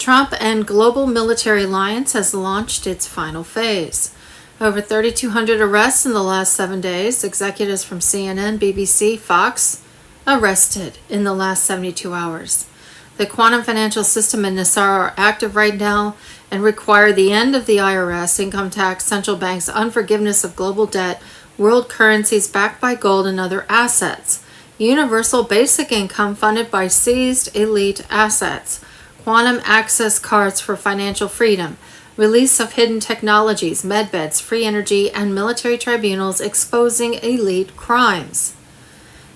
Trump and global military alliance has launched its final phase. Over 3,200 arrests in the last 7 days. Executives from CNN, BBC, Fox arrested in the last 72 hours. The quantum financial system and Nassar are active right now and require the end of the IRS, income tax, central banks, unforgiveness of global debt, world currencies backed by gold and other assets, universal basic income funded by seized elite assets, quantum access cards for financial freedom, release of hidden technologies, medbeds, free energy, and military tribunals exposing elite crimes.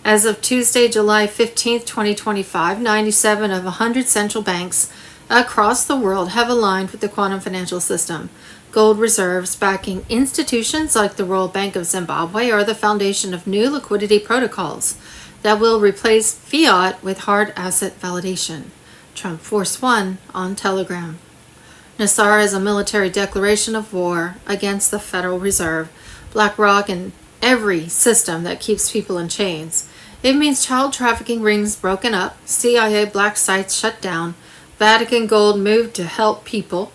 As of Tuesday, July 15, 2025, 97 of 100 central banks across the world have aligned with the quantum financial system. Gold reserves backing institutions like the World Bank of Zimbabwe are the foundation of new liquidity protocols that will replace fiat with hard asset validation. Trump Force One on Telegram. Nassar is a military declaration of war against the Federal Reserve, BlackRock, and every system that keeps people in chains. It means child trafficking rings broken up, CIA black sites shut down, Vatican gold moved to help people,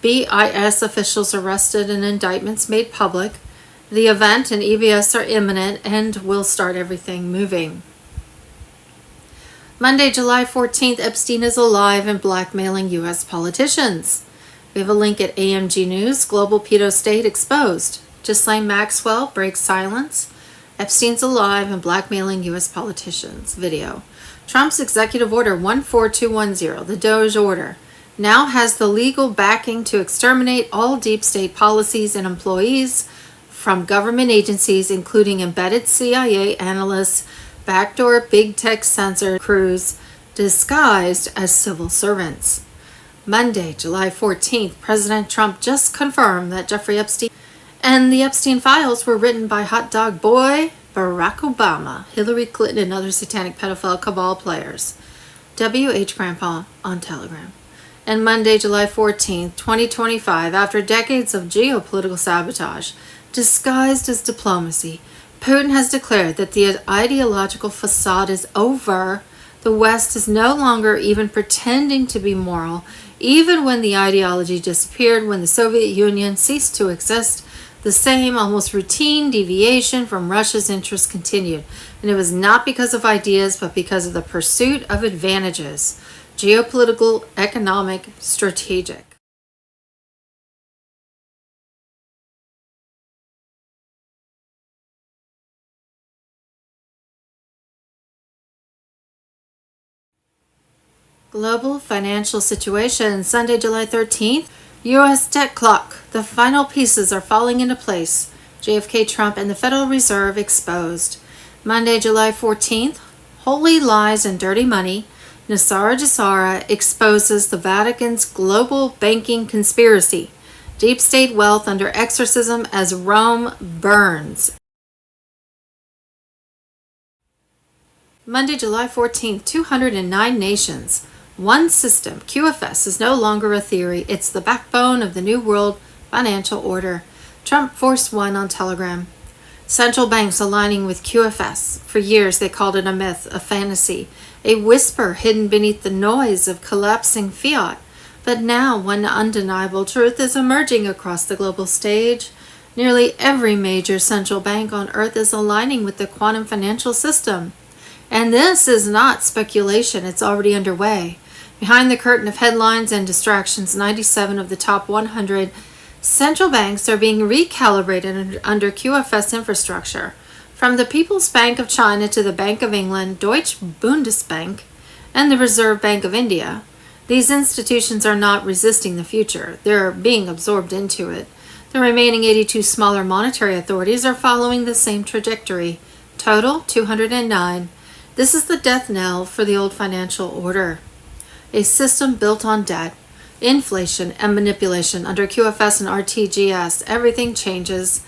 BIS officials arrested and indictments made public. The event and EBS are imminent and will start everything moving. Monday, July 14th, Epstein is alive and blackmailing U.S. politicians. We have a link at AMG News, Global Pedo State Exposed. Ghislaine Maxwell breaks silence. Epstein's alive and blackmailing U.S. politicians. Video. Trump's Executive Order 14210, the Doge Order, now has the legal backing to exterminate all deep state policies and employees from government agencies, including embedded CIA analysts, backdoor big tech censor crews disguised as civil servants. Monday, July 14th, President Trump just confirmed that Jeffrey Epstein and the Epstein files were written by hot dog boy Barack Obama, Hillary Clinton, and other satanic pedophile cabal players. W.H. Grandpa on Telegram. And Monday, July 14th, 2025, after decades of geopolitical sabotage disguised as diplomacy, Putin has declared that the ideological facade is over. The West is no longer even pretending to be moral, even when the ideology disappeared, when the Soviet Union ceased to exist. The same almost routine deviation from Russia's interests continued, and it was not because of ideas, but because of the pursuit of advantages, geopolitical, economic, strategic. Global financial situation. Sunday, July 13th. U.S. debt clock. The final pieces are falling into place. JFK, Trump, and the Federal Reserve exposed. Monday, July 14th. Holy lies and dirty money. Nassar Jassara exposes the Vatican's global banking conspiracy. Deep state wealth under exorcism as Rome burns. Monday, July 14th. 209 nations. One system, QFS, is no longer a theory. It's the backbone of the New World Financial Order. Trump Force One on Telegram. Central banks aligning with QFS. For years they called it a myth, a fantasy, a whisper hidden beneath the noise of collapsing fiat. But now one undeniable truth is emerging across the global stage. Nearly every major central bank on earth is aligning with the quantum financial system. And this is not speculation, it's already underway. Behind the curtain of headlines and distractions, 97 of the top 100 central banks are being recalibrated under QFS infrastructure. From the People's Bank of China to the Bank of England, Deutsche Bundesbank, and the Reserve Bank of India, these institutions are not resisting the future. They're being absorbed into it. The remaining 82 smaller monetary authorities are following the same trajectory. Total, 209. This is the death knell for the old financial order. A system built on debt, inflation, and manipulation. Under QFS and RTGS, everything changes.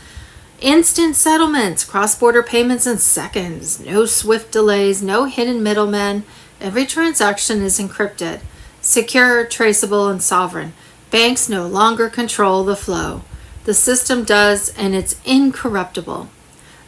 Instant settlements, cross-border payments in seconds, no swift delays, no hidden middlemen. Every transaction is encrypted, secure, traceable, and sovereign. Banks no longer control the flow. The system does, and it's incorruptible.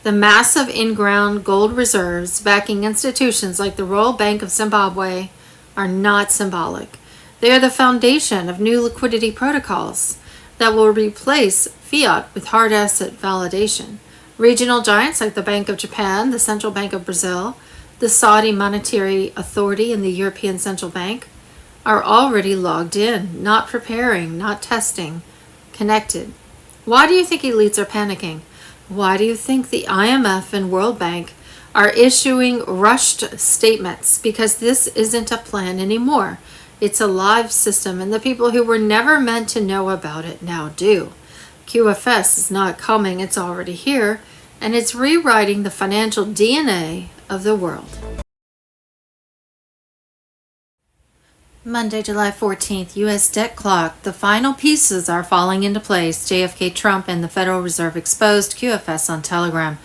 The massive in-ground gold reserves backing institutions like the Royal Bank of Zimbabwe are not symbolic. They are the foundation of new liquidity protocols that will replace fiat with hard asset validation. Regional giants like the Bank of Japan, the Central Bank of Brazil, the Saudi Monetary Authority, and the European Central Bank are already logged in, not preparing, not testing, connected. Why do you think elites are panicking? Why do you think the IMF and World Bank are issuing rushed statements? Because this isn't a plan anymore. It's a live system, and the people who were never meant to know about it now do. QFS is not coming, it's already here, and it's rewriting the financial DNA of the world. Monday, July 14th, U.S. debt clock. The final pieces are falling into place. JFK, Trump, and the Federal Reserve exposed QFS on Telegram.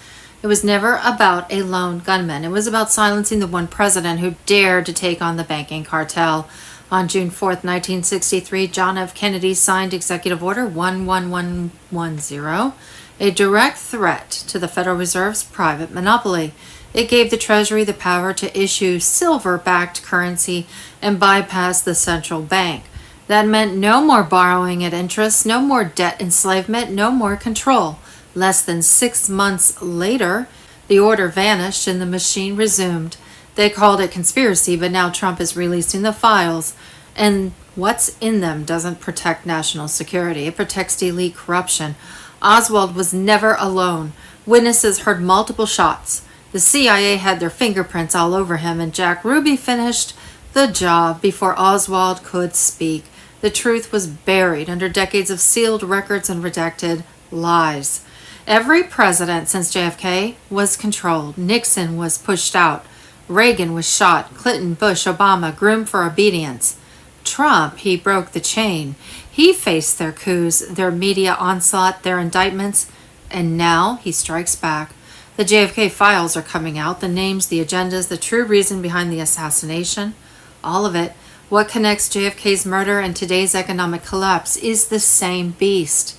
It was never about a lone gunman. It was about silencing the one president who dared to take on the banking cartel. On June 4th, 1963, John F. Kennedy signed Executive Order 11110, a direct threat to the Federal Reserve's private monopoly. It gave the Treasury the power to issue silver-backed currency and bypass the central bank. That meant no more borrowing at interest, no more debt enslavement, no more control. Less than 6 months later, the order vanished and the machine resumed. They called it conspiracy, but now Trump is releasing the files, and what's in them doesn't protect national security. It protects elite corruption. Oswald was never alone. Witnesses heard multiple shots. The CIA had their fingerprints all over him, and Jack Ruby finished the job before Oswald could speak. The truth was buried under decades of sealed records and redacted lies. Every president since JFK was controlled. Nixon was pushed out. Reagan was shot. Clinton, Bush, Obama groomed for obedience. Trump, he broke the chain. He faced their coups, their media onslaught, their indictments, and now he strikes back. The JFK files are coming out, the names, the agendas, the true reason behind the assassination, all of it. What connects JFK's murder and today's economic collapse is the same beast.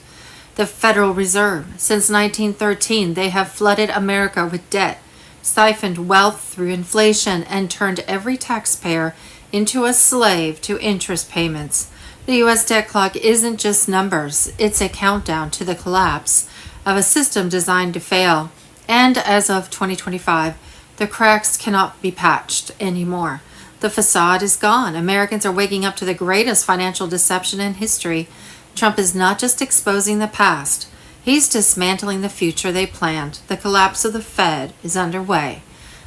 The Federal Reserve. Since 1913, they have flooded America with debt, siphoned wealth through inflation, and turned every taxpayer into a slave to interest payments. The U.S. debt clock isn't just numbers, it's a countdown to the collapse of a system designed to fail. And as of 2025, the cracks cannot be patched anymore. The facade is gone. Americans are waking up to the greatest financial deception in history. Trump is not just exposing the past, he's dismantling the future they planned. The collapse of the Fed is underway.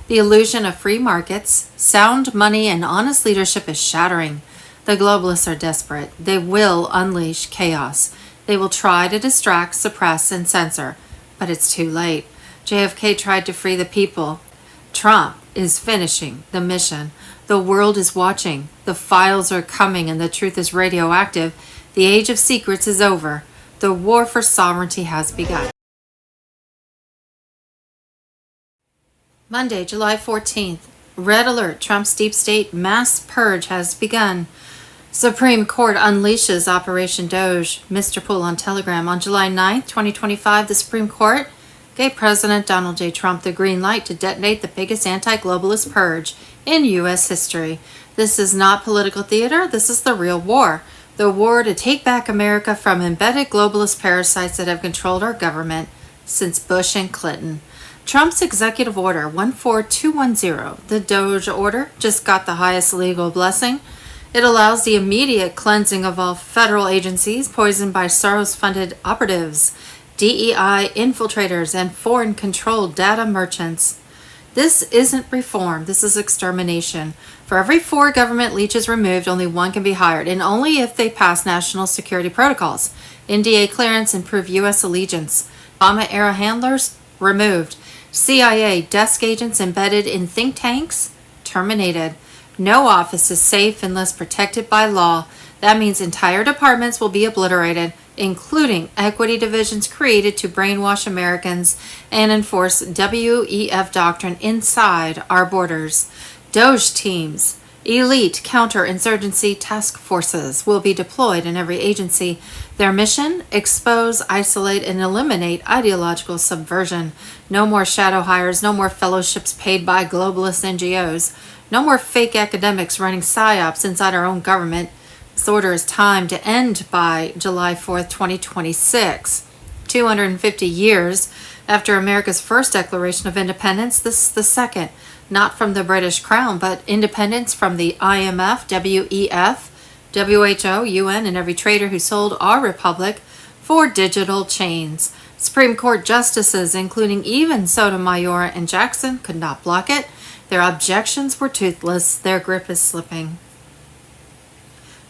The illusion of free markets, sound money, and honest leadership is shattering. The globalists are desperate. They will unleash chaos. They will try to distract, suppress, and censor. But it's too late. JFK tried to free the people. Trump is finishing the mission. The world is watching. The files are coming, and the truth is radioactive. The age of secrets is over. The war for sovereignty has begun. Monday, July 14th. Red alert. Trump's deep state mass purge has begun. Supreme Court unleashes Operation Doge. Mr. Poole on Telegram. On July 9th, 2025, the Supreme Court gave President Donald J. Trump the green light to detonate the biggest anti-globalist purge in U.S. history. This is not political theater. This is the real war. The war to take back America from embedded globalist parasites that have controlled our government since Bush and Clinton. Trump's Executive Order 14210, the Doge Order, just got the highest legal blessing. It allows the immediate cleansing of all federal agencies poisoned by Soros-funded operatives, DEI infiltrators, and foreign-controlled data merchants. This isn't reform, this is extermination. For every 4 government leeches removed, only 1 can be hired, and only if they pass national security protocols. NDA clearance and prove U.S. allegiance. Obama-era handlers removed. CIA desk agents embedded in think tanks terminated. No office is safe unless protected by law. That means entire departments will be obliterated, including equity divisions created to brainwash Americans and enforce WEF doctrine inside our borders. Doge teams, elite counterinsurgency task forces will be deployed in every agency. Their mission? Expose, isolate, and eliminate ideological subversion. No more shadow hires, no more fellowships paid by globalist NGOs, no more fake academics running psyops inside our own government. This order is timed to end by July 4th, 2026. 250 years after America's first Declaration of Independence, this is the second, not from the British Crown, but independence from the IMF, WEF, WHO, UN, and every trader who sold our republic for digital chains. Supreme Court justices, including even Sotomayor and Jackson, could not block it. Their objections were toothless. Their grip is slipping.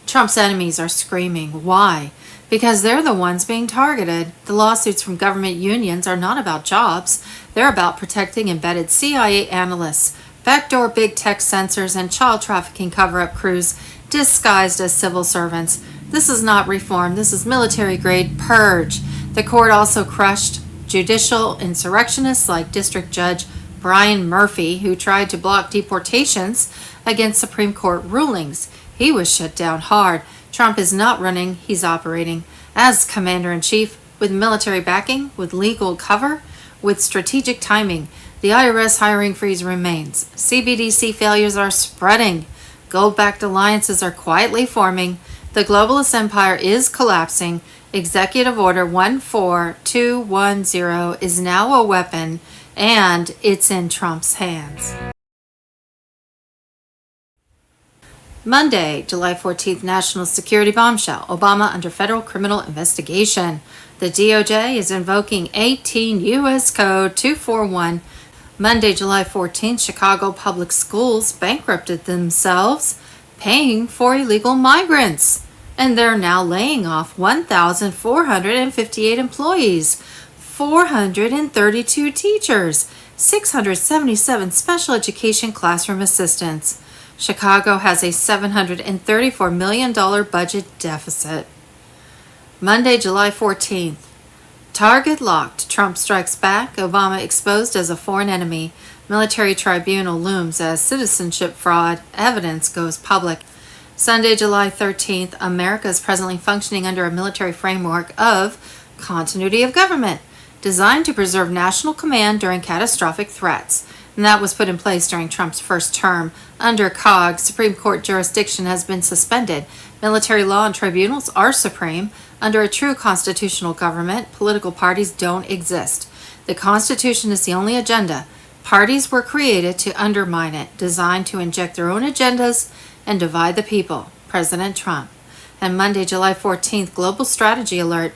Trump's enemies are screaming. Why? Because they're the ones being targeted. The lawsuits from government unions are not about jobs. They're about protecting embedded CIA analysts, backdoor big tech censors, and child trafficking cover-up crews disguised as civil servants. This is not reform. This is military-grade purge. The court also crushed judicial insurrectionists like District Judge Brian Murphy, who tried to block deportations against Supreme Court rulings. He was shut down hard. Trump is not running, he's operating as commander-in-chief with military backing, with legal cover, with strategic timing. The IRS hiring freeze remains. CBDC failures are spreading. Gold-backed alliances are quietly forming. The globalist empire is collapsing. Executive Order 14210 is now a weapon, and it's in Trump's hands. Monday, July 14th, national security bombshell. Obama under federal criminal investigation. The DOJ is invoking 18 U.S. Code 241. Monday, July 14th, Chicago public schools bankrupted themselves, paying for illegal migrants. And they're now laying off 1,458 employees, 432 teachers, 677 special education classroom assistants. Chicago has a $734 million budget deficit. Monday, July 14th. Target locked. Trump strikes back. Obama exposed as a foreign enemy. Military tribunal looms as citizenship fraud. Evidence goes public. Sunday, July 13th. America is presently functioning under a military framework of continuity of government, designed to preserve national command during catastrophic threats. And that was put in place during Trump's first term. Under COG, Supreme Court jurisdiction has been suspended. Military law and tribunals are supreme. Under a true constitutional government, political parties don't exist. The Constitution is the only agenda. Parties were created to undermine it, designed to inject their own agendas and divide the people. President Trump. And Monday, July 14th, global strategy alert.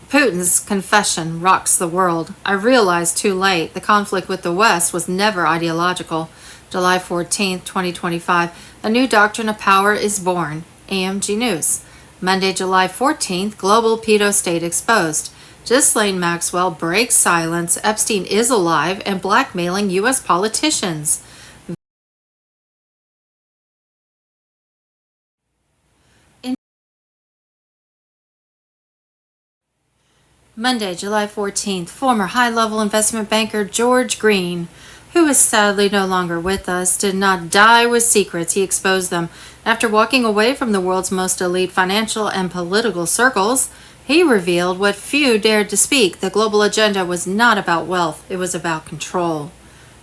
Putin's confession rocks the world. I realized too late the conflict with the West was never ideological. July 14th, 2025, a new doctrine of power is born. AMG News. Monday, July 14th, global pedo state exposed. Ghislaine Maxwell breaks silence. Epstein is alive and blackmailing U.S. politicians. Monday, July 14th, former high-level investment banker George Green, who is sadly no longer with us, did not die with secrets. He exposed them. After walking away from the world's most elite financial and political circles, he revealed what few dared to speak. The global agenda was not about wealth. It was about control.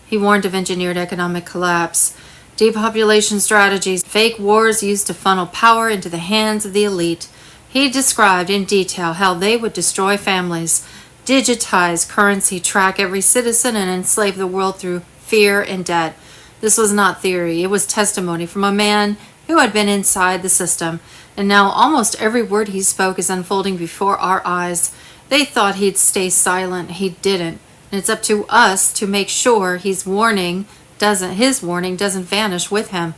He warned of engineered economic collapse, depopulation strategies, fake wars used to funnel power into the hands of the elite. He described in detail how they would destroy families, digitize currency, track every citizen, and enslave the world through fear and debt. This was not theory. It was testimony from a man who had been inside the system, and now almost every word he spoke is unfolding before our eyes. They thought he'd stay silent. He didn't. And it's up to us to make sure his warning doesn't vanish with him.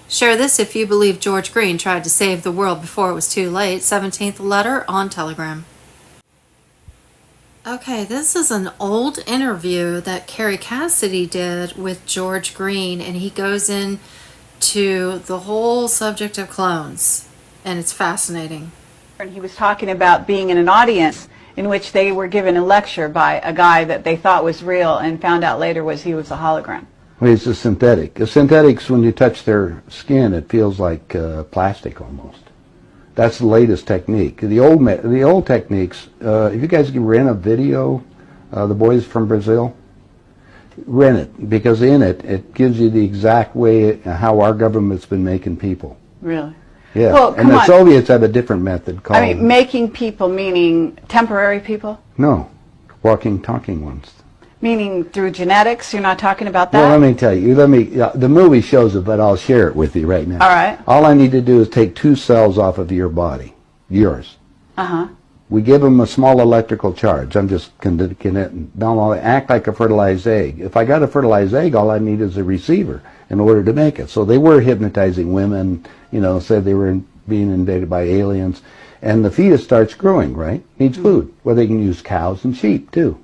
Share this if you believe George Green tried to save the world before it was too late. 17th letter on Telegram. Okay, this is an old interview that Carrie Cassidy did with George Green, and he goes into the whole subject of clones, and it's fascinating. He was talking about being in an audience in which they were given a lecture by a guy that they thought was real and found out later he was a hologram. Well, it's a synthetic. The synthetics, when you touch their skin, it feels like plastic almost. That's the latest technique. The old techniques, if you guys can rent a video, the boys from Brazil, rent it, because in it gives you the exact way how our government's been making people. Really? Yeah, Well, and come the on. Soviets had a different method called... I mean, making people meaning temporary people? No, walking, talking ones. Meaning through genetics? You're not talking about that? Well, let me tell you. The movie shows it, but I'll share it with you right now. All right. All I need to do is take 2 cells off of your body, yours. Uh-huh. We give them a small electrical charge. I'm just connecting it, and they'll act like a fertilized egg. If I got a fertilized egg, all I need is a receiver in order to make it. So they were hypnotizing women, said they were being invaded by aliens. And the fetus starts growing, right? Needs food. Well, they can use cows and sheep, too.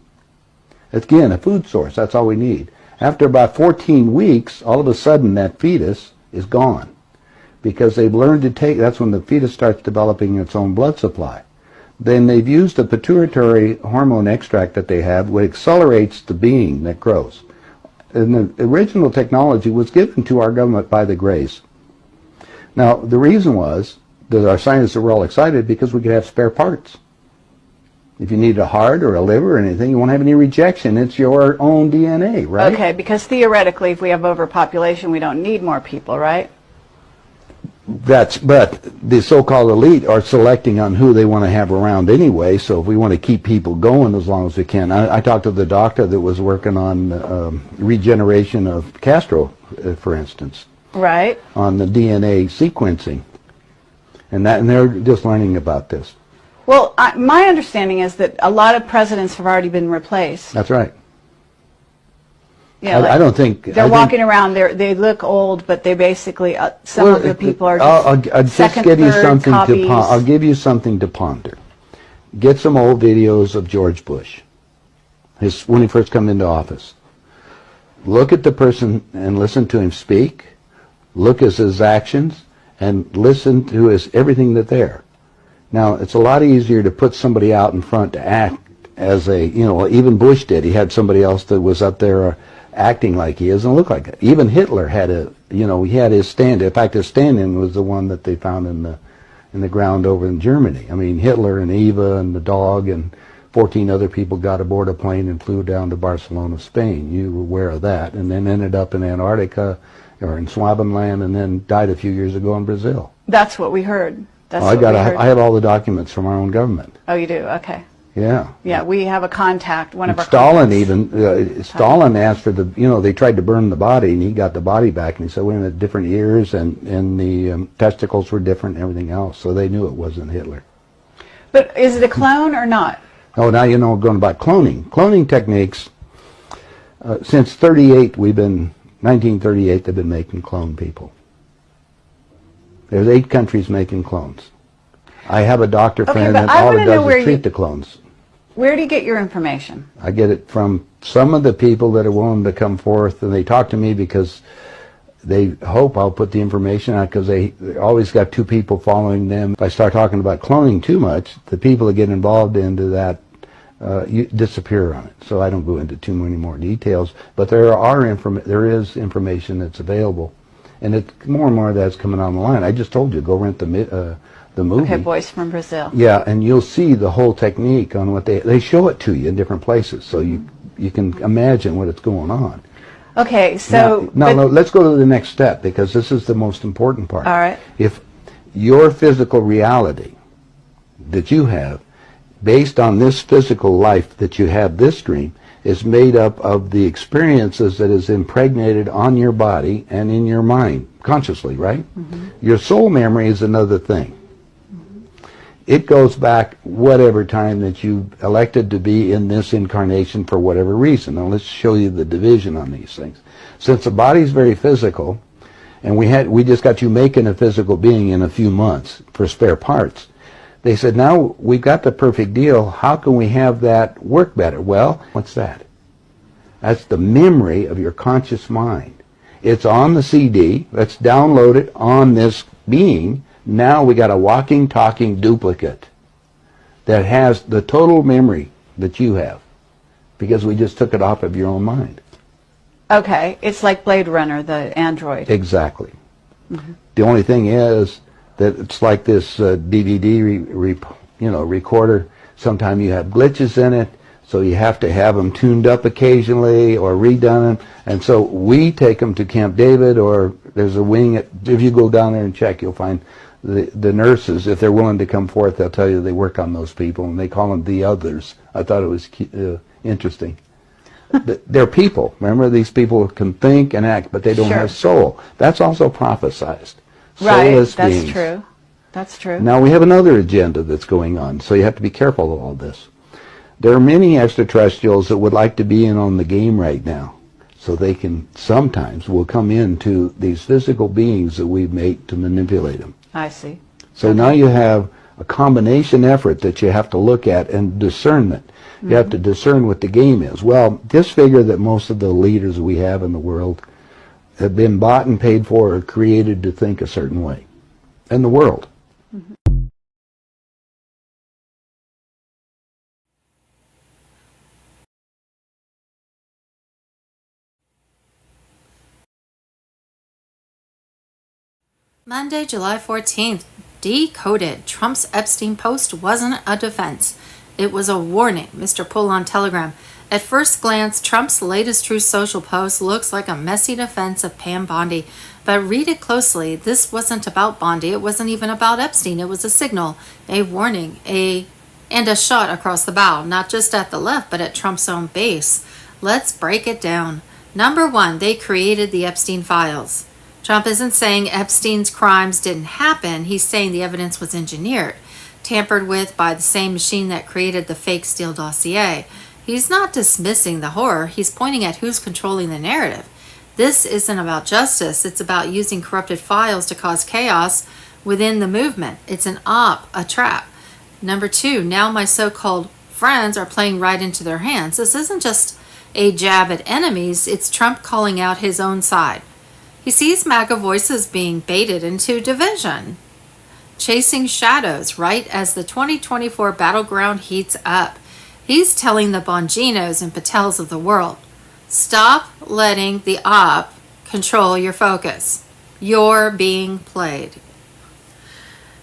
Again, a food source. That's all we need. After about 14 weeks, all of a sudden that fetus is gone because they've learned to take, that's when the fetus starts developing its own blood supply. Then they've used a pituitary hormone extract that they have, which accelerates the being that grows. And the original technology was given to our government by the Greys. Now, the reason was that our scientists were all excited because we could have spare parts. If you need a heart or a liver or anything, you won't have any rejection. It's your own DNA, right? Okay, because theoretically, if we have overpopulation, we don't need more people, right? But the so-called elite are selecting on who they want to have around anyway, so if we want to keep people going as long as we can. I talked to the doctor that was working on regeneration of Castro, for instance. Right. On the DNA sequencing. And they're just learning about this. Well, my understanding is that a lot of presidents have already been replaced. That's right. Yeah, I don't think... They're walking around, they look old, but they basically, some of the people are just I'll just second, give you third something copies. I'll give you something to ponder. Get some old videos of George Bush, when he first came into office. Look at the person and listen to him speak. Look at his actions and listen to everything that's there. Now, it's a lot easier to put somebody out in front to act as even Bush did. He had somebody else that was up there acting like he is and look like it. Even Hitler had he had his stand. In fact, his stand-in was the one that they found in the ground over in Germany. I mean, Hitler and Eva and the dog and 14 other people got aboard a plane and flew down to Barcelona, Spain. You were aware of that. And then ended up in Antarctica or in Swabenland and then died a few years ago in Brazil. That's what we heard. I have all the documents from our own government. Oh, you do? Okay. Yeah. Yeah, we have a contact, one of our Stalin contacts. Stalin asked for they tried to burn the body, and he got the body back, and he said, wait a minute, different ears, and the testicles were different and everything else, so they knew it wasn't Hitler. But is it a clone or not? Oh, now going about cloning. Cloning techniques, since 1938, they've been making clone people. There's 8 countries making clones. I have a doctor friend that all it does is treat the clones. Where do you get your information? I get it from some of the people that are willing to come forth, and they talk to me because they hope I'll put the information out because they always got 2 people following them. If I start talking about cloning too much, the people that get involved into that disappear on it. So I don't go into too many more details, but there is information that's available, and more and more of that's coming on the line. I just told you, go rent the movie. Okay, Boys from Brazil. Yeah, and you'll see the whole technique on what they show it to you in different places, so you can imagine what it's going on. Okay, so... Now, let's go to the next step, because this is the most important part. All right. If your physical reality that you have, based on this physical life that you have, this dream, is made up of the experiences that is impregnated on your body and in your mind, consciously, right? Mm-hmm. Your soul memory is another thing. It goes back whatever time that you elected to be in this incarnation for whatever reason. Now let's show you the division on these things. Since the body's very physical, and we just got you making a physical being in a few months for spare parts, they said, now we've got the perfect deal. How can we have that work better? Well, what's that? That's the memory of your conscious mind. It's on the CD. Let's download it on this being. Now we got a walking, talking duplicate that has the total memory that you have because we just took it off of your own mind. Okay, it's like Blade Runner, the android. Exactly. Mm-hmm. The only thing is that it's like this DVD recorder. Sometimes you have glitches in it, so you have to have them tuned up occasionally or redone. And so we take them to Camp David, or there's a wing. If you go down there and check, you'll find the nurses, if they're willing to come forth, they'll tell you they work on those people, and they call them the others. I thought it was interesting. They're people. Remember, these people can think and act, but they don't have soul. That's also prophesized. Soulless Right, that's beings. true. That's true. Now we have another agenda that's going on, so you have to be careful of all this. There are many extraterrestrials that would like to be in on the game right now, so they can sometimes will come into these physical beings that we've made to manipulate them. I see. So now you have a combination effort that you have to look at, and discernment. You have to discern what the game is. Well, just figure that most of the leaders we have in the world have been bought and paid for or created to think a certain way. In the world. Monday, July 14th. Decoded. Trump's Epstein post wasn't a defense. It was a warning, Mr. Pull on Telegram. At first glance, Trump's latest Truth Social post looks like a messy defense of Pam Bondi. But read it closely. This wasn't about Bondi. It wasn't even about Epstein. It was a signal, a warning, and a shot across the bow, not just at the left, but at Trump's own base. Let's break it down. Number one, they created the Epstein files. Trump isn't saying Epstein's crimes didn't happen. He's saying the evidence was engineered, tampered with by the same machine that created the fake Steele dossier. He's not dismissing the horror. He's pointing at who's controlling the narrative. This isn't about justice. It's about using corrupted files to cause chaos within the movement. It's an op, a trap. Number two, now my so-called friends are playing right into their hands. This isn't just a jab at enemies. It's Trump calling out his own side. He sees MAGA voices being baited into division, chasing shadows right as the 2024 battleground heats up. He's telling the Bonginos and Patels of the world, stop letting the op control your focus. You're being played.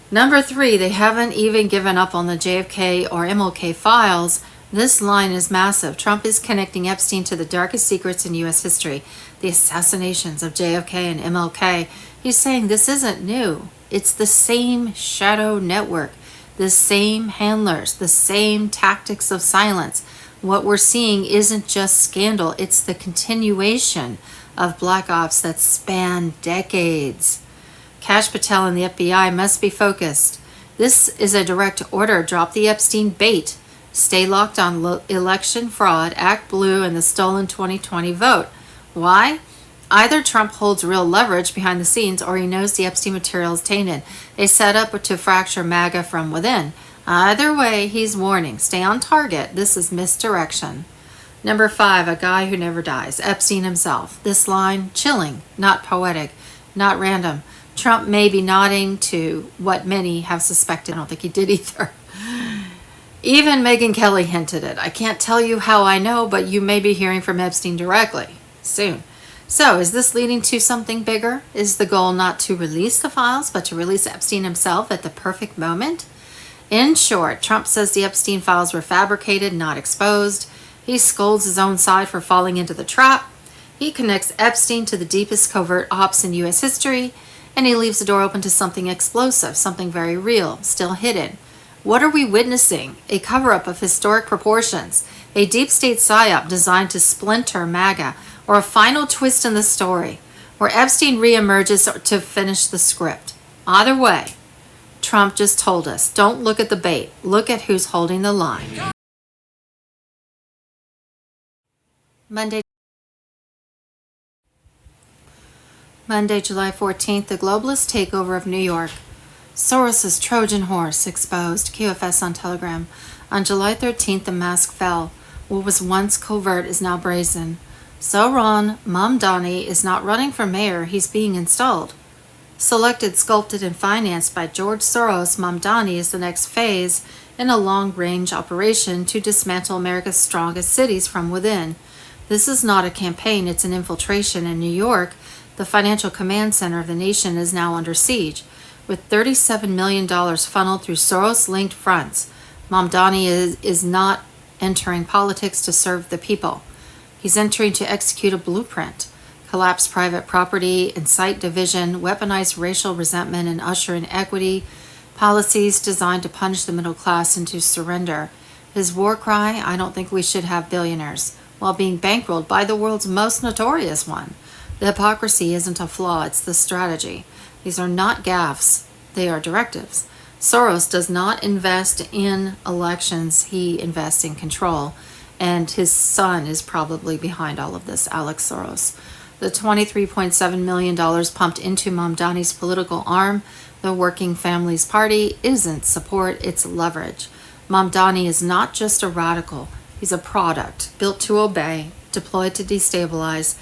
Number three, they haven't even given up on the JFK or MLK files. This line is massive. Trump is connecting Epstein to the darkest secrets in U.S. history, the assassinations of JFK and MLK. He's saying this isn't new. It's the same shadow network, the same handlers, the same tactics of silence. What we're seeing isn't just scandal, it's the continuation of black ops that span decades. Kash Patel and the FBI must be focused. This is a direct order. Drop the Epstein bait. Stay locked on election fraud, Act Blue, and the stolen 2020 vote. Why? Either Trump holds real leverage behind the scenes or he knows the Epstein material is tainted. They set up to fracture MAGA from within. Either way, he's warning. Stay on target. This is misdirection. Number five, a guy who never dies. Epstein himself. This line, chilling, not poetic, not random. Trump may be nodding to what many have suspected. I don't think he did either. Even Megyn Kelly hinted it. I can't tell you how I know, but you may be hearing from Epstein directly soon. So, is this leading to something bigger? Is the goal not to release the files, but to release Epstein himself at the perfect moment? In short, Trump says the Epstein files were fabricated, not exposed. He scolds his own side for falling into the trap. He connects Epstein to the deepest covert ops in U.S. history, and he leaves the door open to something explosive, something very real, still hidden. What are we witnessing? A cover-up of historic proportions, a deep state psyop designed to splinter MAGA, or a final twist in the story, where Epstein reemerges to finish the script. Either way, Trump just told us, don't look at the bait, look at who's holding the line. Monday, July 14th, the globalist takeover of New York. Soros's Trojan horse exposed, QFS on Telegram. On July 13th, the mask fell. What was once covert is now brazen. Zohran Mamdani is not running for mayor, he's being installed. Selected, sculpted, and financed by George Soros, Mamdani is the next phase in a long-range operation to dismantle America's strongest cities from within. This is not a campaign, it's an infiltration. In New York, the financial command center of the nation is now under siege, with $37 million funneled through Soros-linked fronts. Mamdani is not entering politics to serve the people. He's entering to execute a blueprint, collapse private property, incite division, weaponize racial resentment, and usher in equity policies designed to punish the middle class into surrender. His war cry, I don't think we should have billionaires, while being bankrolled by the world's most notorious one. The hypocrisy isn't a flaw, it's the strategy. These are not gaffes, they are directives. Soros does not invest in elections, he invests in control. And his son is probably behind all of this, Alex Soros. The $23.7 million pumped into Mamdani's political arm, the Working Families Party, isn't support, it's leverage. Mamdani is not just a radical, he's a product, built to obey, deployed to destabilize.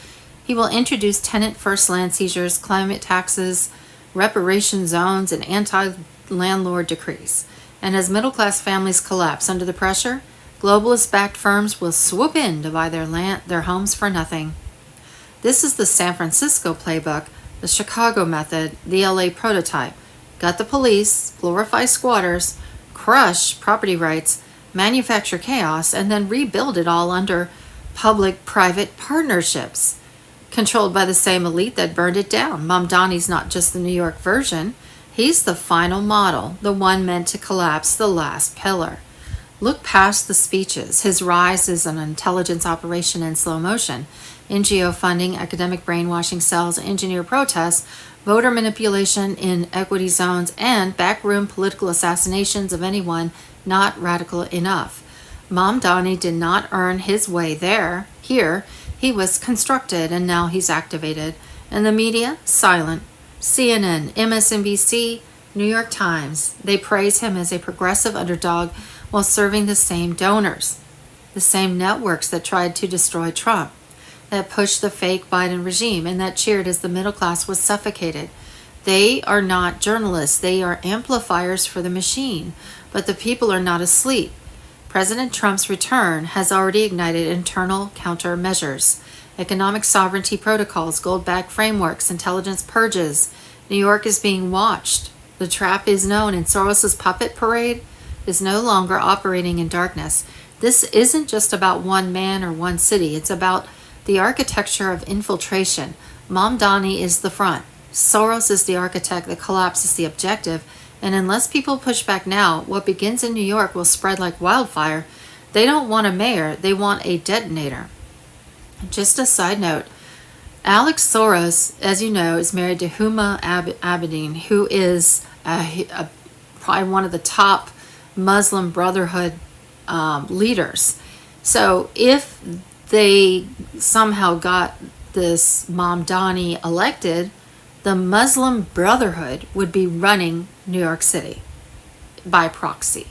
He will introduce tenant-first land seizures, climate taxes, reparation zones, and anti-landlord decrees. And as middle-class families collapse under the pressure, globalist-backed firms will swoop in to buy their homes for nothing. This is the San Francisco playbook, the Chicago method, the LA prototype. Gut the police, glorify squatters, crush property rights, manufacture chaos, and then rebuild it all under public-private partnerships, controlled by the same elite that burned it down. Mamdani's not just the New York version. He's the final model, the one meant to collapse the last pillar. Look past the speeches. His rise is an intelligence operation in slow motion. NGO funding, academic brainwashing cells, engineer protests, voter manipulation in equity zones, and backroom political assassinations of anyone not radical enough. Mamdani did not earn his way there. Here, he was constructed, and now he's activated. And the media, silent. CNN, MSNBC, New York Times, they praise him as a progressive underdog while serving the same donors, the same networks that tried to destroy Trump, that pushed the fake Biden regime, and that cheered as the middle class was suffocated. They are not journalists, they are amplifiers for the machine, but the people are not asleep. President Trump's return has already ignited internal countermeasures, economic sovereignty protocols, gold-backed frameworks, intelligence purges. New York is being watched. The trap is known, and Soros's puppet parade is no longer operating in darkness. This isn't just about one man or one city. It's about the architecture of infiltration. Mamdani is the front. Soros is the architect. The collapse is the objective. And unless people push back now, what begins in New York will spread like wildfire. They don't want a mayor. They want a detonator. Just a side note, Alex Soros, as you know, is married to Huma Abedin, who is probably one of the top Muslim Brotherhood leaders. So if they somehow got this Mamdani elected, the Muslim Brotherhood would be running New York City by proxy.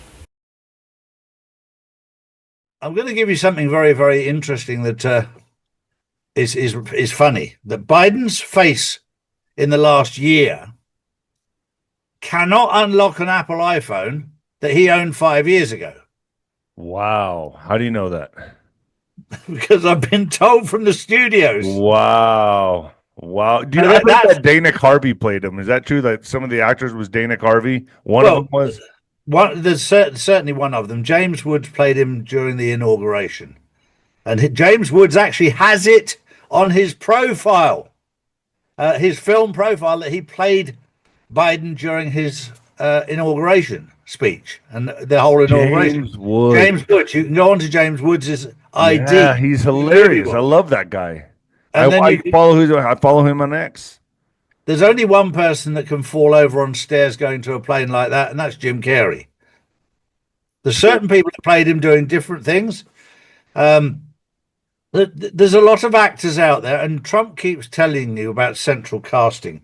I'm going to give you something very, very interesting that is funny. That Biden's face in the last year cannot unlock an Apple iPhone that he owned 5 years ago. Wow. How do you know that? Because I've been told from the studios. Wow. Wow. Do you know that Dana Carvey played him? Is that true that some of the actors was Dana Carvey? One of them was? There's certainly one of them. James Woods played him during the inauguration. And James Woods actually has it on his profile, his film profile, that he played Biden during his inauguration speech and the whole inauguration. James Woods. You can go on to James Woods' ID. Yeah, he's hilarious. I love that guy. And I follow him on X. There's only one person that can fall over on stairs going to a plane like that, and that's Jim Carrey. There's certain people that played him doing different things. There's a lot of actors out there, and Trump keeps telling you about central casting,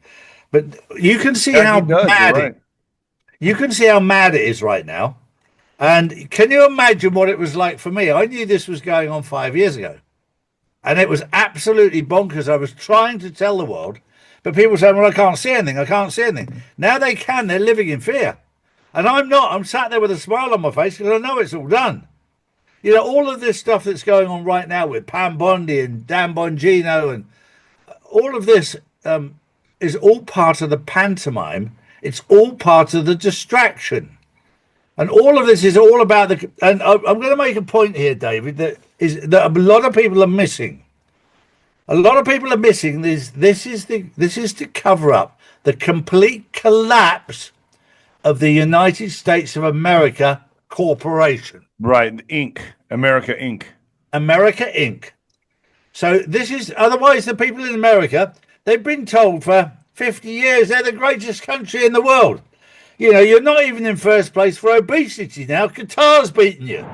but you can see you can see how mad it is right now. And can you imagine what it was like for me? I knew this was going on 5 years ago, and it was absolutely bonkers. I was trying to tell the world, but people saying, well, I can't see anything. I can't see anything. Now they can. They're living in fear. And I'm not. I'm sat there with a smile on my face because I know it's all done. You know, all of this stuff that's going on right now with Pam Bondi and Dan Bongino and all of this is all part of the pantomime. It's all part of the distraction. And all of this is all about and I'm going to make a point here, David, that a lot of people are missing. A lot of people are missing this. This is to cover up the complete collapse of the United States of America Corporation. Right, Inc. America Inc. America Inc. So this is, otherwise the people in America, they've been told for 50 years they're the greatest country in the world. You know, you're not even in first place for obesity now. Qatar's beaten you.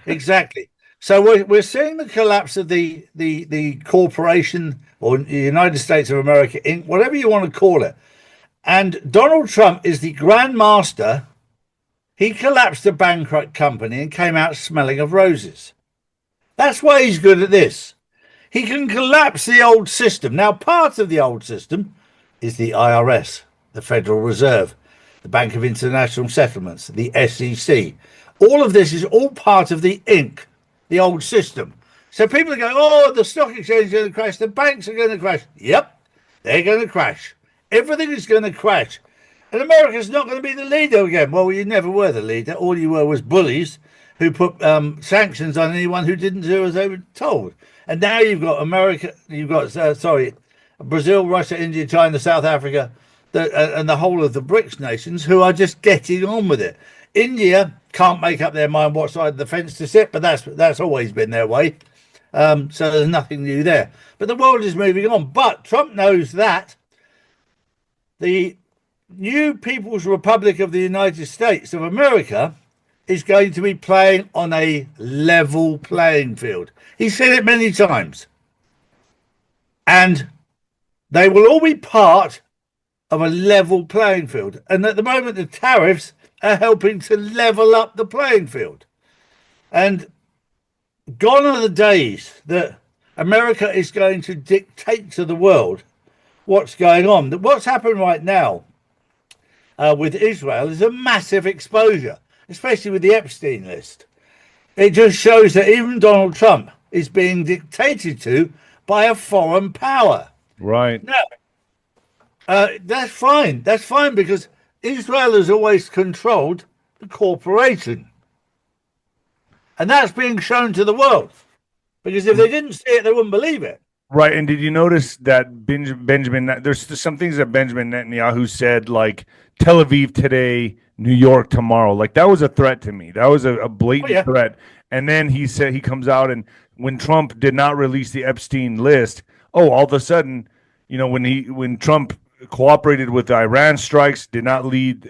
Exactly. So we're seeing the collapse of the corporation, or the United States of America Inc., whatever you want to call it. And Donald Trump is the grand master. He collapsed a bankrupt company and came out smelling of roses. That's why he's good at this. He can collapse the old system. Now, part of the old system is the IRS, the Federal Reserve, the Bank of International Settlements, the SEC. All of this is all part of the Inc., the old system. So people are going, oh, the stock exchange is going to crash, the banks are going to crash. Yep, they're going to crash. Everything is going to crash. And America's not going to be the leader again. Well, you never were the leader. All you were was bullies who put sanctions on anyone who didn't do as they were told. And now you've got America, you've got, Brazil, Russia, India, China, South Africa, and the whole of the BRICS nations who are just getting on with it. India can't make up their mind what side of the fence to sit, but that's always been their way. So there's nothing new there. But the world is moving on. But Trump knows that the new People's Republic of the United States of America is going to be playing on a level playing field. He said it many times. And they will all be part of a level playing field. And at the moment, the tariffs are helping to level up the playing field. And gone are the days that America is going to dictate to the world what's going on. What's happened right now with Israel is a massive exposure, especially with the Epstein list. It just shows that even Donald Trump is being dictated to by a foreign power. Right. Now, that's fine. That's fine because Israel has always controlled the corporation. And that's being shown to the world. Because if they didn't see it, they wouldn't believe it. Right. And did you notice that Benjamin, there's some things that Benjamin Netanyahu said, like Tel Aviv today, New York tomorrow. Like that was a threat to me. That was a blatant threat. And then he said, he comes out, and when Trump did not release the Epstein list, all of a sudden, you know, when Trump cooperated with the Iran strikes, did not release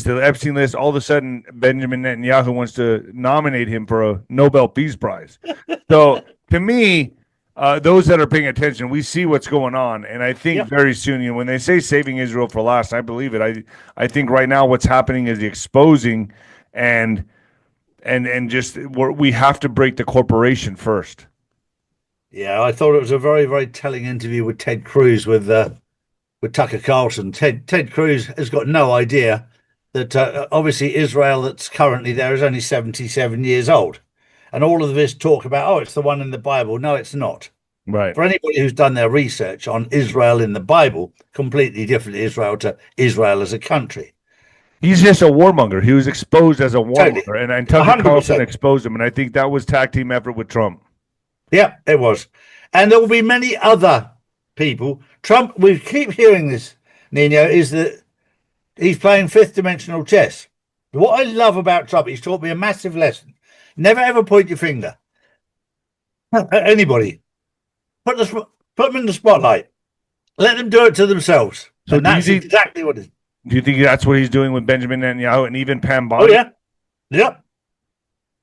the Epstein list, all of a sudden Benjamin Netanyahu wants to nominate him for a Nobel Peace Prize. So to me, those that are paying attention, we see what's going on, and I think very soon, you know, when they say saving Israel for last, I believe it. I think right now what's happening is the exposing, and just we have to break the corporation first. Yeah, I thought it was a very, very telling interview with Ted Cruz with Tucker Carlson. Ted Cruz has got no idea that obviously Israel that's currently there is only 77 years old. And all of this talk about, oh, it's the one in the Bible. No, it's not. Right. For anybody who's done their research on Israel in the Bible, completely different Israel to Israel as a country. He's just a warmonger. He was exposed as a warmonger. Totally. And Tucker 100%. Carlson exposed him. And I think that was tag team effort with Trump. Yeah, it was. And there will be many other people. Trump, we keep hearing this, Nino, is that he's playing fifth dimensional chess. What I love about Trump, he's taught me a massive lesson. Never ever point your finger at anybody. Put them in the spotlight. Let them do it to themselves. So that's exactly what it is. Do you think that's what he's doing with Benjamin Netanyahu and even Pam Bondi? Oh, yeah. Yep.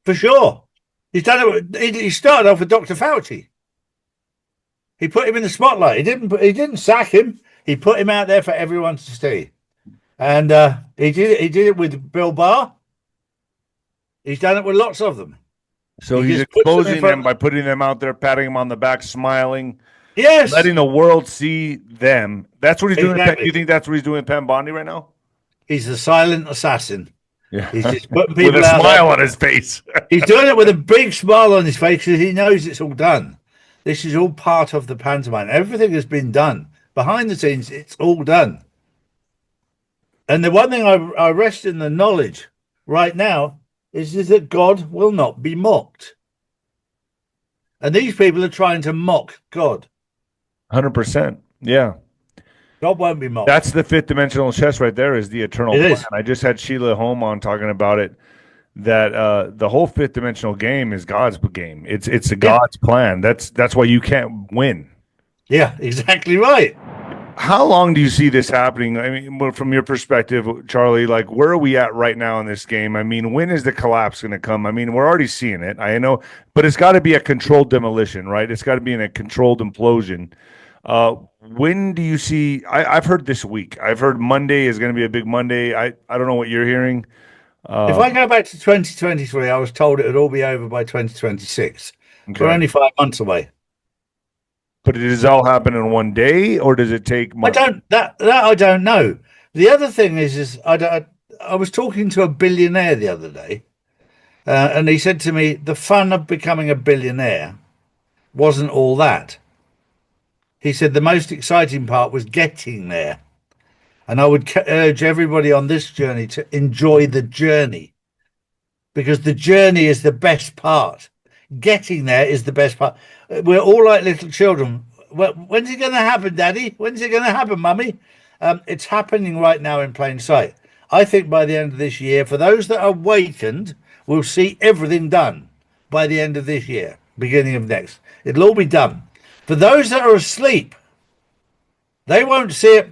For sure. He's done it. He started off with Dr. Fauci. He put him in the spotlight. He didn't sack him. He put him out there for everyone to see. And he did it with Bill Barr. He's done it with lots of them. So he's exposing them by putting them out there, patting them on the back, smiling. Yes. Letting the world see them. That's what he's doing. Exactly. You think that's what he's doing with Pam Bondi right now? He's the silent assassin. Yeah. He's just putting people with a out smile there. on his face. He's doing it with a big smile on his face because he knows it's all done. This is all part of the pantomime. Everything has been done. Behind the scenes, it's all done. And the one thing I rest in the knowledge right now is that God will not be mocked. And these people are trying to mock God. 100%. Yeah. God won't be mocked. That's the fifth dimensional chess right there, is the eternal plan. Is. I just had Sheila Holm on talking about it, that the whole fifth dimensional game is God's game. It's a God's plan. That's why you can't win. Yeah, exactly right. How long do you see this happening? I mean, from your perspective, Charlie, like, where are we at right now in this game? I mean, when is the collapse going to come? I mean, we're already seeing it, I know, but it's got to be a controlled demolition, right? It's got to be in a controlled implosion. When do you see? I've heard this week. I've heard Monday is going to be a big Monday. I don't know what you're hearing. If I go back to 2023, I was told it would all be over by 2026. Okay. We're only 5 months away. But does it all happen in one day, or does it take months? I don't know. The other thing is I was talking to a billionaire the other day, and he said to me, the fun of becoming a billionaire wasn't all that. He said the most exciting part was getting there. And I would urge everybody on this journey to enjoy the journey, because the journey is the best part. Getting there is the best part. We're all like little children. When's it going to happen, Daddy? When's it going to happen, Mummy? It's happening right now in plain sight. I think by the end of this year, for those that are awakened, we'll see everything done by the end of this year, beginning of next. It'll all be done. For those that are asleep, they won't see it.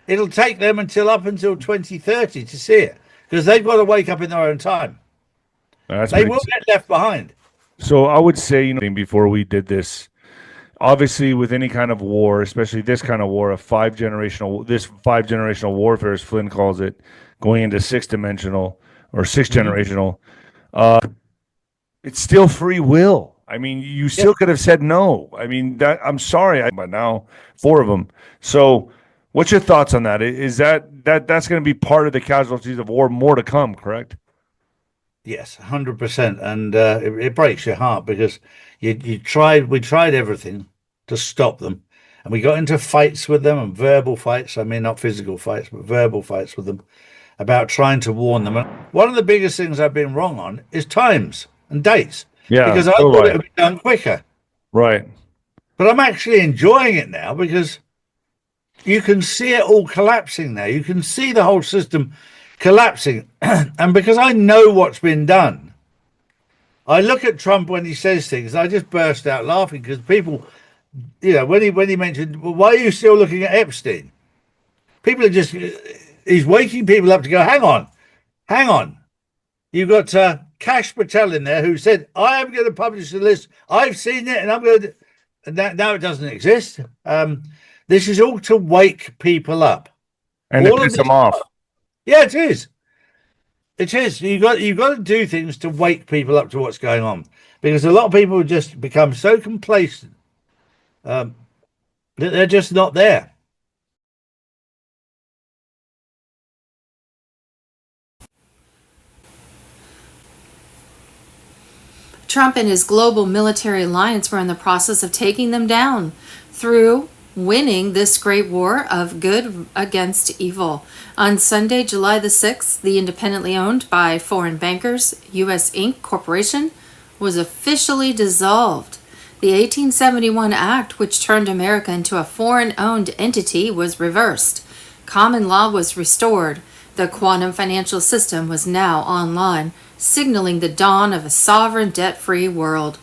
It'll take them up until 2030 to see it, because they've got to wake up in their own time. They will get left behind. So I would say, before we did this, obviously with any kind of war, especially this kind of war, five generational warfare, as Flynn calls it, going into sixth dimensional or sixth generational, it's still free will. I mean, you still could have said no. I mean, I'm sorry, but now 4 of them. So what's your thoughts on that? Is that's going to be part of the casualties of war, more to come, correct? Yes, 100%, and it breaks your heart, because we tried everything to stop them, and we got into fights with them, and verbal fights. I mean, not physical fights, but verbal fights with them, about trying to warn them. And one of the biggest things I've been wrong on is times and dates. Yeah, because I thought it would be done quicker. Right. But I'm actually enjoying it now, because you can see it all collapsing now. You can see the whole system collapsing. And because I know what's been done, I look at Trump when he says things, I just burst out laughing, because people, when he mentioned, well, why are you still looking at Epstein? People are he's waking people up to go, hang on. You've got Kash Patel in there, who said, I am going to publish the list. I've seen it, and I'm going to, and now it doesn't exist. This is all to wake people up. And to piss them off. Yeah, it is. It is. You've got to do things to wake people up to what's going on, because a lot of people just become so complacent that they're just not there. Trump and his global military alliance were in the process of taking them down through winning this great war of good against evil. On Sunday, July the 6th, the independently owned by foreign bankers U.S. Inc. Corporation was officially dissolved. The 1871 Act, which turned America into a foreign-owned entity, was reversed. Common law was restored. The quantum financial system was now online, signaling the dawn of a sovereign, debt-free world.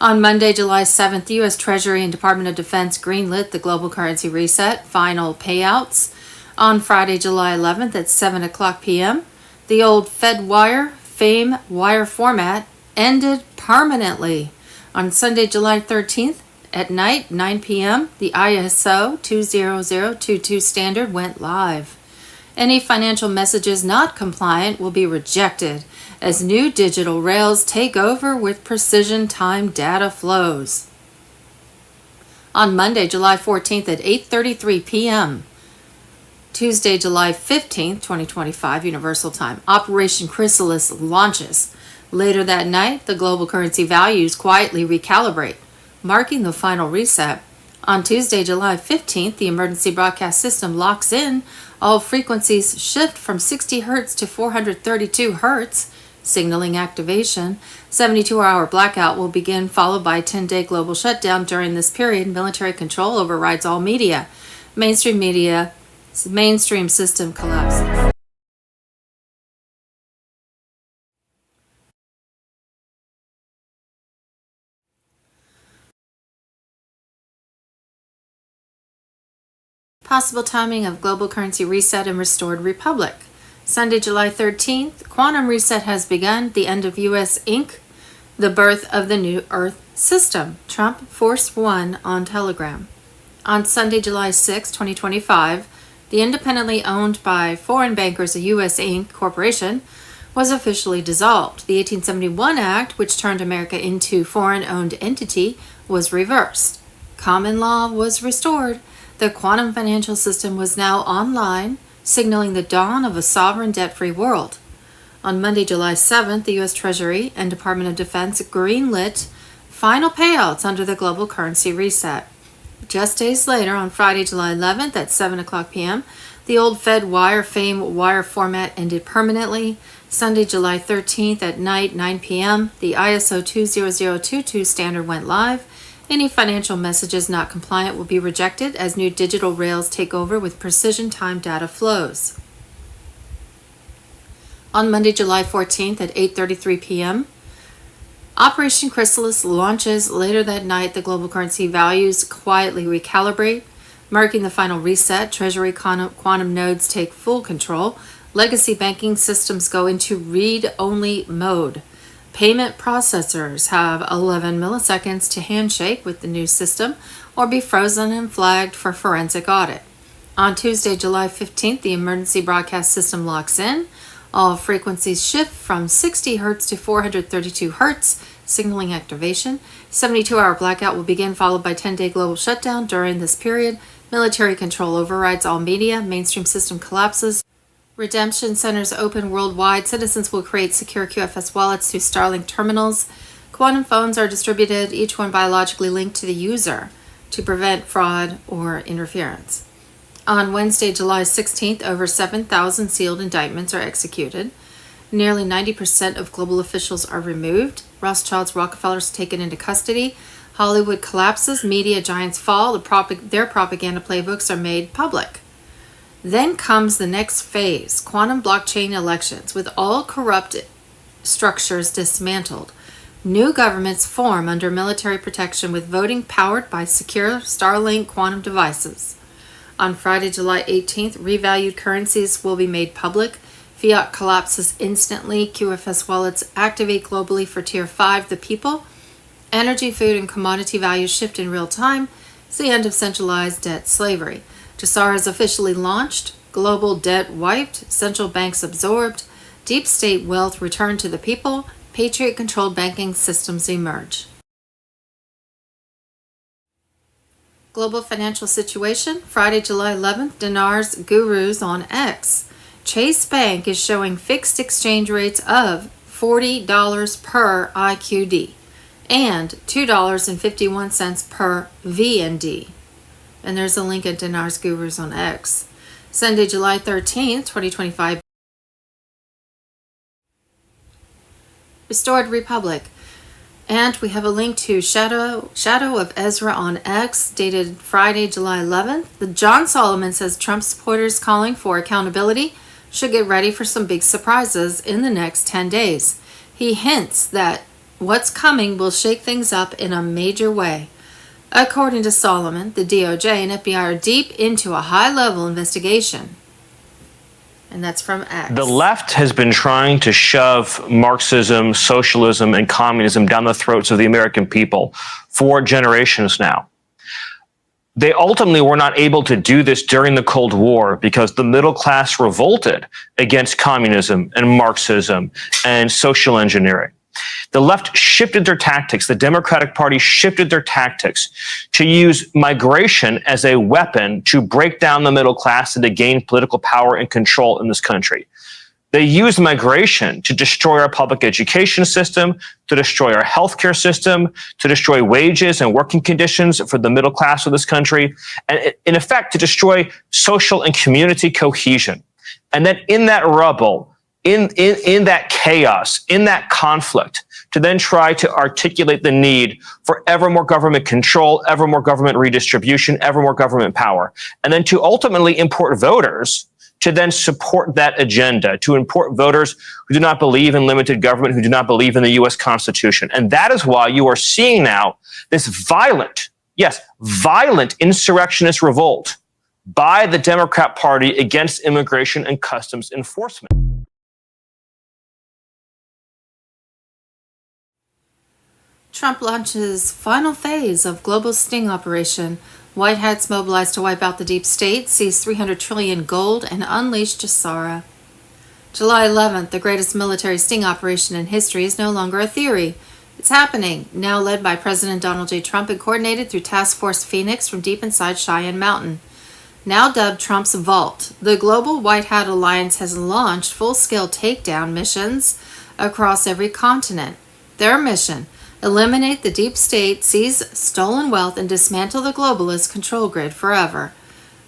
On Monday, July 7th, the U.S. Treasury and Department of Defense greenlit the global currency reset final payouts. On Friday, July 11th at 7 o'clock p.m., the old FedWire FAME wire format ended permanently. On Sunday, July 13th at night, 9 p.m., the ISO 20022 standard went live. Any financial messages not compliant will be rejected as new digital rails take over with precision time data flows. On Monday, July 14th at 8:33 p.m., Tuesday, July 15th, 2025, Universal Time, Operation Chrysalis launches. Later that night, the global currency values quietly recalibrate, marking the final reset. On Tuesday, July 15th, the emergency broadcast system locks in. All frequencies shift from 60 Hz to 432 Hz. signaling activation. 72-hour blackout will begin, followed by a 10-day global shutdown. During this period, military control overrides all media. Mainstream system collapses. Possible timing of global currency reset and restored republic. Sunday, July 13th, quantum reset has begun. The end of U.S. Inc., the birth of the new Earth system. Trump Force One on Telegram. On Sunday, July 6, 2025, the independently owned by foreign bankers U.S. Inc. Corporation was officially dissolved. The 1871 Act, which turned America into foreign-owned entity, was reversed. Common law was restored. The quantum financial system was now online, signaling the dawn of a sovereign debt-free world. On Monday, July 7th, the U.S. Treasury and Department of Defense greenlit final payouts under the global currency reset. Just days later, on Friday, July 11th at 7 o'clock p.m., the old Fed wire format ended permanently. Sunday, July 13th at night, 9 p.m., the ISO 20022 standard went live. Any financial messages not compliant will be rejected as new digital rails take over with precision time data flows. On Monday, July 14th at 8:33 p.m., Operation Chrysalis launches. Later that night, the global currency values quietly recalibrate, marking the final reset. Treasury quantum nodes take full control. Legacy banking systems go into read-only mode. Payment processors have 11 milliseconds to handshake with the new system or be frozen and flagged for forensic audit. On Tuesday, July 15th, the emergency broadcast system locks in. All frequencies shift from 60 Hz to 432 Hz, signaling activation. 72-hour blackout will begin, followed by 10-day global shutdown. During this period, military control overrides all media. Mainstream system collapses. Redemption centers open worldwide. Citizens will create secure QFS wallets through Starlink terminals. Quantum phones are distributed, each one biologically linked to the user, to prevent fraud or interference. On Wednesday, July 16th, over 7,000 sealed indictments are executed. Nearly 90% of global officials are removed. Rothschilds, Rockefellers taken into custody. Hollywood collapses. Media giants fall. Their propaganda playbooks are made public. Then comes the next phase, quantum blockchain elections. With all corrupt structures dismantled, new governments form under military protection with voting powered by secure Starlink quantum devices. On Friday, July 18th, revalued currencies will be made public. Fiat collapses instantly. QFS wallets activate globally for Tier 5, the people. Energy, food, and commodity values shift in real time. It's the end of centralized debt slavery. Jassar is officially launched, global debt wiped, central banks absorbed, deep state wealth returned to the people, patriot-controlled banking systems emerge. Global financial situation, Friday, July 11th, dinars gurus on X. Chase Bank is showing fixed exchange rates of $40 per IQD and $2.51 per VND. And there's a link at Dinars Gurus on X. Sunday, July 13th, 2025. Restored Republic. And we have a link to Shadow of Ezra on X, dated Friday, July 11th. The John Solomon says Trump supporters calling for accountability should get ready for some big surprises in the next 10 days. He hints that what's coming will shake things up in a major way. According to Solomon, the DOJ and FBI are deep into a high-level investigation. And that's from X. The left has been trying to shove Marxism, socialism, and communism down the throats of the American people for generations now. They ultimately were not able to do this during the Cold War because the middle class revolted against communism and Marxism and social engineering. The left shifted their tactics. The Democratic Party shifted their tactics to use migration as a weapon to break down the middle class and to gain political power and control in this country. They used migration to destroy our public education system, to destroy our healthcare system, to destroy wages and working conditions for the middle class of this country, and in effect, to destroy social and community cohesion. And then in that rubble in that chaos, in that conflict, to then try to articulate the need for ever more government control, ever more government redistribution, ever more government power, and then to ultimately import voters to then support that agenda, to import voters who do not believe in limited government, who do not believe in the U.S. Constitution. And that is why you are seeing now this violent insurrectionist revolt by the Democrat Party against immigration and customs enforcement. Trump launches final phase of global sting operation. White hats mobilized to wipe out the deep state, seize 300 trillion gold, and unleash Jassara. July 11th, the greatest military sting operation in history is no longer a theory. It's happening, now led by President Donald J. Trump and coordinated through Task Force Phoenix from deep inside Cheyenne Mountain. Now dubbed Trump's Vault, the Global White Hat Alliance has launched full-scale takedown missions across every continent. Their mission: eliminate the deep state, seize stolen wealth, and dismantle the globalist control grid forever.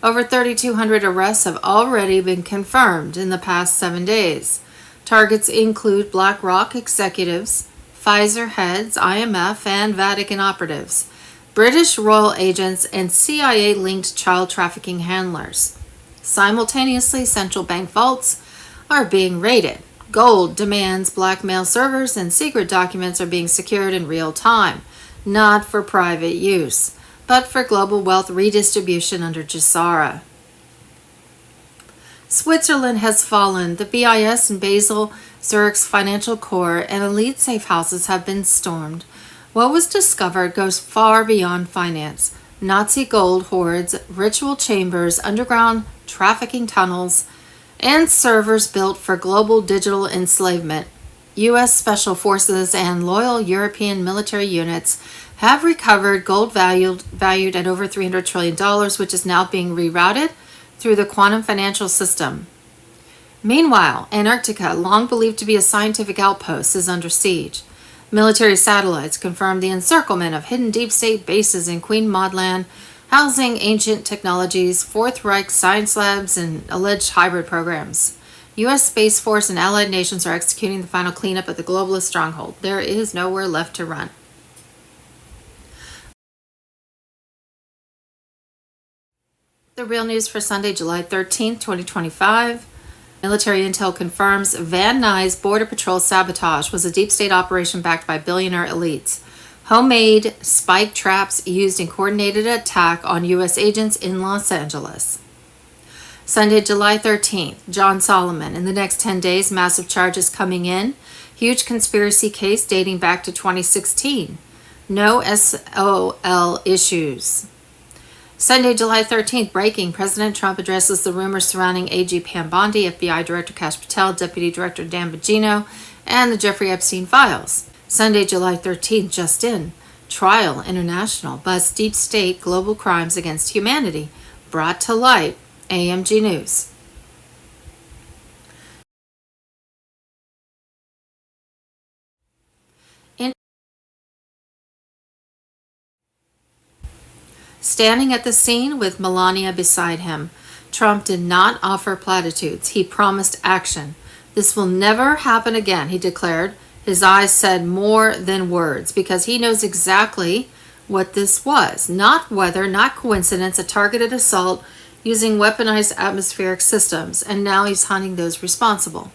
Over 3,200 arrests have already been confirmed in the past 7 days. Targets include BlackRock executives, Pfizer heads, IMF, and Vatican operatives, British royal agents, and CIA-linked child trafficking handlers. Simultaneously, central bank vaults are being raided. Gold demands blackmail servers and secret documents are being secured in real time, not for private use, but for global wealth redistribution under Jassara. Switzerland has fallen. The BIS in Basel, Zurich's financial core, and elite safe houses have been stormed. What was discovered goes far beyond finance. Nazi gold hoards, ritual chambers, underground trafficking tunnels, and servers built for global digital enslavement. U.S. Special Forces and loyal European military units have recovered gold valued at over $300 trillion, which is now being rerouted through the quantum financial system. Meanwhile, Antarctica, long believed to be a scientific outpost, is under siege. Military satellites confirm the encirclement of hidden deep state bases in Queen Maud Land, housing ancient technologies, Fourth Reich science labs, and alleged hybrid programs. U.S. Space Force and allied nations are executing the final cleanup of the globalist stronghold. There is nowhere left to run. The real news for Sunday, July 13th, 2025. Military intel confirms Van Nuys border patrol sabotage was a deep state operation backed by billionaire elites. Homemade spike traps used in coordinated attack on U.S. agents in Los Angeles. Sunday, July 13th, John Solomon. In the next 10 days, massive charges coming in. Huge conspiracy case dating back to 2016. No SOL issues. Sunday, July 13th, breaking. President Trump addresses the rumors surrounding AG Pam Bondi, FBI Director Kash Patel, Deputy Director Dan Bongino, and the Jeffrey Epstein files. Sunday, July 13th, just in. Trial International busts deep state global crimes against humanity. Brought to light. AMG News. Standing at the scene with Melania beside him, Trump did not offer platitudes. He promised action. This will never happen again, he declared. His eyes said more than words because he knows exactly what this was. Not weather, not coincidence, a targeted assault using weaponized atmospheric systems, and now he's hunting those responsible.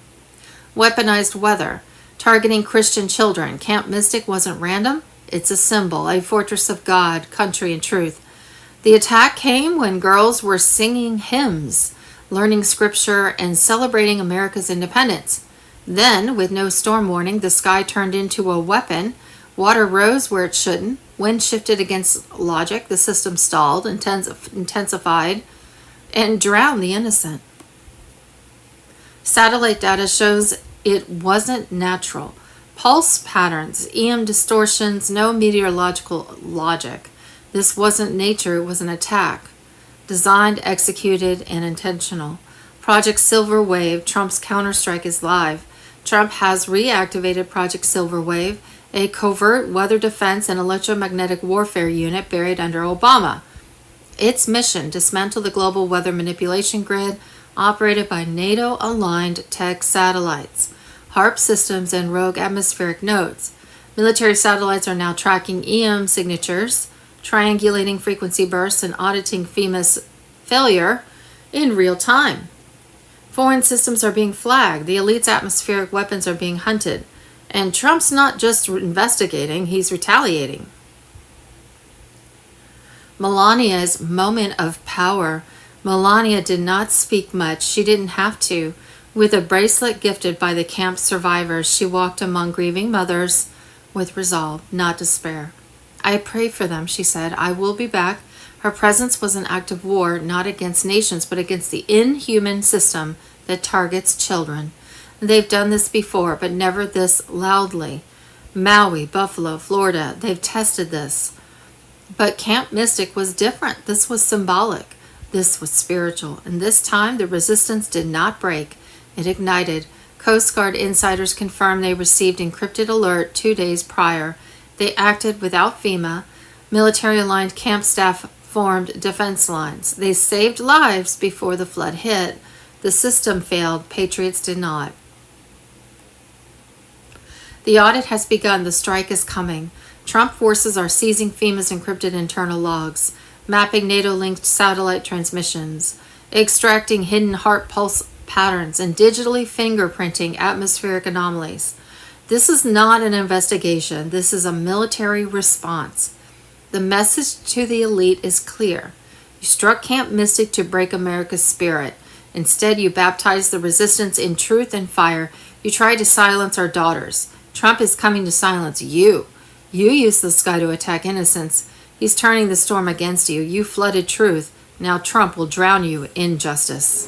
Weaponized weather, targeting Christian children. Camp Mystic wasn't random. It's a symbol, a fortress of God, country, and truth. The attack came when girls were singing hymns, learning scripture, and celebrating America's independence. Then, with no storm warning, the sky turned into a weapon. Water rose where it shouldn't. Wind shifted against logic. The system stalled, intensified, and drowned the innocent. Satellite data shows it wasn't natural. Pulse patterns, EM distortions, no meteorological logic. This wasn't nature, it was an attack. Designed, executed, and intentional. Project Silver Wave, Trump's counterstrike is live. Trump has reactivated Project Silver Wave, a covert weather defense and electromagnetic warfare unit buried under Obama. Its mission, dismantle the global weather manipulation grid, operated by NATO-aligned tech satellites, HARP systems, and rogue atmospheric nodes. Military satellites are now tracking EM signatures, triangulating frequency bursts, and auditing FEMA's failure in real time. Foreign systems are being flagged. The elite's atmospheric weapons are being hunted. And Trump's not just investigating, he's retaliating. Melania's moment of power. Melania did not speak much. She didn't have to. With a bracelet gifted by the camp survivors, she walked among grieving mothers with resolve, not despair. I pray for them, she said. I will be back. Her presence was an act of war, not against nations, but against the inhuman system that targets children. They've done this before, but never this loudly. Maui, Buffalo, Florida, they've tested this. But Camp Mystic was different. This was symbolic. This was spiritual. And this time, the resistance did not break. It ignited. Coast Guard insiders confirmed they received encrypted alert 2 days prior. They acted without FEMA. Military-aligned camp staff formed defense lines. They saved lives before the flood hit. The system failed. Patriots did not. The audit has begun. The strike is coming. Trump forces are seizing FEMA's encrypted internal logs, mapping NATO-linked satellite transmissions, extracting hidden heart pulse patterns, and digitally fingerprinting atmospheric anomalies. This is not an investigation. This is a military response. The message to the elite is clear. You struck Camp Mystic to break America's spirit. Instead, you baptized the resistance in truth and fire. You tried to silence our daughters. Trump is coming to silence you. You used the sky to attack innocents. He's turning the storm against you. You flooded truth. Now Trump will drown you in justice.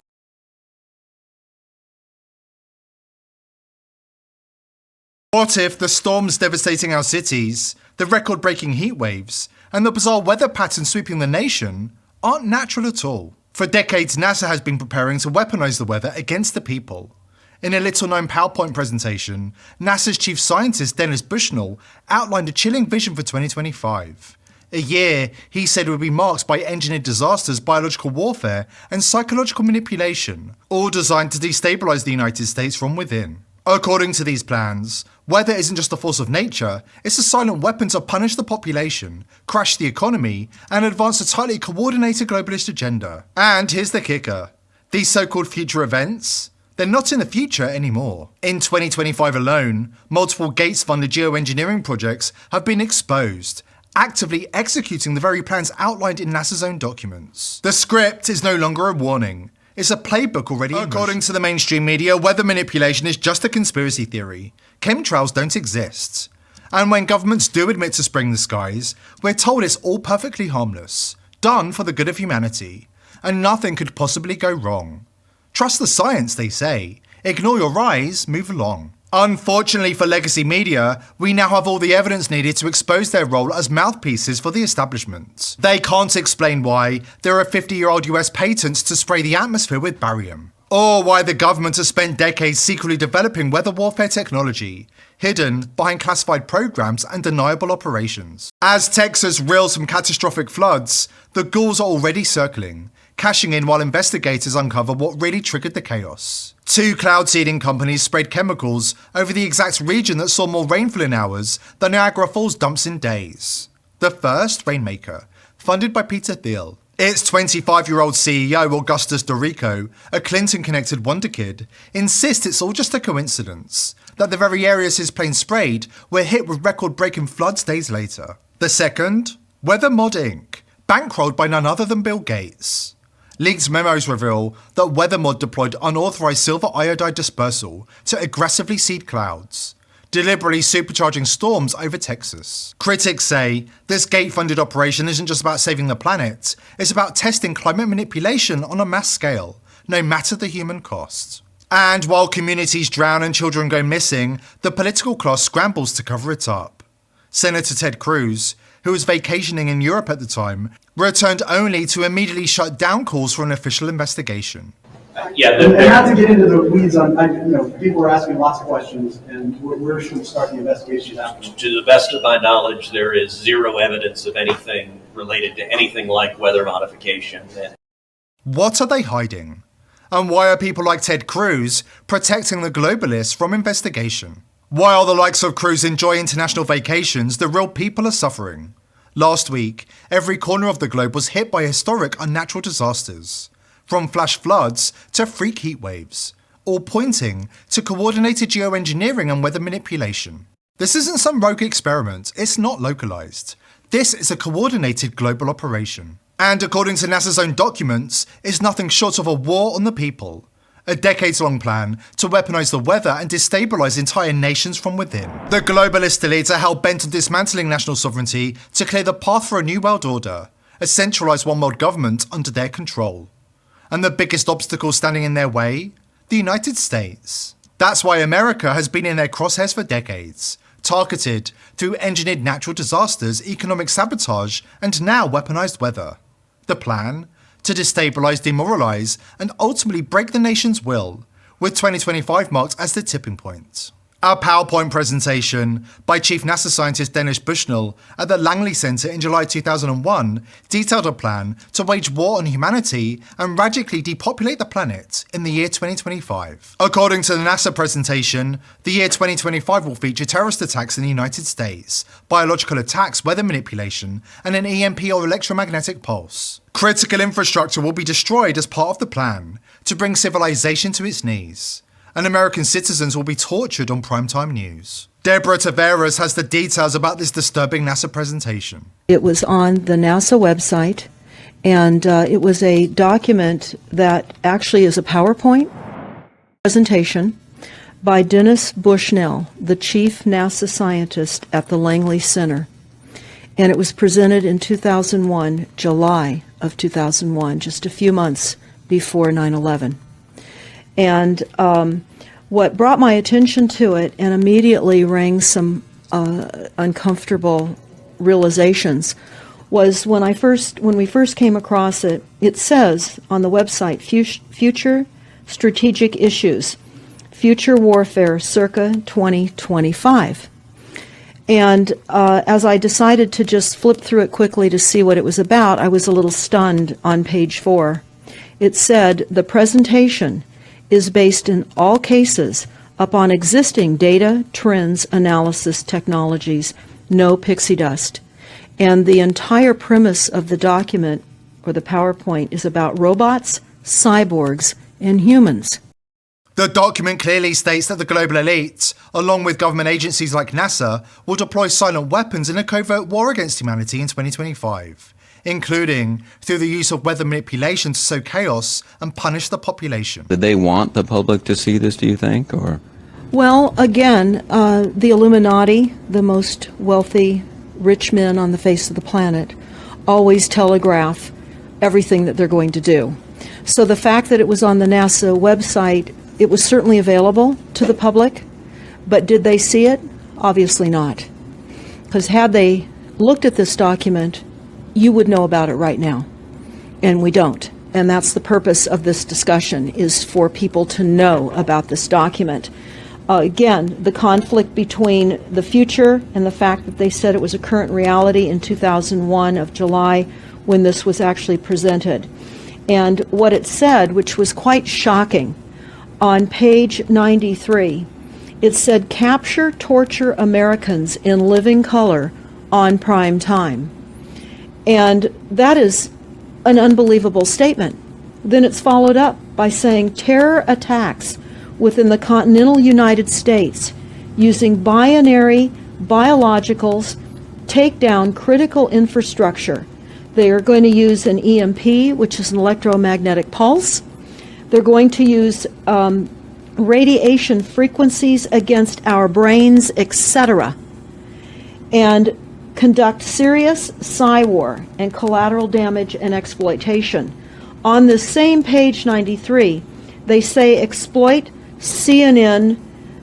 What if the storms devastating our cities, the record-breaking heat waves, and the bizarre weather patterns sweeping the nation aren't natural at all? For decades, NASA has been preparing to weaponize the weather against the people. In a little-known PowerPoint presentation, NASA's chief scientist Dennis Bushnell outlined a chilling vision for 2025. A year, he said, would be marked by engineered disasters, biological warfare, and psychological manipulation, all designed to destabilize the United States from within. According to these plans, weather isn't just a force of nature, it's a silent weapon to punish the population, crash the economy, and advance a tightly coordinated globalist agenda. And here's the kicker. These so-called future events, they're not in the future anymore. In 2025 alone, multiple Gates-funded geoengineering projects have been exposed, actively executing the very plans outlined in NASA's own documents. The script is no longer a warning. It's a playbook already in motion. According to the mainstream media, weather manipulation is just a conspiracy theory. Chemtrails don't exist. And when governments do admit to spraying the skies, we're told it's all perfectly harmless, done for the good of humanity, and nothing could possibly go wrong. Trust the science, they say. Ignore your eyes, move along. Unfortunately for legacy media, we now have all the evidence needed to expose their role as mouthpieces for the establishment. They can't explain why there are 50-year-old US patents to spray the atmosphere with barium, or why the government has spent decades secretly developing weather warfare technology, hidden behind classified programs and deniable operations. As Texas reels from catastrophic floods, the ghouls are already circling, cashing in while investigators uncover what really triggered the chaos. 2 cloud seeding companies sprayed chemicals over the exact region that saw more rainfall in hours than Niagara Falls dumps in days. The first, Rainmaker, funded by Peter Thiel. Its 25-year-old CEO, Augustus Dorico, a Clinton-connected wonder kid, insists it's all just a coincidence, that the very areas his plane sprayed were hit with record-breaking floods days later. The second, WeatherMod Inc., bankrolled by none other than Bill Gates. Leaked memos reveal that WeatherMod deployed unauthorized silver iodide dispersal to aggressively seed clouds, deliberately supercharging storms over Texas. Critics say this Gate-funded operation isn't just about saving the planet, it's about testing climate manipulation on a mass scale, no matter the human cost. And while communities drown and children go missing, the political class scrambles to cover it up. Senator Ted Cruz, who was vacationing in Europe at the time, returned only to immediately shut down calls for an official investigation. Yeah, and not to get into the weeds on, people were asking lots of questions, and where should we start the investigation after? To the best of my knowledge, there is zero evidence of anything related to anything like weather modification. What are they hiding? And why are people like Ted Cruz protecting the globalists from investigation? While the likes of Cruz enjoy international vacations, the real people are suffering. Last week, every corner of the globe was hit by historic unnatural disasters, from flash floods to freak heat waves, all pointing to coordinated geoengineering and weather manipulation. This isn't some rogue experiment, it's not localized. This is a coordinated global operation. And according to NASA's own documents, is nothing short of a war on the people. A decades-long plan to weaponize the weather and destabilize entire nations from within. The globalist elites are hell-bent on dismantling national sovereignty to clear the path for a new world order, a centralized one-world government under their control. And the biggest obstacle standing in their way? The United States. That's why America has been in their crosshairs for decades, targeted through engineered natural disasters, economic sabotage, and now weaponized weather. The plan? To destabilize, demoralize, and ultimately break the nation's will, with 2025 marked as the tipping point. Our PowerPoint presentation by Chief NASA Scientist Dennis Bushnell at the Langley Center in July 2001 detailed a plan to wage war on humanity and radically depopulate the planet in the year 2025. According to the NASA presentation, the year 2025 will feature terrorist attacks in the United States, biological attacks, weather manipulation, and an EMP or electromagnetic pulse. Critical infrastructure will be destroyed as part of the plan to bring civilization to its knees, and American citizens will be tortured on primetime news. Deborah Taveras has the details about this disturbing NASA presentation. It was on the NASA website, and it was a document that actually is a PowerPoint presentation by Dennis Bushnell, the chief NASA scientist at the Langley Center. And it was presented in 2001, July of 2001, just a few months before 9/11. And what brought my attention to it and immediately rang some uncomfortable realizations was when we first came across it. It says on the website, Future Strategic Issues, Future Warfare circa 2025. And as I decided to just flip through it quickly to see what it was about, I was a little stunned on page 4. It said, the presentation is based in all cases upon existing data, trends, analysis, technologies, no pixie dust. And the entire premise of the document, or the PowerPoint, is about robots, cyborgs, and humans. The document clearly states that the global elite, along with government agencies like NASA, will deploy silent weapons in a covert war against humanity in 2025, including through the use of weather manipulation to sow chaos and punish the population. Did they want the public to see this, do you think, or? Well, again, the Illuminati, the most wealthy, rich men on the face of the planet, always telegraph everything that they're going to do. So the fact that it was on the NASA website, it was certainly available to the public, but did they see it? Obviously not. Because had they looked at this document, you would know about it right now, and we don't. And that's the purpose of this discussion, is for people to know about this document. Again, the conflict between the future and the fact that they said it was a current reality in 2001 of July when this was actually presented. And what it said, which was quite shocking, on page 93, it said, capture, torture Americans in living color on prime time. And that is an unbelievable statement. Then it's followed up by saying terror attacks within the continental United States using binary biologicals take down critical infrastructure. They are going to use an EMP, which is an electromagnetic pulse. They're going to use radiation frequencies against our brains, etc., and conduct serious psy-war and collateral damage and exploitation. On this same page 93, they say exploit CNN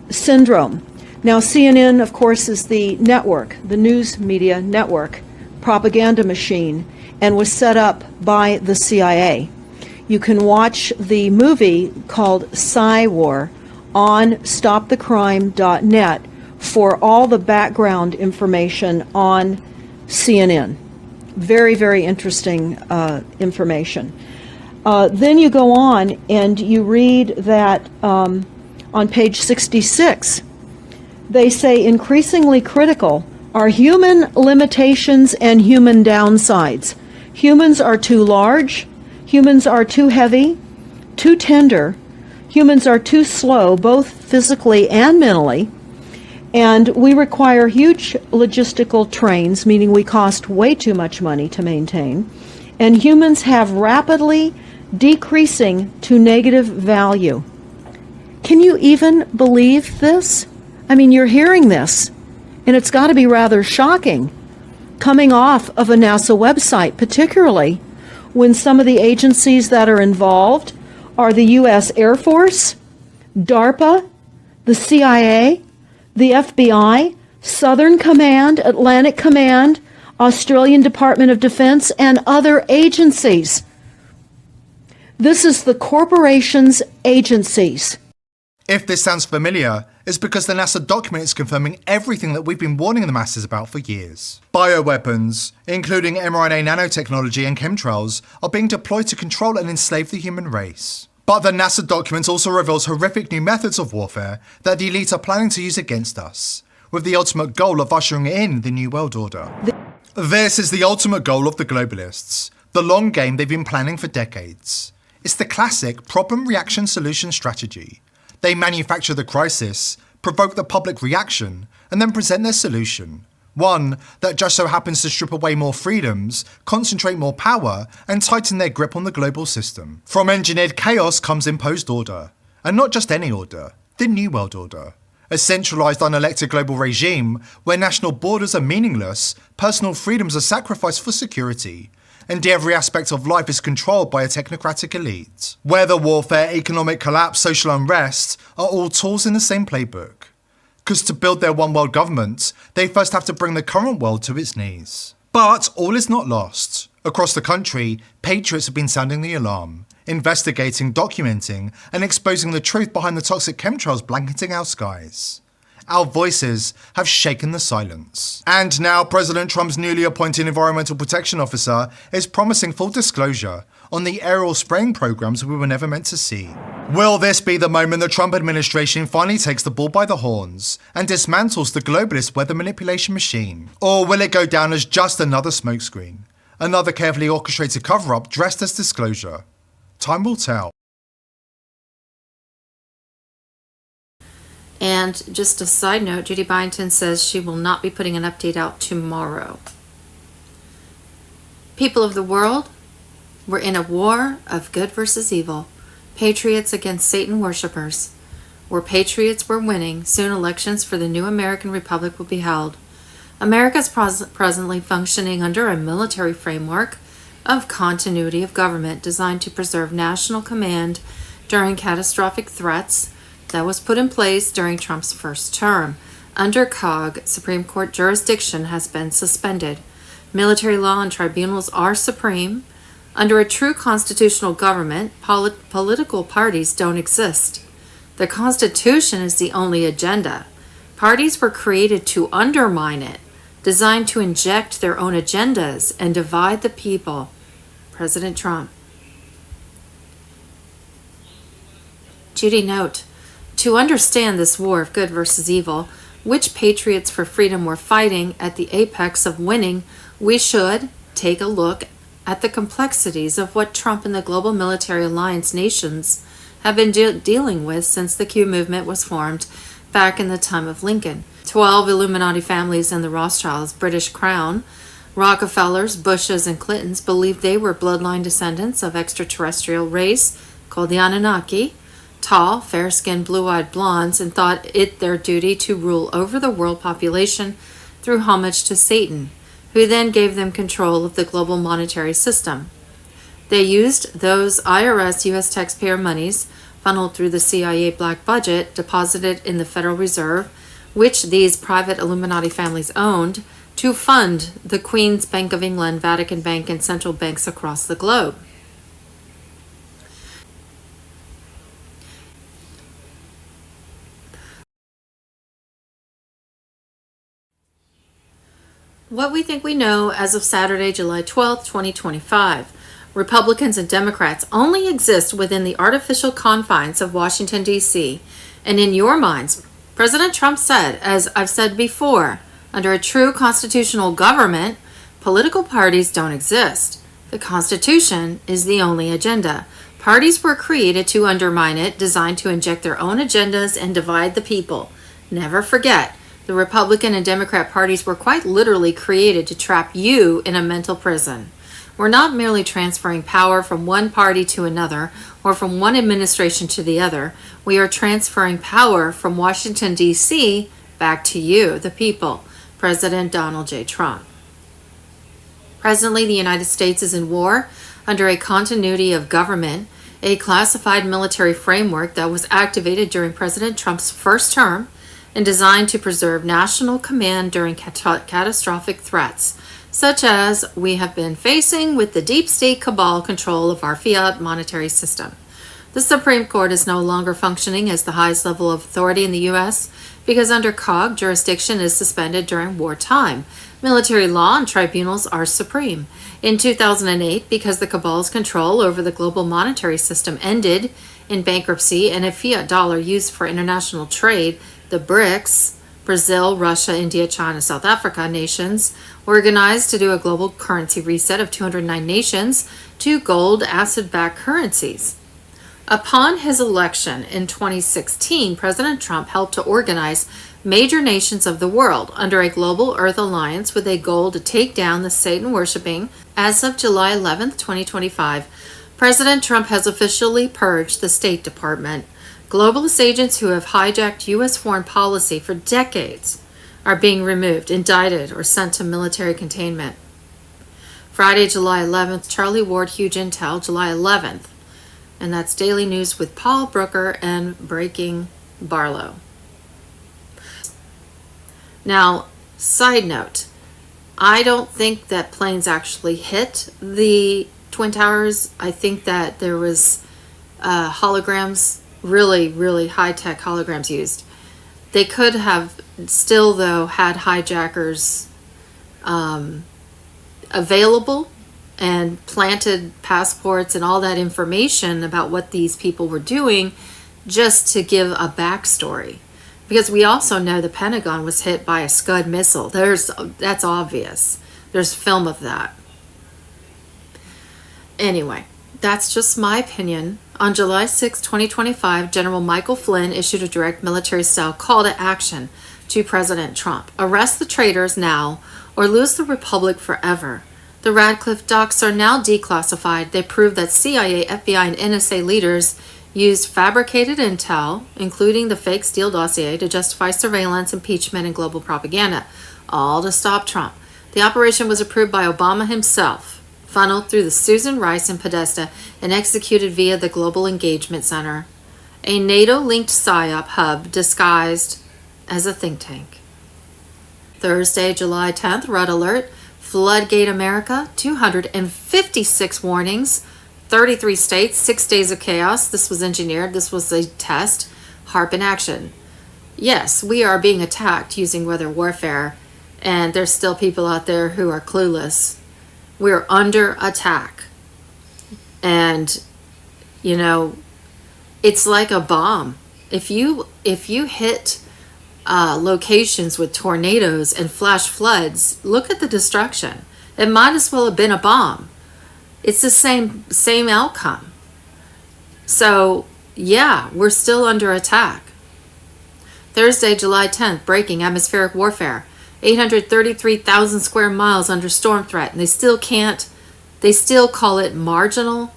syndrome. Now, CNN, of course, is the network, the news media network, propaganda machine, and was set up by the CIA. You can watch the movie called Psy-War on stopthecrime.net for all the background information on CNN. Very, very interesting information. Then you go on and you read that on page 66, they say increasingly critical are human limitations and human downsides. Humans are too large, humans are too heavy, too tender, humans are too slow, both physically and mentally, and we require huge logistical trains, meaning we cost way too much money to maintain, and humans have rapidly decreasing to negative value. Can you even believe this? I mean, you're hearing this, and it's got to be rather shocking coming off of a NASA website, particularly when some of the agencies that are involved are the U.S. Air Force, DARPA, the CIA, the FBI, Southern Command, Atlantic Command, Australian Department of Defense, and other agencies. This is the corporation's agencies. If this sounds familiar, it's because the NASA document is confirming everything that we've been warning the masses about for years. Bioweapons, including mRNA nanotechnology and chemtrails, are being deployed to control and enslave the human race. But the NASA document also reveals horrific new methods of warfare that the elite are planning to use against us, with the ultimate goal of ushering in the New World Order. This is the ultimate goal of the globalists, the long game they've been planning for decades. It's the classic problem-reaction-solution strategy. They manufacture the crisis, provoke the public reaction, and then present their solution. One that just so happens to strip away more freedoms, concentrate more power, and tighten their grip on the global system. From engineered chaos comes imposed order. And not just any order, the New World Order. A centralized unelected global regime where national borders are meaningless, personal freedoms are sacrificed for security, and every aspect of life is controlled by a technocratic elite. Weather warfare, economic collapse, social unrest are all tools in the same playbook. Because to build their one world government, they first have to bring the current world to its knees. But all is not lost. Across the country, patriots have been sounding the alarm, investigating, documenting, and exposing the truth behind the toxic chemtrails blanketing our skies. Our voices have shaken the silence. And now President Trump's newly appointed Environmental Protection Officer is promising full disclosure on the aerial spraying programs we were never meant to see. Will this be the moment the Trump administration finally takes the bull by the horns and dismantles the globalist weather manipulation machine? Or will it go down as just another smokescreen? Another carefully orchestrated cover-up dressed as disclosure? Time will tell. And just a side note, Judy Byington says she will not be putting an update out tomorrow. People of the world, we're in a war of good versus evil. Patriots against Satan worshippers. Where patriots were winning, soon elections for the new American Republic will be held. America is presently functioning under a military framework of continuity of government designed to preserve national command during catastrophic threats that was put in place during Trump's first term. Under COG, Supreme Court jurisdiction has been suspended. Military law and tribunals are supreme. Under a true constitutional government, political parties don't exist. The Constitution is the only agenda. Parties were created to undermine it, designed to inject their own agendas and divide the people. President Trump. Judy, note, to understand this war of good versus evil, which patriots for freedom were fighting at the apex of winning, we should take a look at the complexities of what Trump and the global military alliance nations have been dealing with since the Q movement was formed back in the time of Lincoln. 12 Illuminati families in the Rothschilds' British crown, Rockefellers, Bushes, and Clintons believed they were bloodline descendants of extraterrestrial race called the Anunnaki, tall, fair-skinned, blue-eyed blondes, and thought it their duty to rule over the world population through homage to Satan, who then gave them control of the global monetary system. They used those IRS U.S. taxpayer monies funneled through the CIA black budget deposited in the Federal Reserve, which these private Illuminati families owned, to fund the Queen's Bank of England, Vatican Bank, and central banks across the globe. What we think we know as of Saturday, July 12th, 2025. Republicans and Democrats only exist within the artificial confines of Washington, D.C., and in your minds. President Trump said, as I've said before, under a true constitutional government, political parties don't exist. The Constitution is the only agenda. Parties were created to undermine it, designed to inject their own agendas and divide the people. Never forget, the Republican and Democrat parties were quite literally created to trap you in a mental prison. We're not merely transferring power from one party to another or from one administration to the other. We are transferring power from Washington, D.C. back to you, the people. President Donald J. Trump. Presently, the United States is in war under a continuity of government, a classified military framework that was activated during President Trump's first term and designed to preserve national command during catastrophic threats, such as we have been facing with the deep state cabal control of our fiat monetary system. The Supreme Court is no longer functioning as the highest level of authority in the U.S. because under COG, jurisdiction is suspended during wartime. Military law and tribunals are supreme. In 2008, because the cabal's control over the global monetary system ended in bankruptcy and a fiat dollar used for international trade, the BRICS, Brazil, Russia, India, China, South Africa nations organized to do a global currency reset of 209 nations to gold asset-backed currencies. Upon his election in 2016, President Trump helped to organize major nations of the world under a global Earth alliance with a goal to take down the Satan-worshipping. As of July 11, 2025, President Trump has officially purged the State Department. Globalist agents who have hijacked U.S. foreign policy for decades are being removed, indicted, or sent to military containment. Friday, July 11th, Charlie Ward, Huge Intel, July 11th. And that's Daily News with Paul Brooker and Breaking Barlow. Now, side note, I don't think that planes actually hit the Twin Towers. I think that there was holograms, really high-tech holograms used. They could have still, though, had hijackers available and planted passports and all that information about what these people were doing just to give a backstory. Because we also know the Pentagon was hit by a Scud missile. That's obvious. There's film of that. Anyway, that's just my opinion. On July 6, 2025, General Michael Flynn issued a direct military-style call to action to President Trump. Arrest the traitors now or lose the republic forever. The Radcliffe docs are now declassified. They prove that CIA, FBI, and NSA leaders used fabricated intel, including the fake Steele dossier, to justify surveillance, impeachment, and global propaganda, all to stop Trump. The operation was approved by Obama himself, funneled through the Susan Rice in Podesta, and executed via the Global Engagement Center, a NATO-linked PSYOP hub disguised as a think tank. Thursday, July 10th, Red Alert. Floodgate America, 256 warnings, 33 states, 6 days of chaos. This was engineered. This was a test. HARP in action. Yes, we are being attacked using weather warfare, and there's still people out there who are clueless. We're under attack. And, you know, it's like a bomb. If you hit locations with tornadoes and flash floods, look at the destruction. It might as well have been a bomb. It's the same outcome. So yeah, we're still under attack. Thursday, July 10th, breaking atmospheric warfare. 833,000 square miles under storm threat, and they still call it marginal.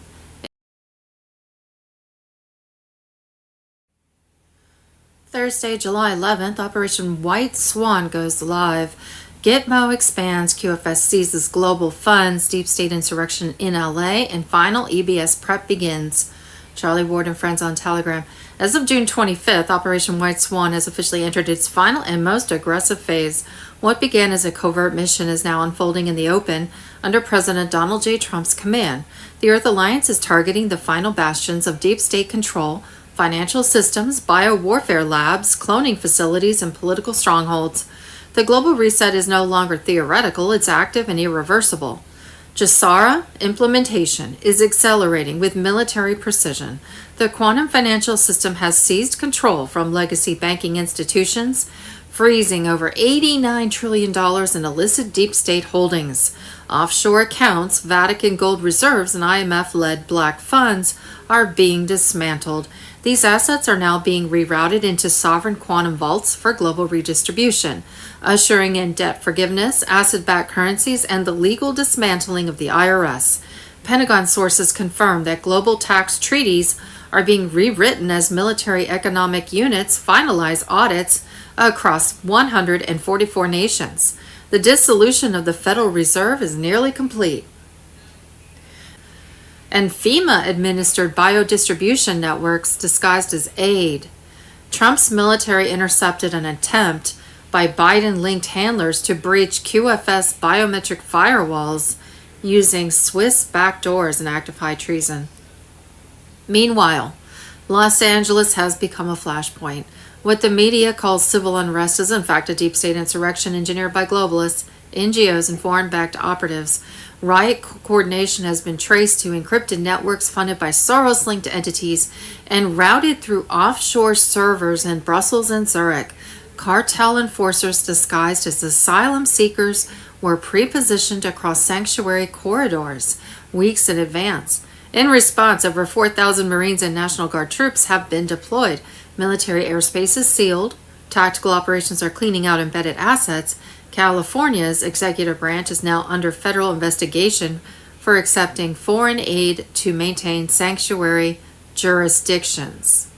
Thursday, July 11th, Operation White Swan goes live. Gitmo expands, QFS seizes global funds, deep state insurrection in LA, and final EBS prep begins. Charlie Ward and friends on Telegram. As of June 25th, Operation White Swan has officially entered its final and most aggressive phase. What began as a covert mission is now unfolding in the open under President Donald J. Trump's command. The Earth Alliance is targeting the final bastions of deep state control, financial systems, biowarfare labs, cloning facilities, and political strongholds. The global reset is no longer theoretical, it's active and irreversible. GESARA implementation is accelerating with military precision. The quantum financial system has seized control from legacy banking institutions, freezing over $89 trillion in illicit deep state holdings. Offshore accounts, Vatican gold reserves, and IMF-led black funds are being dismantled. These assets are now being rerouted into sovereign quantum vaults for global redistribution, ushering in debt forgiveness, asset-backed currencies, and the legal dismantling of the IRS. Pentagon sources confirm that global tax treaties are being rewritten as military economic units finalize audits across 144 nations. The dissolution of the Federal Reserve is nearly complete. And FEMA-administered biodistribution networks disguised as aid. Trump's military intercepted an attempt by Biden-linked handlers to breach QFS biometric firewalls using Swiss backdoors, an act of high treason. Meanwhile, Los Angeles has become a flashpoint. What the media calls civil unrest is in fact a deep state insurrection engineered by globalists, NGOs, and foreign-backed operatives. Riot coordination has been traced to encrypted networks funded by Soros-linked entities and routed through offshore servers in Brussels and Zurich. Cartel enforcers disguised as asylum seekers were pre-positioned across sanctuary corridors weeks in advance. In response, over 4,000 Marines and National Guard troops have been deployed. Military airspace is sealed. Tactical operations are cleaning out embedded assets. California's executive branch is now under federal investigation for accepting foreign aid to maintain sanctuary jurisdictions.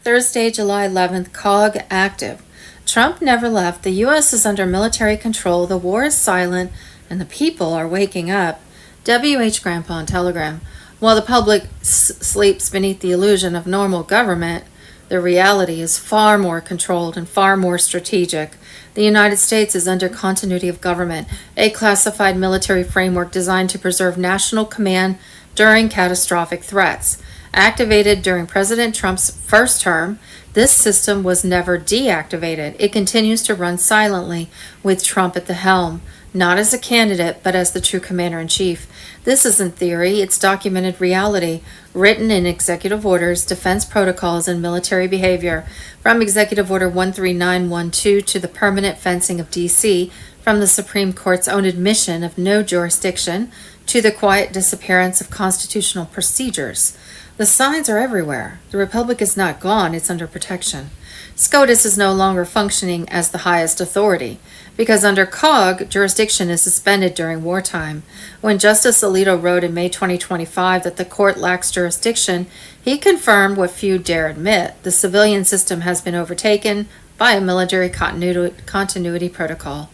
Thursday, July 11th, COG active. Trump never left. The U.S. is under military control. The war is silent, and the people are waking up. W.H. Grandpa on Telegram. While the public sleeps beneath the illusion of normal government, the reality is far more controlled and far more strategic. The United States is under continuity of government, a classified military framework designed to preserve national command during catastrophic threats. Activated during President Trump's first term, this system was never deactivated. It continues to run silently with Trump at the helm, not as a candidate, but as the true commander-in-chief. This isn't theory, it's documented reality, written in executive orders, defense protocols, and military behavior. From Executive Order 13912 to the permanent fencing of D.C., from the Supreme Court's own admission of no jurisdiction to the quiet disappearance of constitutional procedures. The signs are everywhere. The Republic is not gone, it's under protection. SCOTUS is no longer functioning as the highest authority, because under COG, jurisdiction is suspended during wartime. When Justice Alito wrote in May 2025 that the court lacks jurisdiction, he confirmed what few dare admit: the civilian system has been overtaken by a military continuity protocol.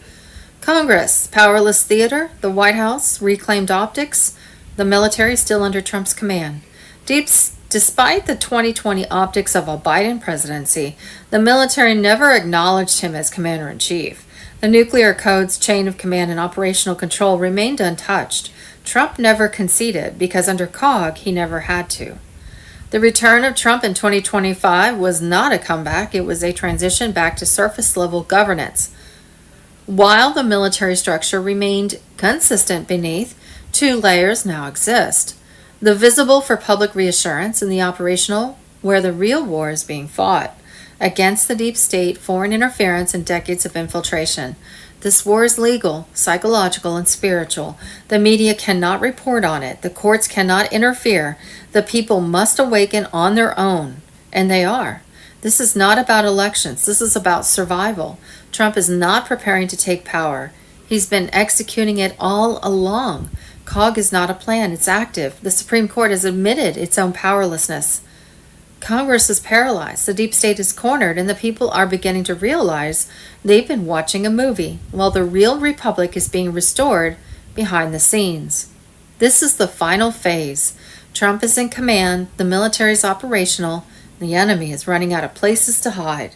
Congress, powerless theater, the White House, reclaimed optics, the military still under Trump's command. Despite the 2020 optics of a Biden presidency, the military never acknowledged him as commander-in-chief. The nuclear code's chain of command and operational control remained untouched. Trump never conceded because under COG he never had to. The return of Trump in 2025 was not a comeback, it was a transition back to surface-level governance. While the military structure remained consistent beneath, two layers now exist. The visible for public reassurance and the operational where the real war is being fought against the deep state, foreign interference, and decades of infiltration. This war is legal, psychological, and spiritual. The media cannot report on it. The courts cannot interfere. The people must awaken on their own, and they are. This is not about elections. This is about survival. Trump is not preparing to take power. He's been executing it all along. COG is not a plan, it's active. The Supreme Court has admitted its own powerlessness. Congress is paralyzed, the deep state is cornered, and the people are beginning to realize they've been watching a movie, while the real republic is being restored behind the scenes. This is the final phase. Trump is in command, the military is operational, the enemy is running out of places to hide.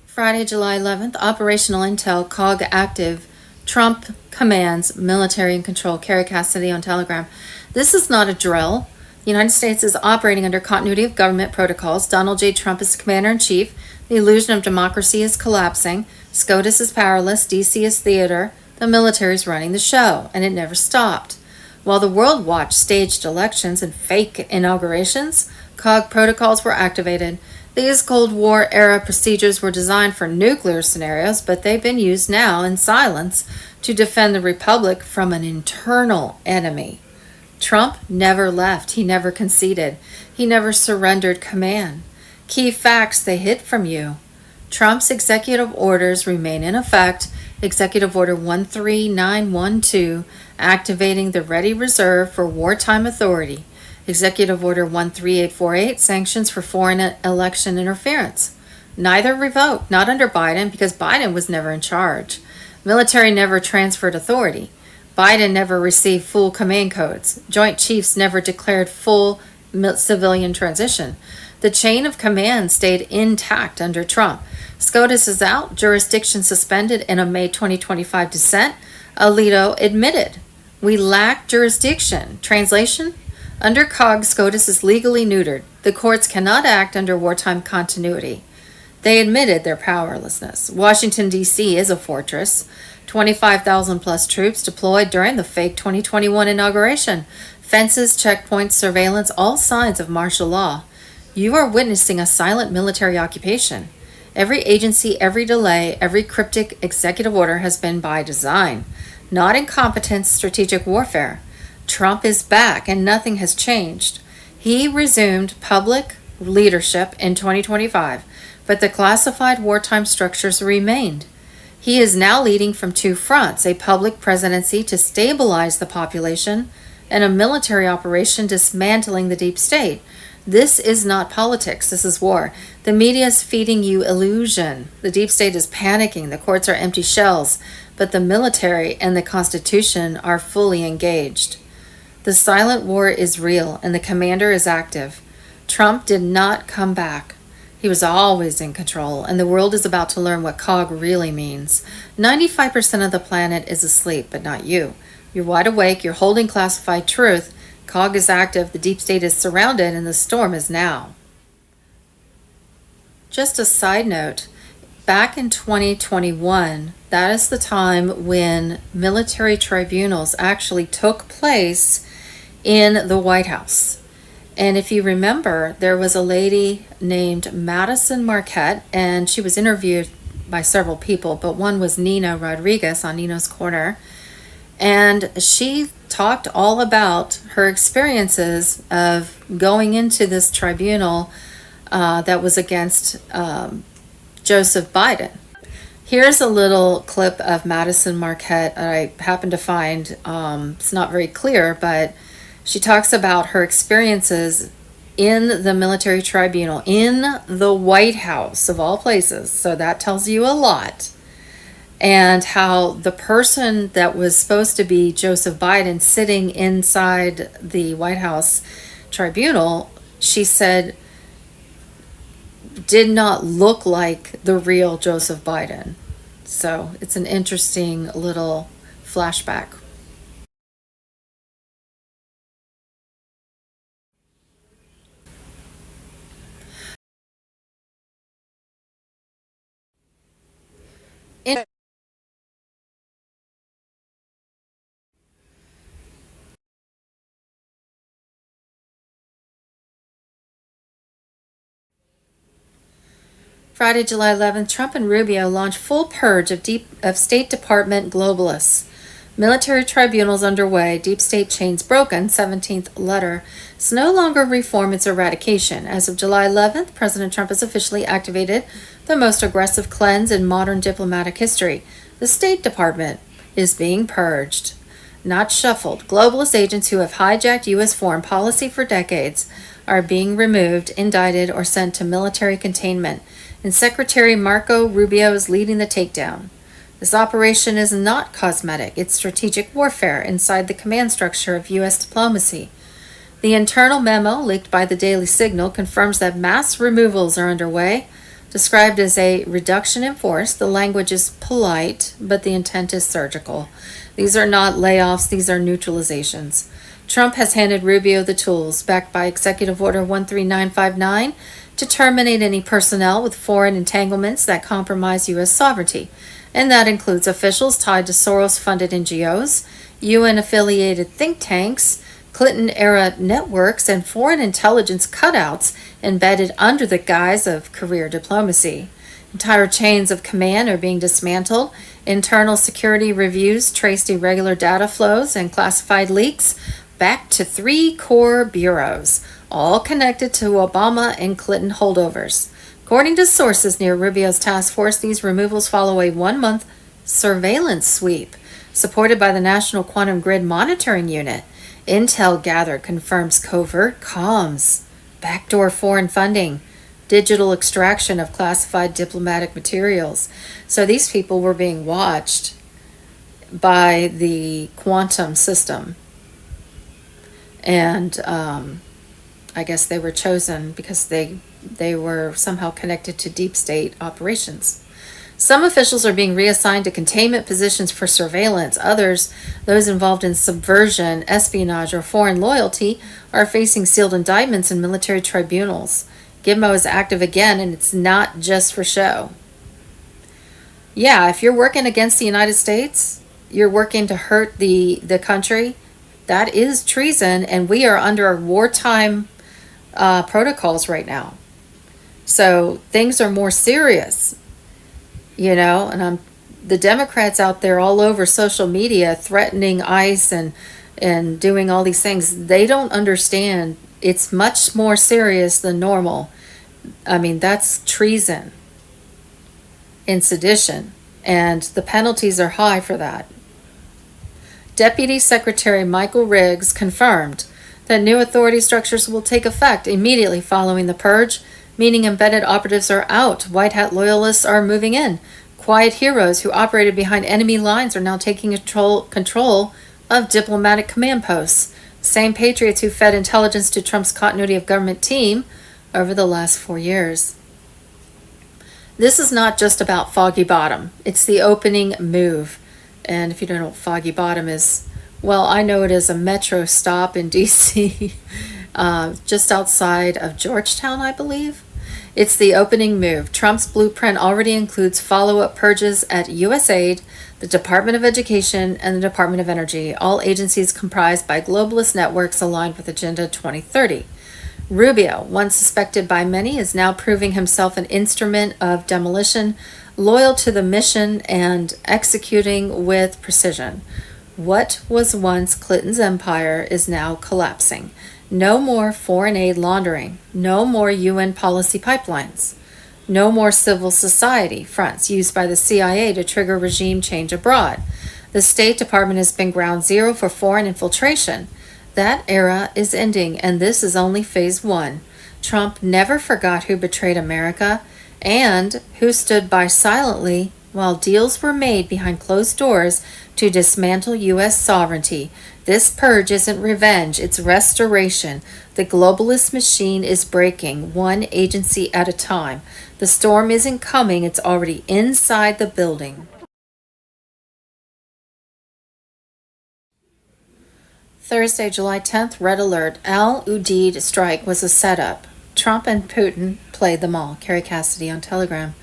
Friday, July 11th, Operational Intel, COG active. Trump commands military and control. Carrie Cassidy on Telegram. This is not a drill. The United States is operating under continuity of government protocols. Donald J. Trump is the commander-in-chief. The illusion of democracy is collapsing. SCOTUS is powerless. DC is theater. The military is running the show, and it never stopped. While the world watched staged elections and fake inaugurations, COG protocols were activated. These Cold War era procedures were designed for nuclear scenarios, but they've been used now in silence to defend the Republic from an internal enemy. Trump never left. He never conceded. He never surrendered command. Key facts they hid from you. Trump's executive orders remain in effect. Executive Order 13912, activating the Ready Reserve for wartime authority. Executive Order 13848, sanctions for foreign election interference. Neither revoked, not under Biden, because Biden was never in charge. Military never transferred authority. Biden never received full command codes. Joint Chiefs never declared full civilian transition. The chain of command stayed intact under Trump. SCOTUS is out, jurisdiction suspended in a May 2025 dissent. Alito admitted, we lack jurisdiction. Translation? Under COG, SCOTUS is legally neutered. The courts cannot act under wartime continuity. They admitted their powerlessness. Washington, D.C. is a fortress. 25,000 plus troops deployed during the fake 2021 inauguration. Fences, checkpoints, surveillance, all signs of martial law. You are witnessing a silent military occupation. Every agency, every delay, every cryptic executive order has been by design, not incompetence, strategic warfare. Trump is back and nothing has changed. He resumed public leadership in 2025, but the classified wartime structures remained. He is now leading from two fronts, a public presidency to stabilize the population and a military operation dismantling the deep state. This is not politics, this is war. The media is feeding you illusion. The deep state is panicking, the courts are empty shells, but the military and the Constitution are fully engaged. The silent war is real and the commander is active. Trump did not come back. He was always in control, and the world is about to learn what COG really means. 95% of the planet is asleep, but not you. You're wide awake, you're holding classified truth. COG is active, the deep state is surrounded, and the storm is now. Just a side note, back in 2021, that is the time when military tribunals actually took place in the White House. And if you remember, there was a lady named Madison Marquette, and she was interviewed by several people, but one was Nina Rodriguez on Nina's Corner. And she talked all about her experiences of going into this tribunal that was against Joseph Biden. Here's a little clip of Madison Marquette I happened to find. It's not very clear, but she talks about her experiences in the military tribunal, in the White House of all places. So that tells you a lot. And how the person that was supposed to be Joseph Biden sitting inside the White House tribunal, she said, did not look like the real Joseph Biden. So it's an interesting little flashback. Friday, July 11th, Trump and Rubio launch full purge of State Department globalists. Military tribunals underway, deep state chains broken, 17th letter. It's no longer reform, it's eradication. As of July 11th, President Trump has officially activated the most aggressive cleanse in modern diplomatic history. The State Department is being purged, not shuffled. Globalist agents who have hijacked U.S. foreign policy for decades are being removed, indicted, or sent to military containment. And Secretary Marco Rubio is leading the takedown. This operation is not cosmetic, it's strategic warfare inside the command structure of U.S. diplomacy. The internal memo, leaked by the Daily Signal, confirms that mass removals are underway. Described as a reduction in force, the language is polite, but the intent is surgical. These are not layoffs, these are neutralizations. Trump has handed Rubio the tools, backed by Executive Order 13959, to terminate any personnel with foreign entanglements that compromise U.S. sovereignty, and that includes officials tied to Soros-funded NGOs, UN-affiliated think tanks, Clinton-era networks, and foreign intelligence cutouts embedded under the guise of career diplomacy. Entire chains of command are being dismantled. Internal security reviews traced irregular data flows and classified leaks back to 3 core bureaus, all connected to Obama and Clinton holdovers. According to sources near Rubio's task force, these removals follow a 1-month surveillance sweep supported by the National Quantum Grid Monitoring Unit. Intel gathered confirms covert comms, backdoor foreign funding, digital extraction of classified diplomatic materials. So these people were being watched by the quantum system. And I guess they were chosen because they were somehow connected to deep state operations. Some officials are being reassigned to containment positions for surveillance. Others, those involved in subversion, espionage, or foreign loyalty, are facing sealed indictments in military tribunals. Gizmo is active again, and it's not just for show. Yeah, if you're working against the United States, you're working to hurt the country, that is treason, and we are under wartime protocols right now. So things are more serious, and the Democrats out there all over social media threatening ICE and doing all these things. They don't understand it's much more serious than normal. I mean, that's treason and sedition, and the penalties are high for that. Deputy Secretary Michael Riggs confirmed that new authority structures will take effect immediately following the purge, meaning embedded operatives are out, white hat loyalists are moving in. Quiet heroes who operated behind enemy lines are now taking control of diplomatic command posts. Same patriots who fed intelligence to Trump's continuity of government team over the last 4 years. This is not just about Foggy Bottom. It's the opening move. And if you don't know what Foggy Bottom is, well, I know it is a metro stop in D.C., just outside of Georgetown, I believe. It's the opening move. Trump's blueprint already includes follow-up purges at USAID, the Department of Education, and the Department of Energy, all agencies comprised by globalist networks aligned with Agenda 2030. Rubio, once suspected by many, is now proving himself an instrument of demolition, loyal to the mission and executing with precision. What was once Clinton's empire is now collapsing. No more foreign aid laundering. No more UN policy pipelines. No more civil society fronts used by the CIA to trigger regime change abroad. The State Department has been ground zero for foreign infiltration. That era is ending, and this is only phase 1. Trump never forgot who betrayed America and who stood by silently while deals were made behind closed doors to dismantle U.S. sovereignty. This purge isn't revenge, it's restoration. The globalist machine is breaking, one agency at a time. The storm isn't coming, it's already inside the building. Thursday, July 10th, red alert. Al-Udeid strike was a setup. Trump and Putin played them all. Carrie Cassidy on Telegram.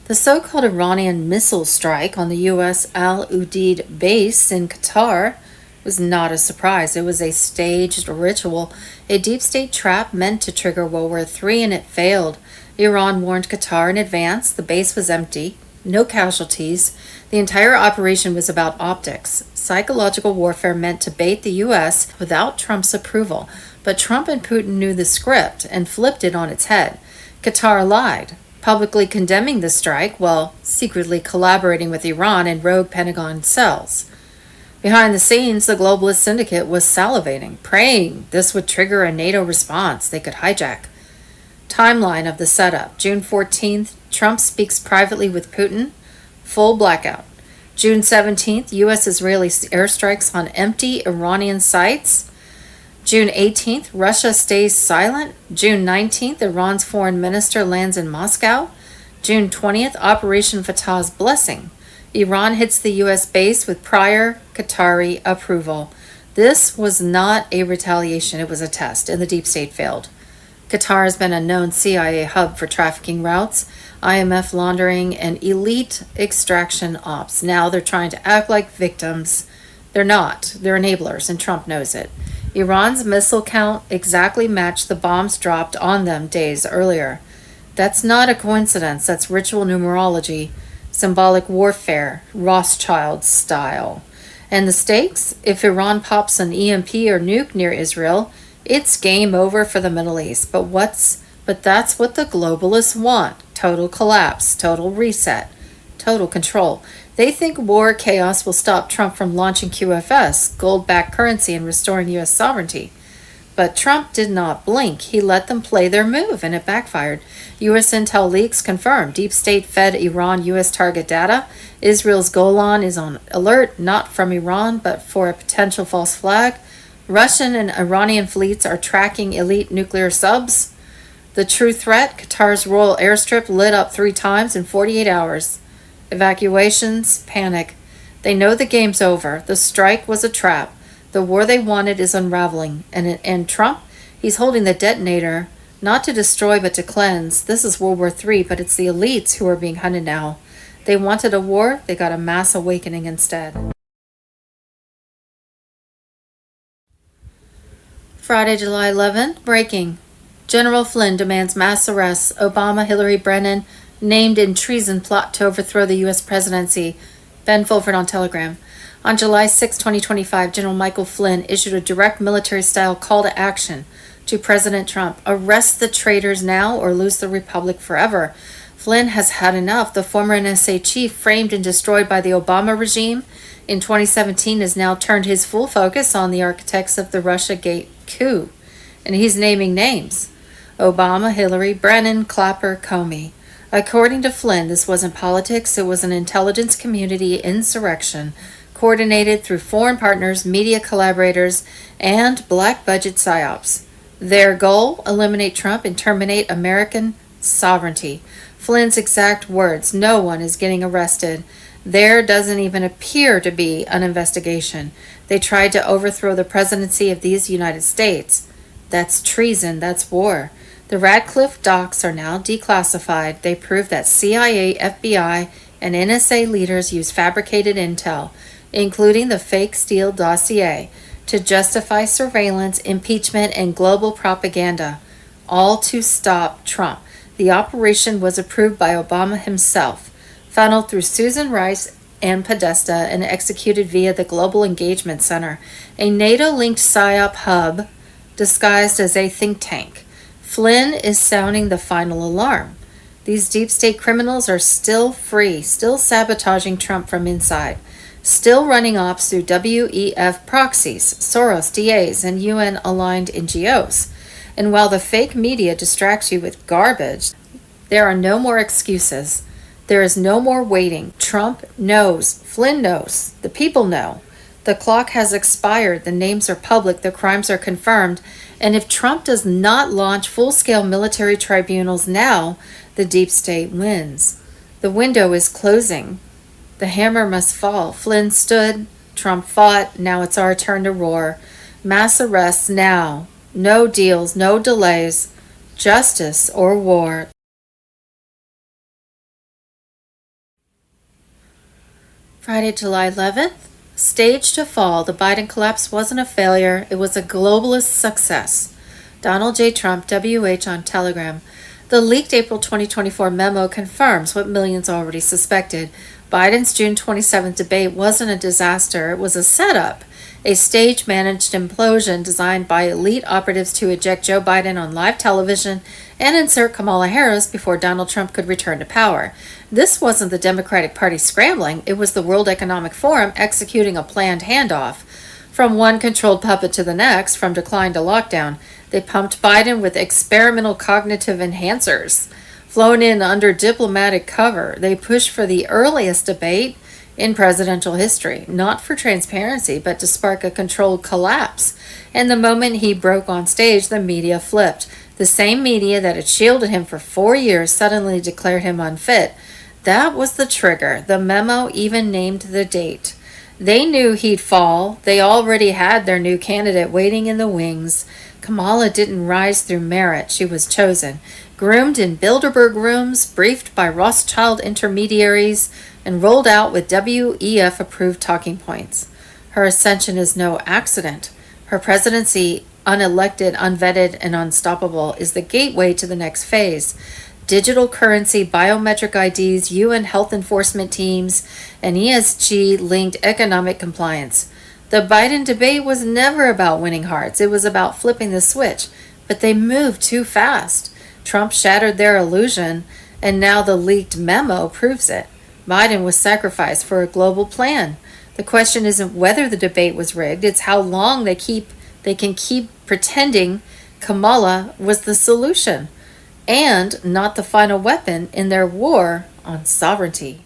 The so-called Iranian missile strike on the U.S. Al-Udeid base in Qatar was not a surprise. It was a staged ritual, a deep state trap meant to trigger World War III, and it failed. Iran warned Qatar in advance. The base was empty. No casualties. The entire operation was about optics. Psychological warfare meant to bait the U.S. without Trump's approval. But Trump and Putin knew the script and flipped it on its head. Qatar lied, publicly condemning the strike while secretly collaborating with Iran in rogue Pentagon cells. Behind the scenes, the globalist syndicate was salivating, praying this would trigger a NATO response they could hijack. Timeline of the setup. June 14th, Trump speaks privately with Putin. Full blackout. June 17th, U.S.-Israeli airstrikes on empty Iranian sites. June 18th, Russia stays silent. June 19th, Iran's foreign minister lands in Moscow. June 20th, Operation Fatah's blessing. Iran hits the U.S. base with prior Qatari approval. This was not a retaliation, it was a test, and the deep state failed. Qatar has been a known CIA hub for trafficking routes, IMF laundering, and elite extraction ops. Now they're trying to act like victims. They're not. They're enablers, and Trump knows it. Iran's missile count exactly matched the bombs dropped on them days earlier. That's not a coincidence. That's ritual numerology, symbolic warfare, Rothschild style. And the stakes? If Iran pops an EMP or nuke near Israel, it's game over for the Middle East. But that's what the globalists want. Total collapse, total reset, total control. They think war chaos will stop Trump from launching QFS, gold-backed currency, and restoring U.S. sovereignty. But Trump did not blink. He let them play their move, and it backfired. U.S. intel leaks confirmed. Deep state fed Iran U.S. target data. Israel's Golan is on alert, not from Iran, but for a potential false flag. Russian and Iranian fleets are tracking elite nuclear subs. The true threat, Qatar's royal airstrip lit up 3 times in 48 hours. Evacuations, panic. They know the game's over. The strike was a trap. The war they wanted is unraveling. And Trump, he's holding the detonator, not to destroy but to cleanse. This is World War III, but it's the elites who are being hunted now. They wanted a war, they got a mass awakening instead. Friday, July 11th, breaking. General Flynn demands mass arrests. Obama, Hillary, Brennan named in treason plot to overthrow the U.S. presidency. Ben Fulford on Telegram. On July 6, 2025, General Michael Flynn issued a direct military-style call to action to President Trump. Arrest the traitors now or lose the republic forever. Flynn has had enough. The former NSA chief, framed and destroyed by the Obama regime in 2017, has now turned his full focus on the architects of the Russiagate coup. And he's naming names. Obama, Hillary, Brennan, Clapper, Comey. According to Flynn, this wasn't politics, it was an intelligence community insurrection coordinated through foreign partners, media collaborators, and black budget psyops. Their goal, eliminate Trump and terminate American sovereignty. Flynn's exact words, no one is getting arrested. There doesn't even appear to be an investigation. They tried to overthrow the presidency of these United States. That's treason, that's war. The Radcliffe docs are now declassified. They prove that CIA, FBI, and NSA leaders use fabricated intel, including the fake Steele dossier, to justify surveillance, impeachment, and global propaganda, all to stop Trump. The operation was approved by Obama himself, funneled through Susan Rice and Podesta, and executed via the Global Engagement Center, a NATO-linked PSYOP hub disguised as a think tank. Flynn is sounding the final alarm. These deep state criminals are still free, still sabotaging Trump from inside, still running ops through WEF proxies, Soros, DAs, and UN-aligned NGOs. And while the fake media distracts you with garbage, there are no more excuses. There is no more waiting. Trump knows. Flynn knows. The people know. The clock has expired. The names are public. The crimes are confirmed. And if Trump does not launch full-scale military tribunals now, the deep state wins. The window is closing. The hammer must fall. Flynn stood. Trump fought. Now it's our turn to roar. Mass arrests now. No deals, no delays. Justice or war. Friday, July 11th. Stage to fall. The Biden collapse wasn't a failure. It was a globalist success. Donald J. Trump, WH on Telegram. The leaked April 2024 memo confirms what millions already suspected. Biden's June 27th debate wasn't a disaster. It was a setup, a stage-managed implosion designed by elite operatives to eject Joe Biden on live television and insert Kamala Harris before Donald Trump could return to power. This wasn't the Democratic Party scrambling. It was the World Economic Forum executing a planned handoff. From one controlled puppet to the next, from decline to lockdown, they pumped Biden with experimental cognitive enhancers. Flown in under diplomatic cover, they pushed for the earliest debate in presidential history, not for transparency, but to spark a controlled collapse. And the moment he broke on stage, the media flipped. The same media that had shielded him for 4 years suddenly declared him unfit. That was the trigger. The memo even named the date. They knew he'd fall. They already had their new candidate waiting in the wings. Kamala didn't rise through merit. She was chosen, groomed in Bilderberg rooms, briefed by Rothschild intermediaries, and rolled out with WEF-approved talking points. Her ascension is no accident. Her presidency, unelected, unvetted, and unstoppable, is the gateway to the next phase. Digital currency, biometric IDs, UN health enforcement teams, and ESG-linked economic compliance. The Biden debate was never about winning hearts. It was about flipping the switch. But they moved too fast. Trump shattered their illusion, and now the leaked memo proves it. Biden was sacrificed for a global plan. The question isn't whether the debate was rigged, it's how long they can keep pretending Kamala was the solution and not the final weapon in their war on sovereignty.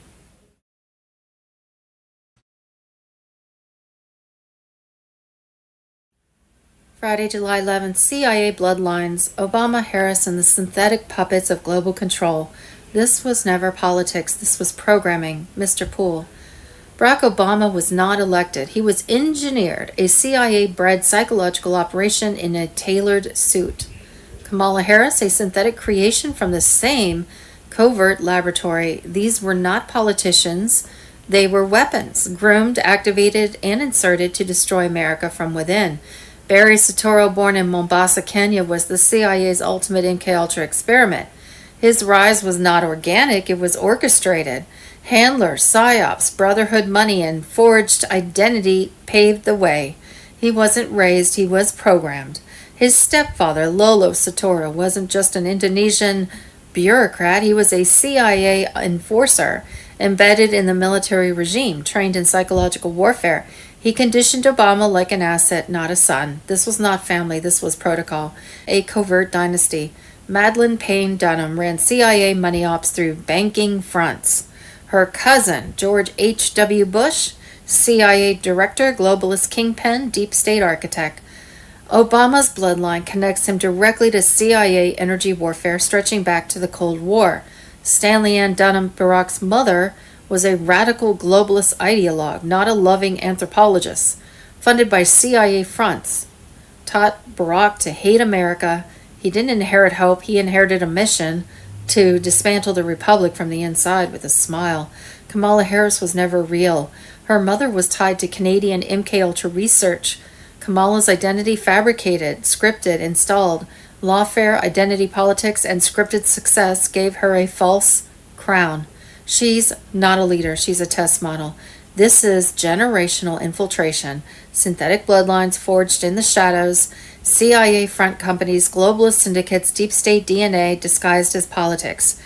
Friday, July 11th, CIA bloodlines, Obama, Harris, and the synthetic puppets of global control. This was never politics, this was programming. Mr. Poole. Barack Obama was not elected. He was engineered, a CIA-bred psychological operation in a tailored suit. Kamala Harris, a synthetic creation from the same covert laboratory. These were not politicians. They were weapons, groomed, activated, and inserted to destroy America from within. Barry Soetoro, born in Mombasa, Kenya, was the CIA's ultimate MKUltra experiment. His rise was not organic, it was orchestrated. Handlers, psyops, brotherhood money, and forged identity paved the way. He wasn't raised, he was programmed. His stepfather, Lolo Soetoro, wasn't just an Indonesian bureaucrat, he was a CIA enforcer, embedded in the military regime, trained in psychological warfare. He conditioned Obama like an asset, not a son. This was not family, this was protocol. A covert dynasty. Madeleine Payne Dunham ran CIA money ops through banking fronts. Her cousin, George H.W. Bush, CIA director, globalist kingpin, deep state architect. Obama's bloodline connects him directly to CIA energy warfare stretching back to the Cold War. Stanley Ann Dunham, Barack's mother, was a radical globalist ideologue, not a loving anthropologist, funded by CIA fronts. Taught Barack to hate America. He didn't inherit hope, he inherited a mission to dismantle the republic from the inside with a smile. Kamala Harris was never real. Her mother was tied to Canadian MKUltra research. Kamala's identity fabricated, scripted, installed. Lawfare, identity politics, and scripted success gave her a false crown. She's not a leader, she's a test model. This is generational infiltration, synthetic bloodlines forged in the shadows, CIA front companies, globalist syndicates, deep state DNA disguised as politics.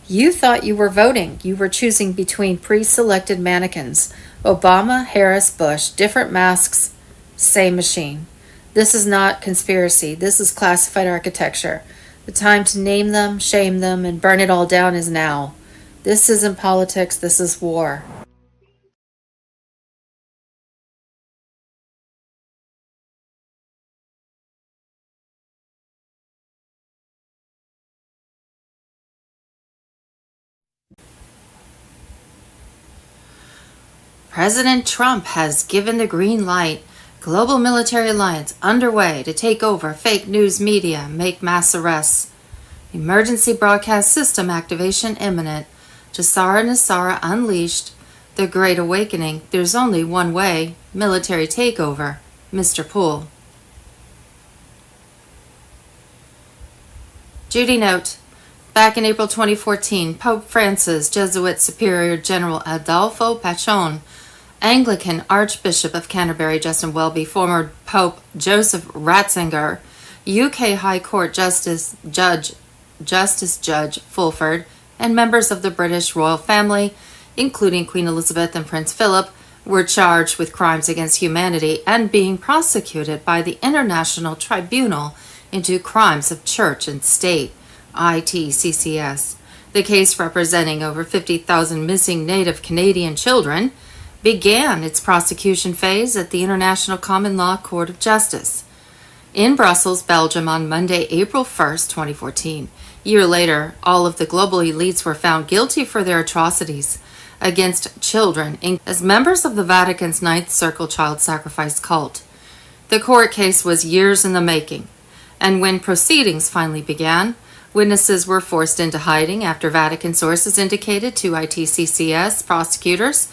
You thought you were voting. You were choosing between pre-selected mannequins. Obama, Harris, Bush, different masks, same machine. This is not conspiracy. This is classified architecture. The time to name them, shame them, and burn it all down is now. This isn't politics, this is war. President Trump has given the green light. Global military alliance underway to take over fake news media, make mass arrests. Emergency broadcast system activation imminent. Jassara Nassara unleashed. The Great Awakening. There's only one way. Military takeover. Mr. Poole. Judy note. Back in April 2014, Pope Francis, Jesuit Superior General Adolfo Pachon, Anglican Archbishop of Canterbury Justin Welby, former Pope Joseph Ratzinger, UK High Court Justice Judge Fulford, and members of the British royal family, including Queen Elizabeth and Prince Philip, were charged with crimes against humanity and being prosecuted by the International Tribunal into Crimes of Church and State, ITCCS. The case, representing over 50,000 missing Native Canadian children, began its prosecution phase at the International Common Law Court of Justice in Brussels, Belgium on Monday, April 1st, 2014. A year later, all of the global elites were found guilty for their atrocities. against children as members of the Vatican's Ninth Circle child sacrifice cult. The court case was years in the making, and when proceedings finally began, witnesses were forced into hiding after Vatican sources indicated to ITCCS prosecutors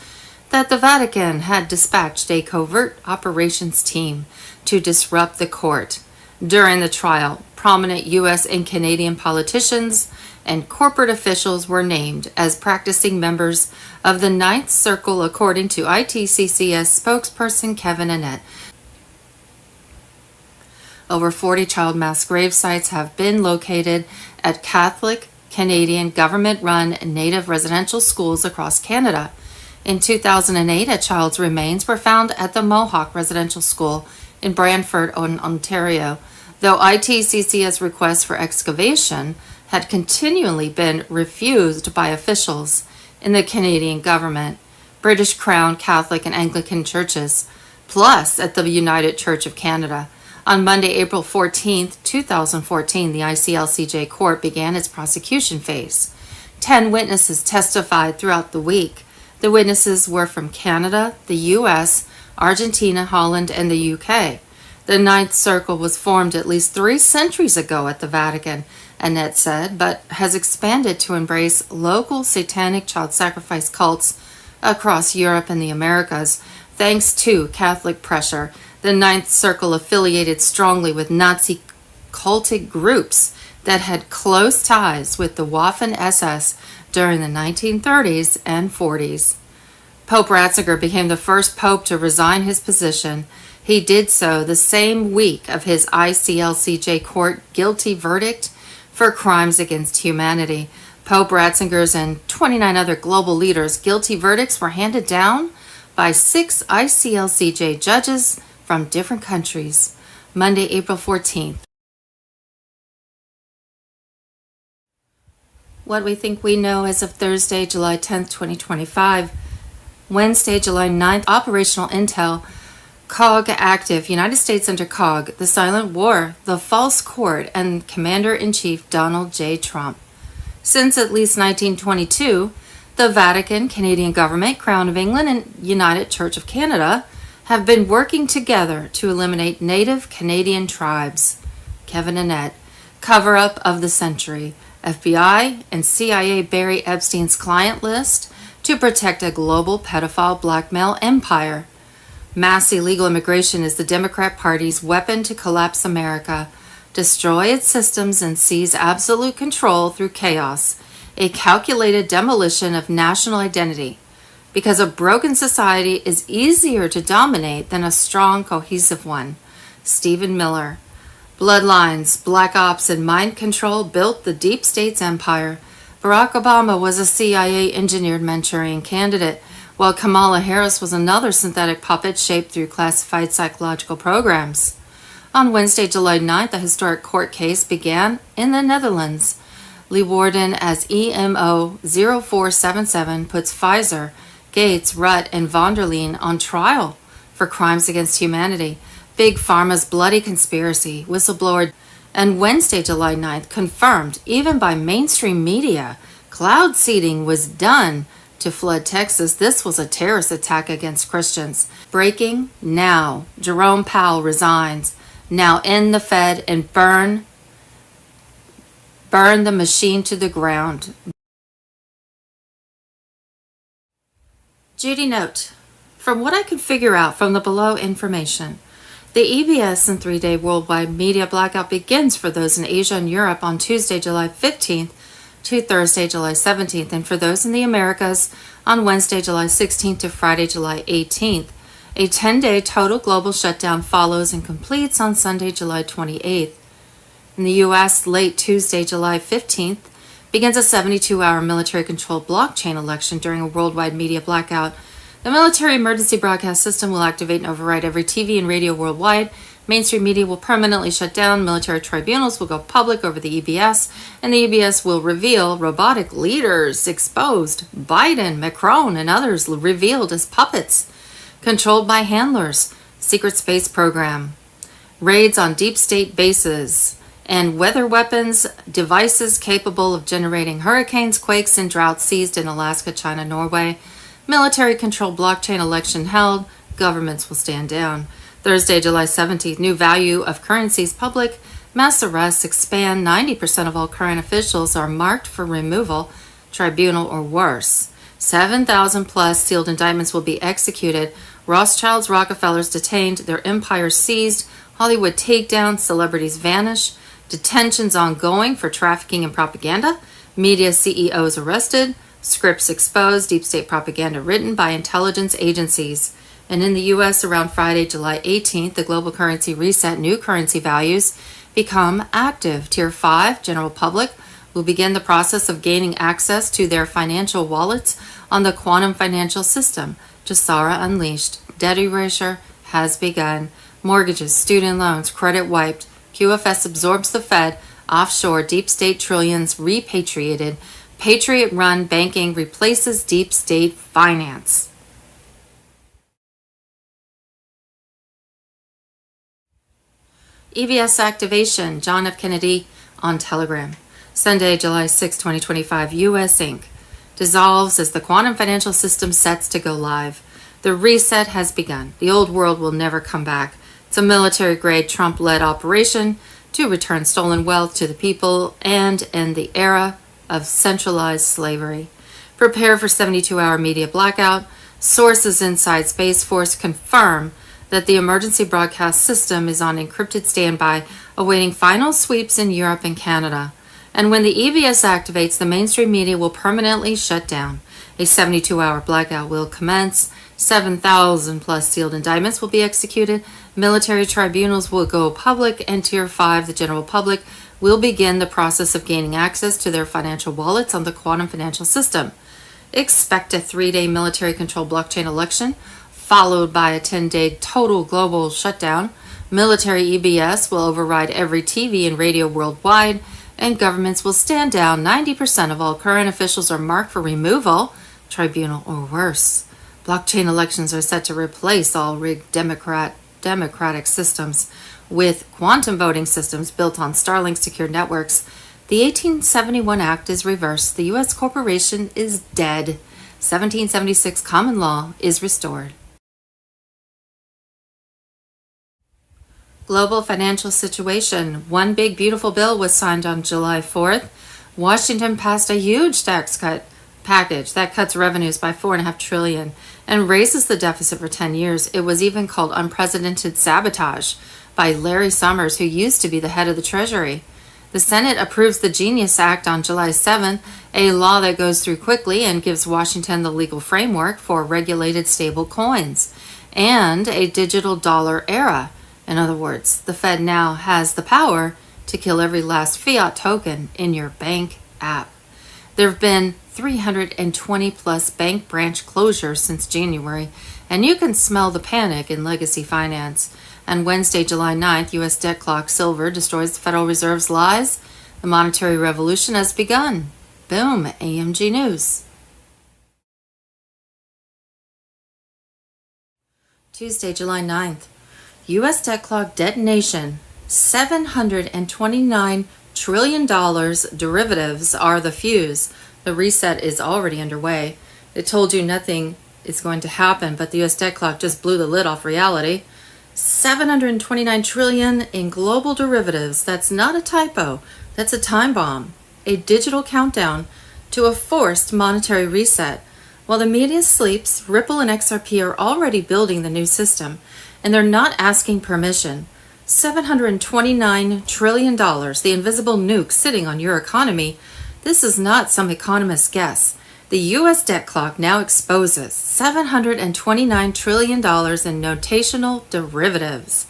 that the Vatican had dispatched a covert operations team to disrupt the court. During the trial, prominent U.S. and Canadian politicians and corporate officials were named as practicing members of the Ninth Circle, according to ITCCS spokesperson Kevin Annett. Over 40 child mass grave sites have been located at Catholic, Canadian, government-run Native residential schools across Canada. In 2008, a child's remains were found at the Mohawk Residential School in Brantford, Ontario, though ITCC's requests for excavation had continually been refused by officials in the Canadian government, British Crown, Catholic, and Anglican churches, plus at the United Church of Canada. On Monday, April 14, 2014, the ICLCJ court began its prosecution phase. 10 witnesses testified throughout the week. The witnesses were from Canada, the U.S., Argentina, Holland, and the UK. The Ninth Circle was formed at least 3 centuries ago at the Vatican, Annette said, but has expanded to embrace local satanic child sacrifice cults across Europe and the Americas. Thanks to Catholic pressure, the Ninth Circle affiliated strongly with Nazi cultic groups that had close ties with the Waffen SS during the 1930s and 40s. Pope Ratzinger became the first pope to resign his position. He did so the same week of his ICLCJ court guilty verdict for crimes against humanity. Pope Ratzinger's and 29 other global leaders' guilty verdicts were handed down by 6 ICLCJ judges from different countries. Monday, April 14th. What we think we know as of Thursday, July 10th, 2025. Wednesday, July 9th, operational intel. COG active, United States under COG, the silent war, the false court, and Commander-in-Chief Donald J. Trump. Since at least 1922, the Vatican, Canadian government, Crown of England, and United Church of Canada have been working together to eliminate Native Canadian tribes. Kevin Annett, cover-up of the century. FBI and CIA bury Epstein's client list to protect a global pedophile blackmail empire. Mass illegal immigration is the Democrat Party's weapon to collapse America, destroy its systems, and seize absolute control through chaos, a calculated demolition of national identity. Because a broken society is easier to dominate than a strong, cohesive one. Stephen Miller. Bloodlines, black ops, and mind control built the deep state's empire. Barack Obama was a CIA-engineered Manchurian candidate, while Kamala Harris was another synthetic puppet shaped through classified psychological programs. On Wednesday, July 9th, a historic court case began in the Netherlands. Leeuwarden as EMO 0477 puts Pfizer, Gates, Rutt, and von der Leyen on trial for crimes against humanity. Big Pharma's bloody conspiracy, whistleblower, and Wednesday, July 9th, confirmed, even by mainstream media, cloud seeding was done to flood Texas. This was a terrorist attack against Christians. Breaking now. Jerome Powell resigns. Now end the Fed and burn the machine to the ground. Judy note, from what I can figure out from the below information, the EBS and 3-day worldwide media blackout begins for those in Asia and Europe on Tuesday, July 15th to Thursday, July 17th, and for those in the Americas on Wednesday, July 16th to Friday, July 18th. A 10-day total global shutdown follows and completes on Sunday, July 28th. In the U.S., late Tuesday, July 15th, begins a 72-hour military-controlled blockchain election during a worldwide media blackout. The military emergency broadcast system will activate and override every TV and radio worldwide. Mainstream media will permanently shut down. Military tribunals will go public over the EBS, and the EBS will reveal robotic leaders exposed. Biden, Macron, and others revealed as puppets, controlled by handlers. Secret space program. Raids on deep state bases. And weather weapons, devices capable of generating hurricanes, quakes, and droughts seized in Alaska, China, Norway. Military-controlled blockchain election held. Governments will stand down. Thursday, July 17th, new value of currencies public. Mass arrests expand. 90% of all current officials are marked for removal, tribunal, or worse. 7,000 plus sealed indictments will be executed. Rothschilds, Rockefellers detained, their empires seized. Hollywood takedown, celebrities vanish. Detentions ongoing for trafficking and propaganda. Media CEOs arrested. Scripts exposed. Deep state propaganda written by intelligence agencies. And in the U.S. around Friday, July 18th, the global currency reset. New currency values become active. Tier 5, general public, will begin the process of gaining access to their financial wallets on the quantum financial system. Jassara unleashed. Debt erasure has begun. Mortgages, student loans, credit wiped. QFS absorbs the Fed. Offshore, deep state trillions repatriated. Patriot-run banking replaces deep state finance. EVS activation, John F. Kennedy on Telegram. Sunday, July 6, 2025, U.S. Inc. dissolves as the quantum financial system sets to go live. The reset has begun. The old world will never come back. It's a military-grade Trump-led operation to return stolen wealth to the people and end the era of centralized slavery. Prepare for 72-hour media blackout. Sources inside Space Force confirm that the emergency broadcast system is on encrypted standby, awaiting final sweeps in Europe and Canada. And when the EVS activates, the mainstream media will permanently shut down. A 72-hour blackout will commence. 7,000 plus sealed indictments will be executed. Military tribunals will go public, and Tier 5, the general public, will begin the process of gaining access to their financial wallets on the quantum financial system. Expect a 3-day military-controlled blockchain election, followed by a 10-day total global shutdown. Military EBS will override every TV and radio worldwide, and governments will stand down. 90% of all current officials are marked for removal, tribunal, or worse. Blockchain elections are set to replace all rigged democratic systems with quantum voting systems built on Starlink secured networks. The 1871 Act is reversed. The U.S. corporation is dead. 1776 common law is restored. Global financial situation. One big beautiful bill was signed on July 4th. Washington passed a huge tax cut package that cuts revenues by $4.5 trillion and raises the deficit for 10 years. It was even called unprecedented sabotage by Larry Summers, who used to be the head of the Treasury. The Senate approves the Genius Act on July 7th, a law that goes through quickly and gives Washington the legal framework for regulated stable coins and a digital dollar era. In other words, the Fed now has the power to kill every last fiat token in your bank app. There have been 320 plus bank branch closures since January, and you can smell the panic in legacy finance. And Wednesday, July 9th, U.S. debt clock silver destroys the Federal Reserve's lies. The monetary revolution has begun. Boom, AMG News. Tuesday, July 9th. U.S. debt clock detonation. $729 trillion derivatives are the fuse. The reset is already underway. It told you nothing is going to happen, but the U.S. debt clock just blew the lid off reality. 729 trillion in global derivatives. That's not a typo. That's a time bomb. A digital countdown to a forced monetary reset. While the media sleeps, Ripple and XRP are already building the new system, and they're not asking permission. $729 trillion, the invisible nuke sitting on your economy. This is not some economist's guess. The U.S. debt clock now exposes $729 trillion in notational derivatives.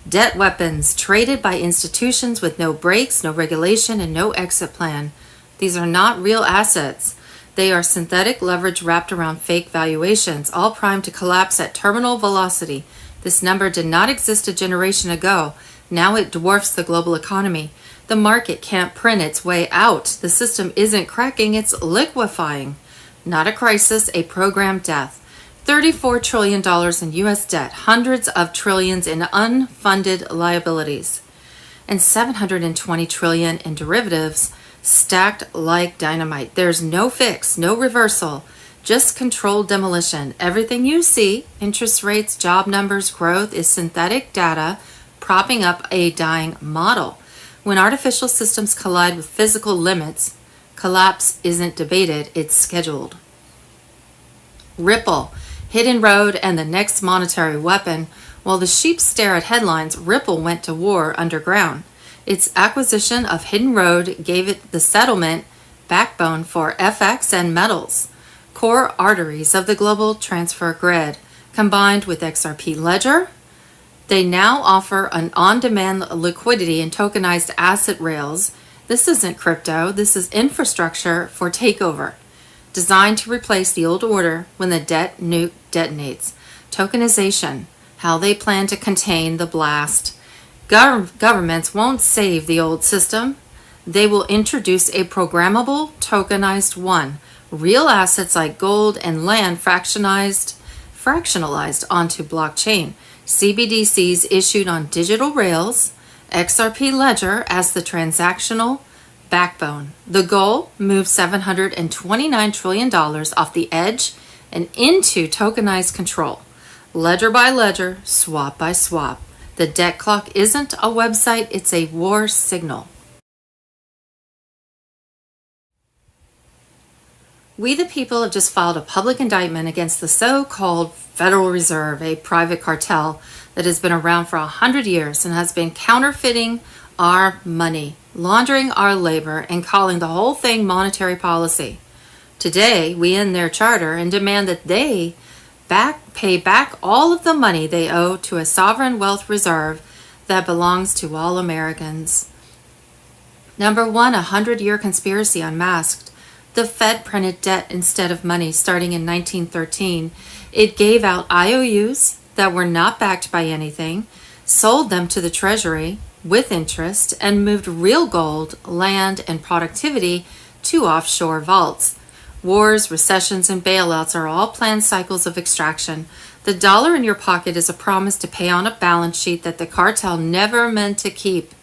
Debt weapons traded by institutions with no brakes, no regulation, and no exit plan. These are not real assets. They are synthetic leverage wrapped around fake valuations, all primed to collapse at terminal velocity. This number did not exist a generation ago. Now it dwarfs the global economy. The market can't print its way out. The system isn't cracking, it's liquefying. Not a crisis, a programmed death. $34 trillion in U.S. debt, hundreds of trillions in unfunded liabilities, and $720 trillion in derivatives stacked like dynamite. There's no fix, no reversal. just controlled demolition. Everything you see, interest rates, job numbers, growth, is synthetic data propping up a dying model. When artificial systems collide with physical limits, collapse isn't debated, it's scheduled. Ripple, Hidden Road, and the next monetary weapon. While the sheep stare at headlines, Ripple went to war underground. Its acquisition of Hidden Road gave it the settlement backbone for FX and metals, core arteries of the global transfer grid. Combined with XRP Ledger, they now offer an on-demand liquidity and tokenized asset rails. This isn't crypto, this is infrastructure for takeover, designed to replace the old order when the debt nuke detonates. Tokenization, how they plan to contain the blast. Governments won't save the old system. They will introduce a programmable, tokenized one. Real assets like gold and land fractionalized onto blockchain. CBDCs issued on digital rails. XRP Ledger as the transactional backbone. The goal, move $729 trillion off the edge and into tokenized control. Ledger by ledger, swap by swap. The debt clock isn't a website, it's a war signal. We the people have just filed a public indictment against the so-called Federal Reserve, a private cartel that has been around for 100 years and has been counterfeiting our money, laundering our labor, and calling the whole thing monetary policy. Today, we end their charter and demand that they pay back all of the money they owe to a sovereign wealth reserve that belongs to all Americans. Number one, 100-year conspiracy unmasked. The Fed printed debt instead of money starting in 1913. It gave out IOUs that were not backed by anything, sold them to the Treasury with interest, and moved real gold, land, and productivity to offshore vaults. Wars, recessions, and bailouts are all planned cycles of extraction. The dollar in your pocket is a promise to pay on a balance sheet that the cartel never meant to keep.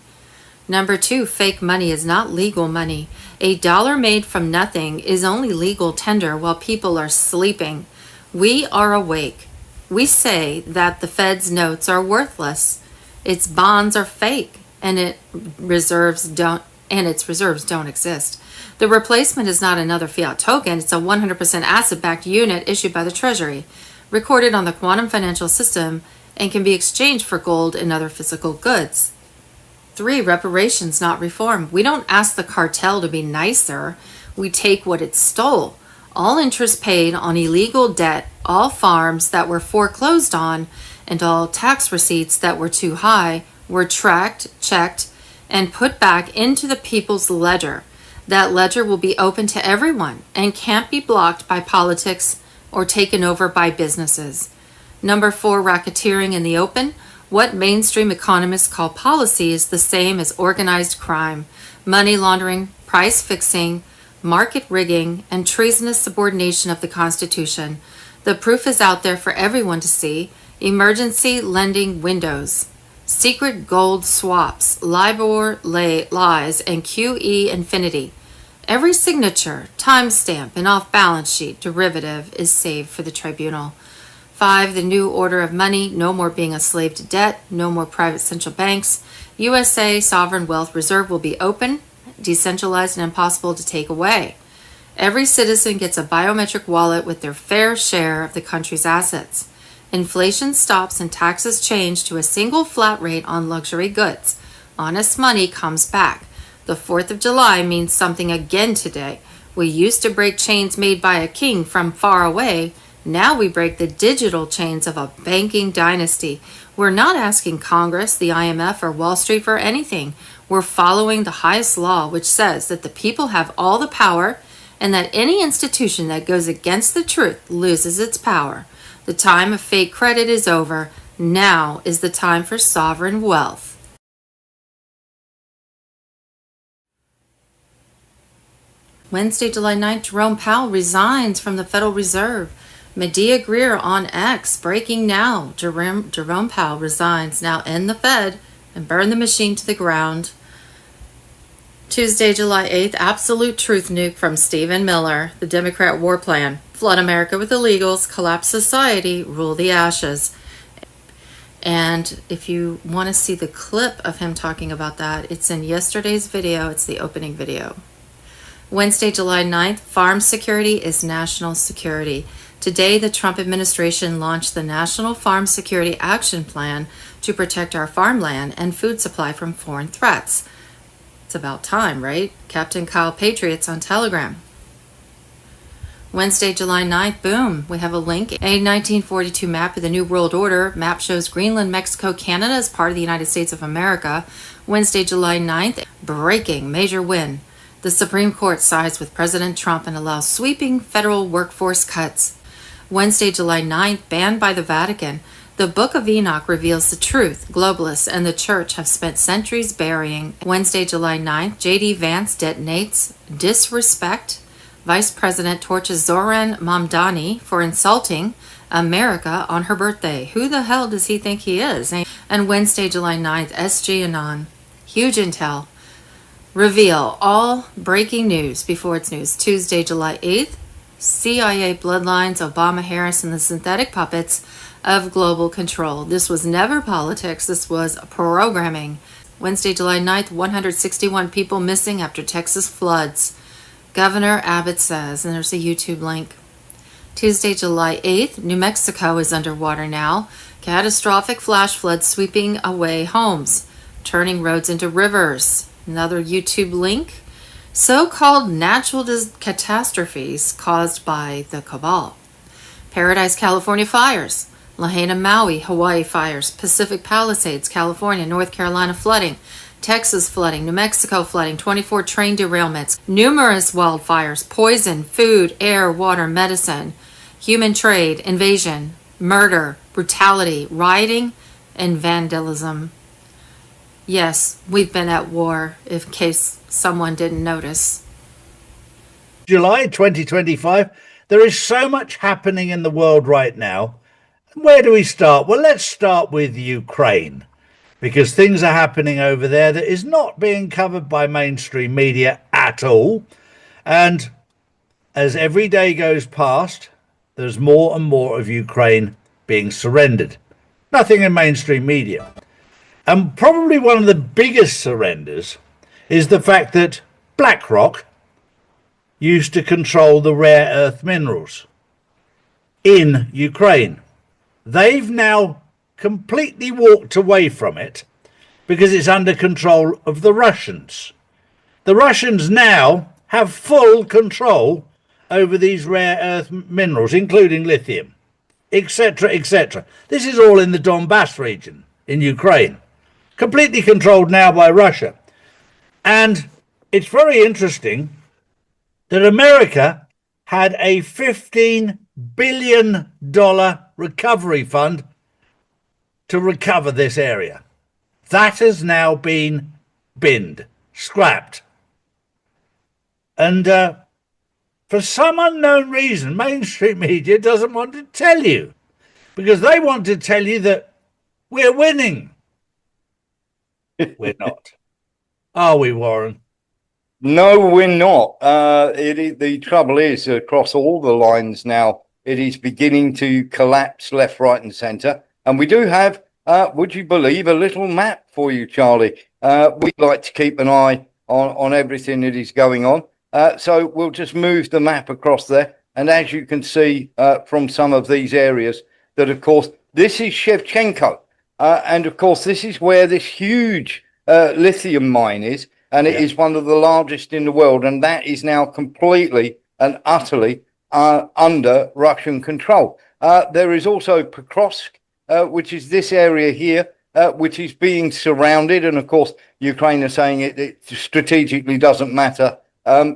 Number two, fake money is not legal money. A dollar made from nothing is only legal tender while people are sleeping. We are awake. We say that the Fed's notes are worthless. Its bonds are fake, and its reserves don't exist. The replacement is not another fiat token, it's a 100% asset-backed unit issued by the Treasury, recorded on the quantum financial system, and can be exchanged for gold and other physical goods. 3. Reparations, not reform. We don't ask the cartel to be nicer. We take what it stole. All interest paid on illegal debt, all farms that were foreclosed on, and all tax receipts that were too high were tracked, checked, and put back into the people's ledger. That ledger will be open to everyone and can't be blocked by politics or taken over by businesses. Number 4, racketeering in the open. What mainstream economists call policy is the same as organized crime, money laundering, price fixing, market rigging, and treasonous subordination of the Constitution. The proof is out there for everyone to see. Emergency lending windows, secret gold swaps, LIBOR lies, and QE infinity. Every signature, timestamp, and off-balance sheet derivative is saved for the tribunal. 5. The new order of money, no more being a slave to debt, no more private central banks. USA Sovereign Wealth Reserve will be open, decentralized, and impossible to take away. Every citizen gets a biometric wallet with their fair share of the country's assets. Inflation stops and taxes change to a single flat rate on luxury goods. Honest money comes back. The 4th of July means something again today. We used to break chains made by a king from far away. Now we break the digital chains of a banking dynasty. We're not asking Congress, the IMF, or Wall Street for anything. We're following the highest law, which says that the people have all the power and that any institution that goes against the truth loses its power. The time of fake credit is over. Now is the time for sovereign wealth. Wednesday, July 9th, Jerome Powell resigns from the Federal Reserve. Medea Greer on X, breaking now. Jerome Powell resigns. Now end the Fed and burn the machine to the ground. Tuesday, July 8th, absolute truth nuke from Stephen Miller, the Democrat war plan. Flood America with illegals, collapse society, rule the ashes. And if you want to see the clip of him talking about that, it's in yesterday's video. It's the opening video. Wednesday, July 9th, farm security is national security. Today, the Trump administration launched the National Farm Security Action Plan to protect our farmland and food supply from foreign threats. It's about time, right? Captain Kyle Patriots on Telegram. Wednesday, July 9th, boom, we have a link. A 1942 map of the New World Order. Map shows Greenland, Mexico, Canada as part of the United States of America. Wednesday, July 9th, breaking major win. The Supreme Court sides with President Trump and allows sweeping federal workforce cuts. Wednesday, July 9th, banned by the Vatican. The Book of Enoch reveals the truth globalists and the church have spent centuries burying. Wednesday, July 9th, J.D. Vance detonates disrespect. Vice President torches Zoran Mamdani for insulting America on her birthday. Who the hell does he think he is? And Wednesday, July 9th, SG Anon. Huge intel. Reveal all breaking news before it's news. Tuesday, July 8th, CIA bloodlines, Obama, Harris, and the synthetic puppets of global control. This was never politics. This was programming. Wednesday, July 9th, 161 people missing after Texas floods. Governor Abbott says, and there's a YouTube link. Tuesday, July 8th, New Mexico is underwater now. Catastrophic flash floods sweeping away homes, turning roads into rivers. Another YouTube link. So-called natural catastrophes caused by the cabal. Paradise, California fires. Lahaina, Maui, Hawaii fires. Pacific Palisades, California, North Carolina flooding. Texas flooding, New Mexico flooding, 24 train derailments, numerous wildfires, poison, food, air, water, medicine, human trade, invasion, murder, brutality, rioting, and vandalism. Yes, we've been at war, in case someone didn't notice. July 2025, there is so much happening in the world right now. Where do we start? Well, let's start with Ukraine, because things are happening over there that is not being covered by mainstream media at all. And as every day goes past, there's more and more of Ukraine being surrendered. Nothing in mainstream media. And probably one of the biggest surrenders is the fact that BlackRock used to control the rare earth minerals in Ukraine. They've now completely walked away from it because it's under control of the Russians. The Russians now have full control over these rare earth minerals, including lithium, etc., etc. This is all in the Donbass region in Ukraine, completely controlled now by Russia. And it's very interesting that America had a $15 billion recovery fund to recover this area. That has now been binned, scrapped. And for some unknown reason, mainstream media doesn't want to tell you, because they want to tell you that we're winning. We're not. Are we, Warren? No, we're not. The trouble is, across all the lines now, it is beginning to collapse left, right, and centre. And we do have, would you believe, a little map for you, Charlie. We like to keep an eye on everything that is going on. So we'll just move the map across there. And as you can see from some of these areas, that, of course, this is Shevchenko. And, of course, this is where this huge lithium mine is. And it is one of the largest in the world. And that is now completely and utterly under Russian control. There is also Pokrovsk, which is this area here, which is being surrounded. And, of course, Ukraine are saying it strategically doesn't matter.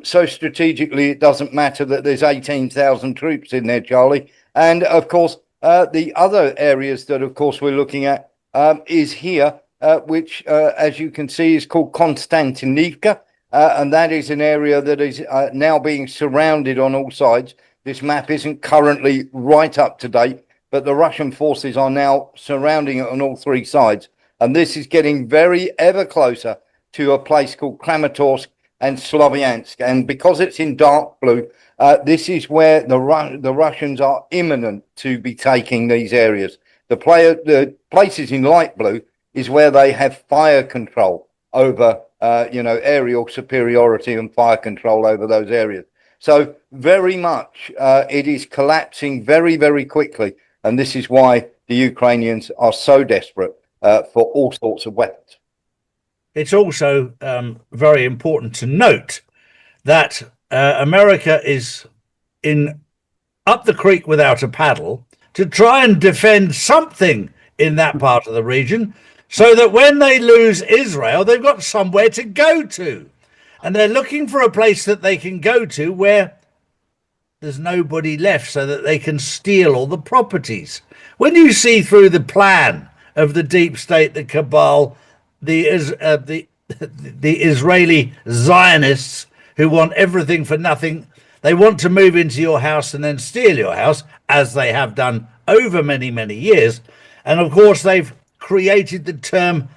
So strategically, it doesn't matter that there's 18,000 troops in there, Charlie. And, of course, the other areas that, of course, we're looking at is here, which, as you can see, is called Konstantinivka. And that is an area that is now being surrounded on all sides. This map isn't currently right up to date, but the Russian forces are now surrounding it on all three sides. And this is getting very ever closer to a place called Kramatorsk and Slavyansk. And because it's in dark blue, this is where the Russians are imminent to be taking these areas. The places in light blue is where they have fire control over, aerial superiority and fire control over those areas. So very much it is collapsing very, very quickly. And this is why the Ukrainians are so desperate for all sorts of weapons. It's also very important to note that America is in up the creek without a paddle to try and defend something in that part of the region, so that when they lose Israel, they've got somewhere to go to. And they're looking for a place that they can go to where there's nobody left, so that they can steal all the properties. When you see through the plan of the deep state, the cabal, the Israeli Zionists who want everything for nothing, they want to move into your house and then steal your house, as they have done over many, many years. And of course, they've created the term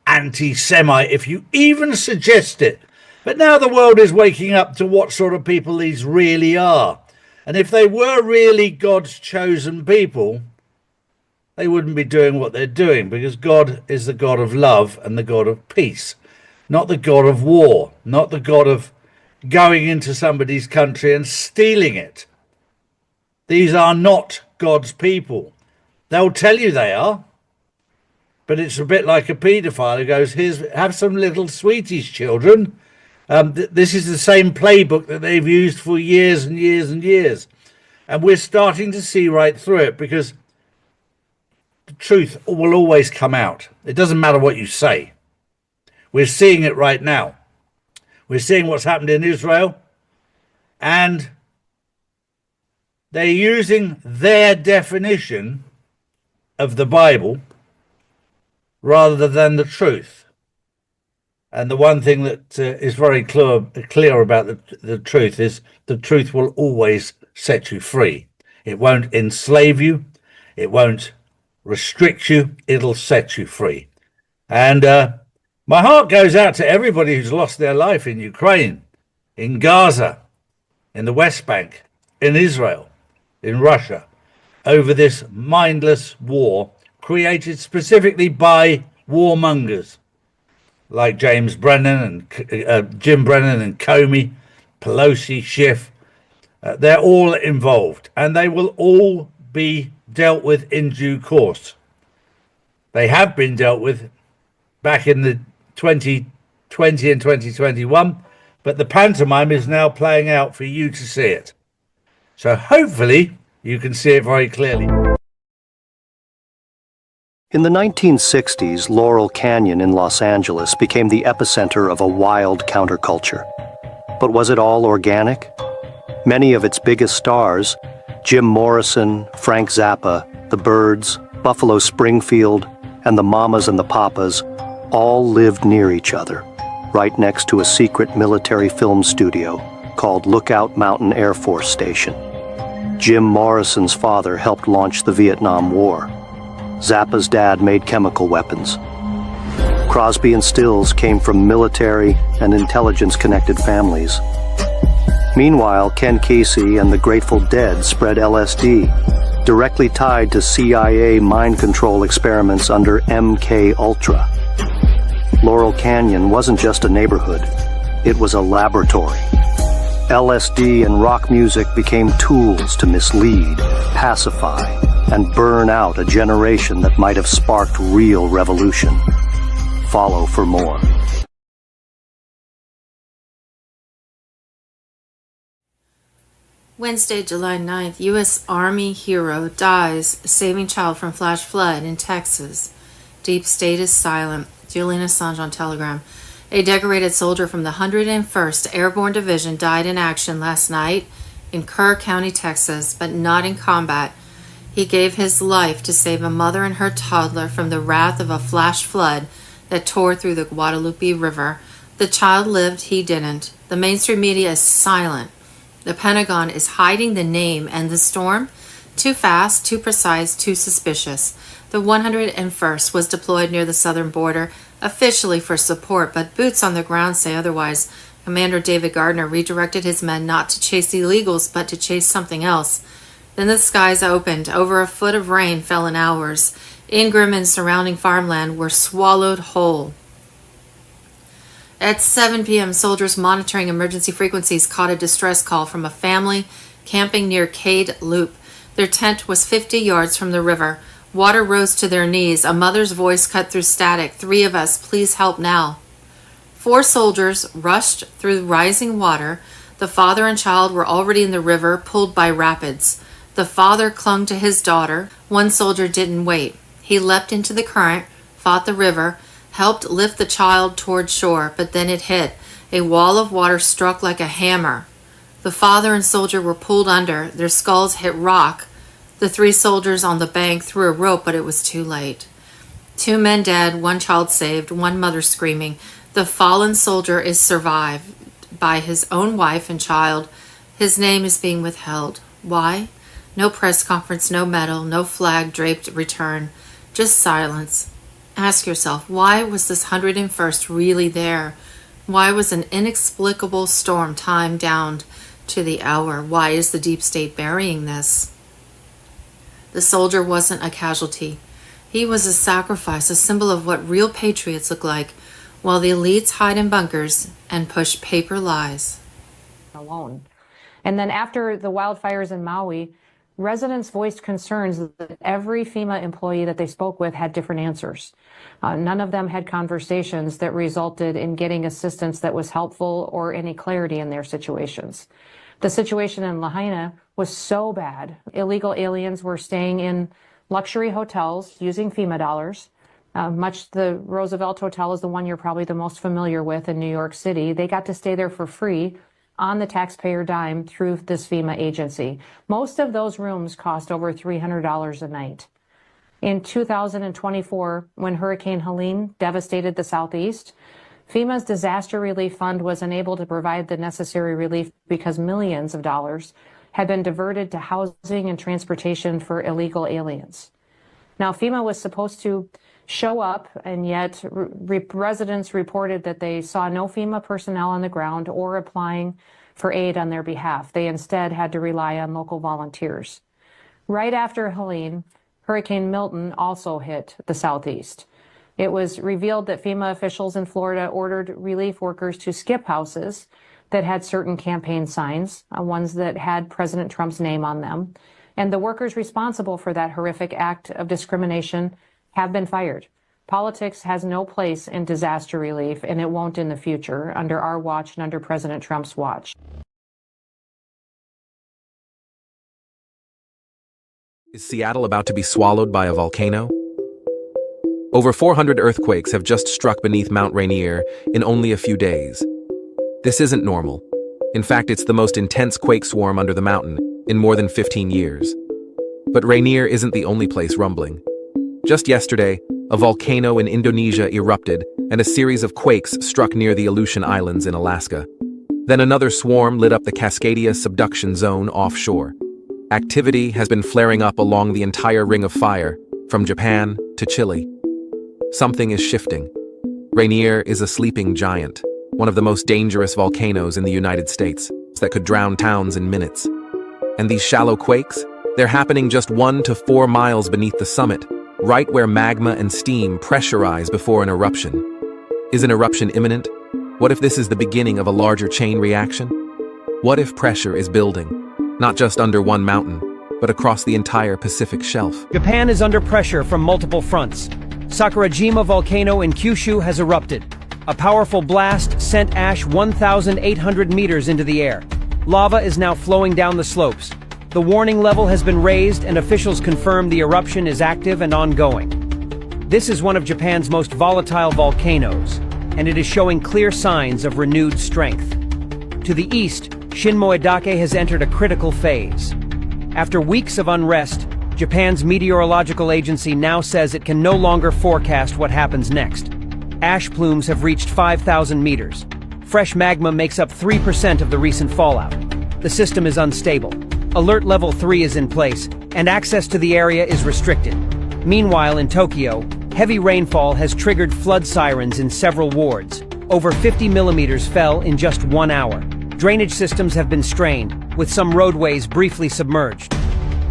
anti-Semite, if you even suggest it. But now the world is waking up to what sort of people these really are. And if they were really God's chosen people, they wouldn't be doing what they're doing, because God is the God of love and the God of peace, not the God of war, not the God of going into somebody's country and stealing it. These are not God's people. They'll tell you they are, but it's a bit like a paedophile who goes, have some little sweeties, children. This is the same playbook that they've used for years and years and years. And we're starting to see right through it, because the truth will always come out. It doesn't matter what you say. We're seeing it right now. We're seeing what's happened in Israel, and they're using their definition of the Bible rather than the truth. And the one thing that is very clear about the truth is the truth will always set you free. It won't enslave you. It won't restrict you. It'll set you free. And my heart goes out to everybody who's lost their life in Ukraine, in Gaza, in the West Bank, in Israel, in Russia, over this mindless war created specifically by warmongers like James Brennan and Jim Brennan and Comey, Pelosi, Schiff. They're all involved, and they will all be dealt with in due course. They have been dealt with back in the 2020 and 2021, but the pantomime is now playing out for you to see it. So hopefully you can see it very clearly. In the 1960s, Laurel Canyon in Los Angeles became the epicenter of a wild counterculture. But was it all organic? Many of its biggest stars, Jim Morrison, Frank Zappa, the Byrds, Buffalo Springfield, and the Mamas and the Papas, all lived near each other, right next to a secret military film studio called Lookout Mountain Air Force Station. Jim Morrison's father helped launch the Vietnam War. Zappa's dad made chemical weapons. Crosby and Stills came from military and intelligence-connected families. Meanwhile, Ken Kesey and the Grateful Dead spread LSD, directly tied to CIA mind control experiments under MK Ultra. Laurel Canyon wasn't just a neighborhood, it was a laboratory. LSD and rock music became tools to mislead, pacify, and burn out a generation that might have sparked real revolution. Follow for more. Wednesday, July 9th, U.S. Army hero dies saving child from flash flood in Texas. Deep state is silent. Julian Assange on Telegram. A decorated soldier from the 101st Airborne Division died in action last night in Kerr County, Texas, but not in combat. He gave his life to save a mother and her toddler from the wrath of a flash flood that tore through the Guadalupe River. The child lived, he didn't. The mainstream media is silent. The Pentagon is hiding the name and the storm. Too fast, too precise, too suspicious. The 101st was deployed near the southern border, officially for support, but boots on the ground say otherwise. Commander David Gardner redirected his men not to chase illegals, but to chase something else. Then the skies opened. Over a foot of rain fell in hours. Ingram and surrounding farmland were swallowed whole. At 7 p.m., soldiers monitoring emergency frequencies caught a distress call from a family camping near Cade Loop. Their tent was 50 yards from the river. Water rose to their knees. A mother's voice cut through static. 3 of us, please help now. 4 soldiers rushed through rising water. The father and child were already in the river, pulled by rapids. The father clung to his daughter. 1 soldier didn't wait. He leapt into the current, fought the river, helped lift the child toward shore, but then it hit. A wall of water struck like a hammer. The father and soldier were pulled under. Their skulls hit rock. The 3 soldiers on the bank threw a rope, but it was too late. 2 men dead, 1 child saved, 1 mother screaming. The fallen soldier is survived by his own wife and child. His name is being withheld. Why? No press conference, no medal, no flag draped return. Just silence. Ask yourself, why was this 101st really there? Why was an inexplicable storm timed down to the hour? Why is the deep state burying this? The soldier wasn't a casualty. He was a sacrifice, a symbol of what real patriots look like, while the elites hide in bunkers and push paper lies. Alone. And then after the wildfires in Maui, residents voiced concerns that every FEMA employee that they spoke with had different answers. None of them had conversations that resulted in getting assistance that was helpful or any clarity in their situations. The situation in Lahaina was so bad. Illegal aliens were staying in luxury hotels using FEMA dollars. The Roosevelt Hotel is the one you're probably the most familiar with in New York City. They got to stay there for free on the taxpayer dime through this FEMA agency. Most of those rooms cost over $300 a night. In 2024, when Hurricane Helene devastated the Southeast, FEMA's Disaster Relief Fund was unable to provide the necessary relief because millions of dollars had been diverted to housing and transportation for illegal aliens. Now, FEMA was supposed to show up, and yet residents reported that they saw no FEMA personnel on the ground or applying for aid on their behalf. They instead had to rely on local volunteers. Right after Helene, Hurricane Milton also hit the Southeast. It was revealed that FEMA officials in Florida ordered relief workers to skip houses that had certain campaign signs, ones that had President Trump's name on them. And the workers responsible for that horrific act of discrimination have been fired. Politics has no place in disaster relief, and it won't in the future under our watch and under President Trump's watch. Is Seattle about to be swallowed by a volcano? Over 400 earthquakes have just struck beneath Mount Rainier in only a few days. This isn't normal. In fact, it's the most intense quake swarm under the mountain in more than 15 years. But Rainier isn't the only place rumbling. Just yesterday, a volcano in Indonesia erupted and a series of quakes struck near the Aleutian Islands in Alaska. Then another swarm lit up the Cascadia subduction zone offshore. Activity has been flaring up along the entire Ring of Fire, from Japan to Chile. Something is shifting. Rainier is a sleeping giant, one of the most dangerous volcanoes in the United States, that could drown towns in minutes. And these shallow quakes, they're happening just 1 to 4 miles beneath the summit, right where magma and steam pressurize before an eruption. Is an eruption imminent? What if this is the beginning of a larger chain reaction? What if pressure is building, not just under one mountain, but across the entire Pacific shelf? Japan is under pressure from multiple fronts. Sakurajima volcano in Kyushu has erupted. A powerful blast sent ash 1,800 meters into the air. Lava is now flowing down the slopes. The warning level has been raised and officials confirm the eruption is active and ongoing. This is one of Japan's most volatile volcanoes, and it is showing clear signs of renewed strength. To the east, Shinmoedake has entered a critical phase. After weeks of unrest, Japan's meteorological agency now says it can no longer forecast what happens next. Ash plumes have reached 5,000 meters. Fresh magma makes up 3% of the recent fallout. The system is unstable. Alert level 3 is in place, and access to the area is restricted. Meanwhile, in Tokyo, heavy rainfall has triggered flood sirens in several wards. Over 50 millimeters fell in just 1 hour. Drainage systems have been strained, with some roadways briefly submerged.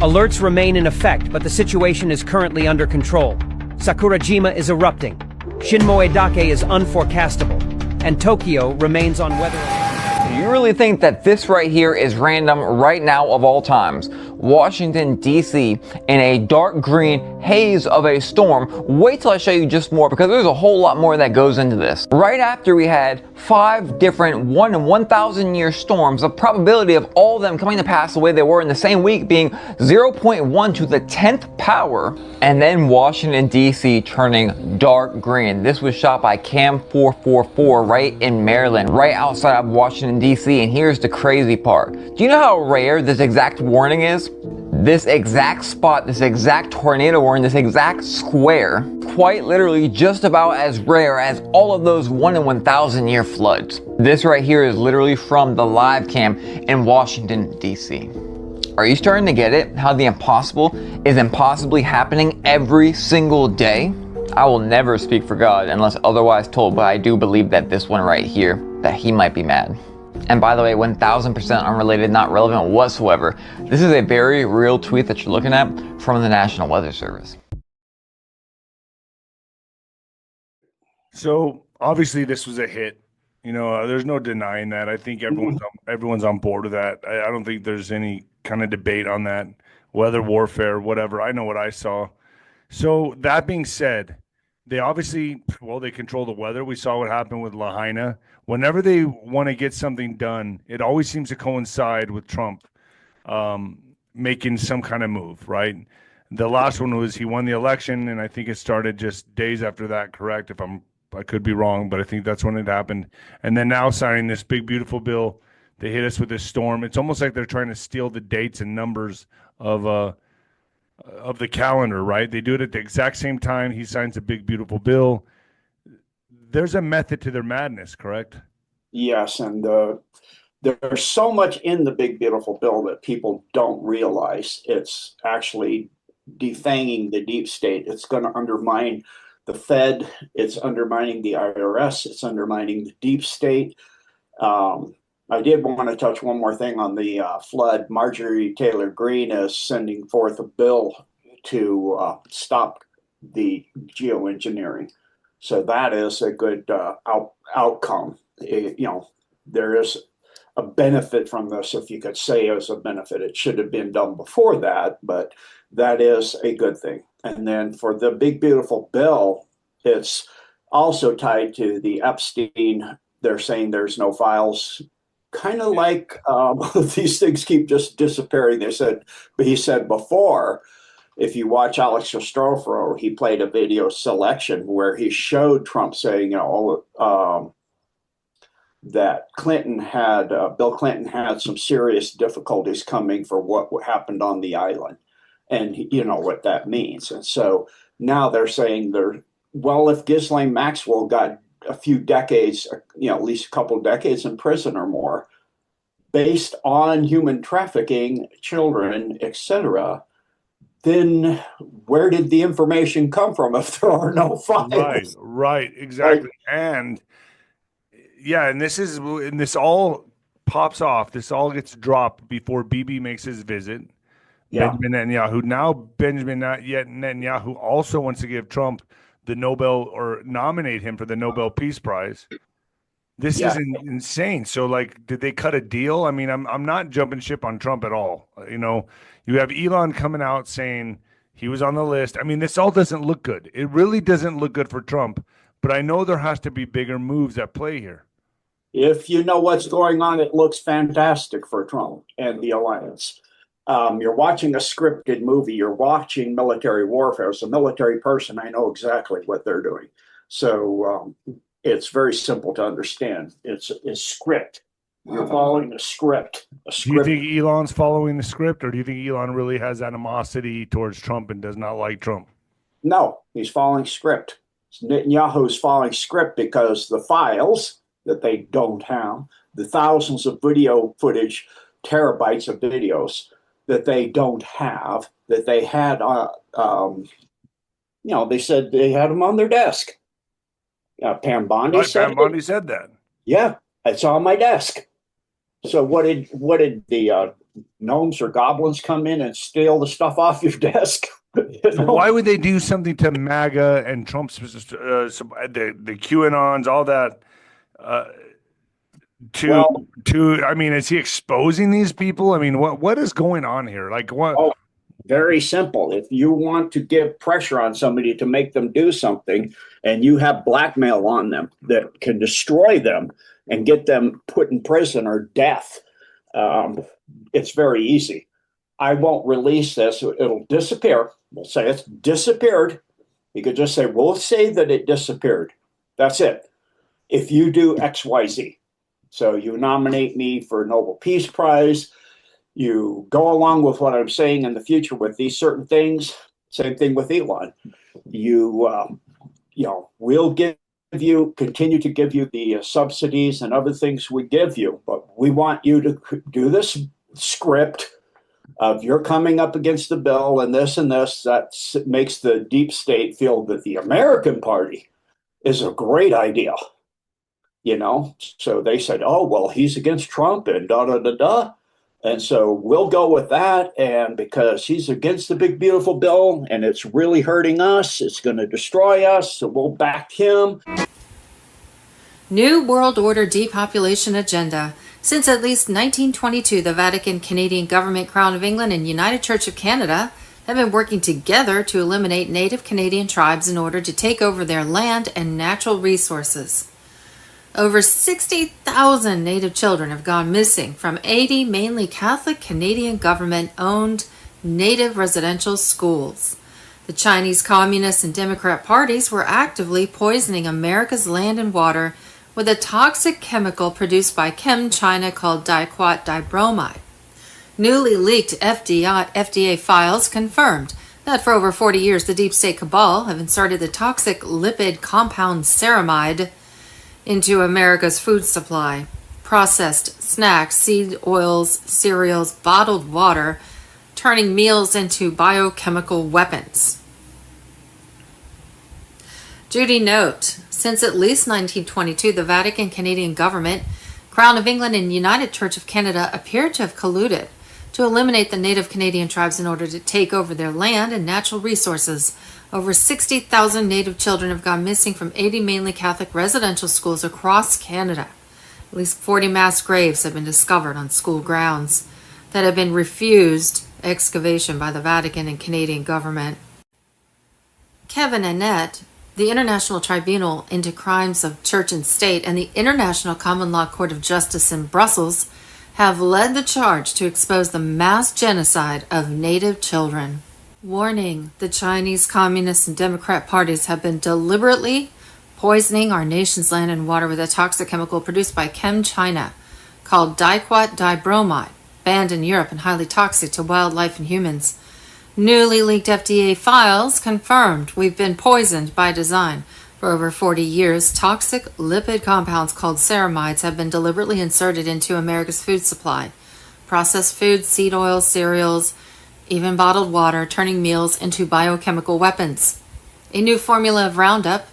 Alerts remain in effect, but the situation is currently under control. Sakurajima is erupting. Shinmoedake is unforecastable, and Tokyo remains on weather alert. Do you really think that this right here is random right now of all times? Washington, D.C. in a dark green haze of a storm. Wait till I show you just more, because there's a whole lot more that goes into this. Right after we had 5 different 1 in 1,000 year storms, the probability of all of them coming to pass the way they were in the same week being 0.1 to the 10th power, and then Washington, D.C. turning dark green. This was shot by Cam 444 right in Maryland, right outside of Washington, D.C. And here's the crazy part. Do you know how rare this exact warning is? This exact spot, this exact tornado warning, this exact square, quite literally just about as rare as all of those 1 in 1,000 year floods. This right here is literally from the live cam in Washington, D.C. Are you starting to get it? How the impossible is impossibly happening every single day? I will never speak for God unless otherwise told, but I do believe that this one right here, that he might be mad. And by the way, 1000% unrelated, not relevant whatsoever. This is a very real tweet that you're looking at from the National Weather Service. So obviously this was a hit. You know, there's no denying that. I think everyone's on board with that. I don't think there's any kind of debate on that. Weather warfare, whatever. I know what I saw. So that being said, they obviously, well, they control the weather. We saw what happened with Lahaina. Whenever they want to get something done, it always seems to coincide with Trump making some kind of move, right? The last one was he won the election, and I think it started just days after that, correct? I could be wrong, but I think that's when it happened. And then now signing this big, beautiful bill, they hit us with this storm. It's almost like they're trying to steal the dates and numbers of the calendar, right? They do it at the exact same time. He signs a big, beautiful bill. There's a method to their madness, correct? Yes, and there's so much in the big, beautiful bill that people don't realize. It's actually defanging the deep state. It's going to undermine the Fed. It's undermining the IRS. It's undermining the deep state. I did want to touch one more thing on the flood. Marjorie Taylor Greene is sending forth a bill to stop the geoengineering. So that is a good outcome. There is a benefit from this, if you could say as a benefit. It should have been done before that, but that is a good thing. And then for the big, beautiful bill, it's also tied to the Epstein. They're saying there's no files. Kind of like these things keep just disappearing. He said before, if you watch Alex Ostrovro, he played a video selection where he showed Trump saying, that Bill Clinton had some serious difficulties coming for what happened on the island. And you know what that means. And so now they're saying if Ghislaine Maxwell got a few decades, at least a couple of decades in prison or more, based on human trafficking, children, etc., then where did the information come from if there are no files? Right, exactly. And yeah, and this all pops off. This all gets dropped before Bibi makes his visit. Yeah. Benjamin Netanyahu. Now Benjamin Netanyahu also wants to give Trump the Nobel, or nominate him for the Nobel Peace Prize. This is insane. So, did they cut a deal? I mean, I'm not jumping ship on Trump at all. You have Elon coming out saying he was on the list. I mean, this all doesn't look good. It really doesn't look good for Trump. But I know there has to be bigger moves at play here. If you know what's going on, it looks fantastic for Trump and the alliance. You're watching a scripted movie. You're watching military warfare. As a military person, I know exactly what they're doing. So it's very simple to understand. It's script. You're following a script. Do you think Elon's following the script, or do you think Elon really has animosity towards Trump and does not like Trump? No, he's following script. Netanyahu's following script because the files that they don't have, the thousands of video footage, terabytes of videos that they don't have, that they had, they said they had them on their desk. Pam Bondi Right, said Pam Bondi said that. Yeah, it's on my desk. So what did the gnomes or goblins come in and steal the stuff off your desk? So why would they do something to MAGA and Trump's the QAnons, all that? I mean, is he exposing these people? I mean, what is going on here? Like what? Oh, very simple. If you want to give pressure on somebody to make them do something, and you have blackmail on them that can destroy them and get them put in prison or death, it's very easy. I won't release this. It'll disappear. We'll say it's disappeared. You could just say, we'll say that it disappeared. That's it. If you do X, Y, Z. So you nominate me for a Nobel Peace Prize. You go along with what I'm saying in the future with these certain things. Same thing with Elon. We'll continue to give you the subsidies and other things we give you, but we want you to do this script of you're coming up against the bill and this. That makes the deep state feel that the American party is a great idea. So they said, oh, well, he's against Trump and da-da-da-da. And so we'll go with that. And because he's against the big, beautiful bill and it's really hurting us, it's going to destroy us. So we'll back him. New World Order depopulation agenda. Since at least 1922, the Vatican, Canadian Government, Crown of England, and United Church of Canada have been working together to eliminate Native Canadian tribes in order to take over their land and natural resources. Over 60,000 Native children have gone missing from 80 mainly Catholic Canadian government-owned Native residential schools. The Chinese Communist and Democrat parties were actively poisoning America's land and water with a toxic chemical produced by ChemChina called diquat dibromide. Newly leaked FDA files confirmed that for over 40 years the deep state cabal have inserted the toxic lipid compound ceramide into America's food supply. Processed snacks, seed oils, cereals, bottled water, turning meals into biochemical weapons. Judy note, since at least 1922, the Vatican, Canadian Government, Crown of England, and United Church of Canada appear to have colluded to eliminate the Native Canadian tribes in order to take over their land and natural resources. Over 60,000 Native children have gone missing from 80 mainly Catholic residential schools across Canada. At least 40 mass graves have been discovered on school grounds that have been refused excavation by the Vatican and Canadian government. Kevin Annett, the International Tribunal into Crimes of Church and State, and the International Common Law Court of Justice in Brussels have led the charge to expose the mass genocide of Native children. Warning, the Chinese Communist and Democrat parties have been deliberately poisoning our nation's land and water with a toxic chemical produced by ChemChina called diquat dibromide, banned in Europe and highly toxic to wildlife and humans. Newly leaked FDA files confirmed we've been poisoned by design. For over 40 years, toxic lipid compounds called ceramides have been deliberately inserted into America's food supply. Processed foods, seed oils, cereals, even bottled water, turning meals into biochemical weapons. A new formula of Roundup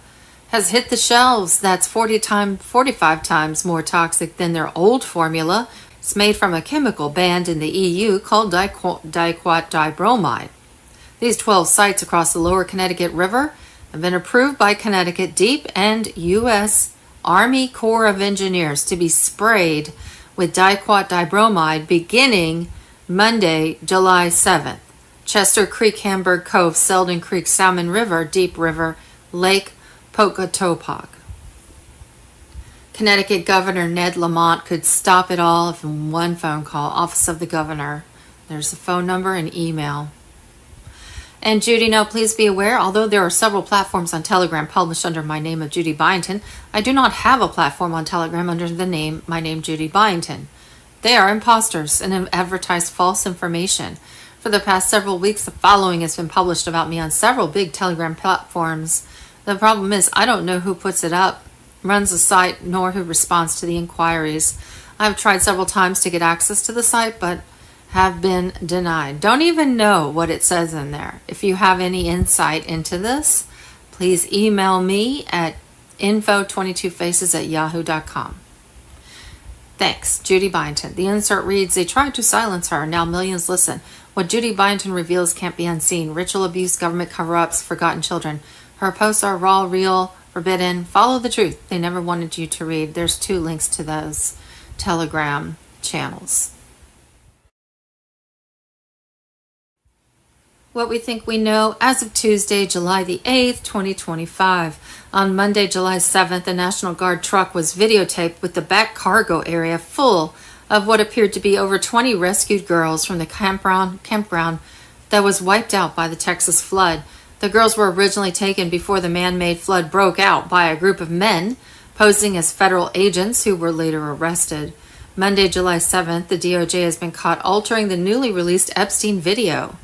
has hit the shelves that's 45 times more toxic than their old formula. It's made from a chemical banned in the EU called diquat dibromide. These 12 sites across the lower Connecticut River have been approved by Connecticut Deep and U.S. Army Corps of Engineers to be sprayed with diquat dibromide beginning Monday, July 7th. Chester Creek, Hamburg Cove, Selden Creek, Salmon River, Deep River, Lake Pocatopoc. Connecticut Governor Ned Lamont could stop it all if in one phone call. Office of the Governor. There's the phone number and email. And Judy, now please be aware, although there are several platforms on Telegram published under my name of Judy Byington, I do not have a platform on Telegram under my name Judy Byington. They are imposters and have advertised false information. For the past several weeks, the following has been published about me on several big Telegram platforms. The problem is I don't know who puts it up, runs the site, nor who responds to the inquiries. I've tried several times to get access to the site, but have been denied. Don't even know what it says in there. If you have any insight into this, please email me at info22faces@yahoo.com. Thanks, Judy Byington. The insert reads, they tried to silence her. Now millions listen. What Judy Byington reveals can't be unseen. Ritual abuse, government cover-ups, forgotten children. Her posts are raw, real, forbidden. Follow the truth. They never wanted you to read. There's 2 links to those Telegram channels. What we think we know as of Tuesday, July the 8th, 2025. On Monday, July 7th, a National Guard truck was videotaped with the back cargo area full of what appeared to be over 20 rescued girls from the campground that was wiped out by the Texas flood. The girls were originally taken before the man-made flood broke out by a group of men posing as federal agents who were later arrested. Monday, July 7th, the DOJ has been caught altering the newly released Epstein video.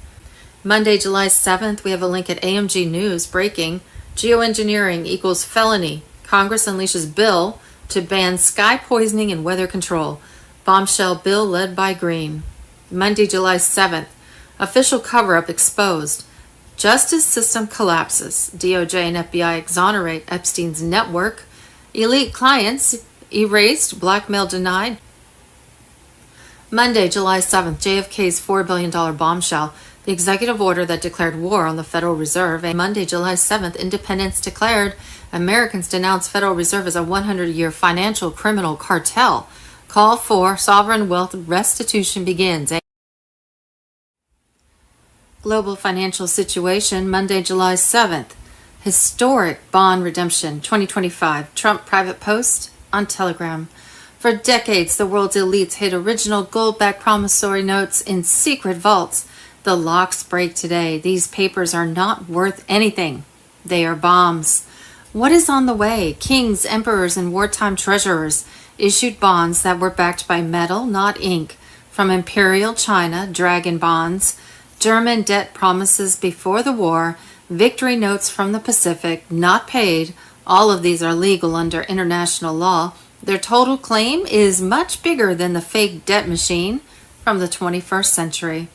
Monday, July 7th, we have a link at AMG News breaking, geoengineering equals felony. Congress unleashes bill to ban sky poisoning and weather control. Bombshell bill led by Green. Monday, July 7th, official cover-up exposed. Justice system collapses. DOJ and FBI exonerate Epstein's network. Elite clients erased, blackmail denied. Monday, July 7th, JFK's $4 billion bombshell. The executive order that declared war on the Federal Reserve. And Monday, July 7th, independence declared. Americans denounced Federal Reserve as a 100-year financial criminal cartel. Call for sovereign wealth restitution begins. Global financial situation, Monday, July 7th. Historic bond redemption, 2025. Trump private post on Telegram. For decades, the world's elites hid original gold-backed promissory notes in secret vaults. The locks break today. These papers are not worth anything. They are bombs. What is on the way? Kings, emperors, and wartime treasurers issued bonds that were backed by metal, not ink. From Imperial China, dragon bonds, German debt promises before the war, victory notes from the Pacific, not paid. All of these are legal under international law. Their total claim is much bigger than the fake debt machine from the 21st century.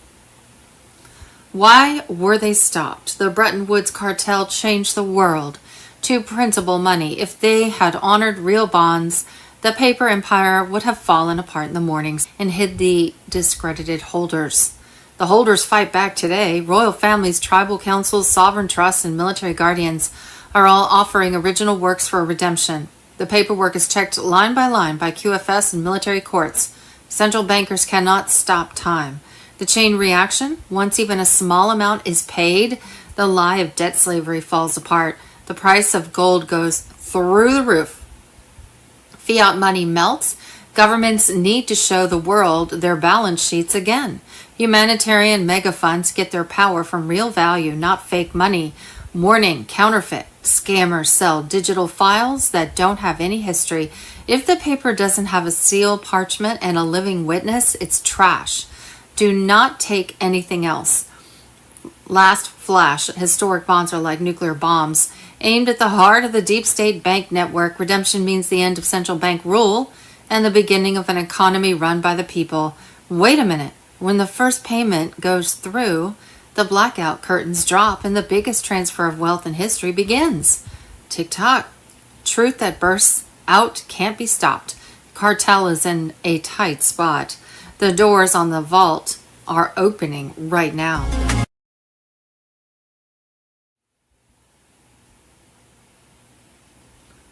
Why were they stopped? The Bretton Woods cartel changed the world to printable money. If they had honored real bonds, the paper empire would have fallen apart in the mornings and hid the discredited holders. The holders fight back today. Royal families, tribal councils, sovereign trusts, and military guardians are all offering original works for redemption. The paperwork is checked line by QFS and military courts. Central bankers cannot stop time. The chain reaction, once even a small amount is paid, the lie of debt slavery falls apart. The price of gold goes through the roof. Fiat money melts. Governments need to show the world their balance sheets again. Humanitarian mega funds get their power from real value, not fake money. Warning, counterfeit. Scammers sell digital files that don't have any history. If the paper doesn't have a seal, parchment, and a living witness, it's trash. Do not take anything else. Last flash, historic bonds are like nuclear bombs. Aimed at the heart of the deep state bank network, redemption means the end of central bank rule and the beginning of an economy run by the people. Wait a minute. When the first payment goes through, the blackout curtains drop and the biggest transfer of wealth in history begins. Tick-tock. Truth that bursts out can't be stopped. Cartel is in a tight spot. The doors on the vault are opening right now.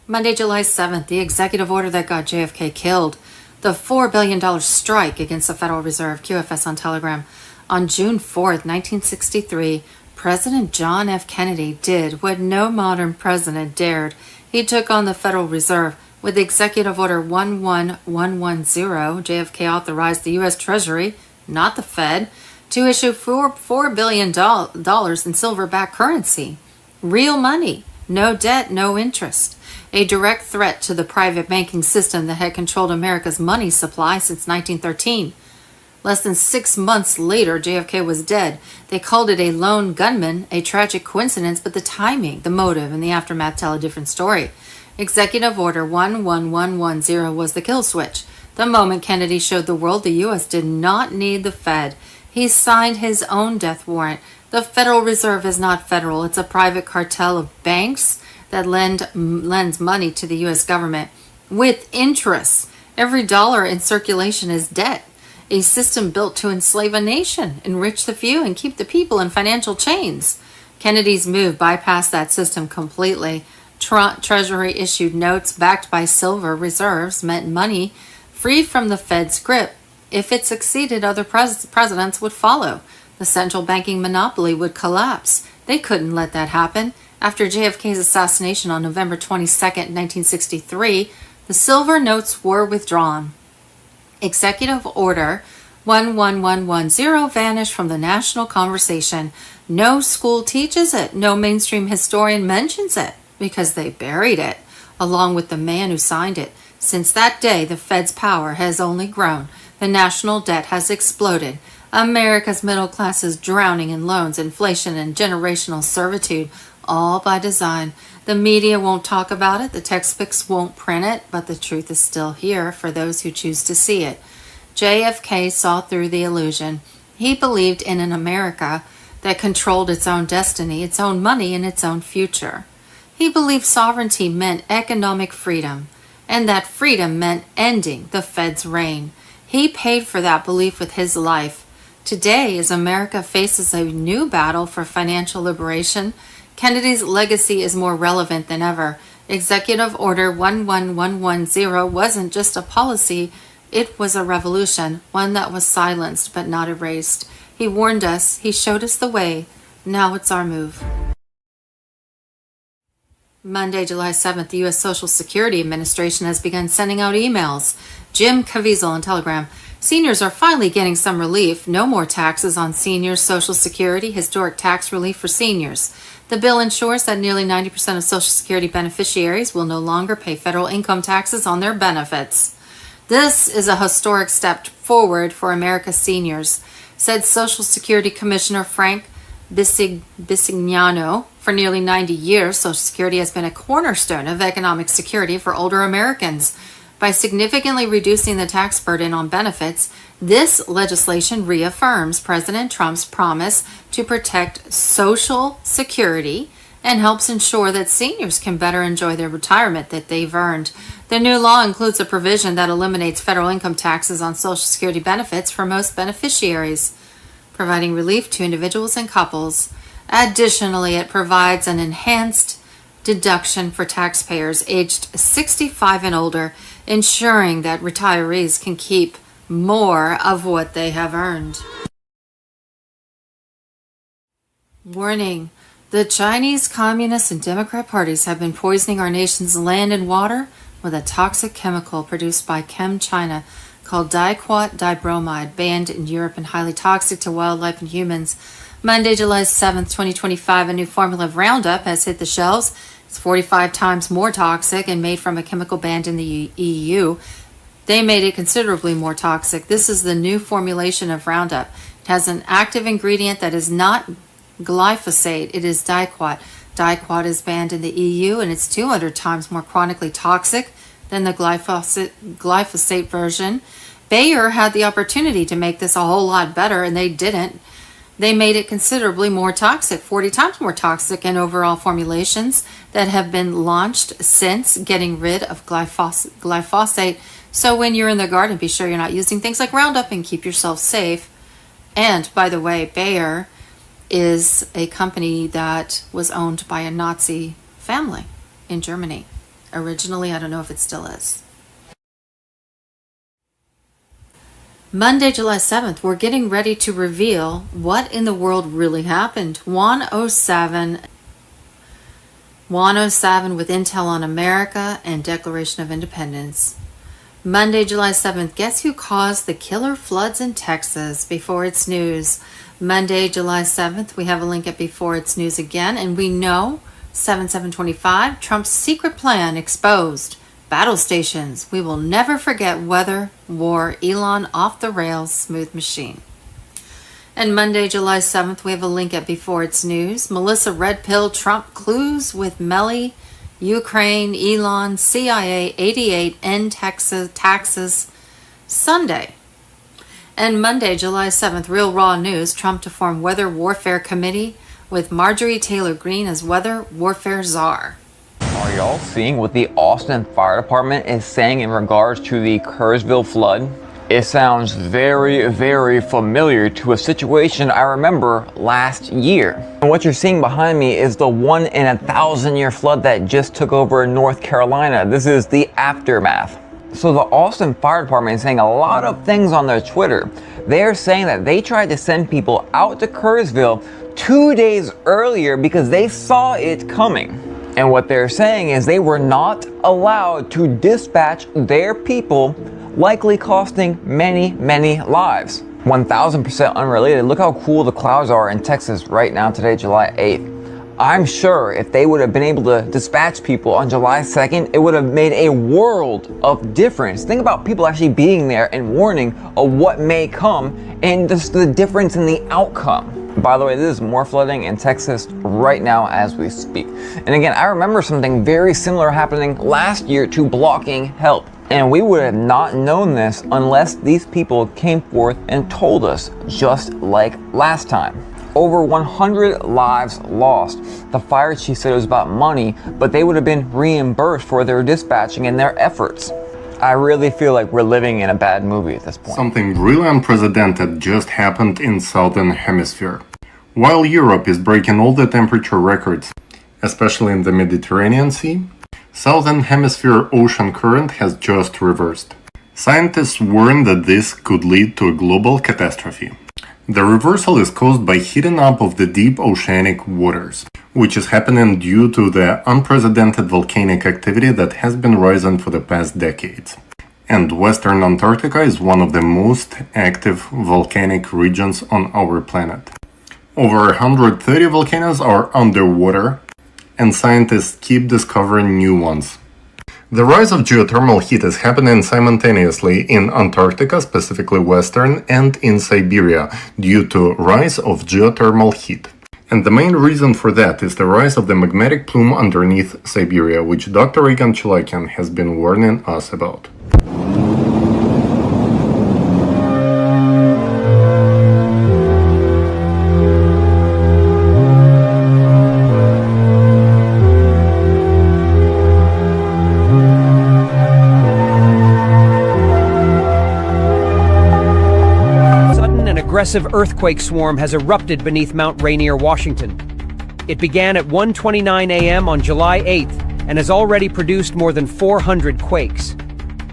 Monday, July 7th, the executive order that got JFK killed. The $4 billion strike against the Federal Reserve, QFS on Telegram. On June 4th, 1963, President John F. Kennedy did what no modern president dared. He took on the Federal Reserve. With Executive Order 11110, JFK authorized the U.S. Treasury, not the Fed, to issue $4 billion in silver-backed currency. Real money, no debt, no interest. A direct threat to the private banking system that had controlled America's money supply since 1913. Less than 6 months later, JFK was dead. They called it a lone gunman, a tragic coincidence, but the timing, the motive, and the aftermath tell a different story. Executive Order 11110 was the kill switch. The moment Kennedy showed the world the U.S. did not need the Fed, he signed his own death warrant. The Federal Reserve is not federal. It's a private cartel of banks that lends money to the U.S. government with interest. Every dollar in circulation is debt, a system built to enslave a nation, enrich the few, and keep the people in financial chains. Kennedy's move bypassed that system completely. Treasury issued notes backed by silver reserves meant money free from the Fed's grip. If it succeeded, other presidents would follow. The central banking monopoly would collapse. They couldn't let that happen. After JFK's assassination on November 22, 1963, the silver notes were withdrawn. Executive Order 11110 vanished from the national conversation. No school teaches it. No mainstream historian mentions it because they buried it, along with the man who signed it. Since that day, the Fed's power has only grown. The national debt has exploded. America's middle class is drowning in loans, inflation, and generational servitude, all by design. The media won't talk about it, the textbooks won't print it, but the truth is still here for those who choose to see it. JFK saw through the illusion. He believed in an America that controlled its own destiny, its own money, and its own future. He believed sovereignty meant economic freedom, and that freedom meant ending the Fed's reign. He paid for that belief with his life. Today, as America faces a new battle for financial liberation, Kennedy's legacy is more relevant than ever. Executive Order 11110 wasn't just a policy, it was a revolution, one that was silenced but not erased. He warned us, he showed us the way. Now it's our move. Monday, July 7th, the U.S. Social Security Administration has begun sending out emails. Jim Caviezel on Telegram. Seniors are finally getting some relief. No more taxes on seniors' Social Security, historic tax relief for seniors. The bill ensures that nearly 90% of Social Security beneficiaries will no longer pay federal income taxes on their benefits. This is a historic step forward for America's seniors, said Social Security Commissioner Frank Bisignano. For nearly 90 years, Social Security has been a cornerstone of economic security for older Americans. By significantly reducing the tax burden on benefits, this legislation reaffirms President Trump's promise to protect Social Security and helps ensure that seniors can better enjoy their retirement that they've earned. The new law includes a provision that eliminates federal income taxes on Social Security benefits for most beneficiaries, providing relief to individuals and couples. Additionally, it provides an enhanced deduction for taxpayers aged 65 and older, ensuring that retirees can keep more of what they have earned. Warning: the Chinese Communist and Democrat parties have been poisoning our nation's land and water with a toxic chemical produced by ChemChina called diquat dibromide, banned in Europe and highly toxic to wildlife and humans. Monday, July 7th, 2025, a new formula of Roundup has hit the shelves. It's 45 times more toxic and made from a chemical banned in the EU. They made it considerably more toxic. This is the new formulation of Roundup. It has an active ingredient that is not glyphosate, it is diquat. Diquat is banned in the EU and it's 200 times more chronically toxic than the glyphosate version. Bayer had the opportunity to make this a whole lot better and they didn't. They made it considerably more toxic, 40 times more toxic in overall formulations that have been launched since getting rid of glyphosate. So when you're in the garden, be sure you're not using things like Roundup and keep yourself safe. And by the way, Bayer is a company that was owned by a Nazi family in Germany. Originally, I don't know if it still is. Monday, July 7th, we're getting ready to reveal what in the world really happened. 107 with Intel on America and Declaration of Independence. Monday, July 7th, guess who caused the killer floods in Texas? Before It's News. Monday, July 7th, we have a link at Before It's News again, and we know 7/7/25, Trump's secret plan exposed. Battle stations. We will never forget weather, war, Elon off the rails, smooth machine. And Monday, July 7th, we have a link at Before It's News. Melissa Red Pill, Trump clues with Melly, Ukraine, Elon, CIA, 88, end taxes, Sunday. And Monday, July 7th, Real Raw News, Trump to form Weather Warfare Committee with Marjorie Taylor Greene as Weather Warfare Czar. Are y'all seeing what the Austin Fire Department is saying in regards to the Kerrsville flood? It sounds very, very familiar to a situation I remember last year. And what you're seeing behind me is the 1 in 1,000-year flood that just took over North Carolina. This is the aftermath. So the Austin Fire Department is saying a lot of things on their Twitter. They're saying that they tried to send people out to Kerrsville 2 days earlier because they saw it coming. And what they're saying is they were not allowed to dispatch their people, likely costing many, many lives. 1000% unrelated, look how cool the clouds are in Texas right now today, July 8th. I'm sure if they would have been able to dispatch people on July 2nd, it would have made a world of difference. Think about people actually being there and warning of what may come and just the difference in the outcome. By the way, this is more flooding in Texas right now as we speak. And again, I remember something very similar happening last year to blocking help. And we would have not known this unless these people came forth and told us, just like last time. Over 100 lives lost. The fire chief said it was about money, but they would have been reimbursed for their dispatching and their efforts. I really feel like we're living in a bad movie at this point. Something really unprecedented just happened in Southern Hemisphere. While Europe is breaking all the temperature records, especially in the Mediterranean Sea, Southern Hemisphere ocean current has just reversed. Scientists warn that this could lead to a global catastrophe. The reversal is caused by heating up of the deep oceanic waters, which is happening due to the unprecedented volcanic activity that has been rising for the past decades. And Western Antarctica is one of the most active volcanic regions on our planet. Over 130 volcanoes are underwater, and scientists keep discovering new ones. The rise of geothermal heat is happening simultaneously in Antarctica, specifically Western, and in Siberia due to rise of geothermal heat. And the main reason for that is the rise of the magmatic plume underneath Siberia, which Dr. Egan Chelakian has been warning us about. Aggressive earthquake swarm has erupted beneath Mount Rainier, Washington. It began at 1:29 a.m. on July 8th and has already produced more than 400 quakes.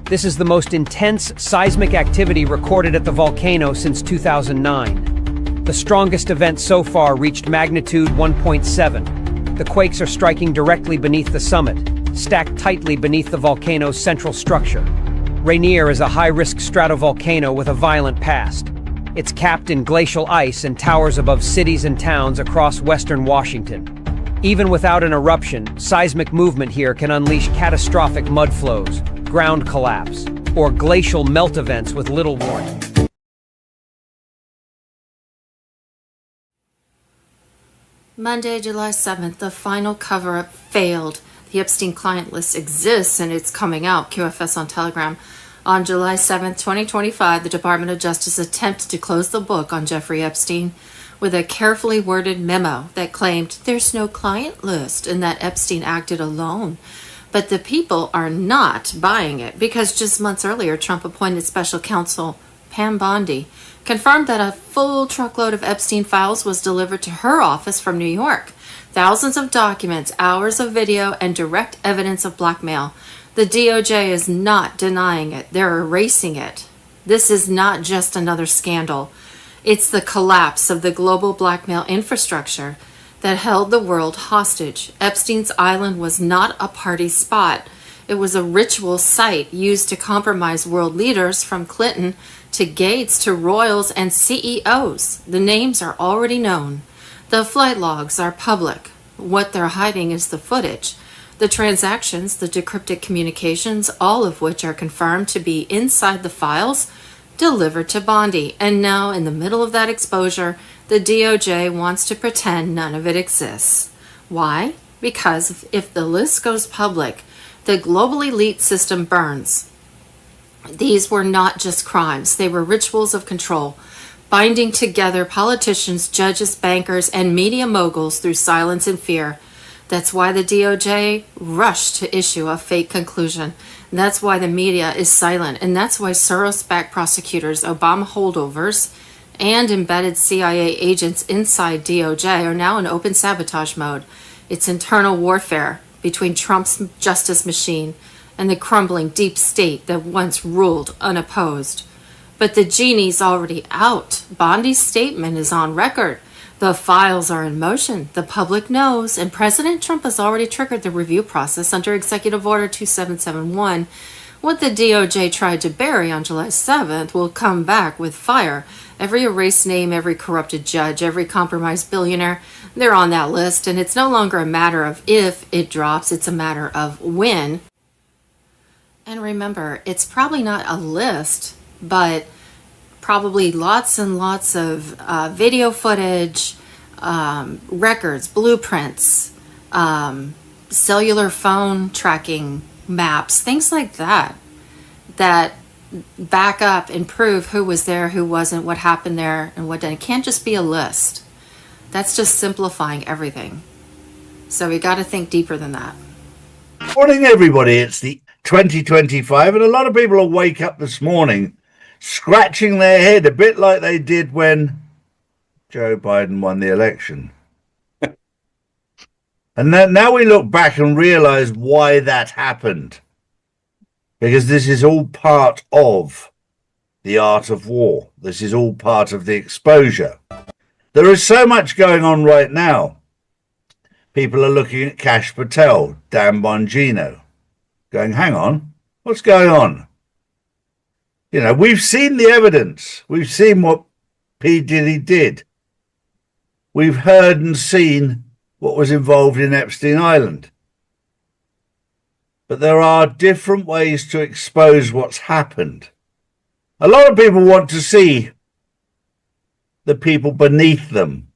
This is the most intense seismic activity recorded at the volcano since 2009. The strongest event so far reached magnitude 1.7. The quakes are striking directly beneath the summit, stacked tightly beneath the volcano's central structure. Rainier is a high-risk stratovolcano with a violent past. It's capped in glacial ice and towers above cities and towns across western Washington. Even without an eruption, seismic movement here can unleash catastrophic mud flows, ground collapse, or glacial melt events with little warning. Monday, July 7th, the final cover-up failed. The Epstein client list exists and it's coming out, QFS on Telegram. On July 7th, 2025, the Department of Justice attempted to close the book on Jeffrey Epstein with a carefully worded memo that claimed there's no client list and that Epstein acted alone. But the people are not buying it because just months earlier, Trump appointed special counsel Pam Bondi confirmed that a full truckload of Epstein files was delivered to her office from New York. Thousands of documents, hours of video, and direct evidence of blackmail. The DOJ is not denying it. They're erasing it. This is not just another scandal. It's the collapse of the global blackmail infrastructure that held the world hostage. Epstein's Island was not a party spot. It was a ritual site used to compromise world leaders from Clinton to Gates to royals and CEOs. The names are already known. The flight logs are public. What they're hiding is the footage. The transactions, the decrypted communications, all of which are confirmed to be inside the files, delivered to Bondi. And now, in the middle of that exposure, the DOJ wants to pretend none of it exists. Why? Because if the list goes public, the global elite system burns. These were not just crimes. They were rituals of control, binding together politicians, judges, bankers, and media moguls through silence and fear. That's why the DOJ rushed to issue a fake conclusion. And that's why the media is silent. And that's why Soros-backed prosecutors, Obama holdovers, and embedded CIA agents inside DOJ are now in open sabotage mode. It's internal warfare between Trump's justice machine and the crumbling deep state that once ruled unopposed. But the genie's already out. Bondi's statement is on record. The files are in motion. The public knows. And President Trump has already triggered the review process under Executive Order 2771. What the DOJ tried to bury on July 7th will come back with fire. Every erased name, every corrupted judge, every compromised billionaire, they're on that list. And it's no longer a matter of if it drops, it's a matter of when. And remember, it's probably not a list, but probably lots and lots of video footage, records, blueprints, cellular phone tracking maps, things like that, that back up and prove who was there, who wasn't, what happened there, and what didn't. It can't just be a list. That's just simplifying everything. So we got to think deeper than that. Morning, everybody. It's the 2025, and a lot of people will wake up this morning scratching their head a bit like they did when Joe Biden won the election. And then now we look back and realize why that happened. Because this is all part of the art of war. This is all part of the exposure. There is so much going on right now. People are looking at Kash Patel, Dan Bongino, going, hang on, what's going on? You know, we've seen the evidence. We've seen what P. Diddy did. We've heard and seen what was involved in Epstein Island. But there are different ways to expose what's happened. A lot of people want to see the people beneath them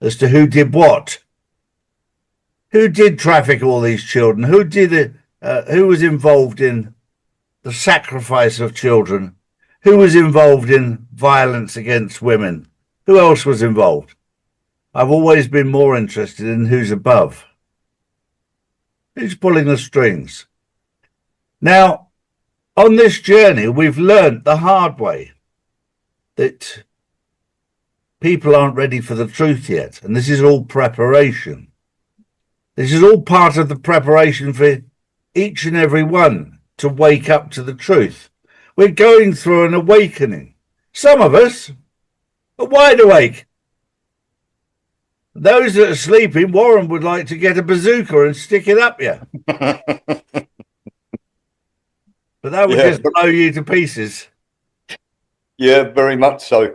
as to who did what. Who did traffic all these children? Who did it? Who was involved in the sacrifice of children? Who was involved in violence against women? Who else was involved? I've always been more interested in who's above. Who's pulling the strings? Now, on this journey, we've learned the hard way that people aren't ready for the truth yet. And this is all preparation. This is all part of the preparation for each and every one to wake up to the truth. We're going through an awakening. Some of us are wide awake. Those that are sleeping, Warren would like to get a bazooka and stick it up you. But that would just blow you to pieces. Yeah, very much so.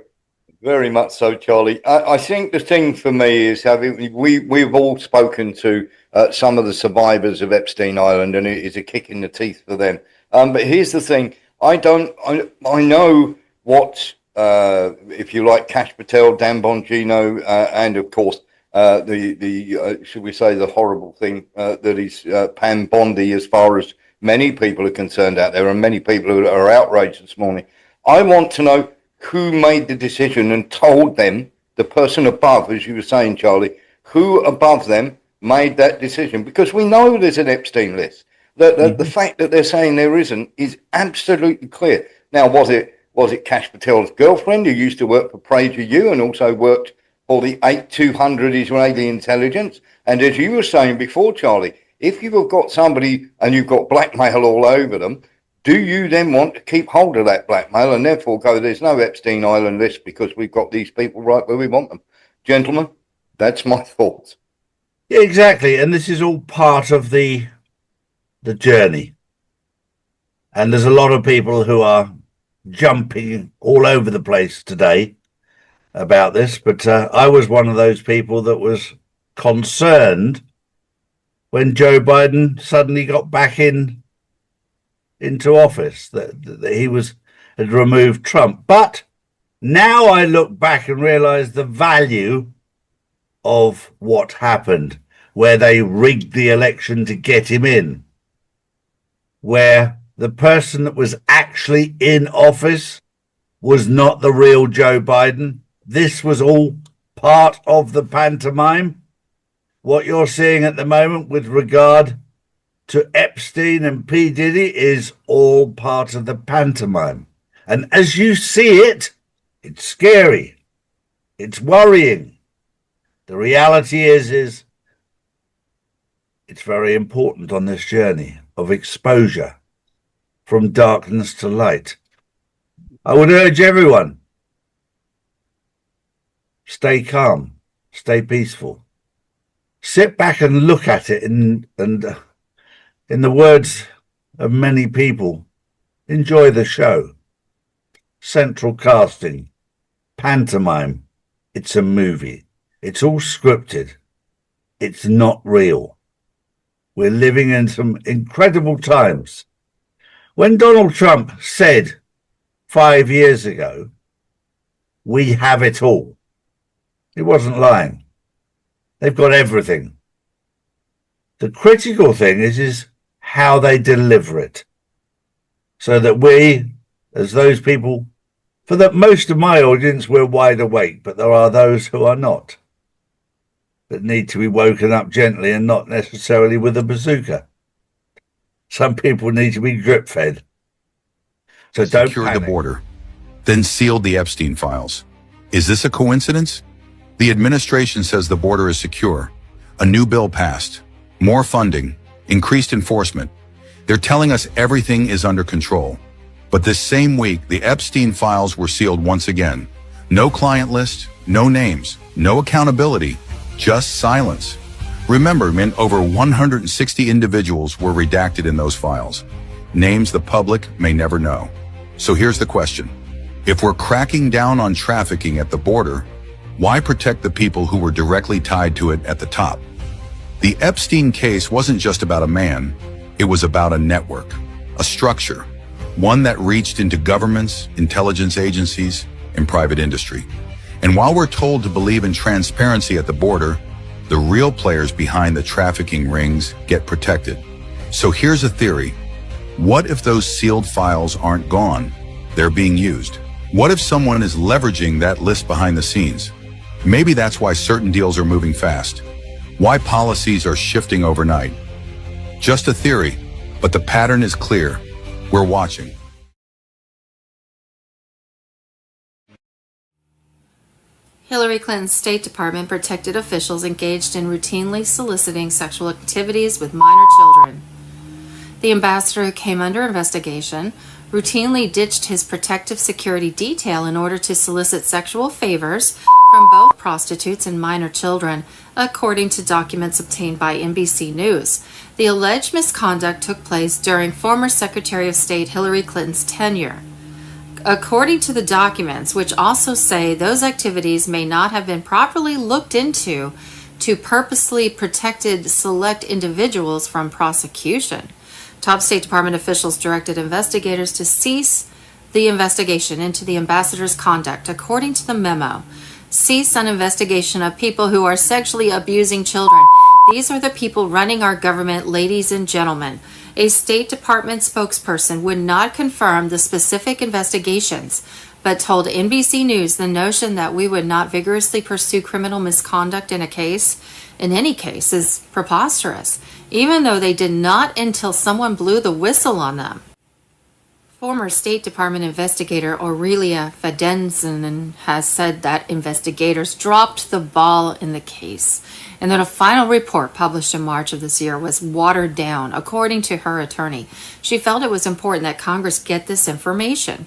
Very much so, Charlie. I think the thing for me is we've all spoken to some of the survivors of Epstein Island, and it is a kick in the teeth for them. But here's the thing: I know what, if you like, Kash Patel, Dan Bongino, and of course the should we say the horrible thing that is Pam Bondi, as far as many people are concerned out there, and many people who are outraged this morning. I want to know who made the decision and told them, the person above, as you were saying, Charlie, who above them made that decision? Because we know there's an Epstein list. The fact that they're saying there isn't is absolutely clear. Now, was it Kash Patel's girlfriend who used to work for PragerU and also worked for the 8200 Israeli intelligence? And as you were saying before, Charlie, if you've got somebody and you've got blackmail all over them, do you then want to keep hold of that blackmail and therefore go, there's no Epstein Island list because we've got these people right where we want them? Gentlemen, that's my thoughts. Yeah, exactly. And this is all part of the journey. And there's a lot of people who are jumping all over the place today about this. But I was one of those people that was concerned when Joe Biden suddenly got back into office, that he had removed Trump. But now I look back and realize the value of what happened, where they rigged the election to get him in, where the person that was actually in office was not the real Joe Biden. This was all part of the pantomime. what you're seeing at the moment with regard to Epstein and P. Diddy is all part of the pantomime. And as you see it, it's scary. It's worrying. The reality is it's very important on this journey of exposure from darkness to light. I would urge everyone, stay calm, stay peaceful. Sit back and look at it and in the words of many people, enjoy the show. Central casting, pantomime, it's a movie. It's all scripted. It's not real. We're living in some incredible times. When Donald Trump said 5 years ago, we have it all, he wasn't lying. They've got everything. The critical thing is how they deliver it. So that we, as those people, for the most of my audience, we're wide awake, but there are those who are not, that need to be woken up gently and not necessarily with a bazooka. Some people need to be drip fed. So don't secured panic. the border, then sealed the Epstein files. Is this a coincidence? The administration says the border is secure. A new bill passed. More funding. Increased enforcement. They're telling us everything is under control. But this same week, the Epstein files were sealed once again. No client list, no names, no accountability, just silence. Remember, over 160 individuals were redacted in those files. Names the public may never know. So here's the question. If we're cracking down on trafficking at the border, why protect the people who were directly tied to it at the top? The Epstein case wasn't just about a man. It was about a network, a structure, one that reached into governments, intelligence agencies, and private industry. And while we're told to believe in transparency at the border, the real players behind the trafficking rings get protected. So here's a theory. What if those sealed files aren't gone? They're being used. What if someone is leveraging that list behind the scenes? Maybe that's why certain deals are moving fast. Why policies are shifting overnight. Just a theory, but the pattern is clear. We're watching. Hillary Clinton's State Department protected officials engaged in routinely soliciting sexual activities with minor children. The ambassador, who came under investigation, routinely ditched his protective security detail in order to solicit sexual favors from both prostitutes and minor children, according to documents obtained by NBC News. The alleged misconduct took place during former Secretary of State Hillary Clinton's tenure. According to the documents, which also say those activities may not have been properly looked into to purposely protected select individuals from prosecution. Top State Department officials directed investigators to cease the investigation into the ambassador's conduct. According to the memo, cease an investigation of people who are sexually abusing children. These are the people running our government, ladies and gentlemen. A State Department spokesperson would not confirm the specific investigations, but told NBC News the notion that we would not vigorously pursue criminal misconduct in any case, is preposterous, even though they did not until someone blew the whistle on them. Former State Department investigator Aurelia Fedenzin has said that investigators dropped the ball in the case, and that a final report published in March of this year was watered down. According to her attorney, she felt it was important that Congress get this information.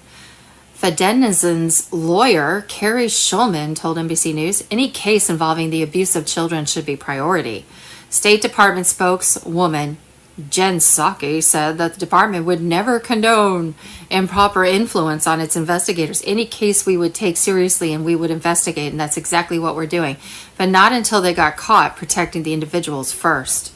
Fedenzin's lawyer, Carrie Schulman, told NBC News, any case involving the abuse of children should be priority. State Department spokeswoman Jen Psaki said that the department would never condone improper influence on its investigators. Any case we would take seriously and we would investigate, and that's exactly what we're doing, but not until they got caught, protecting the individuals first.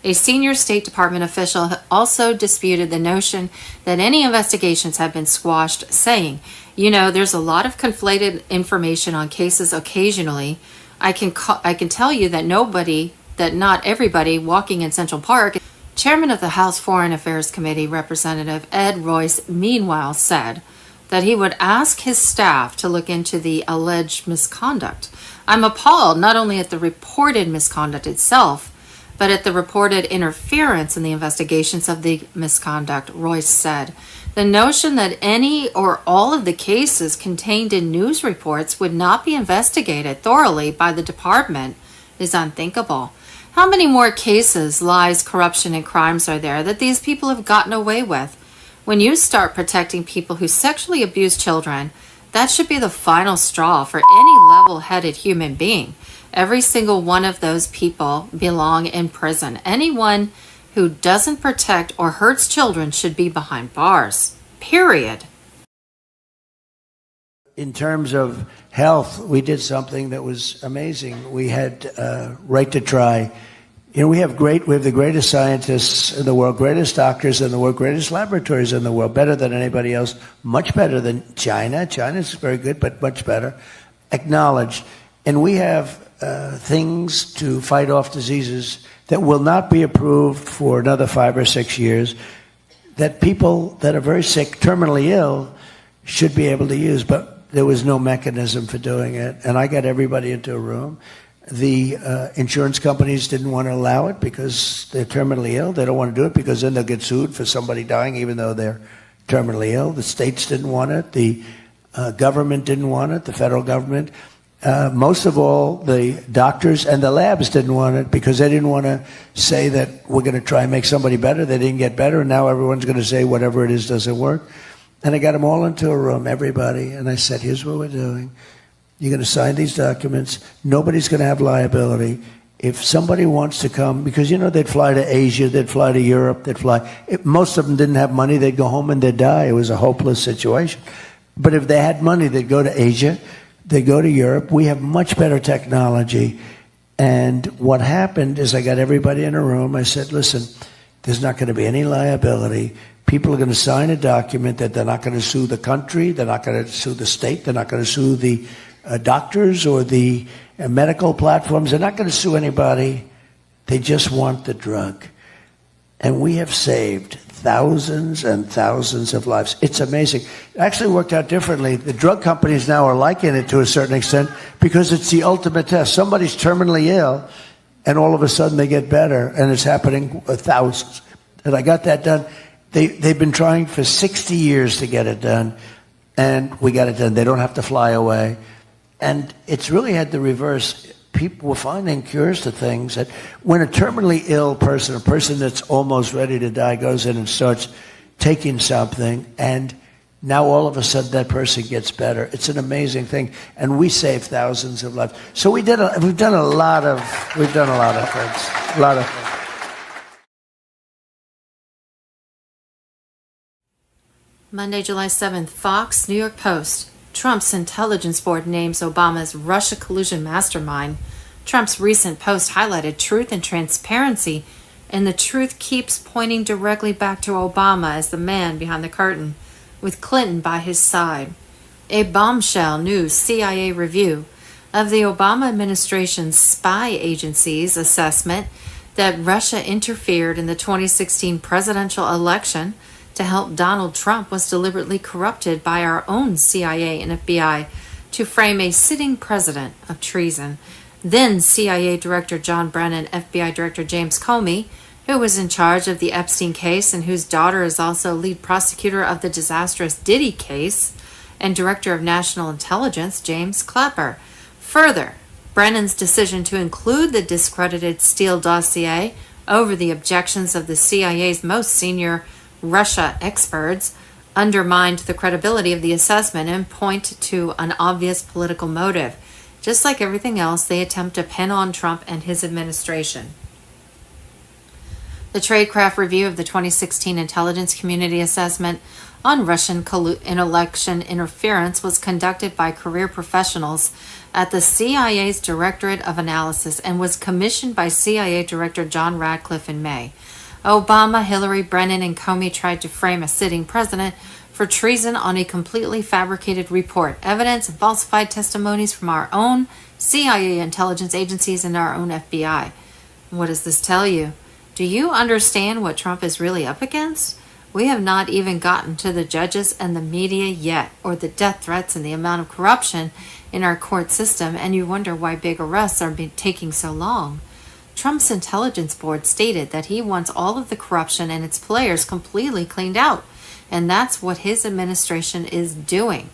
A senior State Department official also disputed the notion that any investigations have been squashed, saying, there's a lot of conflated information on cases occasionally. I can tell you that not everybody walking in Central Park. Chairman of the House Foreign Affairs Committee, Representative Ed Royce, meanwhile said, that he would ask his staff to look into the alleged misconduct. I'm appalled not only at the reported misconduct itself, but at the reported interference in the investigations of the misconduct, Royce said. The notion that any or all of the cases contained in news reports would not be investigated thoroughly by the department is unthinkable. How many more cases, lies, corruption, and crimes are there that these people have gotten away with? When you start protecting people who sexually abuse children, that should be the final straw for any level-headed human being. Every single one of those people belong in prison. Anyone who doesn't protect or hurts children should be behind bars. Period. In terms of health, we did something that was amazing. We had right to try. You know, we have the greatest scientists in the world, greatest doctors in the world, greatest laboratories in the world, better than anybody else, much better than China. China's very good, but much better. Acknowledged. And we have things to fight off diseases that will not be approved for another 5 or 6 years, that people that are very sick, terminally ill, should be able to use. But there was no mechanism for doing it. And I got everybody into a room. The insurance companies didn't want to allow it because they're terminally ill. They don't want to do it because then they'll get sued for somebody dying even though they're terminally ill. The states didn't want it. The government didn't want it, the federal government. Most of all, the doctors and the labs didn't want it because they didn't want to say that we're going to try and make somebody better. They didn't get better, and now everyone's going to say whatever it is doesn't work. And I got them all into a room, everybody, and I said, here's what we're doing. You're going to sign these documents. Nobody's going to have liability. If somebody wants to come, because, you know, they'd fly to Asia, they'd fly to Europe, most of them didn't have money, they'd go home and they'd die. It was a hopeless situation. But if they had money, they'd go to Asia, they'd go to Europe. We have much better technology. And what happened is I got everybody in a room. I said, listen, there's not going to be any liability. People are going to sign a document that they're not going to sue the country, they're not going to sue the state, they're not going to sue the doctors or the medical platforms. They're not going to sue anybody. They just want the drug. And we have saved thousands and thousands of lives. It's amazing. It actually worked out differently. The drug companies now are liking it to a certain extent because it's the ultimate test. Somebody's terminally ill and all of a sudden they get better, and it's happening thousands. And I got that done. They've been trying for 60 years to get it done, and we got it done. They don't have to fly away. And it's really had the reverse. People were finding cures to things that when a terminally ill person, a person that's almost ready to die, goes in and starts taking something, and now all of a sudden that person gets better. It's an amazing thing, and we save thousands of lives. So we've done a lot of things, a lot of things. Monday, July 7th, Fox, New York Post. Trump's intelligence board names Obama's Russia collusion mastermind. Trump's recent post highlighted truth and transparency, and the truth keeps pointing directly back to Obama as the man behind the curtain, with Clinton by his side. A bombshell new CIA review of the Obama administration's spy agency's assessment that Russia interfered in the 2016 presidential election to help Donald Trump was deliberately corrupted by our own CIA and FBI to frame a sitting president of treason. Then CIA Director John Brennan, FBI Director James Comey, who was in charge of the Epstein case and whose daughter is also lead prosecutor of the disastrous Diddy case, and Director of National Intelligence James Clapper. Further, Brennan's decision to include the discredited Steele dossier over the objections of the CIA's most senior Russia experts undermined the credibility of the assessment and point to an obvious political motive. Just like everything else, they attempt to pin on Trump and his administration. The Tradecraft review of the 2016 Intelligence Community Assessment on Russian election interference was conducted by career professionals at the CIA's Directorate of Analysis and was commissioned by CIA Director John Radcliffe in May. Obama, Hillary, Brennan, and Comey tried to frame a sitting president for treason on a completely fabricated report, evidence, and falsified testimonies from our own CIA intelligence agencies and our own FBI. What does this tell you? Do you understand what Trump is really up against? We have not even gotten to the judges and the media yet, or the death threats and the amount of corruption in our court system, and you wonder why big arrests are taking so long. Trump's intelligence board stated that he wants all of the corruption and its players completely cleaned out, and that's what his administration is doing.